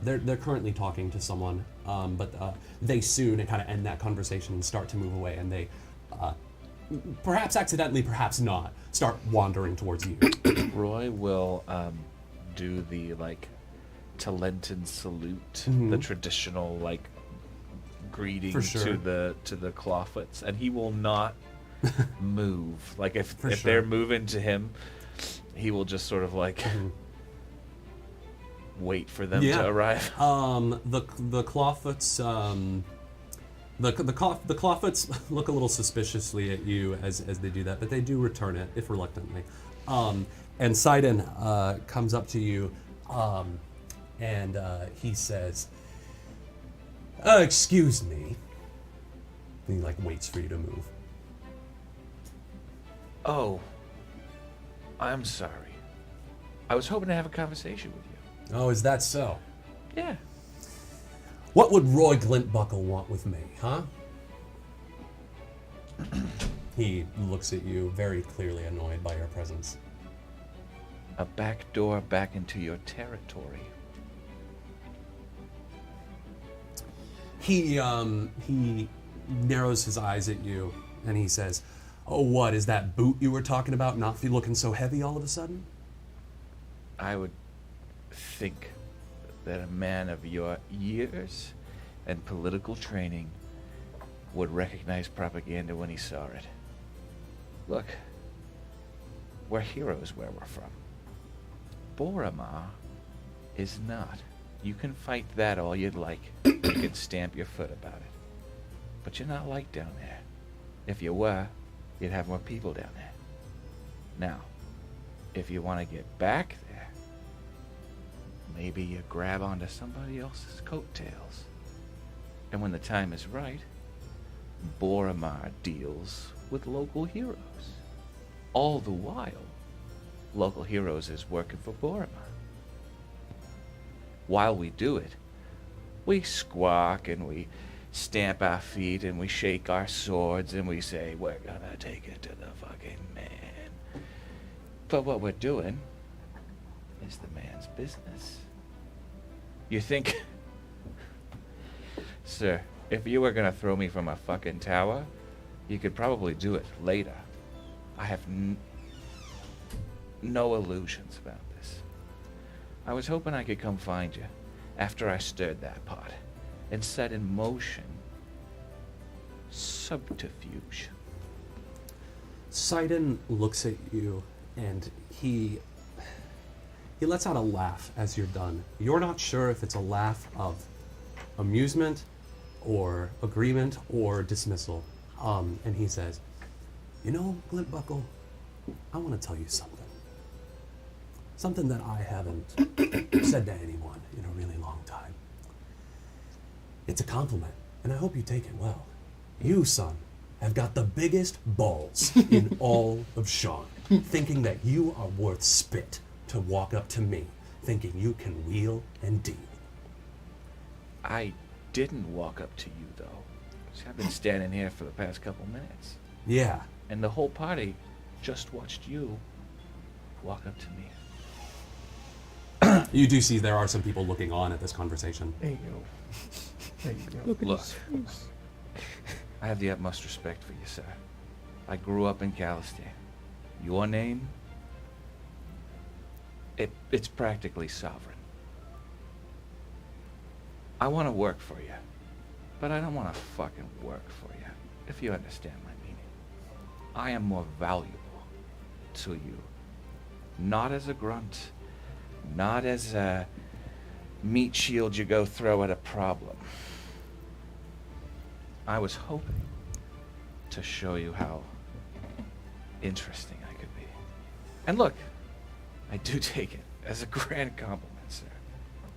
they're currently talking to someone, but they soon kind of end that conversation and start to move away, and they perhaps accidentally, perhaps not, start wandering towards you. Roy will do the Talentan salute, the traditional greeting For sure. to the clawfoots, and he will not move. If sure. they're moving to him, he will just sort of wait for them to arrive. The clawfoots the clawfoots look a little suspiciously at you as they do that, but they do return it, if reluctantly. And Sidon comes up to you, and he says, "Excuse me." And he waits for you to move. Oh, I'm sorry. I was hoping to have a conversation with you. Oh, is that so? Yeah. What would Roy Glintbuckle want with me, huh? He looks at you, very clearly annoyed by your presence. A back door back into your territory. He narrows his eyes at you, and he says, "Oh, what, is that boot you were talking about not looking so heavy all of a sudden?" I would think that a man of your years and political training would recognize propaganda when he saw it. Look, we're heroes where we're from. Boromar is not. You can fight that all you'd like. You can stamp your foot about it. But you're not like down there. If you were, you'd have more people down there. Now, if you want to get back there, maybe you grab onto somebody else's coattails. And when the time is right, Boromar deals with local heroes. All the while, local heroes is working for Boromar. While we do it, we squawk and we stamp our feet and we shake our swords and we say, we're gonna take it to the fucking man. But what we're doing is the man's business. You think... Sir, if you were gonna throw me from a fucking tower, you could probably do it later. I have no illusions about this. I was hoping I could come find you after I stirred that pot and set in motion subterfuge. Sidon looks at you and he lets out a laugh as you're done. You're not sure if it's a laugh of amusement or agreement or dismissal. And he says, you know, Glintbuckle, I want to tell you something. Something that I haven't said to anyone in a really long time. It's a compliment, and I hope you take it well. You, son, have got the biggest balls in all of Sean, thinking that you are worth spit to walk up to me, thinking you can wheel and deal. I didn't walk up to you, though. See, I've been standing here for the past couple minutes. Yeah. And the whole party just watched you walk up to me. You do see there are some people looking on at this conversation. There you go. There you go. Look, I have the utmost respect for you, sir. I grew up in Calistan. Your name, it's practically sovereign. I want to work for you, but I don't want to fucking work for you, if you understand my meaning. I am more valuable to you, not as a grunt, not as a meat shield you go throw at a problem. I was hoping to show you how interesting I could be. And look, I do take it as a grand compliment, sir.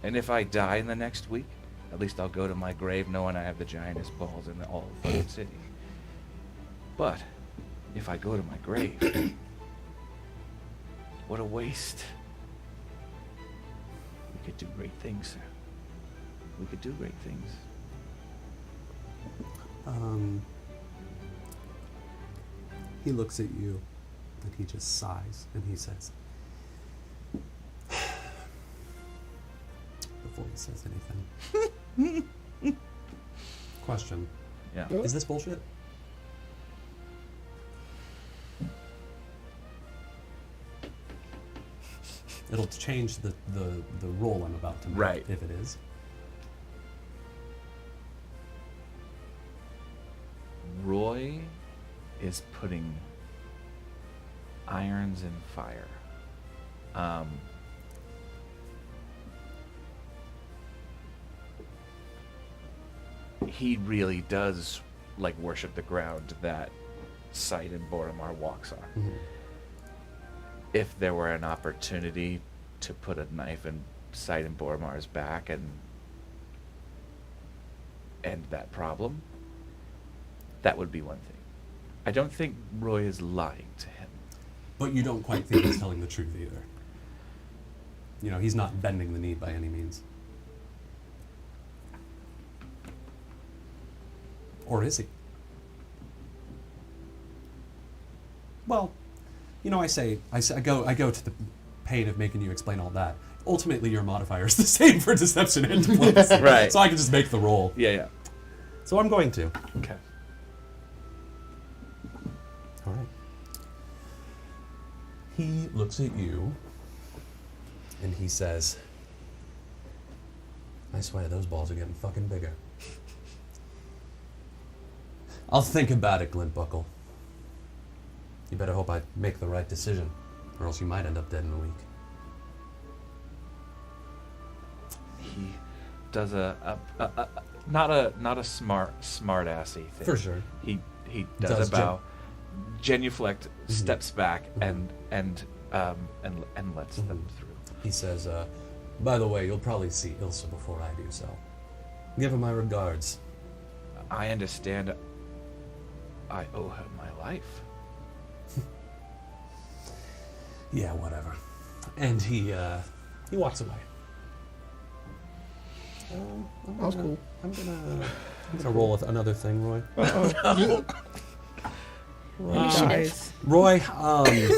And if I die in the next week, at least I'll go to my grave knowing I have the giantest balls in all of fucking city. But if I go to my grave, what a waste. We could do great things, sir. We could do great things. He looks at you and he just sighs and he says, before he says anything, question. Yeah. Is this bullshit? It'll change the role I'm about to make, Right. if it is. Roy is putting irons in fire. He really does like worship the ground that Sight and Boromar walks on. Mm-hmm. If there were an opportunity to put a knife in Sight and Boromar's back and end that problem, that would be one thing. I don't think Roy is lying to him. But you don't quite think he's telling the truth either. You know, he's not bending the knee by any means. Or is he? Well, you know, I go to the pain of making you explain all that. Ultimately, your modifier is the same for deception and diplomacy. Right. So I can just make the roll. Yeah. So I'm going to. Okay. All right. He looks at you and he says, I swear those balls are getting fucking bigger. I'll think about it, Glintbuckle. You better hope I make the right decision, or else you might end up dead in a week. He does not a smart assy thing. For sure. He does a bow, genuflect, steps back, Mhm. and lets them through. He says, by the way, you'll probably see Ilsa before I do so. Give her my regards. I understand. I owe her my life. Yeah, whatever. And he walks away. That was cool. I'm gonna roll with another thing, Roy. Guys. Roy,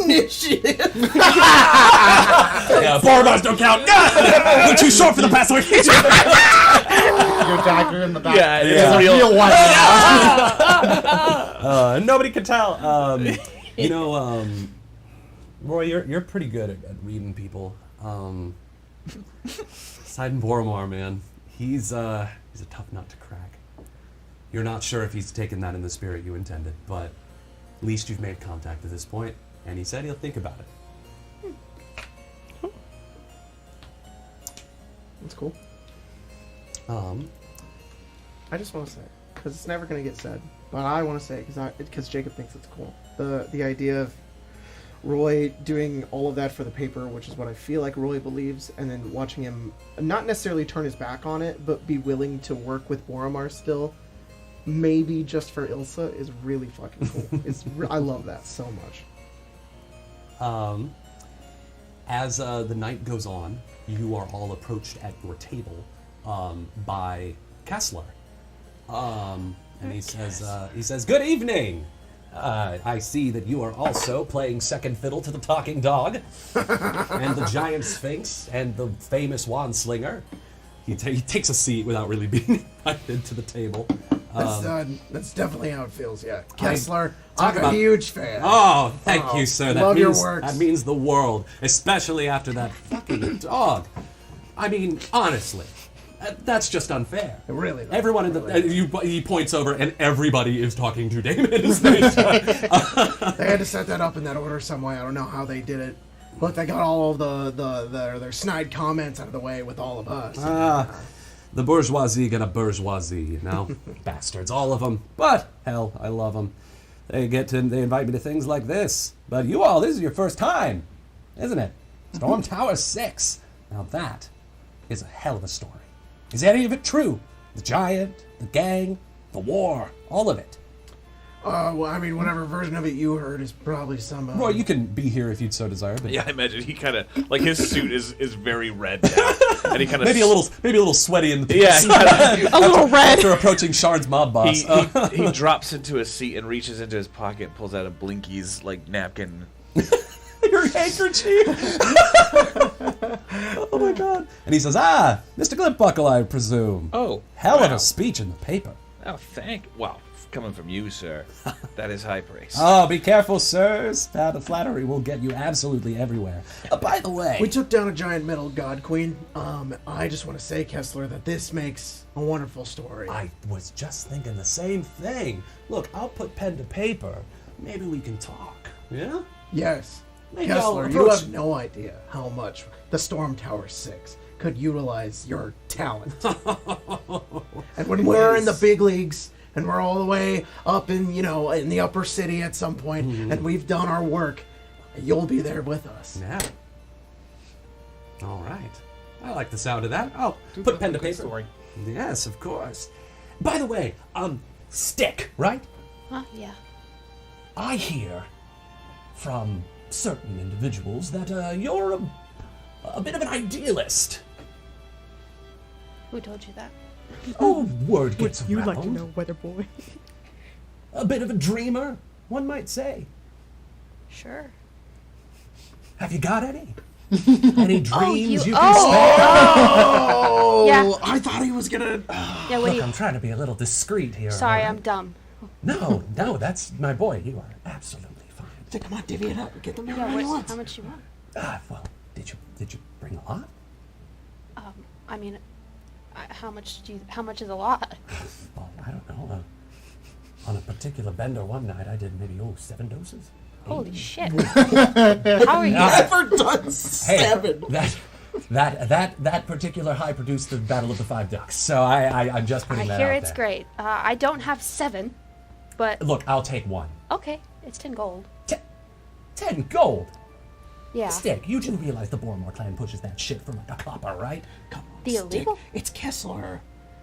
Initiative. yeah, Borobods don't count. We're too short for the pass. Your dagger in the back. Yeah, It's yeah. a real one now. Nobody can tell. Roy, you're pretty good at reading people. Sidon Boromar, man, he's a tough nut to crack. You're not sure if he's taken that in the spirit you intended, but at least you've made contact at this point, and he said he'll think about it. That's cool. I just want to say, because it's never going to get said, but I want to say because Jacob thinks it's cool. The idea of Roy doing all of that for the paper, which is what I feel like Roy believes, and then watching him not necessarily turn his back on it, but be willing to work with Boromar still, maybe just for Ilsa, is really fucking cool. I love that so much. As the night goes on, you are all approached at your table by Kessler. And he says, "Good evening. I see that you are also playing second fiddle to the talking dog, and the giant sphinx, and the famous wand slinger." He takes a seat without really being invited to the table. That's definitely how it feels. Yeah, Kessler, talk I'm about- a huge fan. Oh, thank you, sir. love your works. That means the world, especially after that fucking dog. I mean, honestly, that's just unfair. Really, though. Everyone he points over, and everybody is talking to Damon. They had to set that up in that order some way. I don't know how they did it, but they got all of their snide comments out of the way with all of us. The bourgeoisie gonna bourgeoisie, you know? Bastards, all of them. But, hell, I love them. They invite me to things like this. But you all, this is your first time, isn't it? Storm Tower 6. Now that is a hell of a story. Is any of it true? The giant, the gang, the war, all of it. Well, I mean, whatever version of it you heard is probably some. Roy, you can be here if you'd so desire. But Yeah, I imagine he kind of like his suit is very red now, and he kind of maybe a little sweaty in the Yeah, A little red. after approaching Shard's mob boss. he drops into a seat and reaches into his pocket, pulls out a Blinky's like napkin. Your handkerchief. Oh my god! And he says, Mr. Glipbuckle, I presume. Oh, Hell of wow. a speech in the paper. Oh, wow, coming from you, sir, that is high praise. Oh, be careful, sirs. The flattery will get you absolutely everywhere. By the way, We took down a giant metal god queen. I just want to say, Kessler, that this makes a wonderful story. I was just thinking the same thing. Look, I'll put pen to paper. Maybe we can talk. Yeah? Yes. Maybe I'll Kessler, you approach- have no idea how much the Storm Tower 6 could utilize your talent. And when we're in the big leagues and we're all the way up in the upper city at some point, and we've done our work, you'll be there with us. Yeah. All right. I like the sound of that. Oh, put pen to paper. Story. Yes, of course. By the way, Stick, right? Huh? Yeah. I hear from certain individuals that you're a bit of an idealist. Who told you that? Oh, word gets Would you around. like to know, Weather Boy? A bit of a dreamer, one might say. Sure. Have you got any? Any dreams you can oh, spare? Oh, Yeah. I thought he was gonna. Yeah. What do Look, you? I'm trying to be a little discreet here. Sorry, all I'm right? dumb. No, that's my boy. You are absolutely fine. Come on, divvy it up. Get them Yeah. everything you What, want. how much you want? Well, did you bring a lot? I mean, how much is a lot? Well, I don't know. On a particular bender one night, I did maybe 7 doses. Holy shit! How are you? Never done Hey, 7. that particular high produced the Battle of the Five Ducks. So I'm just I putting that hear out it's there. great. I don't have 7, but Look, I'll take 1. okay, it's 10 gold. 10 gold. Yeah. Stick, you do realize the Boromar clan pushes that shit for like a copper, right? Come on, The illegal? It's Kessler.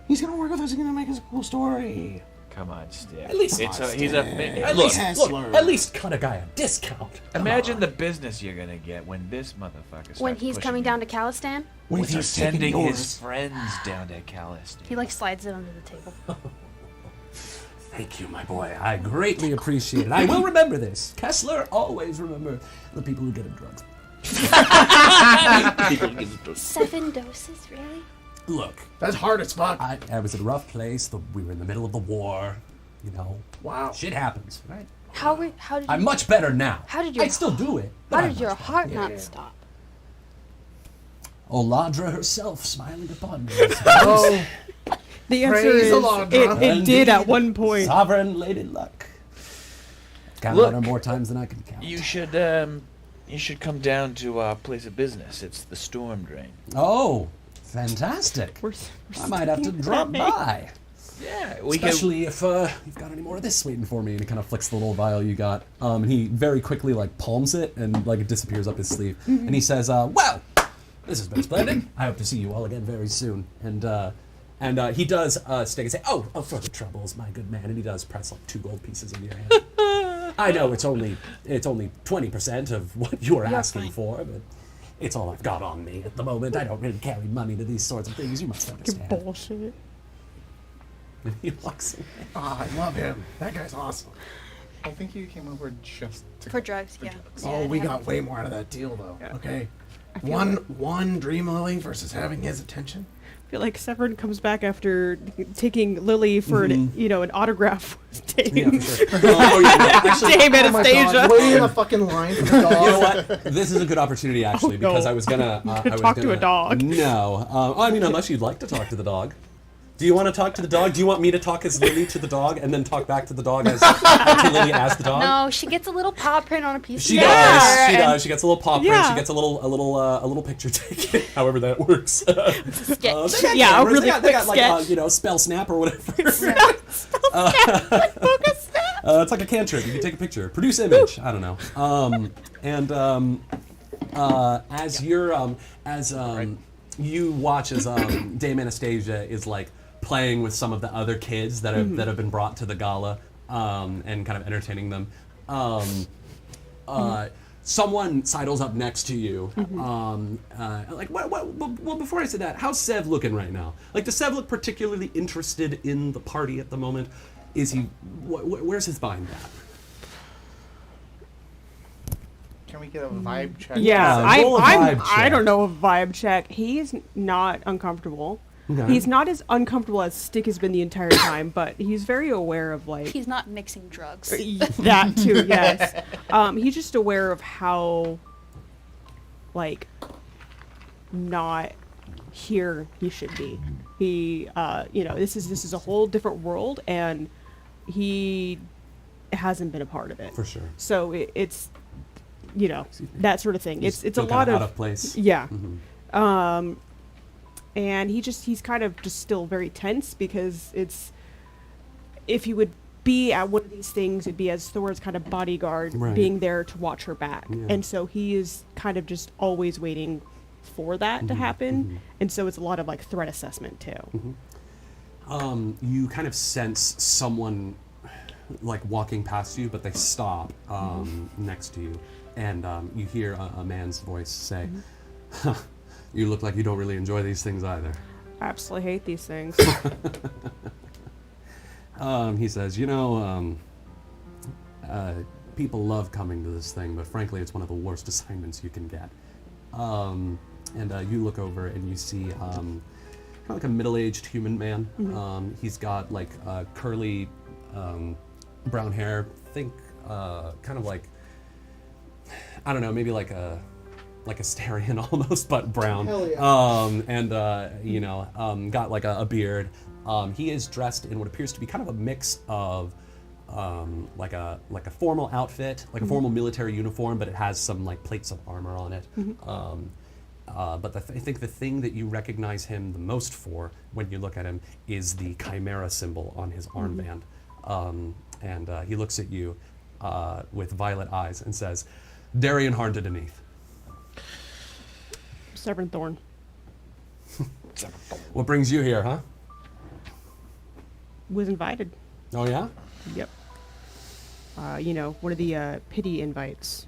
He's gonna work with us. He's gonna make us a cool story. Come on, Stick. At least he's at look. at least cut a guy a discount. Come Imagine on. the business you're gonna get when this motherfucker starts When he's pushing coming you. down to Calistan, When With he's sending taking his yours. friends down to Calistan. he like slides it under the table. Thank you, my boy. I greatly appreciate it. I will remember this. Kessler, always remember the people who get him drugs. 7 doses, really? Look, That's hard as fuck. I was in a rough place. We were in the middle of the war. You know, Wow. shit happens, right? How did you, I'm much better now. How did your I'd still do it. but how I'm did your much better. heart not stop? Oladra herself smiling upon me. Oh, The answer Praise is the Lord, it, Rob. it did at one point. Sovereign Lady Luck. Got Look. her more times than I can count. You should come down to our place of business. It's the Storm Drain. Oh, fantastic. We're I might have to drop by. Yeah, Especially if you've got any more of this waiting for me. And he kind of flicks the little vial you got. And he very quickly like palms it and like it disappears up his sleeve. And he says, well, this has been splendid. I hope to see you all again very soon. And he does stick and say, oh, for the troubles, my good man. And he does press like 2 gold pieces into your hand. I know it's only 20% of what you were asking fine. for, but it's all I've got on me at the moment. I don't really carry money to these sorts of things. You must understand. Bullshit. And he walks away. I love him. That guy's awesome. I think you came over just to For drugs, yeah. Oh, Yeah, we yeah. got way more out of that deal, though. Yeah. Okay. feel One dream lily versus having his attention. I feel like Severin comes back after taking Lily for an autograph with Dame. Yeah, for sure. Actually, Dame Oh my God, Anastasia. waiting in a fucking line for the dog. you know what? This is a good opportunity, actually, no. because I was gonna I was Talk to gonna- a dog. No, I mean, unless you'd like to talk to the dog. Do you want to talk to the dog? Do you want me to talk as Lily to the dog, and then talk back to the dog as to Lily as the dog? No, she gets a little paw print on a piece She of paper. does. She and does. She gets a little paw print. Yeah. She gets a little picture taken. However that works. They got sketch. Yeah, a cameras. really They got quick like sketch. spell snap or whatever. Focus snap. It's like a cantrip. You can take a picture. Produce image. I don't know. As you're you watch as Dame Anastasia is like playing with some of the other kids that have been brought to the gala and kind of entertaining them. Someone sidles up next to you. Well, before I say that, how's Sev looking right now? Like, does Sev look particularly interested in the party at the moment? Is he? Where's his mind at? Can we get a vibe check? Yeah, roll a vibe I check. don't know a vibe check. He's not uncomfortable. Okay. He's not as uncomfortable as Stick has been the entire time, but he's very aware of like He's not mixing drugs. that too. Yes, he's just aware of how like not here he should be. He, this is a whole different world, and he hasn't been a part of it. For sure. So it's that sort of thing. It's a Feel lot kinda of out of place. yeah. Mhm. And he's kind of just still very tense because if he would be at one of these things, it'd be as Thor's kind of bodyguard, Right. being there to watch her back. Yeah. And so he is kind of just always waiting for that to happen. And so it's a lot of like threat assessment too. You kind of sense someone like walking past you, but they stop next to you, and you hear a man's voice say, "Huh, you look like you don't really enjoy these things either." I absolutely hate these things. He says, people love coming to this thing, but frankly, it's one of the worst assignments you can get. You look over and you see kind of like a middle-aged human man. He's got like curly brown hair. Think kind of like, I don't know, maybe like a Asterian almost, but brown. Hell yeah. Got like a beard. He is dressed in what appears to be kind of a mix of like a formal outfit, like a formal military uniform, but it has some like plates of armor on it. But I think the thing that you recognize him the most for when you look at him is the chimera symbol on his armband. He looks at you with violet eyes and says, "Darian Harn to Deneath." Severin Thorn. What brings you here, huh? Was invited. Oh yeah. Yep. One of the pity invites.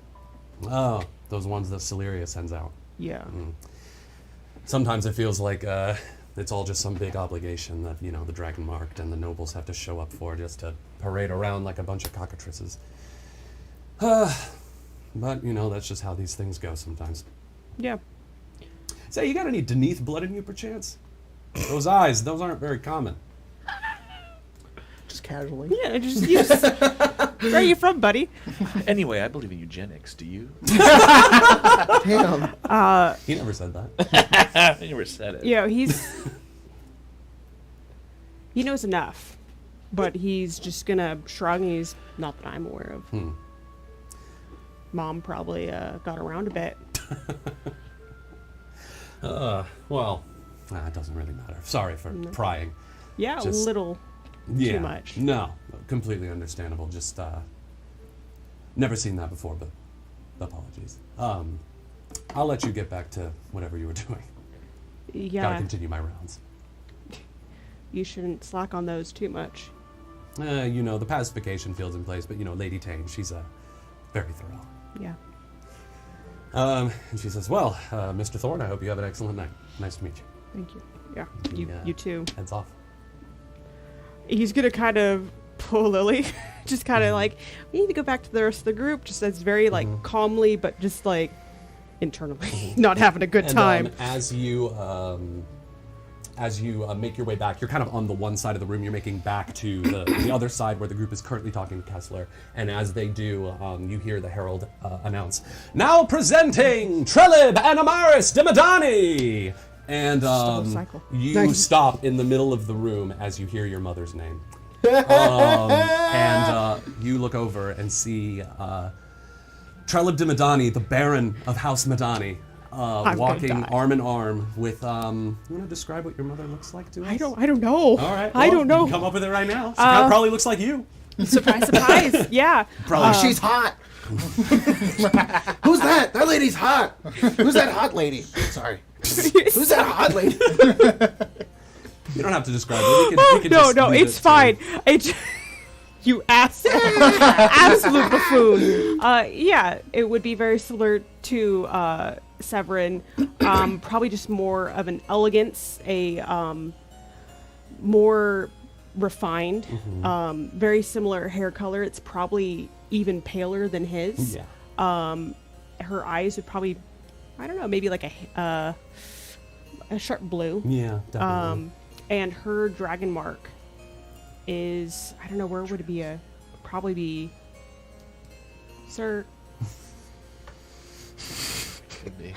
Oh, those ones that Celeria sends out. Yeah. Sometimes it feels like it's all just some big obligation that, the Dragon Marked and the nobles have to show up for just to parade around like a bunch of cockatrices. But, that's just how these things go sometimes. Yeah. Say, you got any Deneth blood in you, perchance? Those eyes, those aren't very common. Just casually. Yeah, just use. Where are you from, buddy? Anyway, I believe in eugenics. Do you? Damn. He never said that. You never said it. He knows enough, but he's just gonna shrug. He's not that I'm aware of. Mom probably got around a bit. Well, it doesn't really matter. Sorry for prying. Yeah, Just- a little Yeah. too much. No, completely understandable. Just never seen that before, but apologies. I'll let you get back to whatever you were doing. Gotta Yeah, continue my rounds. you shouldn't slack on those too much. The pacification field's in place, but Lady Tain, she's very thorough. Yeah. And she says, "Well, Mr. Thorne, I hope you have an excellent night. Nice to meet you." Thank you. Yeah, Yeah. you too. Heads off. He's gonna kind of pull Lily, just kind of like, we need to go back to the rest of the group. Just as very like calmly, but just like internally, not having a good time. As you make your way back, you're kind of on the one side of the room. You're making back to the other side where the group is currently talking to Kessler. And as they do, you hear the herald announce, "Now presenting Trelib and Amaris Dimadani!" And cycle. you Nice. stop in the middle of the room as you hear your mother's name. And you look over and see Trelib Dimadani, the Baron of House Madani, gonna walking die. arm in arm with. You want to describe what your mother looks like to us? I don't know. All right. I well, don't know. You can come up with it right now. She kinda probably looks like you. Surprise, surprise. Yeah. Probably. She's hot. Who's that? That lady's hot. Who's that hot lady? Sorry. Who's that hot lady? You don't have to describe it. We can just No, leave it's it to- fine. You absolute buffoon. Yeah, it would be very similar to Severin. Probably just more of an elegance, more refined, very similar hair color. It's probably even paler than his. Yeah. Her eyes would probably, I don't know, maybe like a sharp blue. Yeah, definitely. And her dragon mark is, I don't know, where would it be? Probably be, sir. Could be a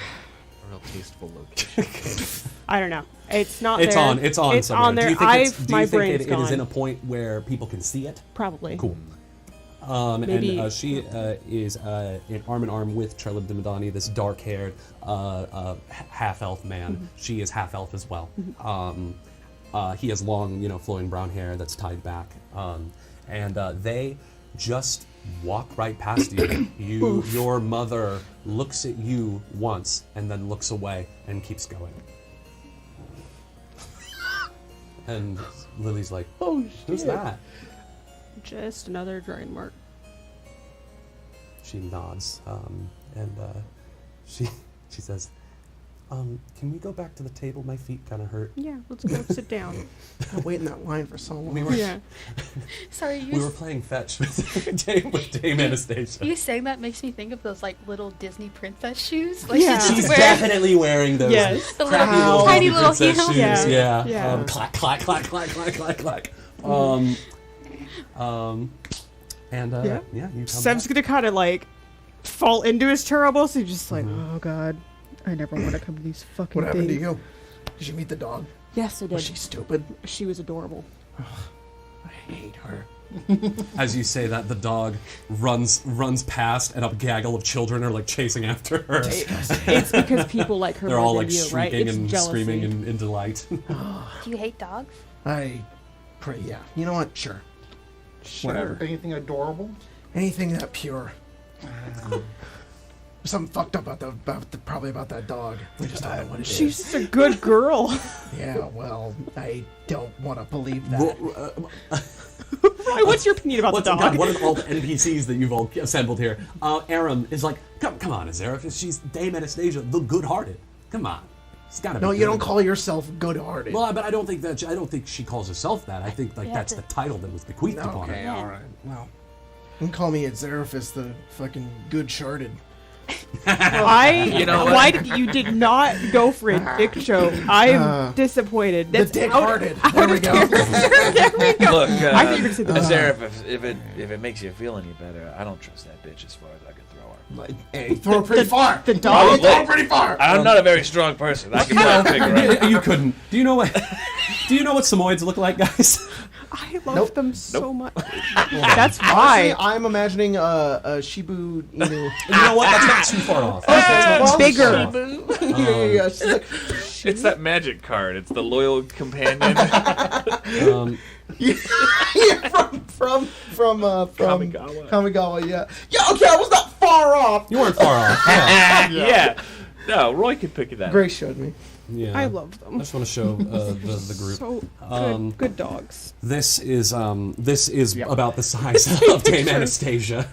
real tasteful location. I don't know. It's not It's there. on. It's on. It's somewhere. on there. Do you think My do you think brain's it is in a gone. point where people can see it? Probably. Cool. Maybe- And she is in arm in arm with Trelib Dimadani, this dark-haired half-elf man. She is half-elf as well. He has long, flowing brown hair that's tied back. And they just walk right past you. Your mother looks at you once and then looks away and keeps going. And Lily's like, Oh, "Who's that?" Just another dragon mark. She nods, and she says, "Can we go back to the table? My feet kind of hurt." Yeah, let's go sit down. I'm waiting that line for so long. We were Yeah. Sorry, we were playing fetch with Dame Anastasia. you saying that makes me think of those like little Disney princess shoes. Like Yeah. she She's just wears definitely wearing those Yes. the crappy little, little tiny Disney little princess heels. shoes. Yeah. Yeah. Yeah. Clack, clack, clack, clack, clack, clack, clack, clack. And Yeah. you come Seb's back. gonna kind of like fall into his chair almost. He's just like, oh god, I never want to come to these fucking What happened to things. you? Did you meet the dog? Yes, I did. Was she stupid? She was adorable. I hate her. As you say that, the dog runs past, and a gaggle of children are like chasing after her. It's because people like her They're more all than like you, right? shrieking It's and jealousy. screaming in delight. Do you hate dogs? I pray, yeah. You know what? Sure. Whatever. Anything adorable? Anything that pure. There's something fucked up probably about that dog. We just don't know what it is. She's just a good girl. Yeah, well, I don't want to believe that. Ryan, what's your opinion about the dog? God, what are all the NPCs that you've all assembled here? Aram is like, come on, Azerif. She's Dame Anastasia, the good-hearted. Come on. It's gotta be No, you good. don't call yourself good-hearted. Well, but I don't think she calls herself that. I think like Yeah, that's the- the title that was bequeathed upon Okay, her. all right. Well, you can call me Azerifus, the fucking good-sharded. Why did not go for a dick joke? I am disappointed. The That's dick-hearted. out There we of go. there we go. Look, I thought you were gonna say the Azerif, if it makes you feel any better, I don't trust that bitch as far as I can throw her. Hey, throw it pretty far. the dog. Throw it pretty far. I'm not a very strong person. I can probably figure out. You couldn't. Do you know what Samoyeds look like, guys? I love them so much. That's Honestly, why. I'm imagining a Shibu Inu. You know what? That's not too far off. Well, bigger. Shibu. Yeah. She's like, It's that magic card. It's the loyal companion. yeah, from Kamigawa. Kamigawa, yeah. Yeah, okay, I was not far off. You weren't far off. Yeah. Yeah. No, Roy could pick it up. Grace showed me. Yeah. I love I them. just want to show the group. So good dogs. This is about the size of Dame Anastasia.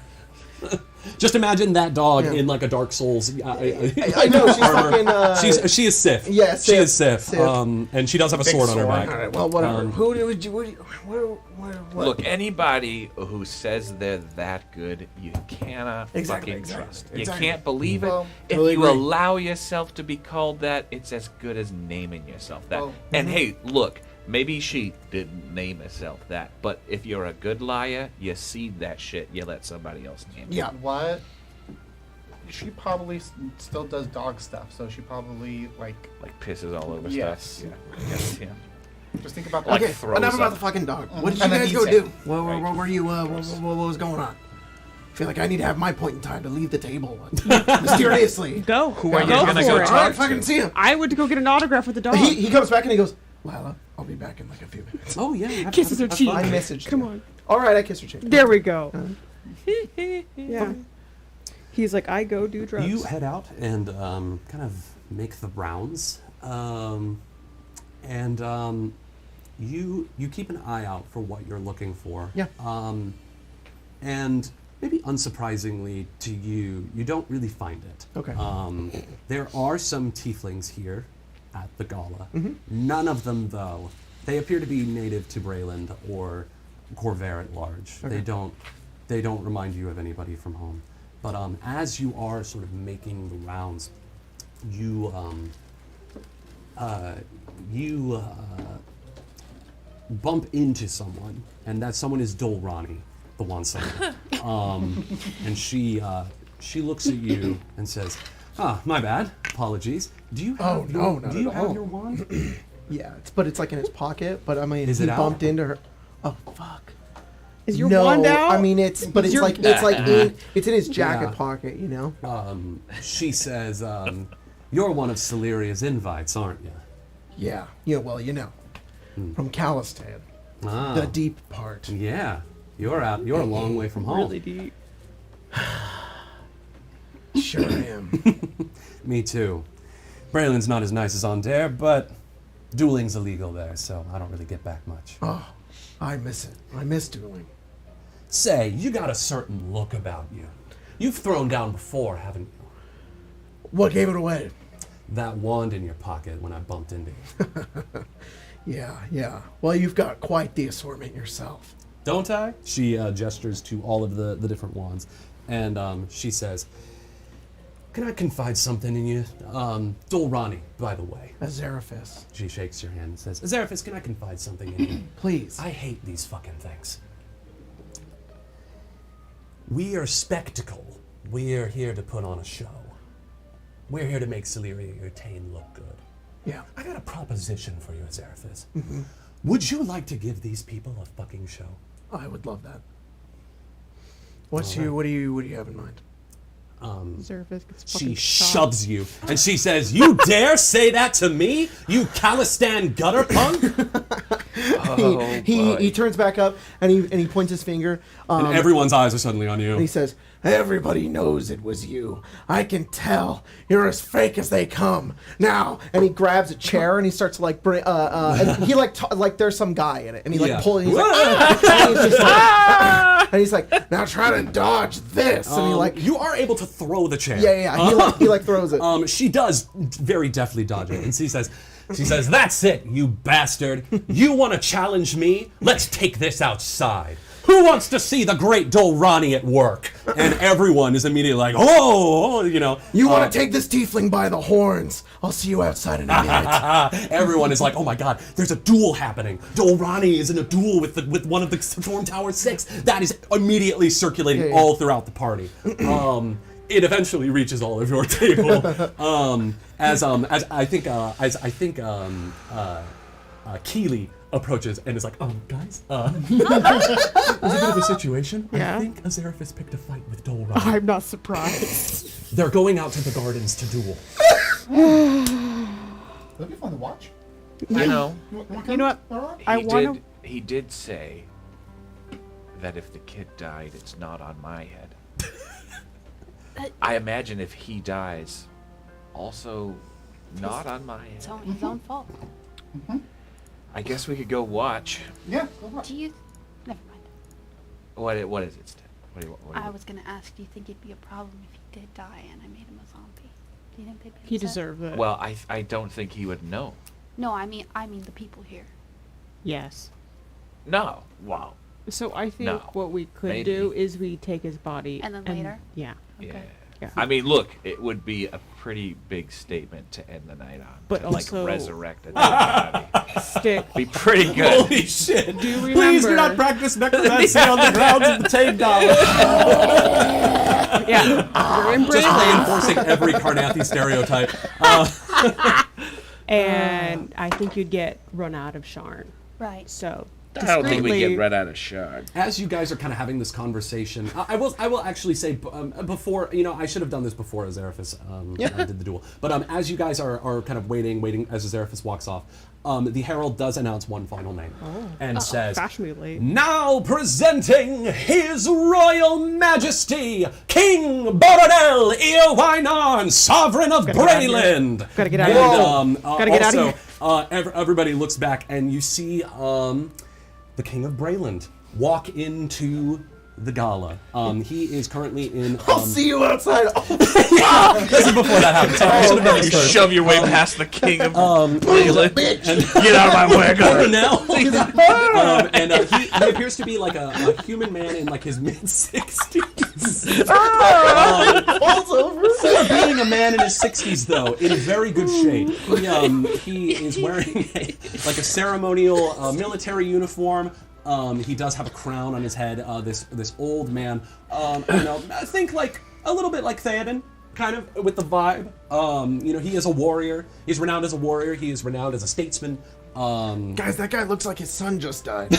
Just imagine that dog Yeah. in like a Dark Souls. I know, she's armor. fucking. She is Sith. Yeah, she Sith. is Sith. Sith. And she does have a sword on her back. All right, well, whatever. Um, Who would you? What? Look, anybody who says they're that good, you cannot Exactly, fucking exactly, trust. exactly. You can't believe it. Well, if totally you agree. allow yourself to be called that, it's as good as naming yourself that. Well, and hey, look, maybe she didn't name herself that, but if you're a good liar, you seed that shit, you let somebody else name it. Yeah. What? She probably still does dog stuff, so she probably like. Like pisses all over Yes. stuff. Yeah. Yes, yeah. Just think about Like that. Okay, throws enough about up. the fucking dog. What did you And then guys go eats do? it. What were you? What was going on? I feel like I need to have my point in time to leave the table mysteriously. Go. Who are you Go gonna for go it. talk All right, fucking see him. I went to go get an autograph with the dog. He comes back and he goes, Lila, I'll be back in like a few minutes. Oh yeah. Kisses her cheek. I messaged Come you. on. All right, I kissed her cheek. There we go. Yeah. He's like, I go do drugs. You head out and kind of make the rounds, you keep an eye out for what you're looking for. Yeah. And maybe unsurprisingly to you, you don't really find it. Okay. There are some tieflings here at the gala. Mhm. None of them, though, they appear to be native to Brayland or Corvair at large. Okay. They don't remind you of anybody from home. But as you are sort of making the rounds, you bump into someone, and that someone is Dolrani, the one singer. And she looks at you and says, "Ah, my bad. Apologies. Do you have not do you at have all. your wand?" Yeah, it's like in his pocket, but I mean, Is he it out? bumped into her. Oh fuck. Is your no, wand out? I mean it's in his jacket Yeah. pocket, you know. She says, "You're one of Celeria's invites, aren't you?" Yeah. Yeah. Well, you know, from Calistan, Ah, the deep part. yeah. You're out. You're a long way from home. Really deep. Sure am. Me too. Braylon's not as nice as Ondair, but dueling's illegal there, so I don't really get back much. Oh, I miss it. I miss dueling. Say, you got a certain look about you. You've thrown down before, haven't you? What gave it away? That wand in your pocket when I bumped into you. Yeah. Well, you've got quite the assortment yourself. Don't I? She gestures to all of the different wands, and she says, "Can I confide something in you? Dolrani, by the way." Azerifus, She shakes your hand and says, "Azerifus, can I confide something in you? please. I hate these fucking things. We are spectacle. We're here to put on a show. We're here to make Celeria your Tain look good. Yeah. I got a proposition for you, Azerifus. Would you like to give these people a fucking show?" I would love that. All right. What do you have in mind? Zerfus gets She fucking shot. shoves you, and she says, "You dare say that to me, you Calistan gutter punk?" He turns back up and he points his finger. And everyone's eyes are suddenly on you. And he says, Everybody knows it was you. I can tell. You're as fake as they come. Now, And he grabs a chair and he starts to like bring, and he like there's some guy in it, and he like Yeah. pulling. He's like, and he's just like, and he's like, now try to dodge this. and he like, you are able to throw the chair. yeah. He like throws it. She does very deftly dodge it, and she says, "That's it, you bastard. You want to challenge me? Let's take this outside. Who wants to see the great Dolrani at work?" And everyone is immediately like, "Oh, you know." You want to take this tiefling by the horns. I'll see you outside in a minute. Everyone is like, "Oh my God, there's a duel happening. Dolrani is in a duel with one of the Storm Tower 6." That is immediately circulating all throughout the party. It eventually reaches all of your table. As I think Keeley approaches and is like, guys, there's a bit of a situation. Yeah. I think Azeraphis picked a fight with Dolrani. I'm not surprised. They're going out to the gardens to duel. That'd be fun to watch. You know, You know what? I want to. he did say that if the kid died, it's not on my head. I imagine if he dies, also not on my It's head. his own fault. I guess we could go watch. Yeah, go watch. Do you? Never mind. What is it, Steph? What do I you- was gonna ask. Do you think it'd be a problem if he did die and I made him a zombie? Do you think they'd be He upset? deserved it. Well, I don't think he would know. No, I mean the people here. Yes. No. Wow. So I think No. what we could Maybe. do is we take his body And then later? Yeah. Yeah. Okay. Yeah. I mean, look, it would be a pretty big statement to end the night on. But to, also- like resurrect a dead body. Stick. Be pretty good. Holy shit! Do you Please do remember- not practice necromancy on the grounds of the Tain Gala. Yeah. We're in Just Braylon. reinforcing every Carnathy stereotype. And I think you'd get run out of Sharn. Right. So I don't think we discreetly- get run out of shard. As you guys are kind of having this conversation, I will actually say before, I should have done this before Azeraphis did the duel. But as you guys are kind of waiting as Azeraphis walks off, the Herald does announce one final name and says, fashionably. "Now presenting His Royal Majesty, King Borodel Eowynarn, Sovereign of Gotta get out of here. Brayland." Gotta get out of here. Gotta get out of also, everybody looks back and you see the King of Brayland walk into the gala. He is currently in. I'll see you outside. This is before that happens. Sorry, I should have done this first. Shove your way past the king of Brayland. Get out of my way, Go go. now. And he appears to be like a human man in like his mid-60s. For being a man in his 60s, though, in very good shape. He is wearing like a ceremonial military uniform. He does have a crown on his head. This old man. I think like a little bit like Theoden, kind of with the vibe. He is a warrior. He's renowned as a warrior. He is renowned as a statesman. Guys, that guy looks like his son just died.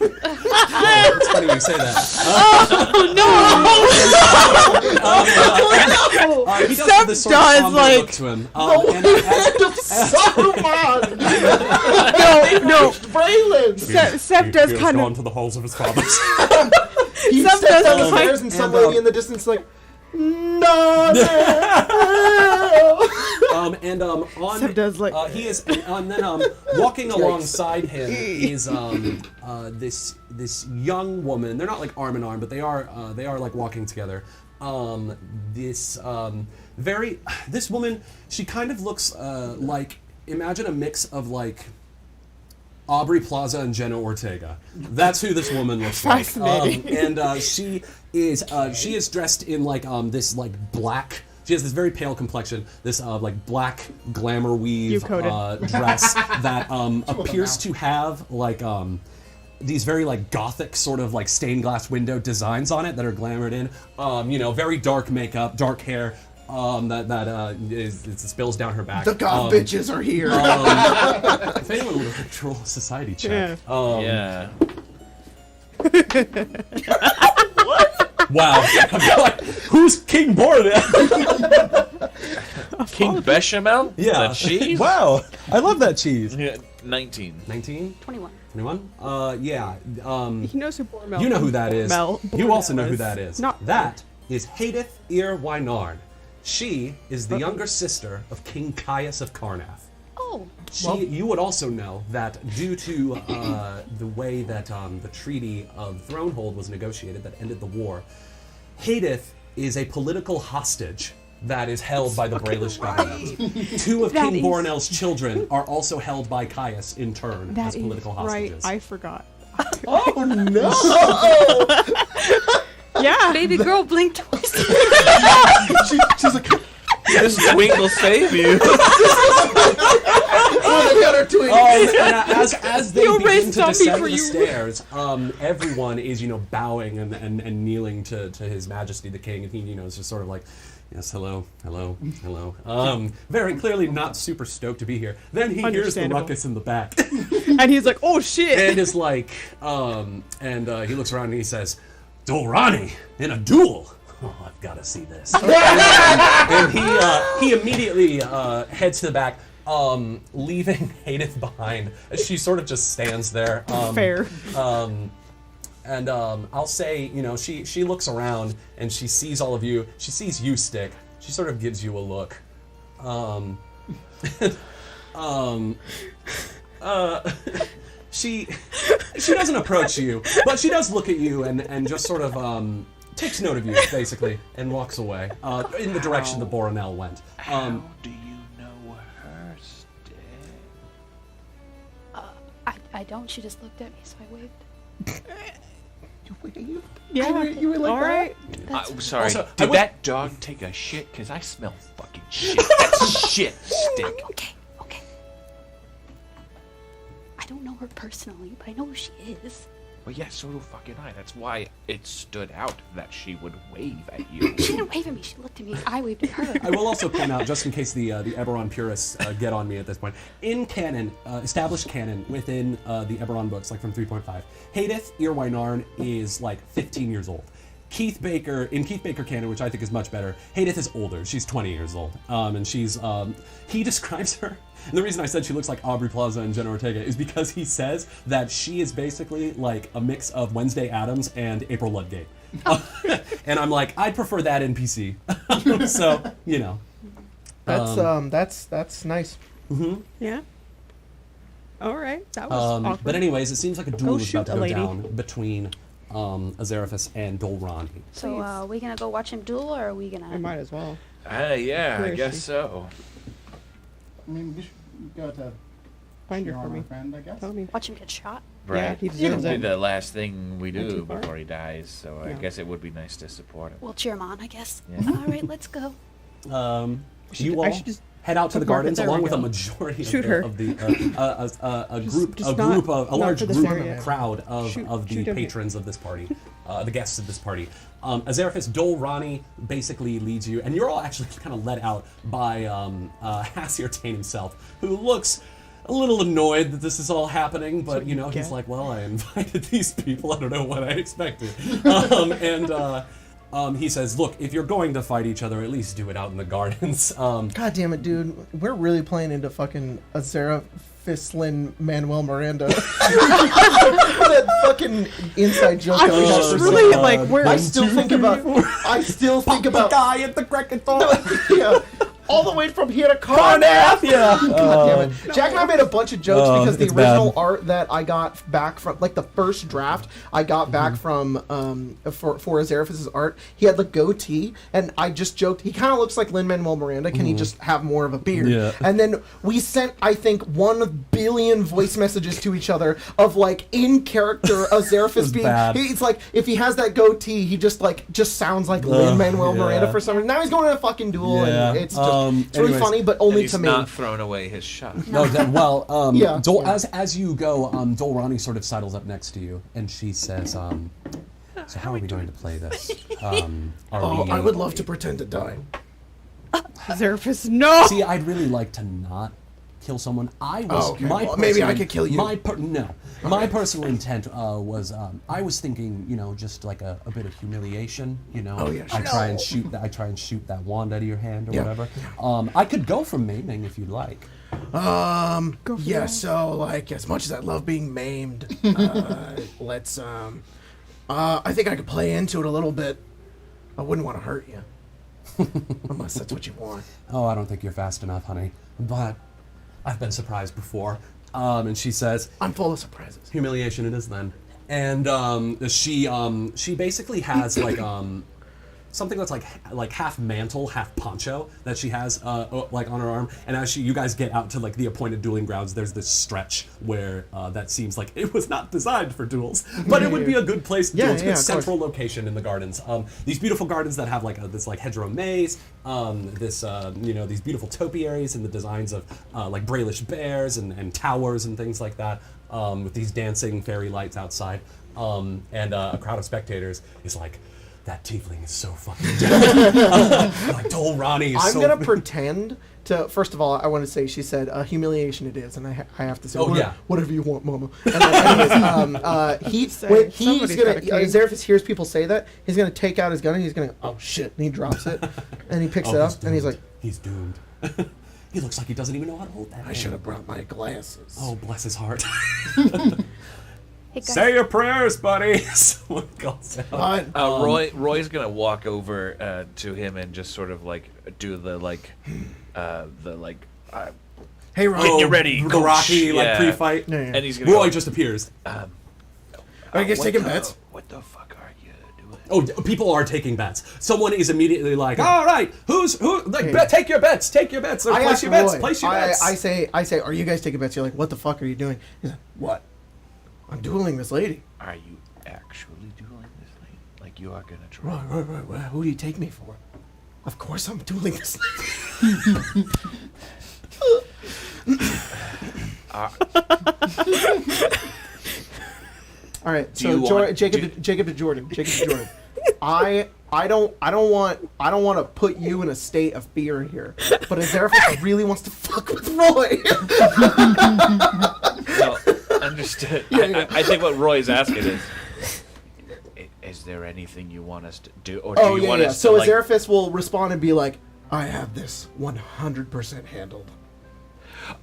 It's funny you say that. He does have this sort of somber look to him. No, Braylon. Seth does He has kind gone of. to the halls of his fathers. He Some steps does down the look like- stairs and some and, lady in the distance like, no. Seth does like. He is, and then walking alongside him is this young woman. They're not like arm in arm, but they are like walking together. This woman, she kind of looks like, imagine a mix of like Aubrey Plaza and Jenna Ortega. That's who this woman looks like. Fascinating. She is dressed in like this like black. She has this very pale complexion, this like black glamour weave dress that appears to have like these very like gothic sort of like stained glass window designs on it that are glamored in. Very dark makeup, dark hair. It spills down her back. The god bitches are here. If anyone would have roll a society check. Yeah. Wow. Who's King Borodel? King Bechamel? Yeah. The cheese? Wow. I love that cheese. Yeah, 19. 19? 21. 21? Yeah. He knows who Bormel. You know who that is. Mel. You also know who that is. Not That is Hadith Ir Wynarn. She is the younger sister of King Caius of Carnath. Oh. You would also know that due to the way that the Treaty of Thronehold was negotiated that ended the war, Hadith is a political hostage that is held by the Brailish government. Two of King Borenel's children are also held by Caius in turn as political hostages. Right, I forgot. Oh no! Yeah. Baby girl blink twice. She's like, This twink will save you. oh, they got her twin. As they You'll begin raise to zombie descend for the you. stairs, everyone is, bowing and kneeling to His Majesty the King, and he, is just sort of like, yes, hello. Very clearly not super stoked to be here. Then he hears the Understandable. ruckus in the back, And he's like, oh shit. and is like, he looks around and he says, Dolrani in a duel. Oh, I've got to see this. and he immediately heads to the back, leaving Hadith behind. She sort of just stands there. Fair. And I'll say, she looks around and she sees all of you. She sees you, Stick. She sort of gives you a look. She doesn't approach you, but she does look at you and just sort of takes note of you, basically, and walks away in the direction that Boronel went. How do you know her, Stick? I don't. She just looked at me, so I waved. Yeah. You were like all that? right. I'm sorry. Also, Did that dog take a shit? Because I smell fucking shit. That's shit, Stick. Okay. I don't know her personally, but I know who she is. Well, yeah, so do fucking I. That's why it stood out that she would wave at you. She didn't wave at me. She looked at me. I waved at her. I will also point out, just in case the Eberron purists get on me at this point, in canon, established canon within the Eberron books, like from 3.5, Hadith Ir Wynarn is like 15 years old. Keith Baker canon, which I think is much better, Hadith is older. She's 20 years old, and she's he describes her. And the reason I said she looks like Aubrey Plaza and Jenna Ortega is because he says that she is basically like a mix of Wednesday Addams and April Ludgate. And I'm like, I'd prefer that NPC. So, That's nice. Yeah. All right. That was awkward. But anyways, it seems like a duel is shoot about to a go lady. down between Azeraphus and Dolrani. So, are we gonna go watch him duel, or are we gonna? I might as well. Yeah, Where I is guess she? so. I mean, we should go to Find her cheer for on me. our friend, I guess. Tell me. Watch him get shot. Right. he It'll deserves be it. the last thing we Not do too far. before he dies, so I Yeah. guess it would be nice to support him. We'll cheer him on, I guess. Yeah. All right, let's go. You all I should just head out to the bookmark it. gardens There along we with a go. majority Shoot of her. a large for this group area. crowd of Shoot the him here. patrons of this party, the guests of this party. Azeraphus Dolrani basically leads you, and you're all actually kind of led out by Hassir Tain himself, who looks a little annoyed that this is all happening, but he's get. like, well, I invited these people. I don't know what I expected. He says, look, if you're going to fight each other, at least do it out in the gardens. God damn it, dude. We're really playing into fucking Azeraphus Manuel Miranda. That fucking inside joke. I that we was had just for really some- like, where I still think about. I still think about. guy at the Krakenthal. Yeah. All the way from here to Carnath. Yeah. God damn it. Jack and I made a bunch of jokes because the it's original bad. art that I got back from, like the first draft I got back from for Azeraphus' art, he had the goatee, and I just joked, he kind of looks like Lin-Manuel Miranda. Can he just have more of a beard? Yeah. And then we sent, I think, 1 billion voice messages to each other of like in character Azeraphus being. bad. It's like if he has that goatee, he just sounds like Lin-Manuel yeah. Miranda for some reason. Now he's going in a fucking duel, Yeah. and it's just it's really anyways. funny, but And only he's to me. not thrown away his shot. No, well, Yeah. As you go, Dolrani sort of sidles up next to you, and she says, so how are we going to play this? I would love to pretend to die. Xeraphus, no! See, I'd really like to not kill someone. I was Oh, okay. my Well, maybe I personal- could kill you. My personal intent was I was thinking, just like a bit of humiliation. Oh, yeah, I sure. try and shoot that wand out of your hand or Yeah. whatever. I could go for maiming if you'd like. Yeah, so, like, as much as I love being maimed, let's, I think I could play into it a little bit. I wouldn't want to hurt you. Unless that's what you want. Oh, I don't think you're fast enough, honey. But I've been surprised before. And she says, I'm full of surprises. humiliation it is then. And she basically has like something that's like half mantle, half poncho that she has like on her arm. And as you guys get out to like the appointed dueling grounds, there's this stretch where that seems like it was not designed for duels, but it would be a good place to duel. It's a good central location in the gardens. These beautiful gardens that have like this like hedgerow maze, these beautiful topiaries and the designs of like Brailish bears and towers and things like that, with these dancing fairy lights outside, and a crowd of spectators is like, that tiefling is so fucking dead. Like Dol Ronnie is I'm so... gonna pretend to. First of all, I want to say she said humiliation it is, and I have to say, whatever you want, Mama. And anyways, he's gonna. Xeraphis hears people say that. He's gonna take out his gun and he's gonna. Oh shit! And he drops it, and he picks it up, and he's like, he's doomed. He looks like he doesn't even know how to hold that. I should have brought my glasses. Oh, bless his heart. Hey, guys. Say your prayers, buddy. Someone calls out. Roy's gonna walk over to him and just sort of like do the Hey, Roy. Get you ready, the coach. Rocky like Yeah. pre-fight. Yeah. And he's gonna Roy go, just appears. Are you guys taking bets? What the fuck are you doing? Oh, people are taking bets. Someone is immediately like, all right, who? Like, take your bets. Take your bets. Or I place ask your bets. Roy, Place your bets. I say, are you guys taking bets? You're like, what the fuck are you doing? He's like, what? I'm dueling this lady. Are you actually dueling this lady? Like you are gonna try? Right. Who do you take me for? Of course I'm dueling this lady. All right, so Jacob to Jordan. I don't want to put you in a state of fear here, but Azeraphis really wants to fuck with Roy. No, understood. I think what Roy's asking is there anything you want us to do, or do you want us So to like? Azeraphis will respond and be like, I have this 100% handled.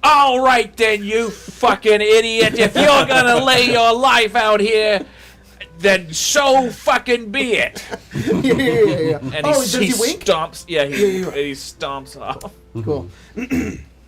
All right then, you fucking idiot! If you're gonna lay your life out here, then so fucking be it. Yeah. And Does he wink? stomps. Yeah, he Yeah. stomps off. Cool.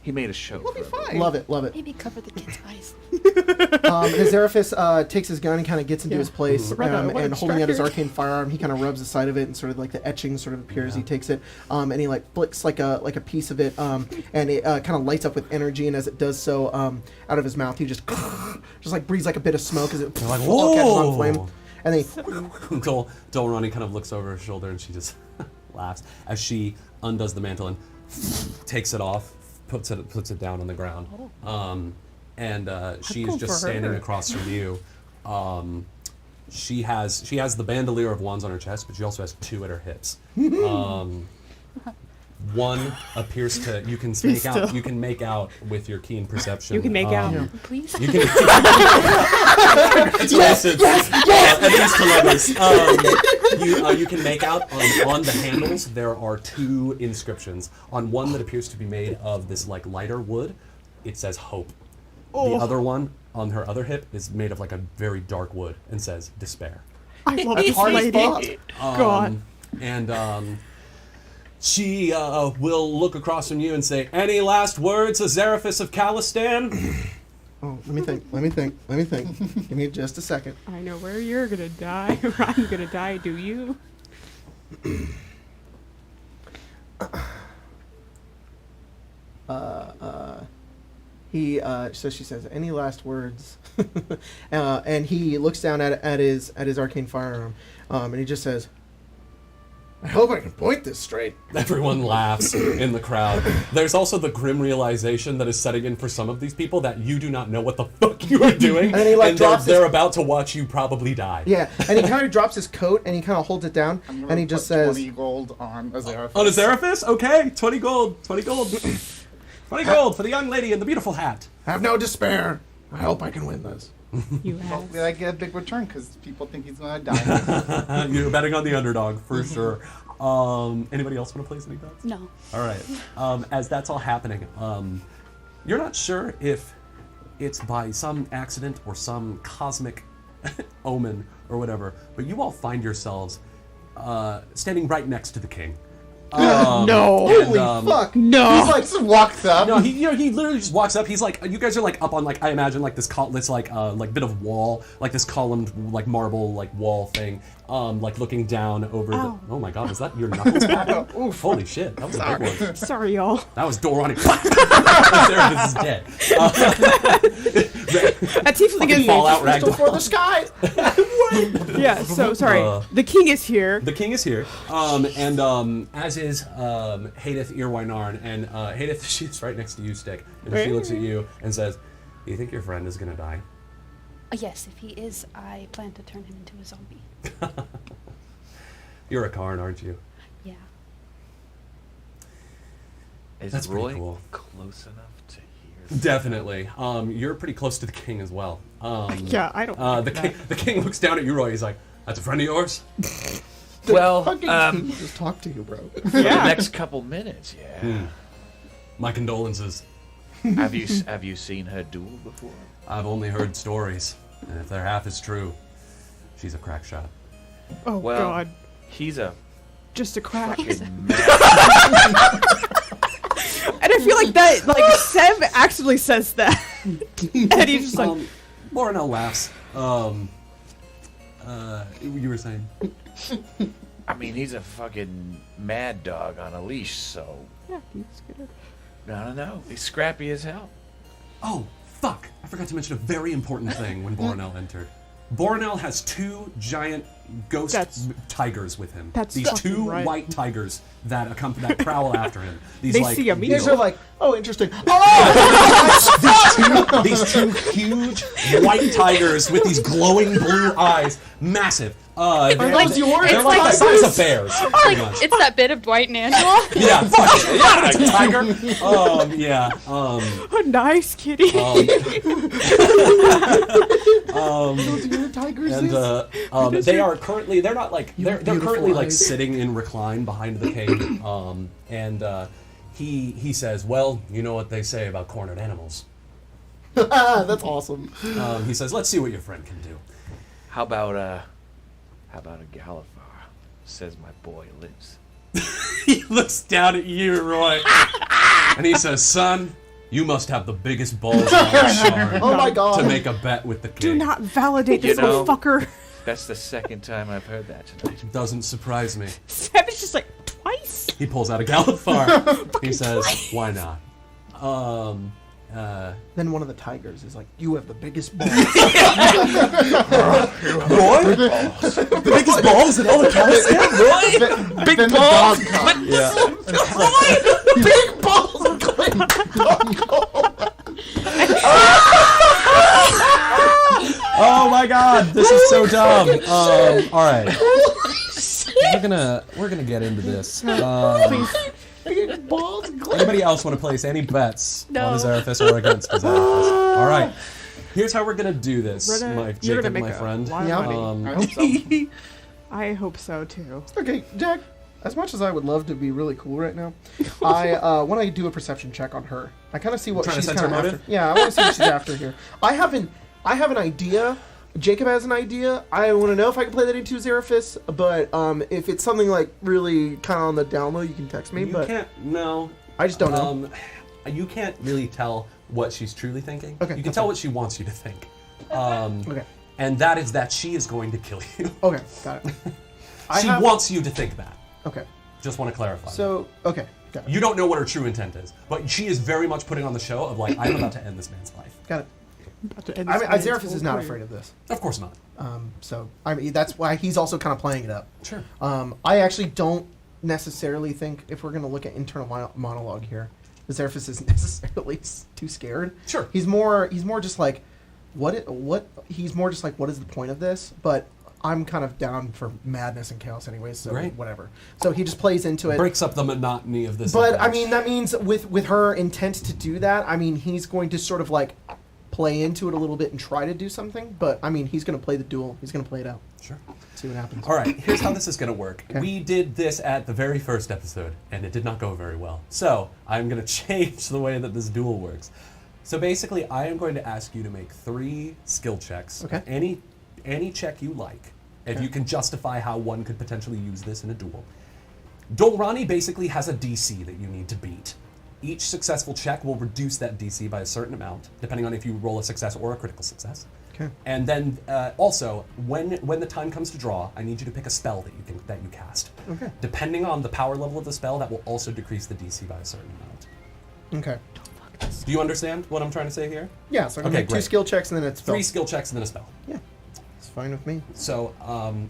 He made a show. We'll be for fine. Love it. Maybe cover the kid's eyes. Azeraphis takes his gun and kind of gets into his place, Right on, what a and holding out his distractor. arcane firearm, he kind of rubs the side of it, and sort of like the etching sort of appears. He takes it, and he like flicks like a piece of it, and it kind of lights up with energy. And as it does so, out of his mouth, he just like breathes like a bit of smoke as it like, all catches on whoa. flame. And then Dol Ronnie kind of looks over her shoulder and she just laughs as she undoes the mantle and takes it off, puts it down on the ground. She's cool just for her. standing across from you. She has the bandolier of wands on her chest, but she also has two at her hips. One appears to you can make out with your keen perception. You can make out. Please. You can. Congratulations. At least to lovers. You can make out on the handles. There are two inscriptions. On one that appears to be made of this like lighter wood, it says hope. The other one on her other hip is made of like a very dark wood and says despair. I love this hard as lady. fuck. God. She will look across from you and say, "Any last words, Azeraphis of Calistan?" Oh, let me think. Give me just a second. I know where you're gonna die. I'm gonna die. Do you? So she says, "Any last words?" And he looks down at his arcane firearm, and he just says, "I hope I can point this straight." Everyone laughs in the crowd. There's also the grim realization that is setting in for some of these people that you do not know what the fuck you are doing, And then he, like, drops they're about to watch you probably die. Yeah, and he kind of drops his coat and he kind of holds it down, I'm gonna and he just put says, 20 gold on Azeraphis. On Azeraphis? Okay, 20 gold. 20 gold. 20 gold for the young lady in the beautiful hat. Have no despair. I hope I can win this. You have. Hopefully I get a big return because people think he's gonna die. You're betting on the underdog for sure. Anybody else want to place any bets? No. All right. As that's all happening, you're not sure if it's by some accident or some cosmic omen or whatever, but you all find yourselves standing right next to the king. No. Holy And, fuck! No. He's like just walks up. No, he literally just walks up. He's like, you guys are like up on like I imagine like this bit of wall, like this columned like marble like wall thing, like looking down over the. Oh my god, was that your knuckles popping? Oof! Holy shit, that was a big one. Sorry, y'all. That was door running. This is dead. That tiefling is Fallout Crystal ragdoll. for the sky. Yeah. So sorry. The king is here. The king is here, and as is Hadith Irwinarn, and Hadith, she's right next to you, Stick, and she looks at you and says, "Do you think your friend is gonna die?" Yes, if he is, I plan to turn him into a zombie. You're a Karn, aren't you? Yeah. Is That's pretty Roy cool. close enough to hear? Definitely. You're pretty close to the king as well. Yeah, I don't. The king looks down at you, Roy. He's like, "That's a friend of yours?" Well, Fucking just talk to you, bro. for the next couple minutes, yeah. My condolences. Have you seen her duel before? I've only heard stories, and if they're half as true, she's a crack shot. Oh Well, God. he's a Just a crack. fucking man. And I feel like that, like Seb actually says that, and he's just like, Morinel laughs. You were saying? I mean, he's a fucking mad dog on a leash, so yeah, he's good. I don't know. He's scrappy as hell. Oh, fuck! I forgot to mention a very important thing when Boronel entered. Boronel has two giant ghost tigers with him. That's These fucking two right. white tigers that prowl after him. These They like see him These immediately. are like, oh, interesting. Oh! these two huge white tigers with these glowing blue eyes, massive. They're those yours? They're It's like the like- size of bears. Pretty much. It's that bit of Dwight and Angela. Yeah, fuck it. Yeah, it's a tiger. Yeah. Oh, nice kitty. Those are your tigers. And they are currently they're not like they're currently like sitting in recline behind the king. And he says, "Well, you know what they say about cornered animals." That's awesome. He says, "Let's see what your friend can do." How about a Galifar? Says my boy lives. He looks down at you, Roy, and he says, "Son, you must have the biggest balls in all Shard Oh my god. to make a bet with the Do king." not validate this You know- little fucker. That's the second time I've heard that tonight. Doesn't surprise me. Seb is just like twice. He pulls out a Galifar. He says, "Why not?" Then one of the tigers is like, you have the biggest balls. Roy, the biggest balls in all of Calistan. Roy, Big then balls. The dog comes. yeah. Big balls. Oh my god, this is so dumb. All right, we're gonna get into this. Big balls. Anybody else want to place any bets No. on Azarathus or against Azarathus? All right, here's how we're gonna do this, You're Jacob, gonna make my a friend. lot of Yeah. money. I hope so. I hope so too. Okay, Jack. As much as I would love to be really cool right now, I when I do a perception check on her, I kind of see what Trying to she's sense kind her of motive? after. Yeah, I want to see what she's after here. I have an idea. Jacob has an idea. I want to know if I can play that into Zeraphis, but if it's something like really kind of on the down low, you can text me. You But can't. No. I just don't know. You can't really tell what she's truly thinking. Okay, You can that's tell fine. what she wants you to think. Okay. And that is that she is going to kill you. Okay, got it. She wants you to think that. Okay, Just want to clarify. so okay, got it. You don't know what her true intent is, but she is very much putting on the show of like, I'm about to end this man's life. Got it. About to end I this mean, man's Zeraphis whole is not career. afraid of this. Of course not. So I mean, that's why he's also kind of playing it up. Sure. I actually don't necessarily think, if we're going to look at internal monologue here, Zeraphis isn't necessarily too scared. Sure. He's more just like, what he's more just like, what is the point of this? But I'm kind of down for madness and chaos anyways, so Right. whatever. So he just plays into it. Breaks up the monotony of this. But event. I mean, that means with her intent to do that, I mean, he's going to sort of like play into it a little bit and try to do something. But I mean, he's going to play the duel. He's going to play it out. Sure. See what happens. All right, here's how this is going to work. Okay. We did this at the very first episode, and it did not go very well. So I'm going to change the way that this duel works. So basically, I am going to ask you to make 3 skill checks. Okay. Any check you like. if you can justify how one could potentially use this in a duel. Dolrani basically has a DC that you need to beat. Each successful check will reduce that DC by a certain amount, depending on if you roll a success or a critical success. Okay. And then also, when the time comes to draw, I need you to pick a spell that you cast. Okay. Depending on the power level of the spell, that will also decrease the DC by a certain amount. Okay. Do you understand what I'm trying to say here? Yeah, so I can Okay, make 2 great. skill checks and then it's 3 skill checks and then a spell. Yeah. It's fine with me. So,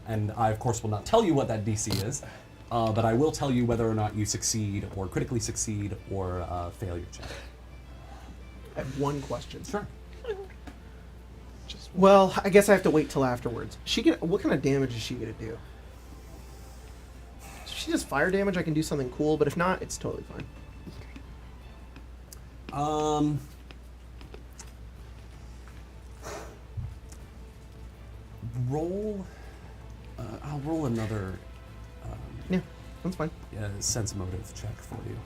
and I of course will not tell you what that DC is, but I will tell you whether or not you succeed or critically succeed or failure check. I have one question. Sure. Well, I guess I have to wait till afterwards. What kind of damage is she gonna do? If she does fire damage, I can do something cool, but if not, it's totally fine. Roll. I'll roll another Yeah, that's fine. sense motive check for you.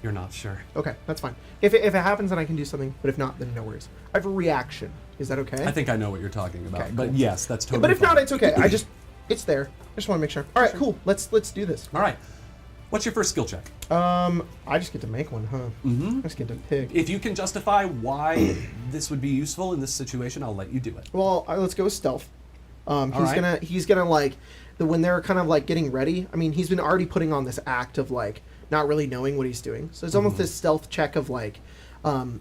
You're not sure. Okay, that's fine. If it happens, then I can do something, but if not, then no worries. I have a reaction. Is that okay? I think I know what you're talking about, Okay, but cool. yes, that's totally. But if not, fine. it's okay. It's there. I just want to make sure. All right, cool. Let's do this. All right. What's your first skill check? I just get to make one, huh? Mm-hmm. I just get to pick. If you can justify why this would be useful in this situation, I'll let you do it. Well, let's go with stealth. right. He's gonna like when they're kind of like getting ready. I mean, he's been already putting on this act of like not really knowing what he's doing. So it's almost this stealth check of like,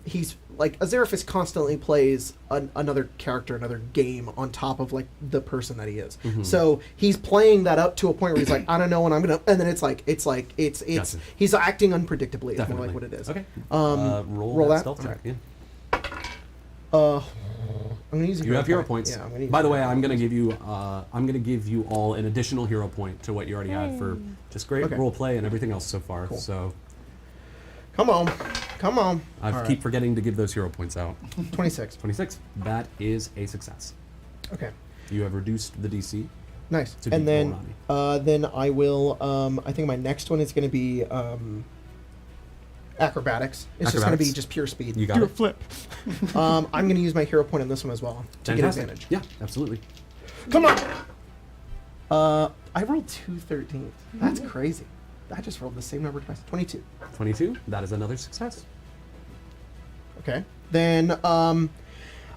he's like Azeraphis constantly plays another character, another game on top of like the person that he is. So he's playing that up to a point where he's like, I don't know when I'm gonna, and then it's Gotcha. he's acting unpredictably. It's Definitely. more like what it is. Okay. roll that that? stealth check. Alright. Yeah. I'm gonna use a You have hero point. points. Yeah, I'm gonna use By the a way, hero I'm gonna point. give you all an additional hero point to what you already had for just great Okay. role play and everything else so far. Cool. So Come on. I All keep right. forgetting to give those hero points out. 26. 26. That is a success. Okay. You have reduced the DC. Nice. To And beat then I will. I think my next one is going to be acrobatics. It's just going to be Acrobatics. just pure speed. You got Do a it. flip. I'm going to use my hero point on this one as well to get Fantastic. advantage. Yeah, absolutely. Come on. I rolled 2 13. That's crazy. I just rolled the same number twice. 22. 22. That is another success. Okay. Then I'm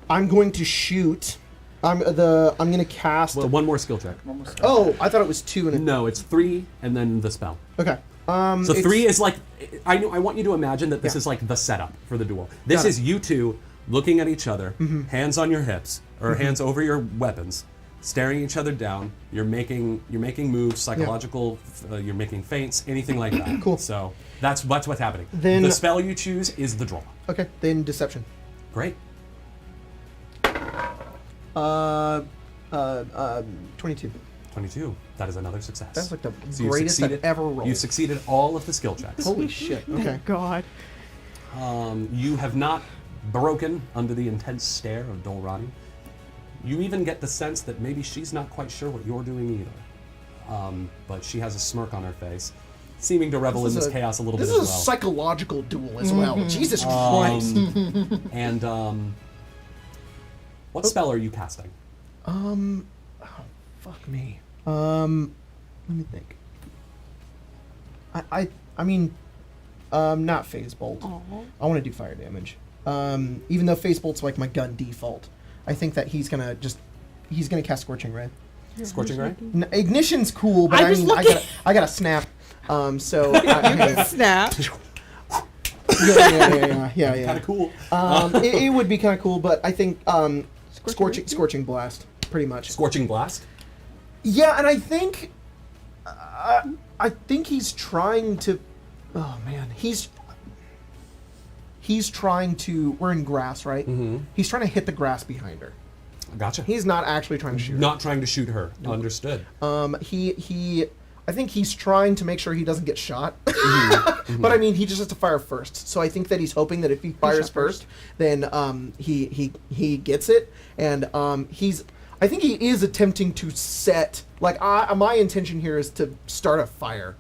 going to shoot. I'm going to cast. Well, one more skill check. Oh, I thought it was 2 and a. No, it's 3 and then the spell. Okay. So it's- 3 is like, I want you to imagine that this Yeah. is like the setup for the duel. This Got it. is you two looking at each other, hands on your hips or hands over your weapons, staring each other down. You're making moves, psychological. You're making feints, anything like that. Cool. So that's what's happening. Then- the spell you choose is the draw. Okay. Then deception. Great. 22. 22. That is another success. That's like the you've greatest I've succeeded- ever rolled. You've succeeded all of the skill checks. Holy shit. Okay. God. You have not broken under the intense stare of Dolrani. You even get the sense that maybe she's not quite sure what you're doing either. But she has a smirk on her face, seeming to revel in this chaos a little This bit is as a well. psychological duel as well. Jesus Christ. And what spell are you casting? Oh, fuck me. Let me think. I mean, not Phase Bolt. I want to do fire damage. Even though Phase Bolt's like my gun default, I think that he's gonna cast Scorching Ray. Scorching Ray? Ignition's cool, but I I was mean, looking- I gotta snap. So Snap. yeah. Kind of cool. It would be kind of cool, but I think Scorching Blast, pretty much. Scorching Blast? Yeah, and I think he's trying to. Oh man, he's trying to. We're in grass, right? Mm-hmm. He's trying to hit the grass behind her. Gotcha. He's not actually trying to shoot. Not trying to shoot her. Understood. He. I think he's trying to make sure he doesn't get shot. Mm-hmm. But I mean, he just has to fire first. So I think that he's hoping that if he fires first, then he gets it. And I think he is attempting to set, like, my intention here is to start a fire.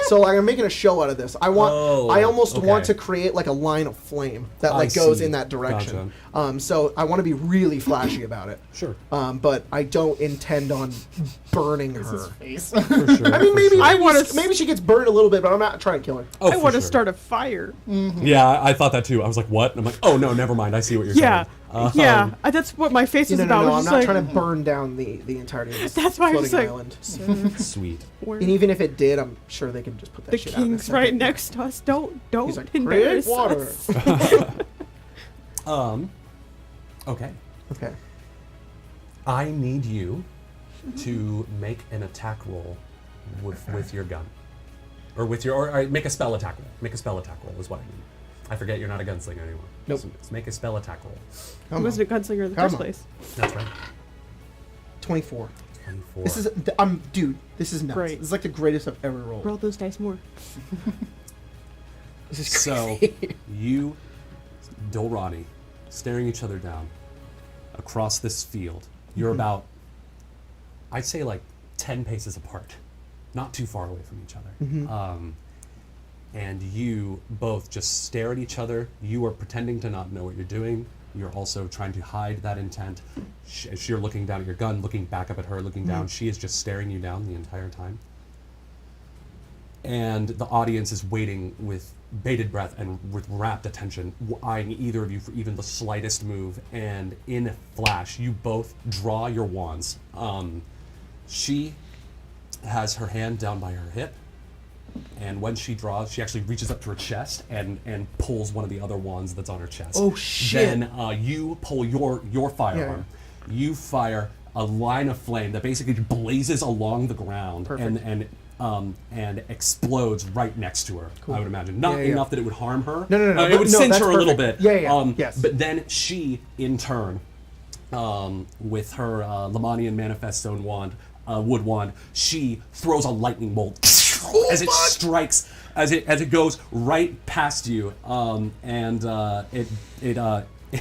So like, I'm making a show out of this. I almost okay. want to create like a line of flame that I like goes see. in that direction. Gotcha. So I want to be really flashy about it. Sure. But I don't intend on burning her. Face. For sure. I mean, maybe I maybe, wanna maybe she gets burned a little bit, but I'm not trying to kill her. Oh, I for want to sure. start a fire. Yeah, I thought that too. I was like, what? And I'm like, oh no, never mind. I see what you're Yeah, saying. yeah. That's what my face was No, about. I'm was just not like, trying to burn down the entirety of this That's why I was floating like, island. Sweet. Where- And even if it did, I'm sure they can just put that the shit out. in a king's right second. next to us. Don't He's like, embarrass create water. us. Okay. Okay. I need you to make an attack roll with your gun. Or with your, or make a spell attack roll. Make a spell attack roll is what I mean. I forget you're not a gunslinger anymore. Nope. So just make a spell attack roll. I wasn't a gunslinger in the Come first on. place. That's right. 24. 24. This is, dude, this is nuts. Great. This is like the greatest I've ever rolled. Roll those dice more. This is So, crazy. you, Dolrani, staring each other down across this field. You're about, I'd say like 10 paces apart, not too far away from each other. And you both just stare at each other. You are pretending to not know what you're doing. You're also trying to hide that intent. You're looking down at your gun, looking back up at her, looking down. She is just staring you down the entire time. And the audience is waiting with bated breath and with rapt attention, eyeing either of you for even the slightest move. And in a flash, you both draw your wands. She has her hand down by her hip, and when she draws, she actually reaches up to her chest and pulls one of the other wands that's on her chest. Oh, shit. Then you pull your firearm. You fire a line of flame that basically blazes along the ground. Perfect. And explodes right next to her. I would imagine not Yeah, yeah. enough that it would harm her. No. It would No, cinch that's her a little bit. perfect. Yeah. Yes. But then she, in turn, with her Lamanian Manifest Stone wand, wood wand, she throws a lightning bolt as it strikes, as it goes right past you,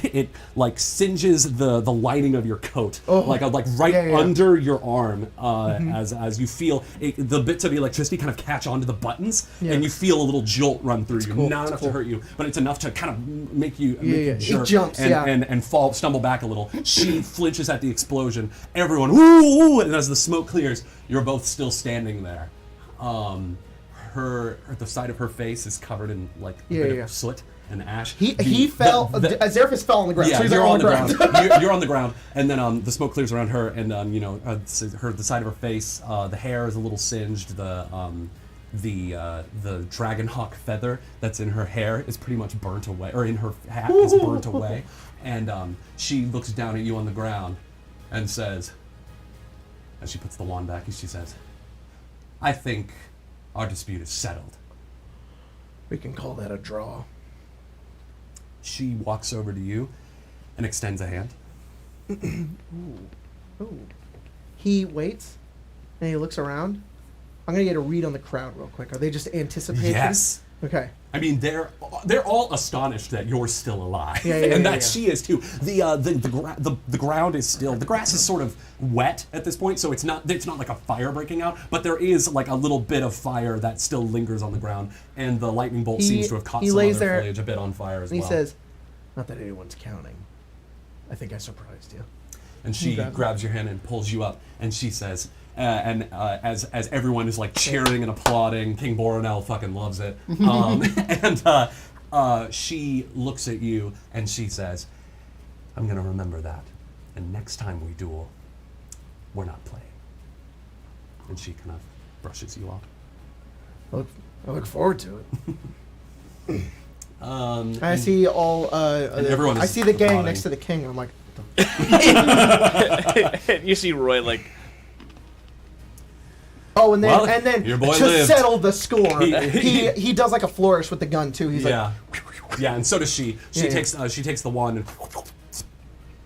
it like singes the lining of your coat, like right under your arm, as you feel the bits of the electricity kind of catch onto the buttons, and you feel a little jolt run through you. cool. Not It's enough cool. to hurt you, but it's enough to kind of make you It jerk jumps, and stumble back a little. She flinches at the explosion. Everyone, ooh, and as the smoke clears, you're both still standing there. The side of her face is covered in like a bit of soot and ash. He fell. Azerphus fell on the ground. Yeah, so he's you're like on the ground. You're on the ground, and then the smoke clears around her, and the side of her face, the hair is a little singed. The dragon hawk feather that's in her hair is pretty much burnt away, or in her hat is burnt away, and she looks down at you on the ground, and says, as she puts the wand back, she says, "I think our dispute is settled." We can call that a draw. She walks over to you and extends a hand. Ooh. He waits, and he looks around. I'm gonna get a read on the crowd real quick. Are they just anticipating? Yes. Okay. I mean, they're all astonished that you're still alive, Yeah, and that yeah. she is too. The ground is still, the grass is sort of wet at this point, so it's not like a fire breaking out, but there is like a little bit of fire that still lingers on the ground, and the lightning bolt seems to have caught he some lays other there, foliage a bit on fire as And well. he says, "Not that anyone's counting. I think I surprised you." And she grabs your hand and pulls you up, and she says, as everyone is like cheering and applauding, King Boronel fucking loves it. She looks at you and she says, "I'm gonna remember that, and next time we duel, we're not playing." And she kind of brushes you off. I look forward to it. I and- see all. and everyone I is see the gang applauding. next to the king, and I'm like, You see Roy like, oh, and then Well, your boy to lived. settle the score, He- he does like a flourish with the gun too. He's yeah, and so does she. She Yeah, takes the wand and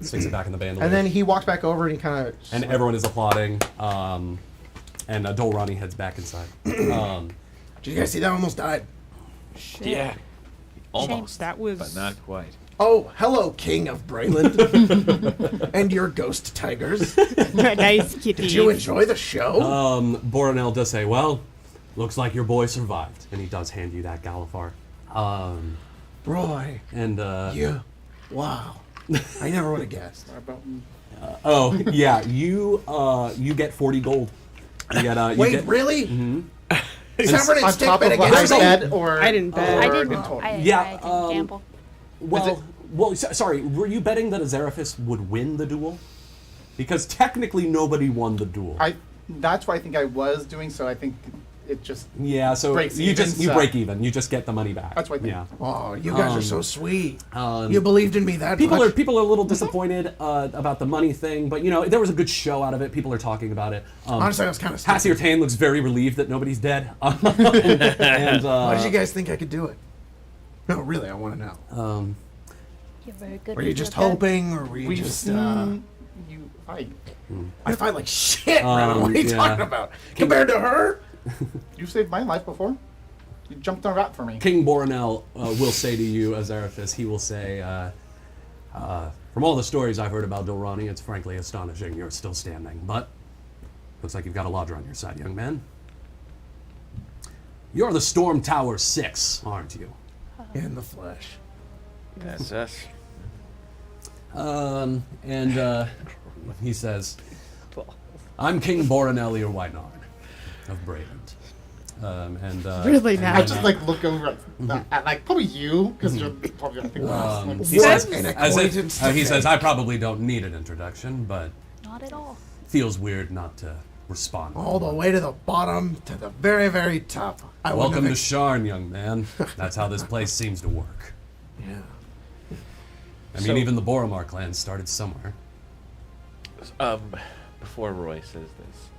sticks it back in the bandolier. and then he walks back over and he kind of. And everyone is applauding, and Dolrani heads back inside. Did you guys see that? Almost died. yeah, almost, That was but not quite. Oh, hello, King of Brayland, and your ghost tigers. nice kitty. Did you enjoy the show? Boronel does say, "Well, Looks like your boy survived, and he does hand you that Galifar. Roy. And Yeah. Wow. I never would have guessed. oh yeah, you get 40 gold. You get, you Wait, get, really? Mhm. Severin On and Stick top bet of what I against me? said, or I didn't bet. I or didn't. in total? I Yeah, didn't gamble. Sorry, were you betting that Azeraphis would win the duel? Because technically nobody won the duel. That's what I think I was doing. So I think it just yeah, so breaks you even, just you so- break even. You just get the money back. That's what I think. Yeah. Oh, you guys are so sweet. um, You believed in me that People much. are a little disappointed about the money thing, but you know there was a good show out of it. People are talking about it. Honestly, I was kind of Hassier Tain looks very relieved that nobody's dead. And Why did you guys think I could do it? No, really, I want to know. You're very good. Were you with just your gun. hoping, or were you We've just... seen you fight. I fight like shit, man. What are you yeah. talking about? Compared to her? You saved my life before. You jumped on a rat for me. King Boronel will say to you, Azeraphis, he will say, from all the stories I've heard about Dorani, it's frankly astonishing you're still standing, but looks like you've got a lodger on your side, young man. You're the Storm Tower 6, aren't you? In the flesh. That's us. And he says, I'm King Boronel your Whitenard of Brayland. Really and now? I just like look over at like probably you because you're probably I think he What says, an as if- acquaintance he to says, make. I probably don't need an introduction, but Not at all. feels weird not to respond. All the way to the bottom, to the very, very top. I wouldn't Welcome to have Sharn, young man. That's how this place seems to work. Yeah. I mean, So- even the Boromar clan started somewhere. Before Roy says this,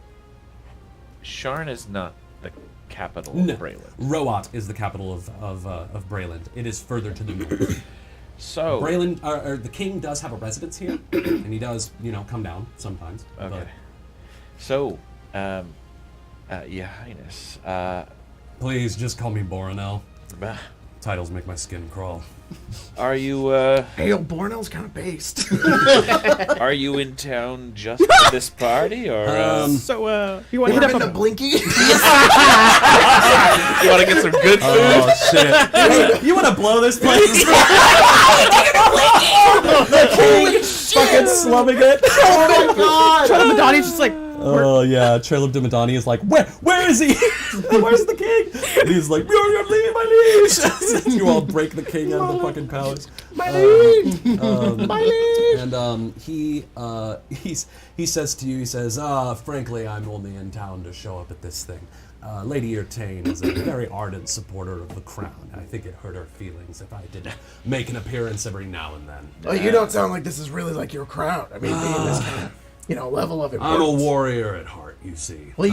Sharn is not the capital No, of Brayland. Roat is the capital of Brayland. It is further to the north. So Brayland, or the king does have a residence here, and he does, come down sometimes. okay. So, Your Highness, Please just call me Boronel. bah, Titles make my skin crawl. are you Hey, old Bornell's kind of based. are you in town just for this party, or So, you want You to ever hit been up to a Blinky? you want to get some good food? Oh shit! Hey, you want to blow this place? Holy shit! Fucking slumming it. Oh my god! Madani's just like, Oh yeah, Trelib de Madani is like, where is he? Where's the king? And he's like, you're leaving my liege. You all break the king out of the fucking palace. My liege! My liege. And he says to you, he says, frankly, I'm only in town to show up at this thing. Lady Tain is a very ardent supporter of the crown. I think it hurt her feelings if I didn't make an appearance every now and then. Oh, you don't sound like this is really like your crowd. I mean, being this kind of, level of I'm importance. a warrior at heart, you see. Well,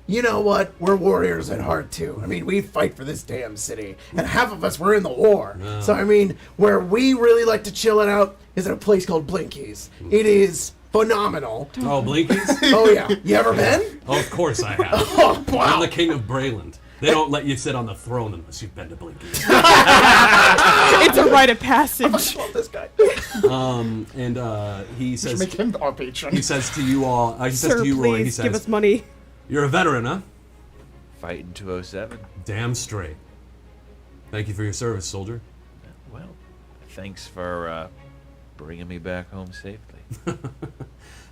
you know what? We're warriors at heart too. I mean, we fight for this damn city, and half of us were in the war. So I mean, where we really like to chill it out is at a place called Blinky's. It is phenomenal. Oh, Blinkies? Oh yeah, you ever been? Oh, of course I have. Oh wow. I'm the king of Brayland. They don't let you sit on the throne unless you've been to Blinkies. it's a rite of passage. Love this guy. And he says, Make him our patron. he says to you all, he says Sir, to you, Roy, he please give us says, money. you're a veteran, huh? Fighting 207. Damn straight. Thank you for your service, soldier. Well, thanks for bringing me back home safely.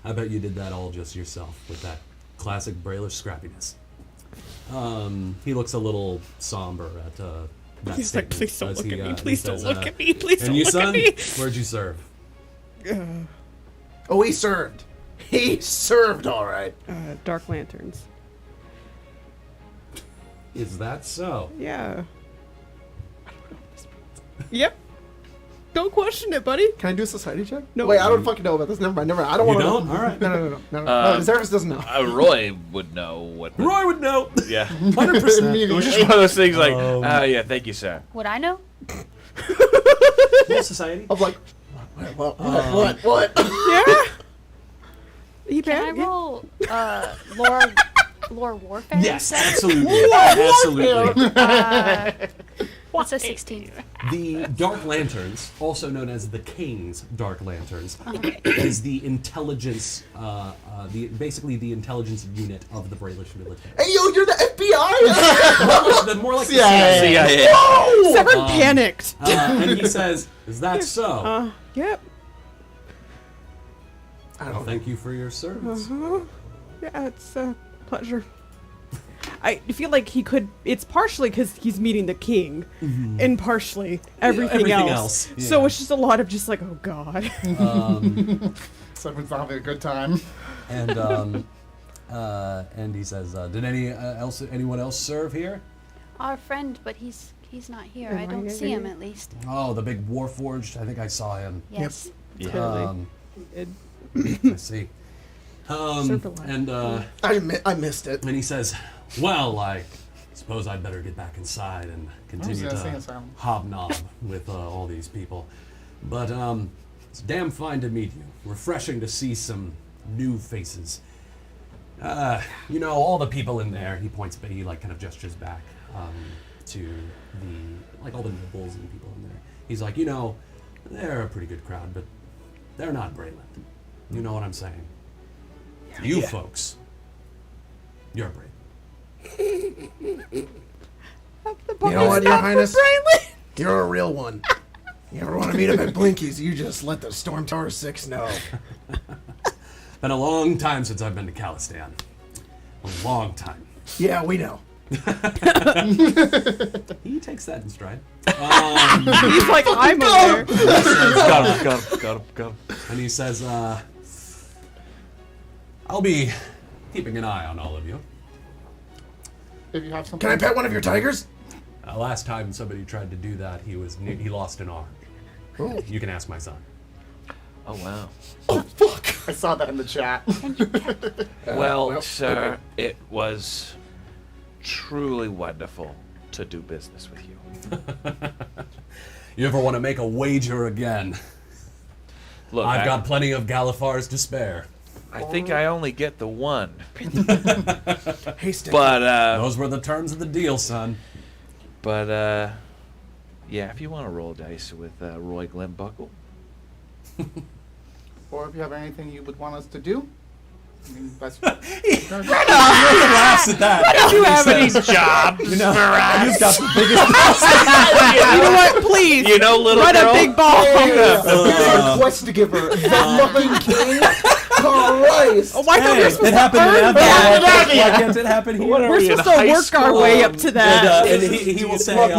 I bet you did that all just yourself with that classic Braylish scrappiness. He looks a little somber at that He's like, statement please don't as look he, at me. he Please don't says, look at me. Please And don't you, look son, at me. where'd you serve? Oh, he served. He served all right. Dark Lanterns. Is that so? Yeah. Yep. Don't question it, buddy. Can I do a society check? No. Wait, I don't fucking know about this. Never mind. I don't You want to don't? know. All right. No. Uh, Xeris doesn't know. Roy would know what. Roy would know. Yeah. 100%. It was just one of those things like, yeah, thank you, sir. Would I know? Roll society. I'm like, what? Yeah. You Can I bet. roll lore warfare? Yes, instead? absolutely. Absolutely. What's a 16? The Dark Lanterns, also known as the King's Dark Lanterns, is the intelligence, basically the intelligence unit of the Braylish military. Hey, yo, you're the FBI? More like the CIA. CIA. Whoa! Severin panicked. And he says, "Is that so? Yep. Well, thank you for your service." Yeah, it's a pleasure. I feel like he could. It's partially because he's meeting the king, and partially everything else. So yeah. it's just a lot of just like, oh god. Someone's having a good time. And he says, "Did anyone else serve here?" Our friend, but he's not here. I Am I don't see him here? at least. Oh, the big Warforged. I think I saw him. Yes. I see. Serpent And I missed it. and he says, "Well, I suppose I'd better get back inside and continue gonna sing a to song. hobnob with all these people. But it's damn fine to meet you. Refreshing to see some new faces. You know, all the people in there." He points, but he like kind of gestures back to all the nobles and people in there. He's like, "You know, they're a pretty good crowd, but they're not Brayland. You know what I'm saying? You folks, you're Brayland." You know what, Your Highness? You're a real one. You ever want to meet up at Blinky's, you just let the Storm Tower 6 know. Been a long time since I've been to Calistan. A long time. Yeah, we know. He takes that in stride. He's like, I'm aware. Got him. And he says, "I'll be keeping an eye on all of you. If you have something. Can I pet one of your tigers? Last time somebody tried to do that, he lost an arm. Oh. You can ask my son." Oh wow. Oh, fuck. I saw that in the chat. Well, sir, it was truly wonderful to do business with you. You ever want to make a wager again? Look, I've got plenty of Galifars to spare. I think I only get the one. Hey, Stick. But Those were the terms of the deal, son. yeah, if you want to roll dice with Roy Glenbuckle. Or if you have anything you would want us to do. I mean, that's. He laughs at that. Do you have any jobs You know, for us? he's got the biggest. You know what? Please. You know, little Run girl. a big ball. Here's your quest to give her. The fucking king? Christ. Oh, I thought we were supposed It happened in to earn Eberron. that. Why can't it happen here? What are We're we in supposed to high work our school? way up to that. And he will say, Look,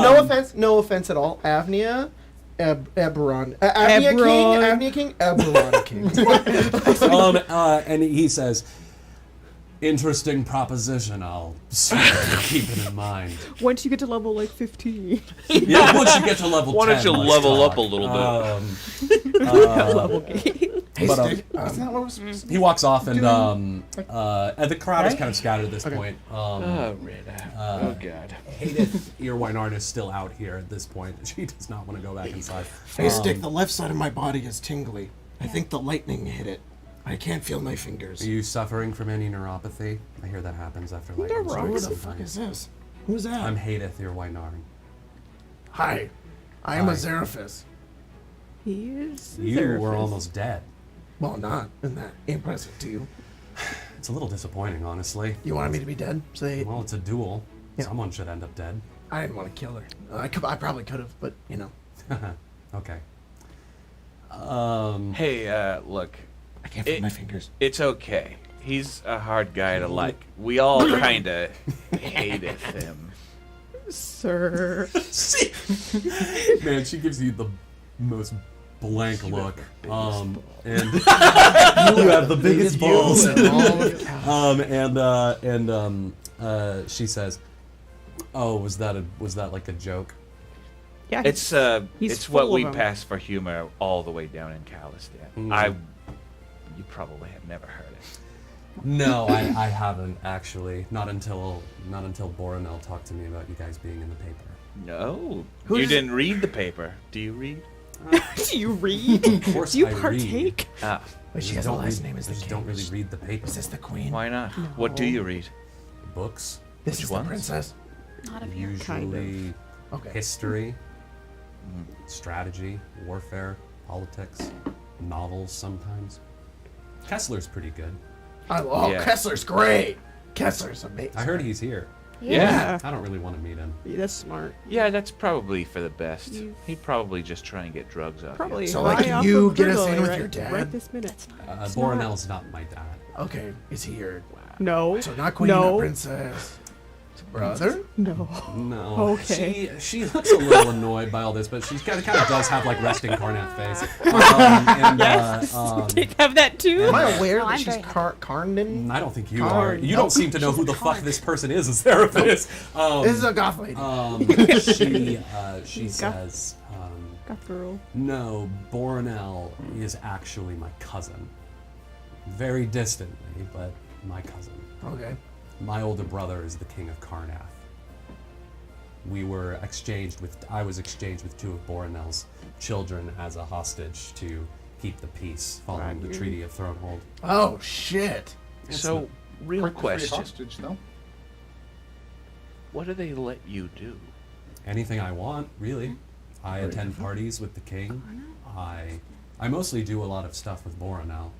no offense at all. Avnia, Eberron. Avnia King, Eberron King. And he says, "Interesting proposition. I'll certainly keep it in mind." Once you get to level like 15. Yeah, once you get to level 10. Why don't you let's level talk. up a little bit? level game. Hey, But, Stick. Isn't that what we're supposed to He walks off, and the crowd is kind of scattered at this point. Oh, Rita. Oh, God. Hadith Earwine is still out here at this point. She does not want to go back inside. Hey, Stick, the left side of my body is tingly. I think the lightning hit it. I can't feel my fingers. Are you suffering from any neuropathy? I hear that happens after lightning Who strikes the fuck sometimes. is this? Who's that? I'm Hadith Earwine. Hi. I am Hi. a Zeraphis. He is. You were almost dead. Well, not. Isn't that impressive to you? It's a little disappointing, honestly. You wanted me to be dead? Say, Well, it's a duel. Yeah. Someone should end up dead. I didn't want to kill her. I probably could have, but, you know. Okay. Hey, look. I can't feel my fingers. It's okay. He's a hard guy to like. We all kind of hated him. Sir. Man, she gives you the most blank look. And you have the biggest balls. She says, "Oh, was that like a joke?" Yeah. It's He's it's what full we of 'em. pass for humor all the way down in Calistan. Mm. You probably have never heard it. No, I haven't actually. Not until Boronel talked to me about you guys being in the paper. No, Who you is- didn't read the paper. Do you read? Do you read? Of course, Do you I partake? Ah, But she I has a don't last read- name as I the just king. don't really read the paper. Is this the queen? why not? What do you read? Books. This Which is ones? the princess. Not of here. Usually Okay. history, strategy, warfare, politics, novels sometimes. Kessler's pretty good. Yeah. Kessler's great. Kessler's amazing. I heard he's here. Yeah. I don't really want to meet him. Yeah, that's smart. Yeah, that's probably for the best. You've- He'd probably just try and get drugs off. Probably. So, high like, can off you of get us Virgo in with right- your dad? Right this minute. That's not. Boronel's not my dad. Okay, is he your No. so not queen, No. not princess, brother? No. No. Okay. She looks a little annoyed by all this, but she kind of does have like resting Carnath face. And, Yes. They have that too. Am I aware No, that I'm she's very Karnden? I don't think you Karn. are. You don't seem to know who the fuck Karn. this person is, Azeraphis. This is a goth lady. She says, Got girl. no, Boronel is actually my cousin. Very distantly, but my cousin. Okay. My older brother is the king of Carnath. I was exchanged with two of Boronel's children as a hostage to keep the peace following the Right. Treaty of Thronehold. Oh shit. So, real Quite the free question: hostage, though. what do they let you do? Anything I want, really. I attend parties with the king. I mostly do a lot of stuff with Boronel.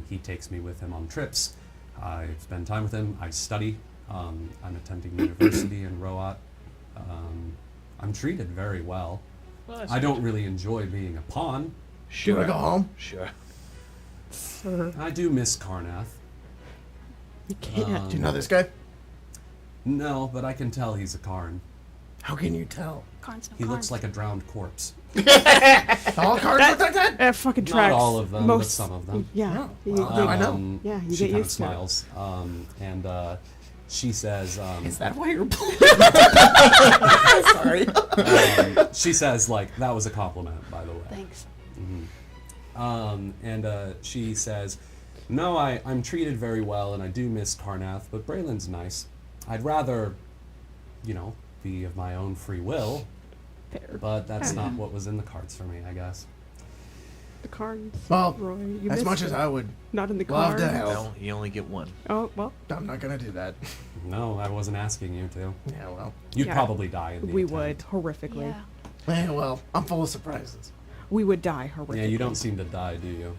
He takes me with him on trips. I spend time with him. I study. I'm attending university in Roat. I'm treated very well. Well, that's I don't really enjoy being a pawn. Do you Sure. wanna go home? Sure. Sir, I do miss Carnath. you can't. Do you know this guy? No, but I can tell he's a Karn. How can you tell? Karn's no He Karn. looks like a drowned corpse. All cards look like that? That fucking Not tracks. all of them, but Most, some of them. Yeah. Oh, You- well, you- I know. Yeah, you she get kind of used to it. smiles. And she says, Is that why you're sorry? she says, like, that was a compliment, by the way. Thanks. And she says, no, I'm treated very well, and I do miss Carnath, but Braylon's nice. I'd rather, be of my own free will, Fair. but that's not what was in the cards for me, I guess. The cards. Well, Roy, you as missed much as it. I would Not in the love card. to help, No, you only get one. Oh well, I'm not gonna do that. No, I wasn't asking you to. Yeah, well. You'd Yeah. probably die in the we attempt. would horrifically. Yeah. Well, I'm full of surprises. We would die horrifically. Yeah, you don't seem to die, do you?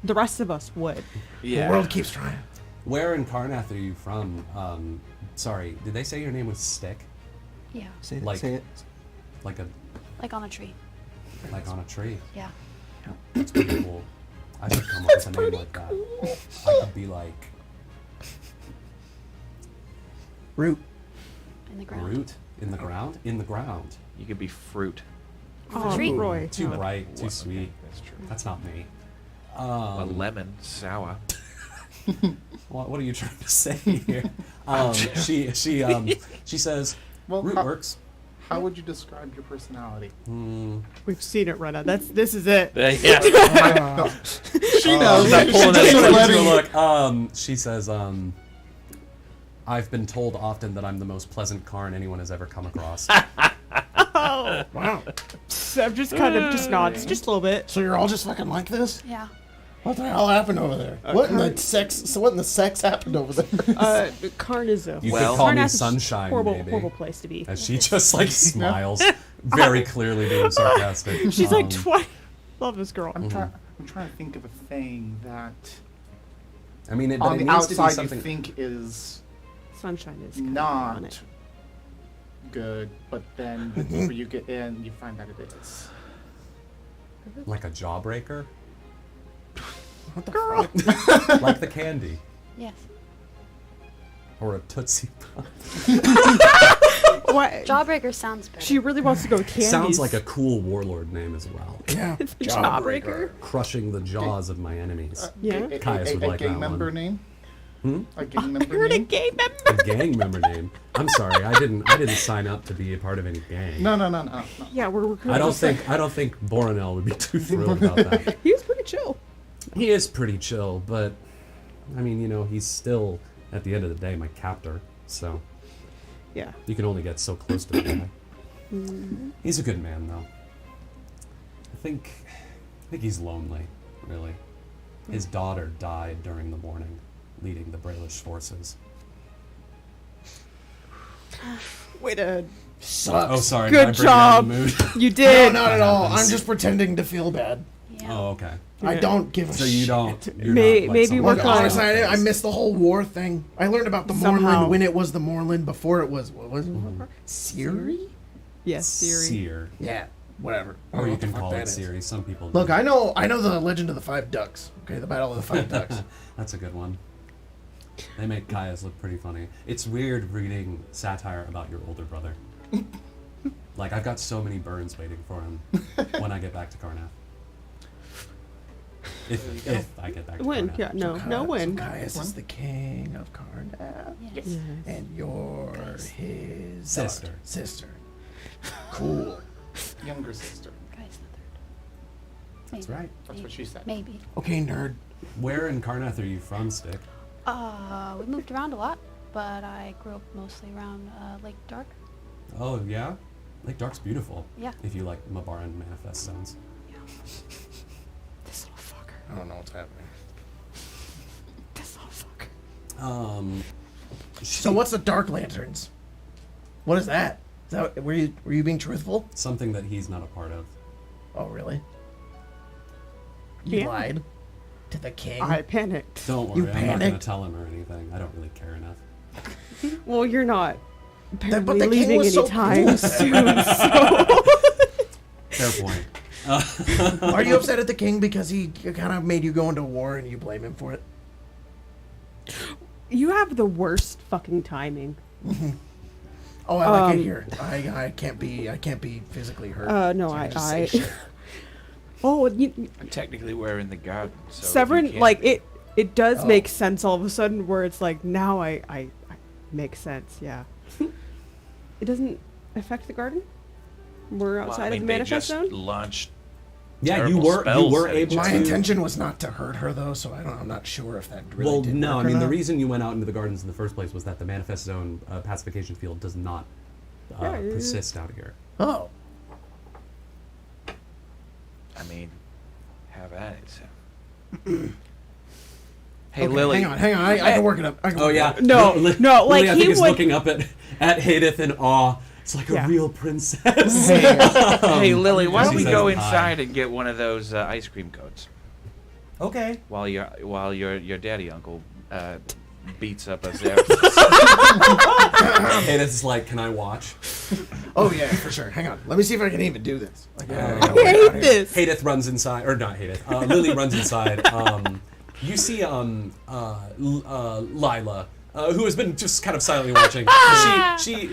The rest of us would. Yeah. The world keeps trying. Where in Carnath are you from? Sorry, did they say your name was Stick? Yeah. Say it. Like- Say it. Like Like on a tree. on a tree. Yeah. That's pretty cool. I should come up with a name like that. I could be like Root. In the ground. root in the ground. In the ground. You could be fruit. Oh, tree. Roy. Too no. bright, too sweet. That's true. That's not me. A lemon, sour. What are you trying to say here? She says Well, root how- works. How would you describe your personality? We've seen it run out. This is it. Yeah. She knows. Not pulling She's any- letting you- Look, she says, I've been told often that I'm the most pleasant Karn anyone has ever come across. Oh, Wow. so I'm just kind of just nods, just a little bit. So you're all just fucking like this? Yeah. What the hell happened over there? What in the sex? So what in the sex happened over there? Karn is a You Well- could call me Karnath is Sunshine, horrible, maybe. horrible place to be. As she just like smiles, very clearly being sarcastic. She's like 20. Love this girl. I'm trying to think of a thing that I mean, it, on it the needs to be outside you something. think is Sunshine is kind of on not it. good, but then the deeper you get in, you find that it is. Like a jawbreaker, What the Girl. fuck? like the candy, Yes. or a Tootsie Pop. What? Jawbreaker sounds better. She really wants to go candies. Sounds like a cool warlord name as well. Yeah. Jawbreaker. Crushing the jaws of my enemies. Yeah. Caius would like gang that member one. name? Hmm? A gang I member heard a name? gay member. A gang member name. I'm sorry, I didn't sign up to be a part of any gang. No. Yeah, we're recruiting. I don't think Boronel would be too thrilled about that. He was pretty chill. He is pretty chill, but I mean, he's still at the end of the day my captor. So Yeah. you can only get so close to the guy. He's a good man, though. I think he's lonely, really. His daughter died during the morning, leading the Brailish forces. Way to Sucks. Oh, sorry. Good did I bring you job. down the mood? You No, did. not at all. happens. I'm just pretending to feel bad. Yeah. Oh, okay. I don't give a So shit. you don't. You're May- not, like, maybe someone work Look, on- who's honestly, not I face. missed the whole war thing. I learned about the Somehow. Moreland when it was the Moreland before it was, what was it? Siri? Yes, Siri. Seer. Yeah, whatever. I don't Or know you what the can fuck call that it is. Siri. Some people. Look, do. I know the Legend of the Five Ducks. Okay, the Battle of the Five Ducks. That's a good one. They make Caius look pretty funny. It's weird reading satire about your older brother. Like, I've got so many burns waiting for him when I get back to Karnath. If I get back to When? Karnath. Yeah, no, when? Caius is the king of Karnath, Yes. Yes. and you're his Sister. daughter. Sister. Cool. Younger sister. Guy's the third. That's Maybe. right. That's what she said. Maybe. Okay, nerd. Where in Karnath are you from, Stick? We moved around a lot, but I grew up mostly around Lake Dark. Oh, yeah? Lake Dark's beautiful. Yeah. If you like Mabaran Manifest Zones. Yeah. This little fucker. I don't know what's happening. This little fucker. So what's the Dark Lanterns? What is that? Is that were you being truthful? Something that he's not a part of. Oh, really? You Yeah. lied to the king. I panicked. Don't You worry, I'm not going to panicked? tell him or anything. I don't really care enough. Well, you're not but apparently the king leaving was so anytime cool. soon, so... Fair point. Are you upset at the king because he kind of made you go into war and you blame him for it? You have the worst fucking timing. Oh, I like it here. I can't be physically hurt. No, So I, just say I. shit. Oh, Technically, we're in the garden. So if you Severin, can't- like it does Oh. make sense all of a sudden. Where it's like now I makes sense. Yeah. It doesn't affect the garden. We're Well, outside I mean, of the they manifest just zone. launched. Yeah, you terrible were spells at able each My to. other. intention was not to hurt her though, so I'm not sure if that really Well, did no, work I or mean the not. reason you went out into the gardens in the first place was that the manifest zone pacification field does not persist out here. Oh, I mean, have at it. So. Hey, okay, Lily. hang on. I can work it up. I can Oh work it yeah, up. No, no, like, Lily, I he think is would- looking up at Hadith in awe. It's like Yeah. a real princess. Hey, Lily, why don't She we says go hi. inside and get one of those ice cream cones Okay. while your daddy uncle beats up us? Hadith is like, can I watch? Oh yeah, for sure. Hang on. Let me see if I can even do this. Like, I hate this. Hadith runs inside, or not Hadith. Lily runs inside. You see Lila, who has been just kind of silently watching.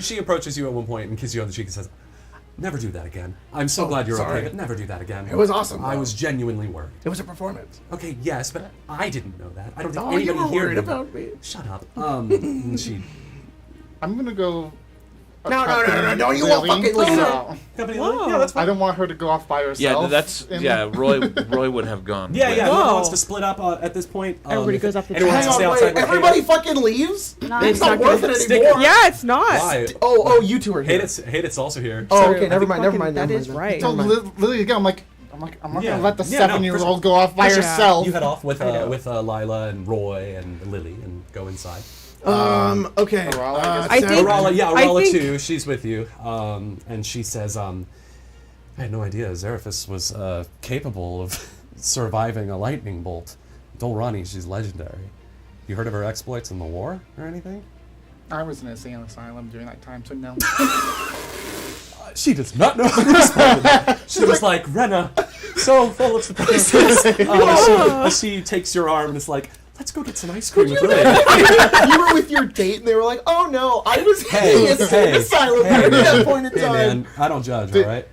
She approaches you at one point and kisses you on the cheek and says, "Never do that again. I'm so Oh, glad you're sorry. okay, but never do that again." It was awesome, I though. was genuinely worried. It was a performance. Okay, yes, but I didn't know that. I don't think Oh, you anybody were here worried knew about that. me. Shut up. And she. I'm gonna go. No, don't you Lily. won't fucking leave her. No. Company Whoa. Yeah, that's I fine. don't want her to go off by herself. Yeah, that's in Roy would have gone. Yeah, with- yeah. Whoever Whoa. wants to split up at this point. Everybody if goes off the anyone wants Hang to stay on, outside wait. with Everybody Hadith- fucking leaves? No, It's I'm not not worth it Stick- anymore. Yeah, it's not. Why? Oh, you two are here. Hadith's also here. Oh, Sorry, okay. I Never think mind. Never fucking mind. that Never is mind. right. So Never mind. Lily again. I'm not Yeah. gonna let the Yeah, no, 7-year-old go off by Yeah. herself. You head off with I know. Lila and Roy and Lily and go inside. Okay. Arala, I guess. I think- Arala, yeah, I Arala think- too. She's with you. And she says, I had no idea Zeraphis was capable of surviving a lightning bolt. Dolrani, she's legendary. You heard of her exploits in the war or anything? I was in a insane asylum during that time, so no. She does not know how to respond to that. She was like, Renna, so full of surprises. As she takes your arm and is like, let's go get some ice cream with Lily. You were with your date, and they were like, "Oh no, I was Hey, in hey, asylum hey, at that man. point in Hey, time." man, I don't judge, Did- all right?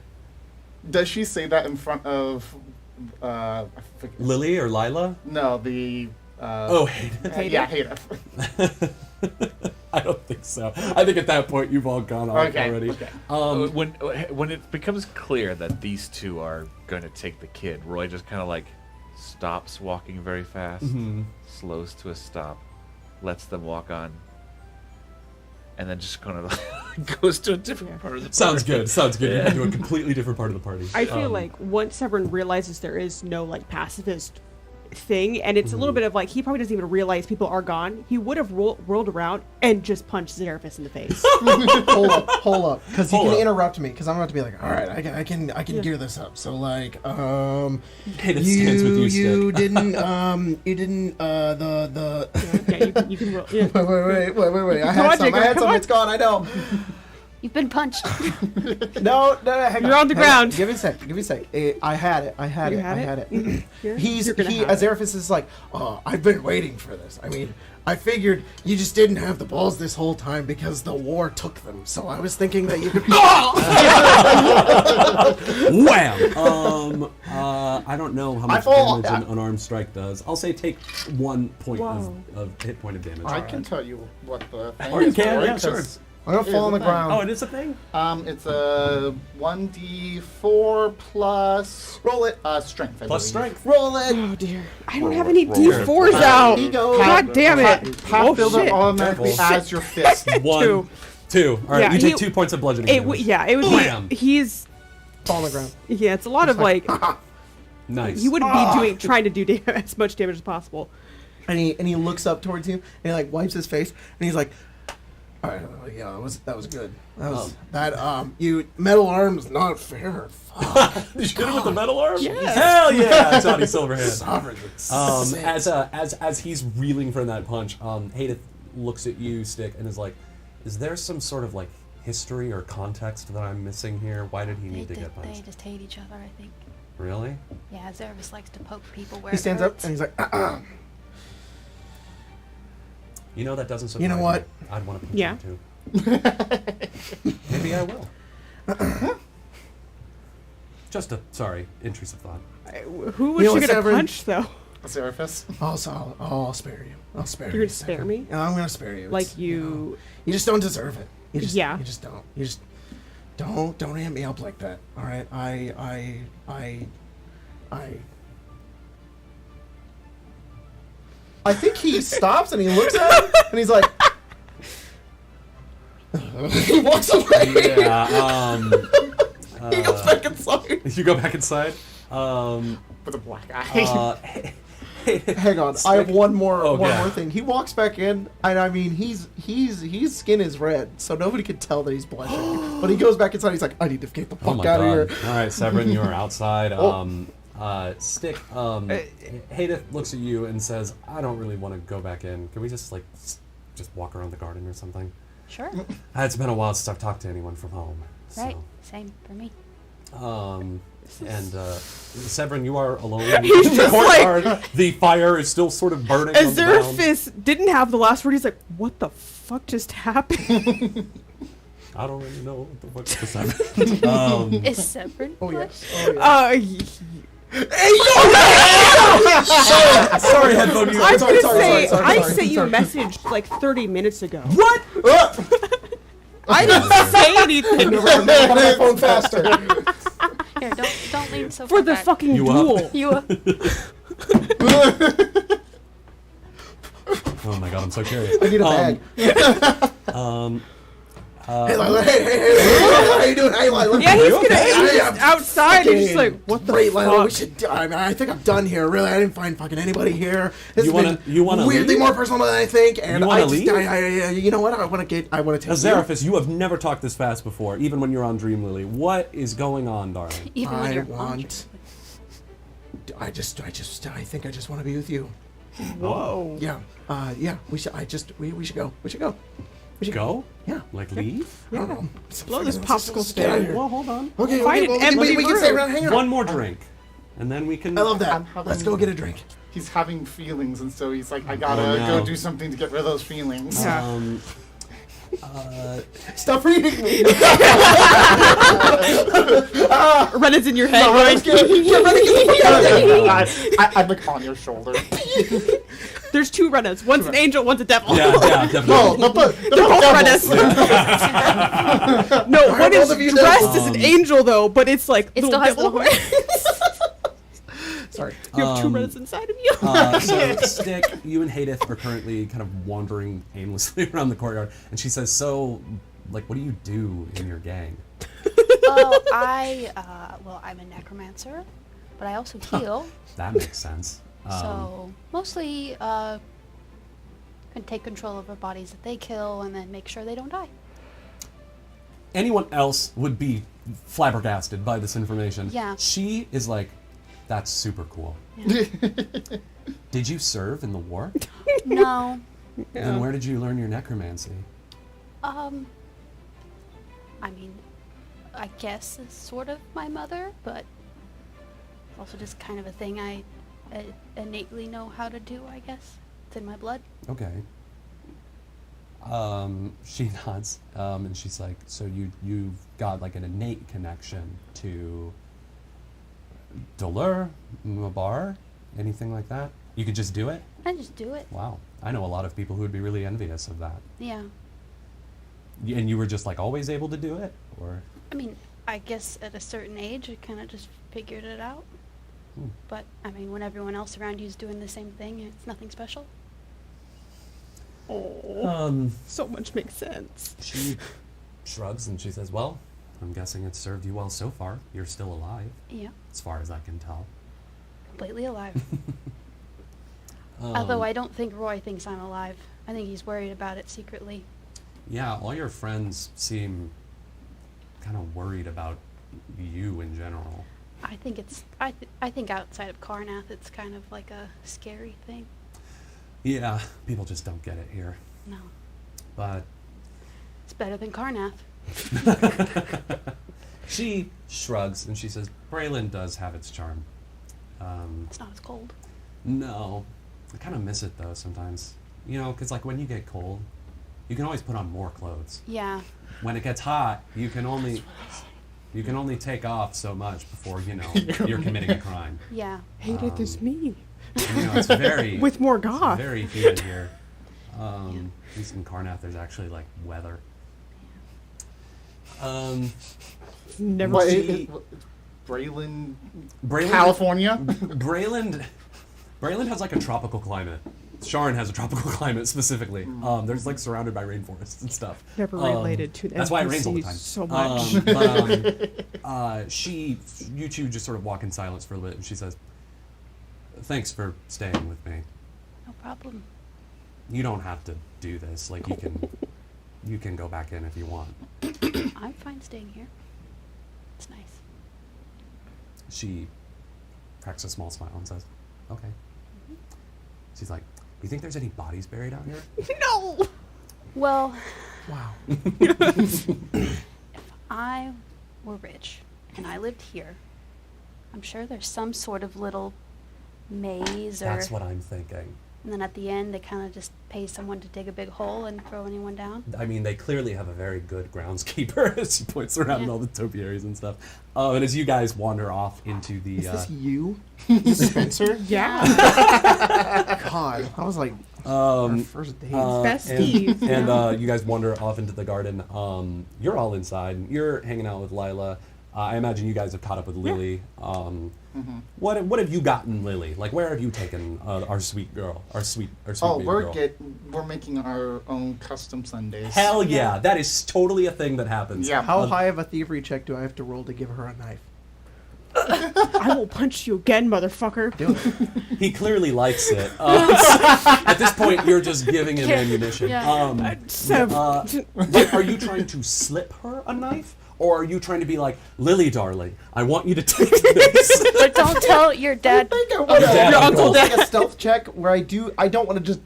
Does she say that in front of? I forget- Lily or Lila? No, the. Oh, Hayden. Yeah, Hayden. I don't think so. I think at that point you've all gone off Okay, already. okay. When it becomes clear that these two are going to take the kid, Roy just kind of like stops walking very fast, slows to a stop, lets them walk on, and then just kind of goes to a different part of the Sounds party. good. Sounds good. You're to a completely different part of the party. I feel like once Severin realizes there is no like pacifist thing, and it's a little bit of like, he probably doesn't even realize people are gone. He would have whirled around and just punched Xeraphis in the face. hold up, because he Hold can up. interrupt me, because I'm about to be like, all right, I can gear this up. So like, Hey, this stands with you, you Stick. didn't Yeah, you can roll. Yeah. wait. I Come on, had some. Jacob, come on. It's gone. I know. You've been punched. No, hang on. You're on the Hang ground. Give me a sec. I had it. You had it? Here? You're gonna have it. Azeraphis is like, oh, I've been waiting for this. I mean, I figured you just didn't have the balls this whole time because the war took them. So I was thinking that you could. Wham! I don't know how much fall. damage an unarmed strike does. I'll say take 1 point Whoa. of hit point of damage. I can tell you what the thing Or you is can, for, yeah, sure. 'cause I'm gonna fall on the thing. ground. Oh, it is a thing? It's a 1d4 plus Roll it. strength. I Plus believe. strength. Roll it. Oh dear. I don't have any roll D4s it. out. Ego. God damn it. Half build shit. up automatically Careful. as your fist. 1, 2. All right, Yeah, you take he- 2 points of bludgeoning damage. It would Wham. be. He's. Fall on the ground. Yeah, it's a lot of like. Nice. He wouldn't be trying to do as much damage as possible. And he looks up towards you and he like wipes his face and he's like, all right, yeah, that was good. You metal arms not fair. Fuck. Did you get it with the metal arm? Yes. Hell yeah, Johnny Silverhand. Sovereign. As he's reeling from that punch, Hadith looks at you, Stick, and is like, "Is there some sort of like history or context that I'm missing here? Why did he need to get They punched? just hate each other, I think. Really? Yeah, Zervis likes to poke people where He it stands up hurts. and he's like, You know that doesn't surprise You know what? me. I'd want to punch Yeah. him too. Maybe I will. Just a intrusive thought. Who was You know she what, gonna Severin? punch though? Seraphis. I'll spare you. I'll spare you. You're gonna spare me? No, I'm gonna spare you. Like It's, you. you just don't deserve it. You just don't. You just don't amp me up like that. All right. I think he stops and he looks at him and he's like, he walks away. Yeah. He goes back inside. You go back inside. With a black eye. Hang on, I have one more Okay. more thing. He walks back in, and I mean, his skin is red, so nobody can tell that he's blushing. But he goes back inside. He's like, I need to get the Oh fuck my out god. of here. All right, Severin, you are outside. Stick. Uh, Hadith looks at you and says, "I don't really want to go back in. Can we just just walk around the garden or something?" Sure. It's been a while since I've talked to anyone from home. Right. Same for me. Severin, you are alone in He's the just courtyard. The fire is still sort of burning on the ground. Azeraphis didn't have the last word. He's like, what the fuck just happened? I don't really know what the fuck just happened. Is Severin Oh yeah. pushed? Oh yeah. Sorry, headphone user. I was gonna say, sorry, I sorry, sent you a sorry. message like 30 minutes ago. What? I didn't say anything On my phone faster. Here, don't lean so for far the back. fucking You up? duel. You up? Oh my god, I'm so curious. I need a bag. Hey, Lila, hey, how you doing? Hey, Lila. Yeah, he's you gonna okay? he's just outside and just like, what the Great, Lila. We fuck? should. I mean, I think I'm done here. Really, I didn't find fucking anybody here. This You has wanna- been you wanna weirdly leave? more personal than I think. And You wanna I just, leave? you know what? I want to take you. Azeraphis, you have never talked this fast before, even when you're on Dream Lily. What is going on, darling? Even when I you're want. I think I just want to be with you. Whoa. Yeah. Yeah. We should. We should go. We should go. We should Go? Yeah. Like leave? I don't know. Blow this Let's popsicle just get out of stand. here. Well, hold on. Okay. Find Okay. an Well, empty we can stay room. around. Hang on. One more drink, and then we can. I love that. I'm having- Let's go get a drink. He's having feelings, and so he's like, I gotta Oh, no. go do something to get rid of those feelings. Yeah. Stop reading me. Renan's in your head. No, going, get ready. I'm like on your shoulder. There's two Renas. One's an angel, one's a devil. Yeah, definitely. No, They're both Renas. No, one both is of you dressed devils. as an angel though, but it's like It little still has devil little horns. Sorry. You have two Renas inside of you. So, Stick, you and Hadith are currently kind of wandering aimlessly around the courtyard, and she says, "So, like, what do you do in your gang?" Oh, I'm a necromancer, but I also heal. That makes sense. So mostly can take control over bodies that they kill and then make sure they don't die. Anyone else would be flabbergasted by this information. Yeah. She is like, that's super cool. Yeah. Did you serve in the war? No. Then where did you learn your necromancy? I mean, I guess it's sort of my mother, but it's also just kind of a thing I innately know how to do, I guess. It's in my blood. Okay. She nods, and she's like, so you've got like an innate connection to tailor, Mabar, anything like that? You could just do it? I just do it. Wow. I know a lot of people who would be really envious of that. Yeah. And you were just like always able to do it? Or? I mean, I guess at a certain age, I kind of just figured it out. But, I mean, when everyone else around you is doing the same thing, it's nothing special. So much makes sense. She shrugs and she says, well, I'm guessing it's served you well so far. You're still alive, Yeah. as far as I can tell. Completely alive. Although I don't think Roy thinks I'm alive. I think he's worried about it secretly. Yeah, all your friends seem kind of worried about you in general. I think it's, I think outside of Karnath, it's kind of like a scary thing. Yeah, people just don't get it here. No. But It's better than Karnath. she shrugs and she says, Braylon does have its charm. It's not as cold. No. I kind of miss it, though, sometimes. You know, because, like, when you get cold, you can always put on more clothes. Yeah. When it gets hot, you can only take off so much before, you know, you're committing a crime. Yeah. Hated this me. You know, it's very... With more it's goth. very humid here. At least in Karnath, there's actually, like, weather. Never What, seen. Braylon, Braylon, California? Braylon has, like, a tropical climate. Sharn has a tropical climate, specifically. There's, like, surrounded by rainforests and stuff. Never related to That's why it rains all the time. so much. You two just sort of walk in silence for a bit, and she says, thanks for staying with me. No problem. You don't have to do this. Like, you can go back in if you want. I'm fine staying here. It's nice. She cracks a small smile and says, okay. She's like, you think there's any bodies buried out here? No! Well, Wow. if I were rich and I lived here, I'm sure there's some sort of little maze or... That's what I'm thinking. And then at the end, they kind of just pay someone to dig a big hole and throw anyone down. I mean, they clearly have a very good groundskeeper as she points around all the topiaries and stuff. And as you guys wander off into the... Is this you? Is this Spencer? Yeah. God, I was like, our first date. Besties. And you guys wander off into the garden. You're all inside. You're hanging out with Lila. I imagine you guys have caught up with Lily. What have you gotten, Lily? Like, where have you taken our sweet girl, our sweet baby girl? We're making our own custom sundaes. Hell yeah, that is totally a thing that happens. Yeah. How high of a thievery check do I have to roll to give her a knife? I will punch you again, motherfucker. Do it. He clearly likes it. At this point, you're just giving him ammunition. Yeah. Are you trying to slip her a knife? Or are you trying to be like, Lily, darling, I want you to take this? But don't tell your dad. I want dad, your of uncle course. take a stealth check where I don't want to just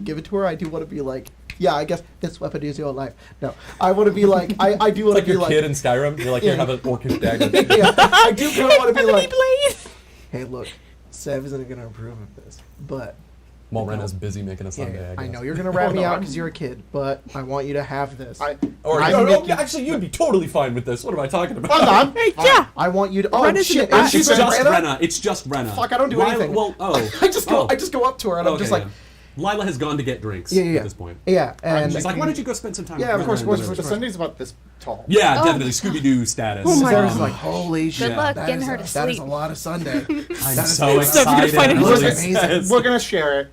give it to her. I do want to be like, yeah, I guess this weapon is your life. No, I want to be like, I do want Like to be your like, kid in Skyrim. You're like, Yeah. you have an orcish dagger. yeah, I do kind of want to be like, Please. hey, look, Sev isn't going to approve of this, but While Rena's busy making a yeah, Sunday, I guess. know you're going to rat me no, out I'm- because you're a kid, but I want you to have this. Or I'm no, making- actually, you'd be totally fine with this. What am I talking about? Hold on. Hey, yeah. I want you to. Oh Rena's in shit! the back. Is She's this just Brenna? Rena. It's just Rena. Fuck, I don't do Lila- anything. Well, I just go up to her and I'm just like, Lila has gone to get drinks Yeah, yeah. at this point. yeah, and She's like, why don't you go spend some time Yeah, with of course, Rena of and course, The then- Sunday's about this tall. Yeah, Oh. definitely. Scooby-Doo status. Oh my Sarah's God. like, holy shit! Good luck that getting is her a- to That is a sleep. lot of Sunday. I'm That is so so excited. find it Lily amazing. says. We're gonna share it.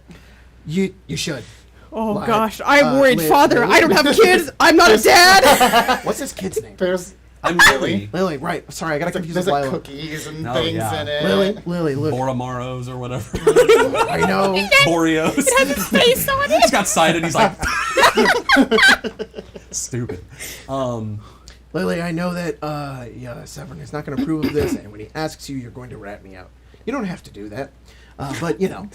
You should. Oh Like, gosh, I'm worried, Liv- father. Liv- I don't have kids. I'm not a dad. What's his kid's name? There's I'm Lily. Lily, right? Sorry, I got confused with There's like Lila. cookies and Oh, things yeah. in it. Lily, look. Boramaros or whatever. I know. Boreos. It has a face on it. He's got cited. He's like, stupid. Lily, I know that Severin is not going to approve of this, and when he asks you, you're going to rat me out. You don't have to do that, but you know,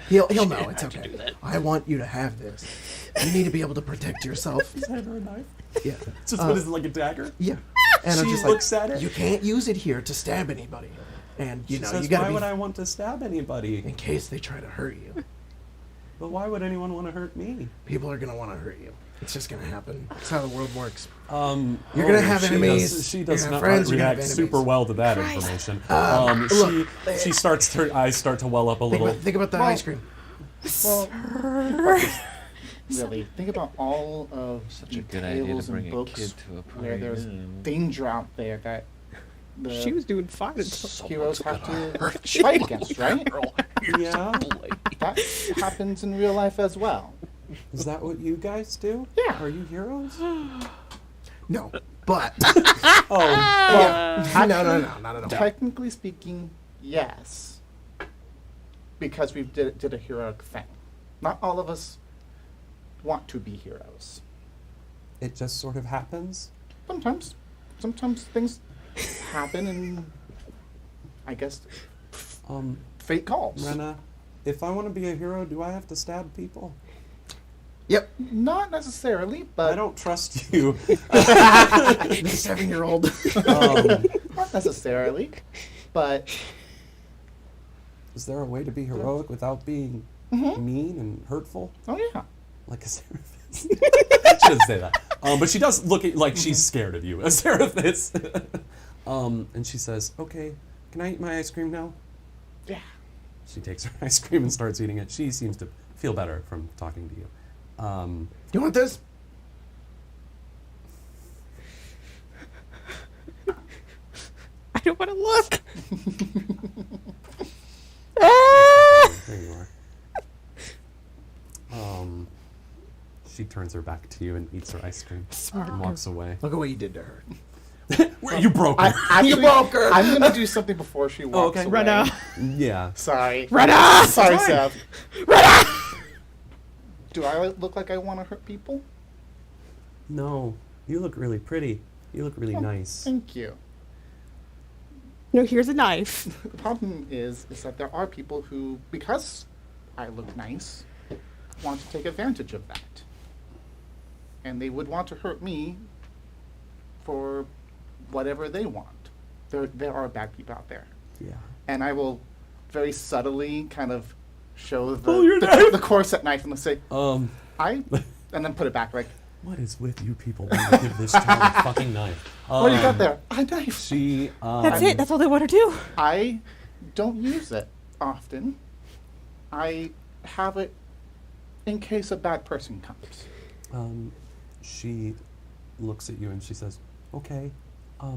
he'll know. It's okay. I want you to have this. You need to be able to protect yourself. Is that her knife? Yeah. Just what is it, like a dagger? Yeah. And I'm She just looks like, at it. you can't use it here to stab anybody, and you She know says, you got why to would be I want to stab anybody? in case they try to hurt you. But why would anyone want to hurt me? People are gonna want to hurt you. It's just gonna happen. That's how the world works. You're gonna have enemies. She You're does gonna not have friends, you're gonna react have super enemies. well to that Christ. information. Look, She starts. Her eyes start to well up a little. Think about the ice cream. Well, really, think about all of Such the a good idea to tales bring and a books kid to a party. where there's danger out there that the She was doing fine until heroes have to fight against, right? Yeah. That happens in real life as well. Is that what you guys do? Yeah. Are you heroes? No, but Oh, no, not at all. Technically speaking, yes. Because we did a heroic thing. Not all of us want to be heroes. it just sort of happens. Sometimes things happen and I guess fate calls. Rena, if I want to be a hero, do I have to stab people? Yep. Not necessarily, but I don't trust you. 7-year-old. not necessarily. But Is there a way to be heroic without being mean and hurtful? oh yeah. Like a Seraphis. She doesn't say that. But she does look at, like she's scared of you, a Seraphis. And she says, okay, can I eat my ice cream now? Yeah. She takes her ice cream and starts eating it. She seems to feel better from talking to you. You want this? I don't want to look. There you are. She turns her back to you and eats her ice cream and walks away. Look at what you did to her. Where you broke her. Actually, broke her. I'm gonna do something before she walks okay. away. Rena. Yeah. Sorry. Rena! Sorry, Fine. Seth. Rena! Do I look like I want to hurt people? No, you look really pretty. You look really nice. Thank you. No, here's a knife. The problem is that there are people who, because I look nice, want to take advantage of that. And they would want to hurt me for whatever they want. There are bad people out there. Yeah. And I will very subtly kind of show Pull your knife. the corset knife and say, Um, and then put it back like, what is with you people when you give this child a fucking knife? what do you got there? A knife. She, That's it. That's all they want to do. I don't use it often. I have it in case a bad person comes. She looks at you and she says, okay, I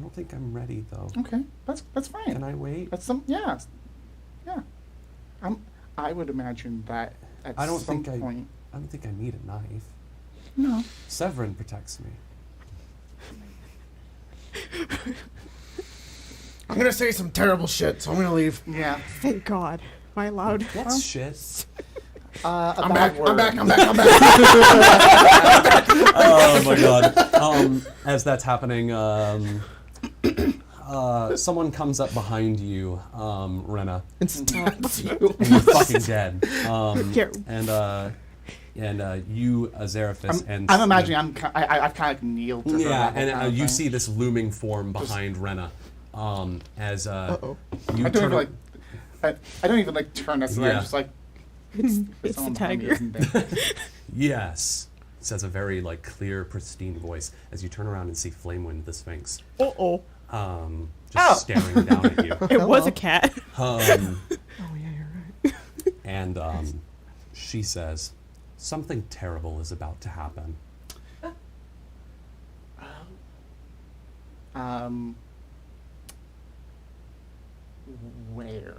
don't think I'm ready though. Okay, that's fine. Can I wait? That's yeah. I would imagine that at I don't some think point. I don't think I need a knife. No. Severin protects me. I'm gonna say some terrible shit, so I'm gonna leave. Yeah. Thank God. Am I allowed? What's shit? I'm back. I'm back. Oh my god. As that's happening, someone comes up behind you, Rena, And stabs you. and you're fucking dead. Here. And you, Azerophis, and I'm imagining I've kind of kneeled to her. yeah, level and kind of you thing. see this looming form behind Rena, as you I don't turn even like. I don't even like turn us. Yeah. I'm just like. It's the someone behind me, tiger. isn't there? yes, says a very like clear, pristine voice as you turn around and see Flamewind the Sphinx, Uh-oh. just staring down at you. It was a cat. Oh yeah, you're right. And she says, something terrible is about to happen. Where?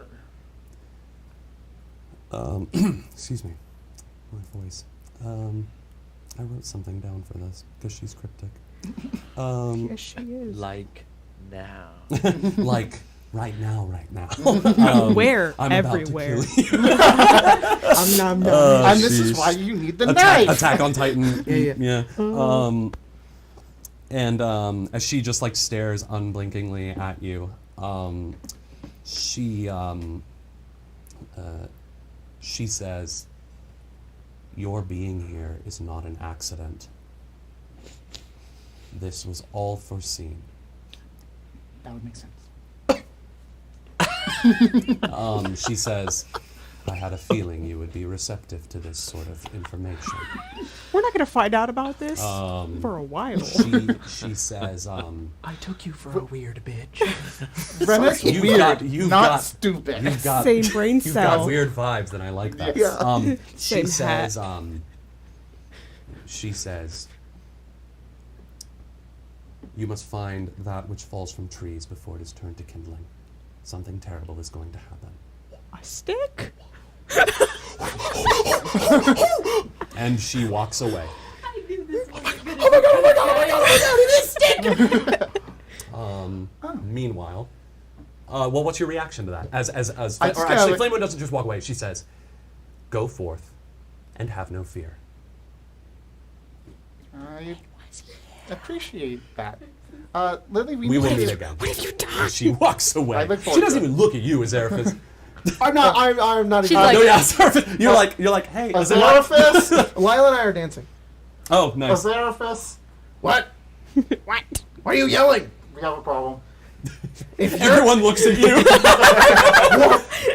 Excuse me, my voice. I wrote something down for this because she's cryptic. Yes, she is. Like now. Like right now. Where? I'm Everywhere. About to kill you. And this is sheesh. why you need the Attack, knife. Attack on Titan. Yeah. And as she just like stares unblinkingly at you, she says, "Your being here is not an accident. This was all foreseen." That would make sense. She says, "I had a feeling you would be receptive to this sort of information." We're not going to find out about this for a while. She says, I took you for a weird bitch. Renna's You've weird, got- you've not got- stupid. "You've got Same brain you've got cell. weird vibes, and I like that." Yeah. She Same says, she says, "You must find that which falls from trees before it is turned to kindling. Something terrible is going to happen." A stick? And she walks away. Meanwhile, well, what's your reaction to that? Or actually, Flamewood doesn't just walk away. She says, "Go forth and have no fear." I appreciate that. Lily, We will meet again. And she walks away. I look She forward doesn't to it. even look at you, Azeraphis. I'm not. I'm not She's even. like- No, yeah, Azeraphis. You're like, hey, Azeraphis. Azeraphis! Lila and I are dancing. Oh, nice. Azeraphis! What? What? Why are you yelling? We have a problem. If Everyone looks at you.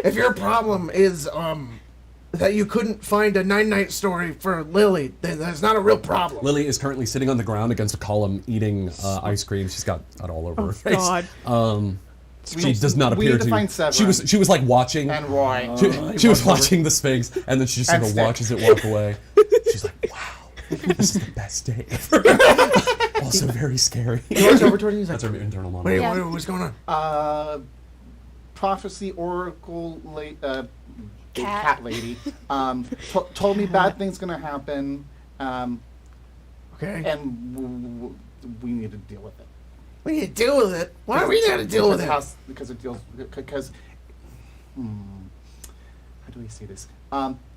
if your problem is that you couldn't find a 9-night story for Lily, then that's not a real problem. Lily is currently sitting on the ground against a column eating ice cream. She's got it all over her face. God. She does not We appear need to find Severin. She was like watching. And Roy. She was watching the Sphinx, and then she just sort And of Stick. watches it walk away. She's like, "Wow, this is the best day ever." Also very scary. He walks over toward you. He's like, That's her internal Wait, monologue. Yeah. what's going on? Prophecy Oracle big Cat. cat lady told me bad things gonna happen, Okay. and we need to deal with it. We need to deal with it. Why do we need to deal with it? Because it deals because how do we say this?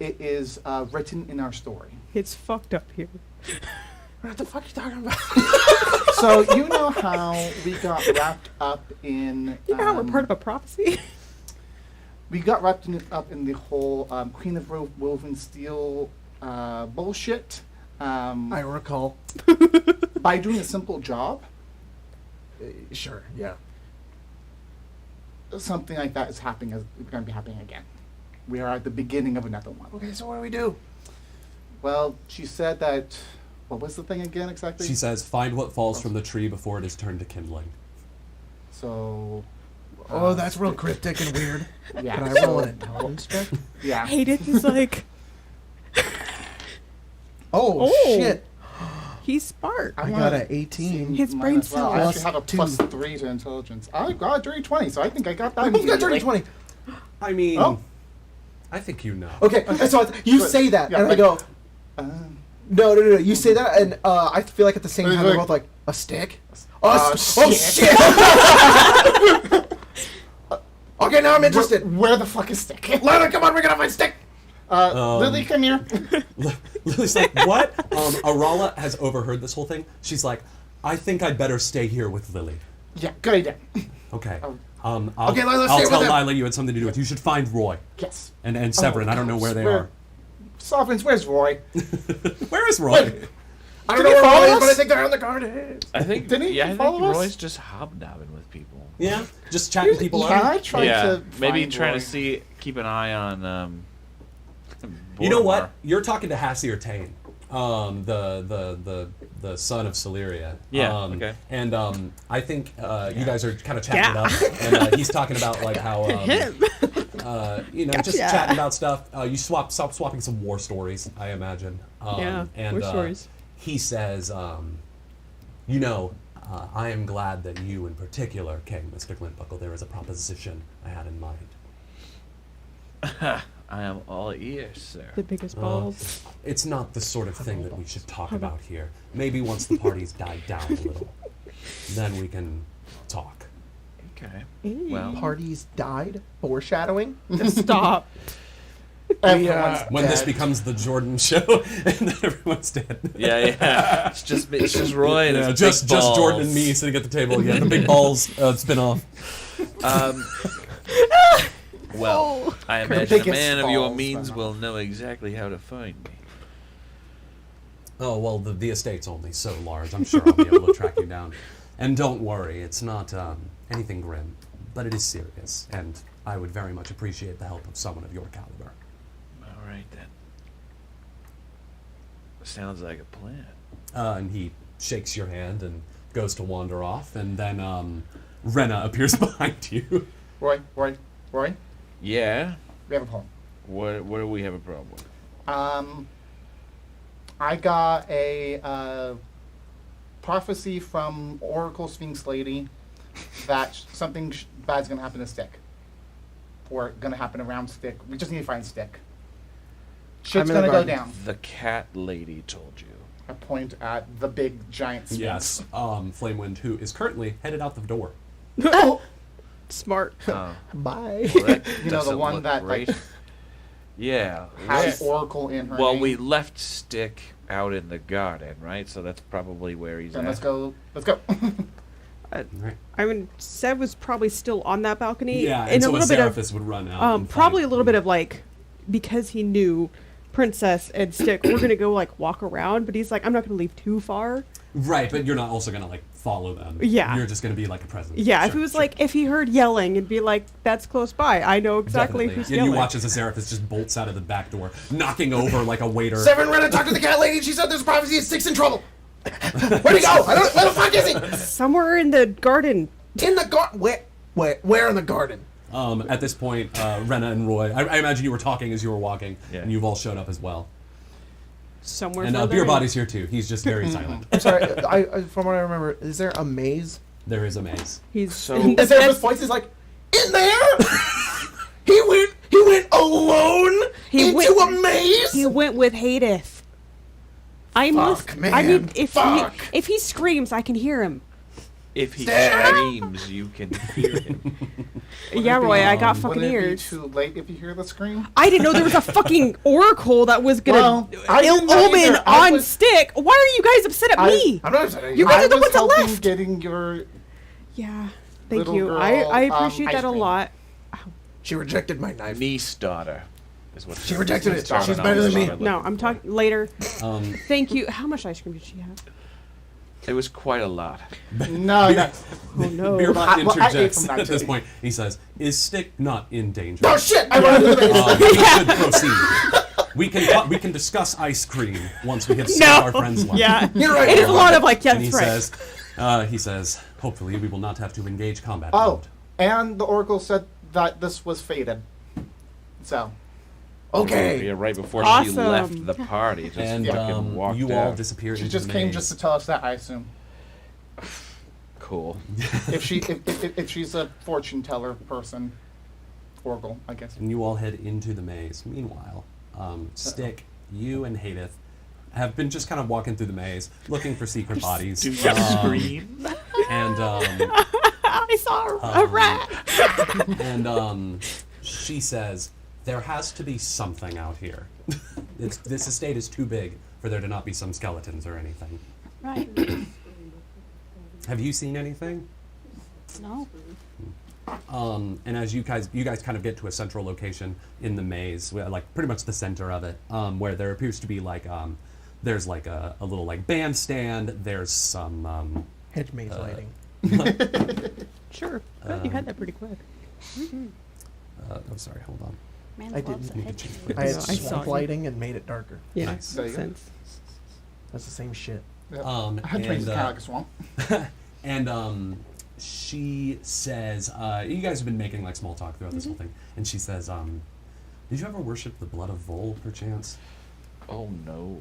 It is written in our story. It's fucked up here. What the fuck are you talking about? So you know how we got wrapped up in. You know how we're part of a prophecy? We got wrapped up in the whole Queen of Woven Steel bullshit. I recall. By doing a simple job, Sure, yeah. something like that is going to be happening again. We are at the beginning of another one. Okay, so what do we do? Well, she said that. What was the thing again exactly? She says, "Find what falls from the tree before it is turned to kindling." So. Oh, that's real cryptic and weird. Yeah. Can I roll an intelligence check? Yeah. Hayden is like, oh, Oh. shit! he's smart. I wanna got an 18. see His mine brain as well. I cells. actually have a Plus +3 to intelligence. I got a dirty 20, so I think I got that. We both got dirty immediately. 20. I mean, Oh. I think you know. Okay, so you But- say that, yeah, and I like- go, no. You say that, and I feel like at the same He's time we're like- both like, a stick? Oh, Oh, shit! Okay, now I'm interested. Where the fuck is Stick? Lila, come on, we're gonna find Stick! Lily, come here. Lily's like, "What?" Arala has overheard this whole thing. She's like, "I think I'd better stay here with Lily." Yeah, good idea. Okay. Oh. I'll, Okay, let's I'll stay with tell him. Lila you had something to do with. You should find Roy Yes. and Severin. I don't know where they Where- are. Sovereigns, where's Roy? Where is Roy? I don't Did know he where follow Roy is, us? but I think they're on the garden. I think. Didn't he Yeah, I think follow us? Roy's just hobnobbing with people. Yeah, just chatting people Can up. I try yeah, to maybe find trying Roy? to keep an eye on. You know what? Boromar. You're talking to Hassi or Tain, the son of Celeria. Yeah, okay. And I think you guys are kind of chatting it up, and he's talking about like how just chatting about stuff. You stop swapping some war stories, I imagine. War stories. He says, I am glad that you in particular came, Mr. Glintbuckle. There is a proposition I had in mind. I am all ears, sir. The biggest balls. It's not the sort of thing that we should talk about here. Maybe once the party's died down a little, then we can talk. Okay. Ew. Well, Parties died. Foreshadowing. Stop. Everyone's When this dead. becomes the Jordan show, and then everyone's dead. yeah. It's just Roy and Yeah, his just big Jordan and balls. me sitting at the table again. The big balls spin off. Well, I imagine a biggest man of your balls, means but- will know exactly how to find me. Oh, well, the estate's only so large. I'm sure I'll be able to track you down. And don't worry, it's not anything grim, but it is serious, and I would very much appreciate the help of someone of your caliber. All right then. Sounds like a plan. And he shakes your hand and goes to wander off, and then Rena appears behind you. Roy, Yeah. we have a poem. What do we have a problem with? I got a prophecy from Oracle Sphinx Lady that something bad's gonna happen to Stick, or gonna happen around Stick. We just need to find Stick. Shit's I'm in the gonna go garden. down. The cat lady told you. I point at the big giant sphinx. Yes, Flamewind, who is currently headed out the door. Oh, Smart. Oh. Bye. Well, that You know, the doesn't one look that, like, great. Yeah. has well- Oracle in her Well, name. we left Stick out in the garden, right? So that's probably where he's Then at. let's go. Let's go. Right. I mean, Seb was probably still on that balcony. Yeah, and and a so little bit of Seraphis would run out. and probably find a little bit you. of like, because he knew Princess and Stick we're gonna go like walk around, but he's like, I'm not gonna leave too far. Right, but you're not also gonna like follow them. Yeah. You're just gonna be like a presence. Yeah, if Sure, he was sure. like, if he heard yelling, it'd be like, that's close by. I know exactly Definitely. who's And yelling. you watch as a Seraphis just bolts out of the back door, knocking over like a waiter. Severin ran and talked to the cat lady. She said there's a prophecy. Stick's in trouble. Where'd he go? I don't. Where the fuck is he? Somewhere in the garden. In the garden. Where in the garden? At this point, Rena and Roy, I imagine you were talking as you were walking, Yeah. and you've all showed up as well. Somewhere And further Beer in. Body's here too. He's just very silent. I'm sorry. I from what I remember, is there a maze? There is a maze. He's So- in the And Seraphis fence. points. He's like, in there. He went alone He into went- a maze. He went with Hadith. I'm Fuck, lis- I mean, man, if fuck. he screams, I can hear him. If he Stick! screams, you can hear him. Yeah, Roy, I got Wouldn't fucking it be ears. too late if you hear the scream? I didn't know there was a fucking oracle that was gonna Well, I ill didn't know omen either. I on was- Stick. Why are you guys upset at me? I'm not upset at You guys I are the was ones that helping left. getting your. Yeah, thank Little you. girl, I appreciate ice that a cream. lot. She rejected my knife. Niece daughter is what She rejected it. Daughter, She's not better than daughter, me. looking No, I'm for. talking later. Um, Thank you. How much ice cream did she have? It was quite a lot. No, Beer, Oh no. Beer Bot well, I ate interjects from that at this too. point. He says, "Is Stick not in danger?" Oh shit! I ran into the maze. We should proceed. We can discuss ice cream once we have saved our friends left. Yeah, You're right. it is a lot of like, yeah, And that's right. he says, hopefully we will not have to engage combat Oh, mode. and the Oracle said that this was fated. So, Okay. Yeah, right before she Awesome. left the party, just And fucking walked you out. all disappear she into just the came maze. just to tell us that, I assume. Cool. If she's a fortune teller person, Oracle, I guess. And you all head into the maze. Meanwhile, Stick, you and Hadith have been just kind of walking through the maze, looking for secret bodies. Do you scream? And I saw a rat. and she says, there has to be something out here. This estate is too big for there to not be some skeletons or anything. Right. Have you seen anything? No. And as you guys kind of get to a central location in the maze, like pretty much the center of it, where there appears to be like there's like a little like bandstand. There's some Hedge maze lighting. Sure. Glad you had that pretty quick. oh sorry, hold on. Man I loves a didn't. hedge. I had I saw swamp you. lighting and made it darker. Yeah, Nice. There you makes go. sense. That's the same shit. Yep. And, Hedge kind of like a swamp. and she says, you guys have been making like small talk throughout this whole thing, and she says, did you ever worship the blood of Vol, perchance? Oh no.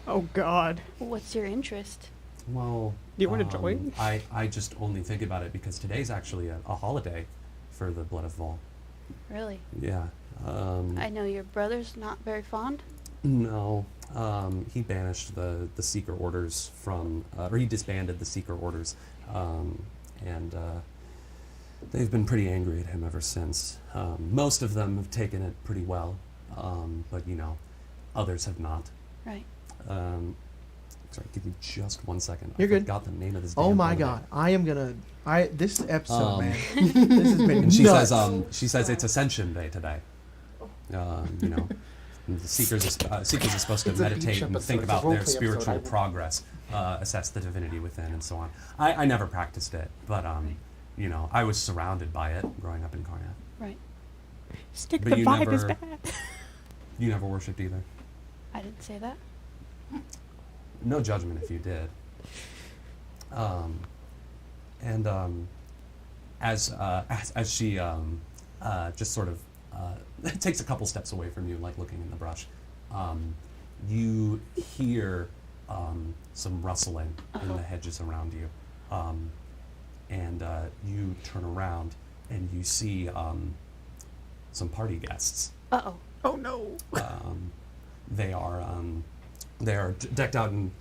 Oh God. What's your interest? Well, Do you want to join? I just only think about it because today's actually a holiday for the blood of Vol. Really? Yeah. I know your brother's not very fond. No. He banished the Seeker Orders from, or he disbanded the Seeker Orders, and they've been pretty angry at him ever since. Most of them have taken it pretty well, but others have not. Right. Sorry, give me just 1 second. You're I good. forgot the name of this. Oh damn my tournament. god, I am gonna. This episode, man. This has been And she nuts. says it's Ascension Day today. The Seekers are supposed to It's a meditate beach and episode. think It's a about roleplay their episode. spiritual progress, assess the divinity within, and so on. I never practiced it, but I was surrounded by it growing up in Karnak. Right. Stick But the you vibe is never- bad. You never worshipped either. I didn't say that. No judgment if you did. As she just sort of takes a couple steps away from you, like looking in the brush, you hear some rustling in the hedges around you, and you turn around and you see some party guests. Uh-oh. Oh no. They are decked out in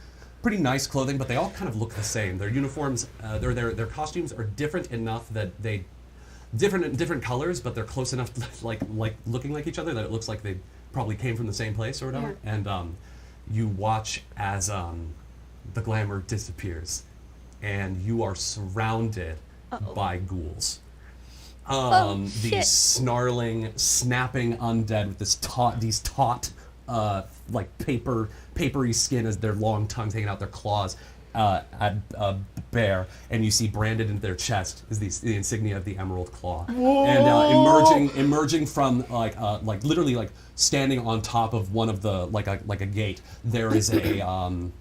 pretty nice clothing, but they all kind of look the same. Their uniforms, their costumes are different enough that they different colors, but they're close enough, like looking like each other, that it looks like they probably came from the same place or whatever. Yeah. And you watch as the glamour disappears, and you are surrounded Uh-oh. by ghouls. Shit. These snarling, snapping undead with these taut, like papery skin as their long tongues hanging out their claws at bear, and you see branded into their chest is the insignia of the Emerald Claw. Whoa. And emerging from like literally like standing on top of one of the like a gate, there is an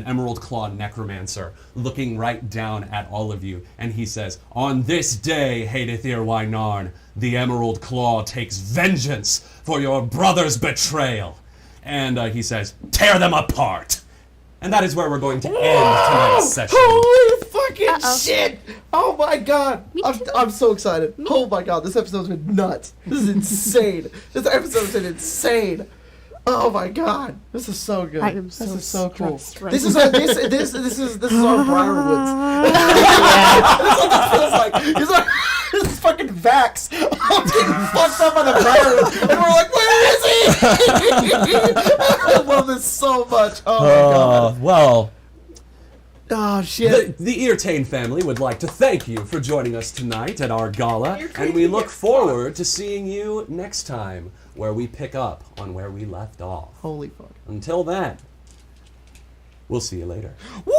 Emerald Claw necromancer looking right down at all of you, and he says, "On this day, Hadethir Wynarn, the Emerald Claw takes vengeance for your brother's betrayal." And he says, "Tear them apart." And that is where we're going to end tonight's session. Holy fucking Uh-oh. shit! Oh my god! Me I'm, too. I'm so excited. Oh my god, this episode's been nuts. This is insane. This episode's been insane. Oh my god, this is so good. I am this so is so cool. stressed right This is our, this is our Briarwoods. That's what this feels like. He's like, this is fucking Vax. I'm getting fucked up on the Briarwoods, and we're like, where is he? I love this so much. Oh my god. Well, Oh shit. the Tain family would like to thank you for joining us tonight at our gala, and we look forward to seeing you next time, where we pick up on where we left off. Holy fuck. Until then, we'll see you later. Woo!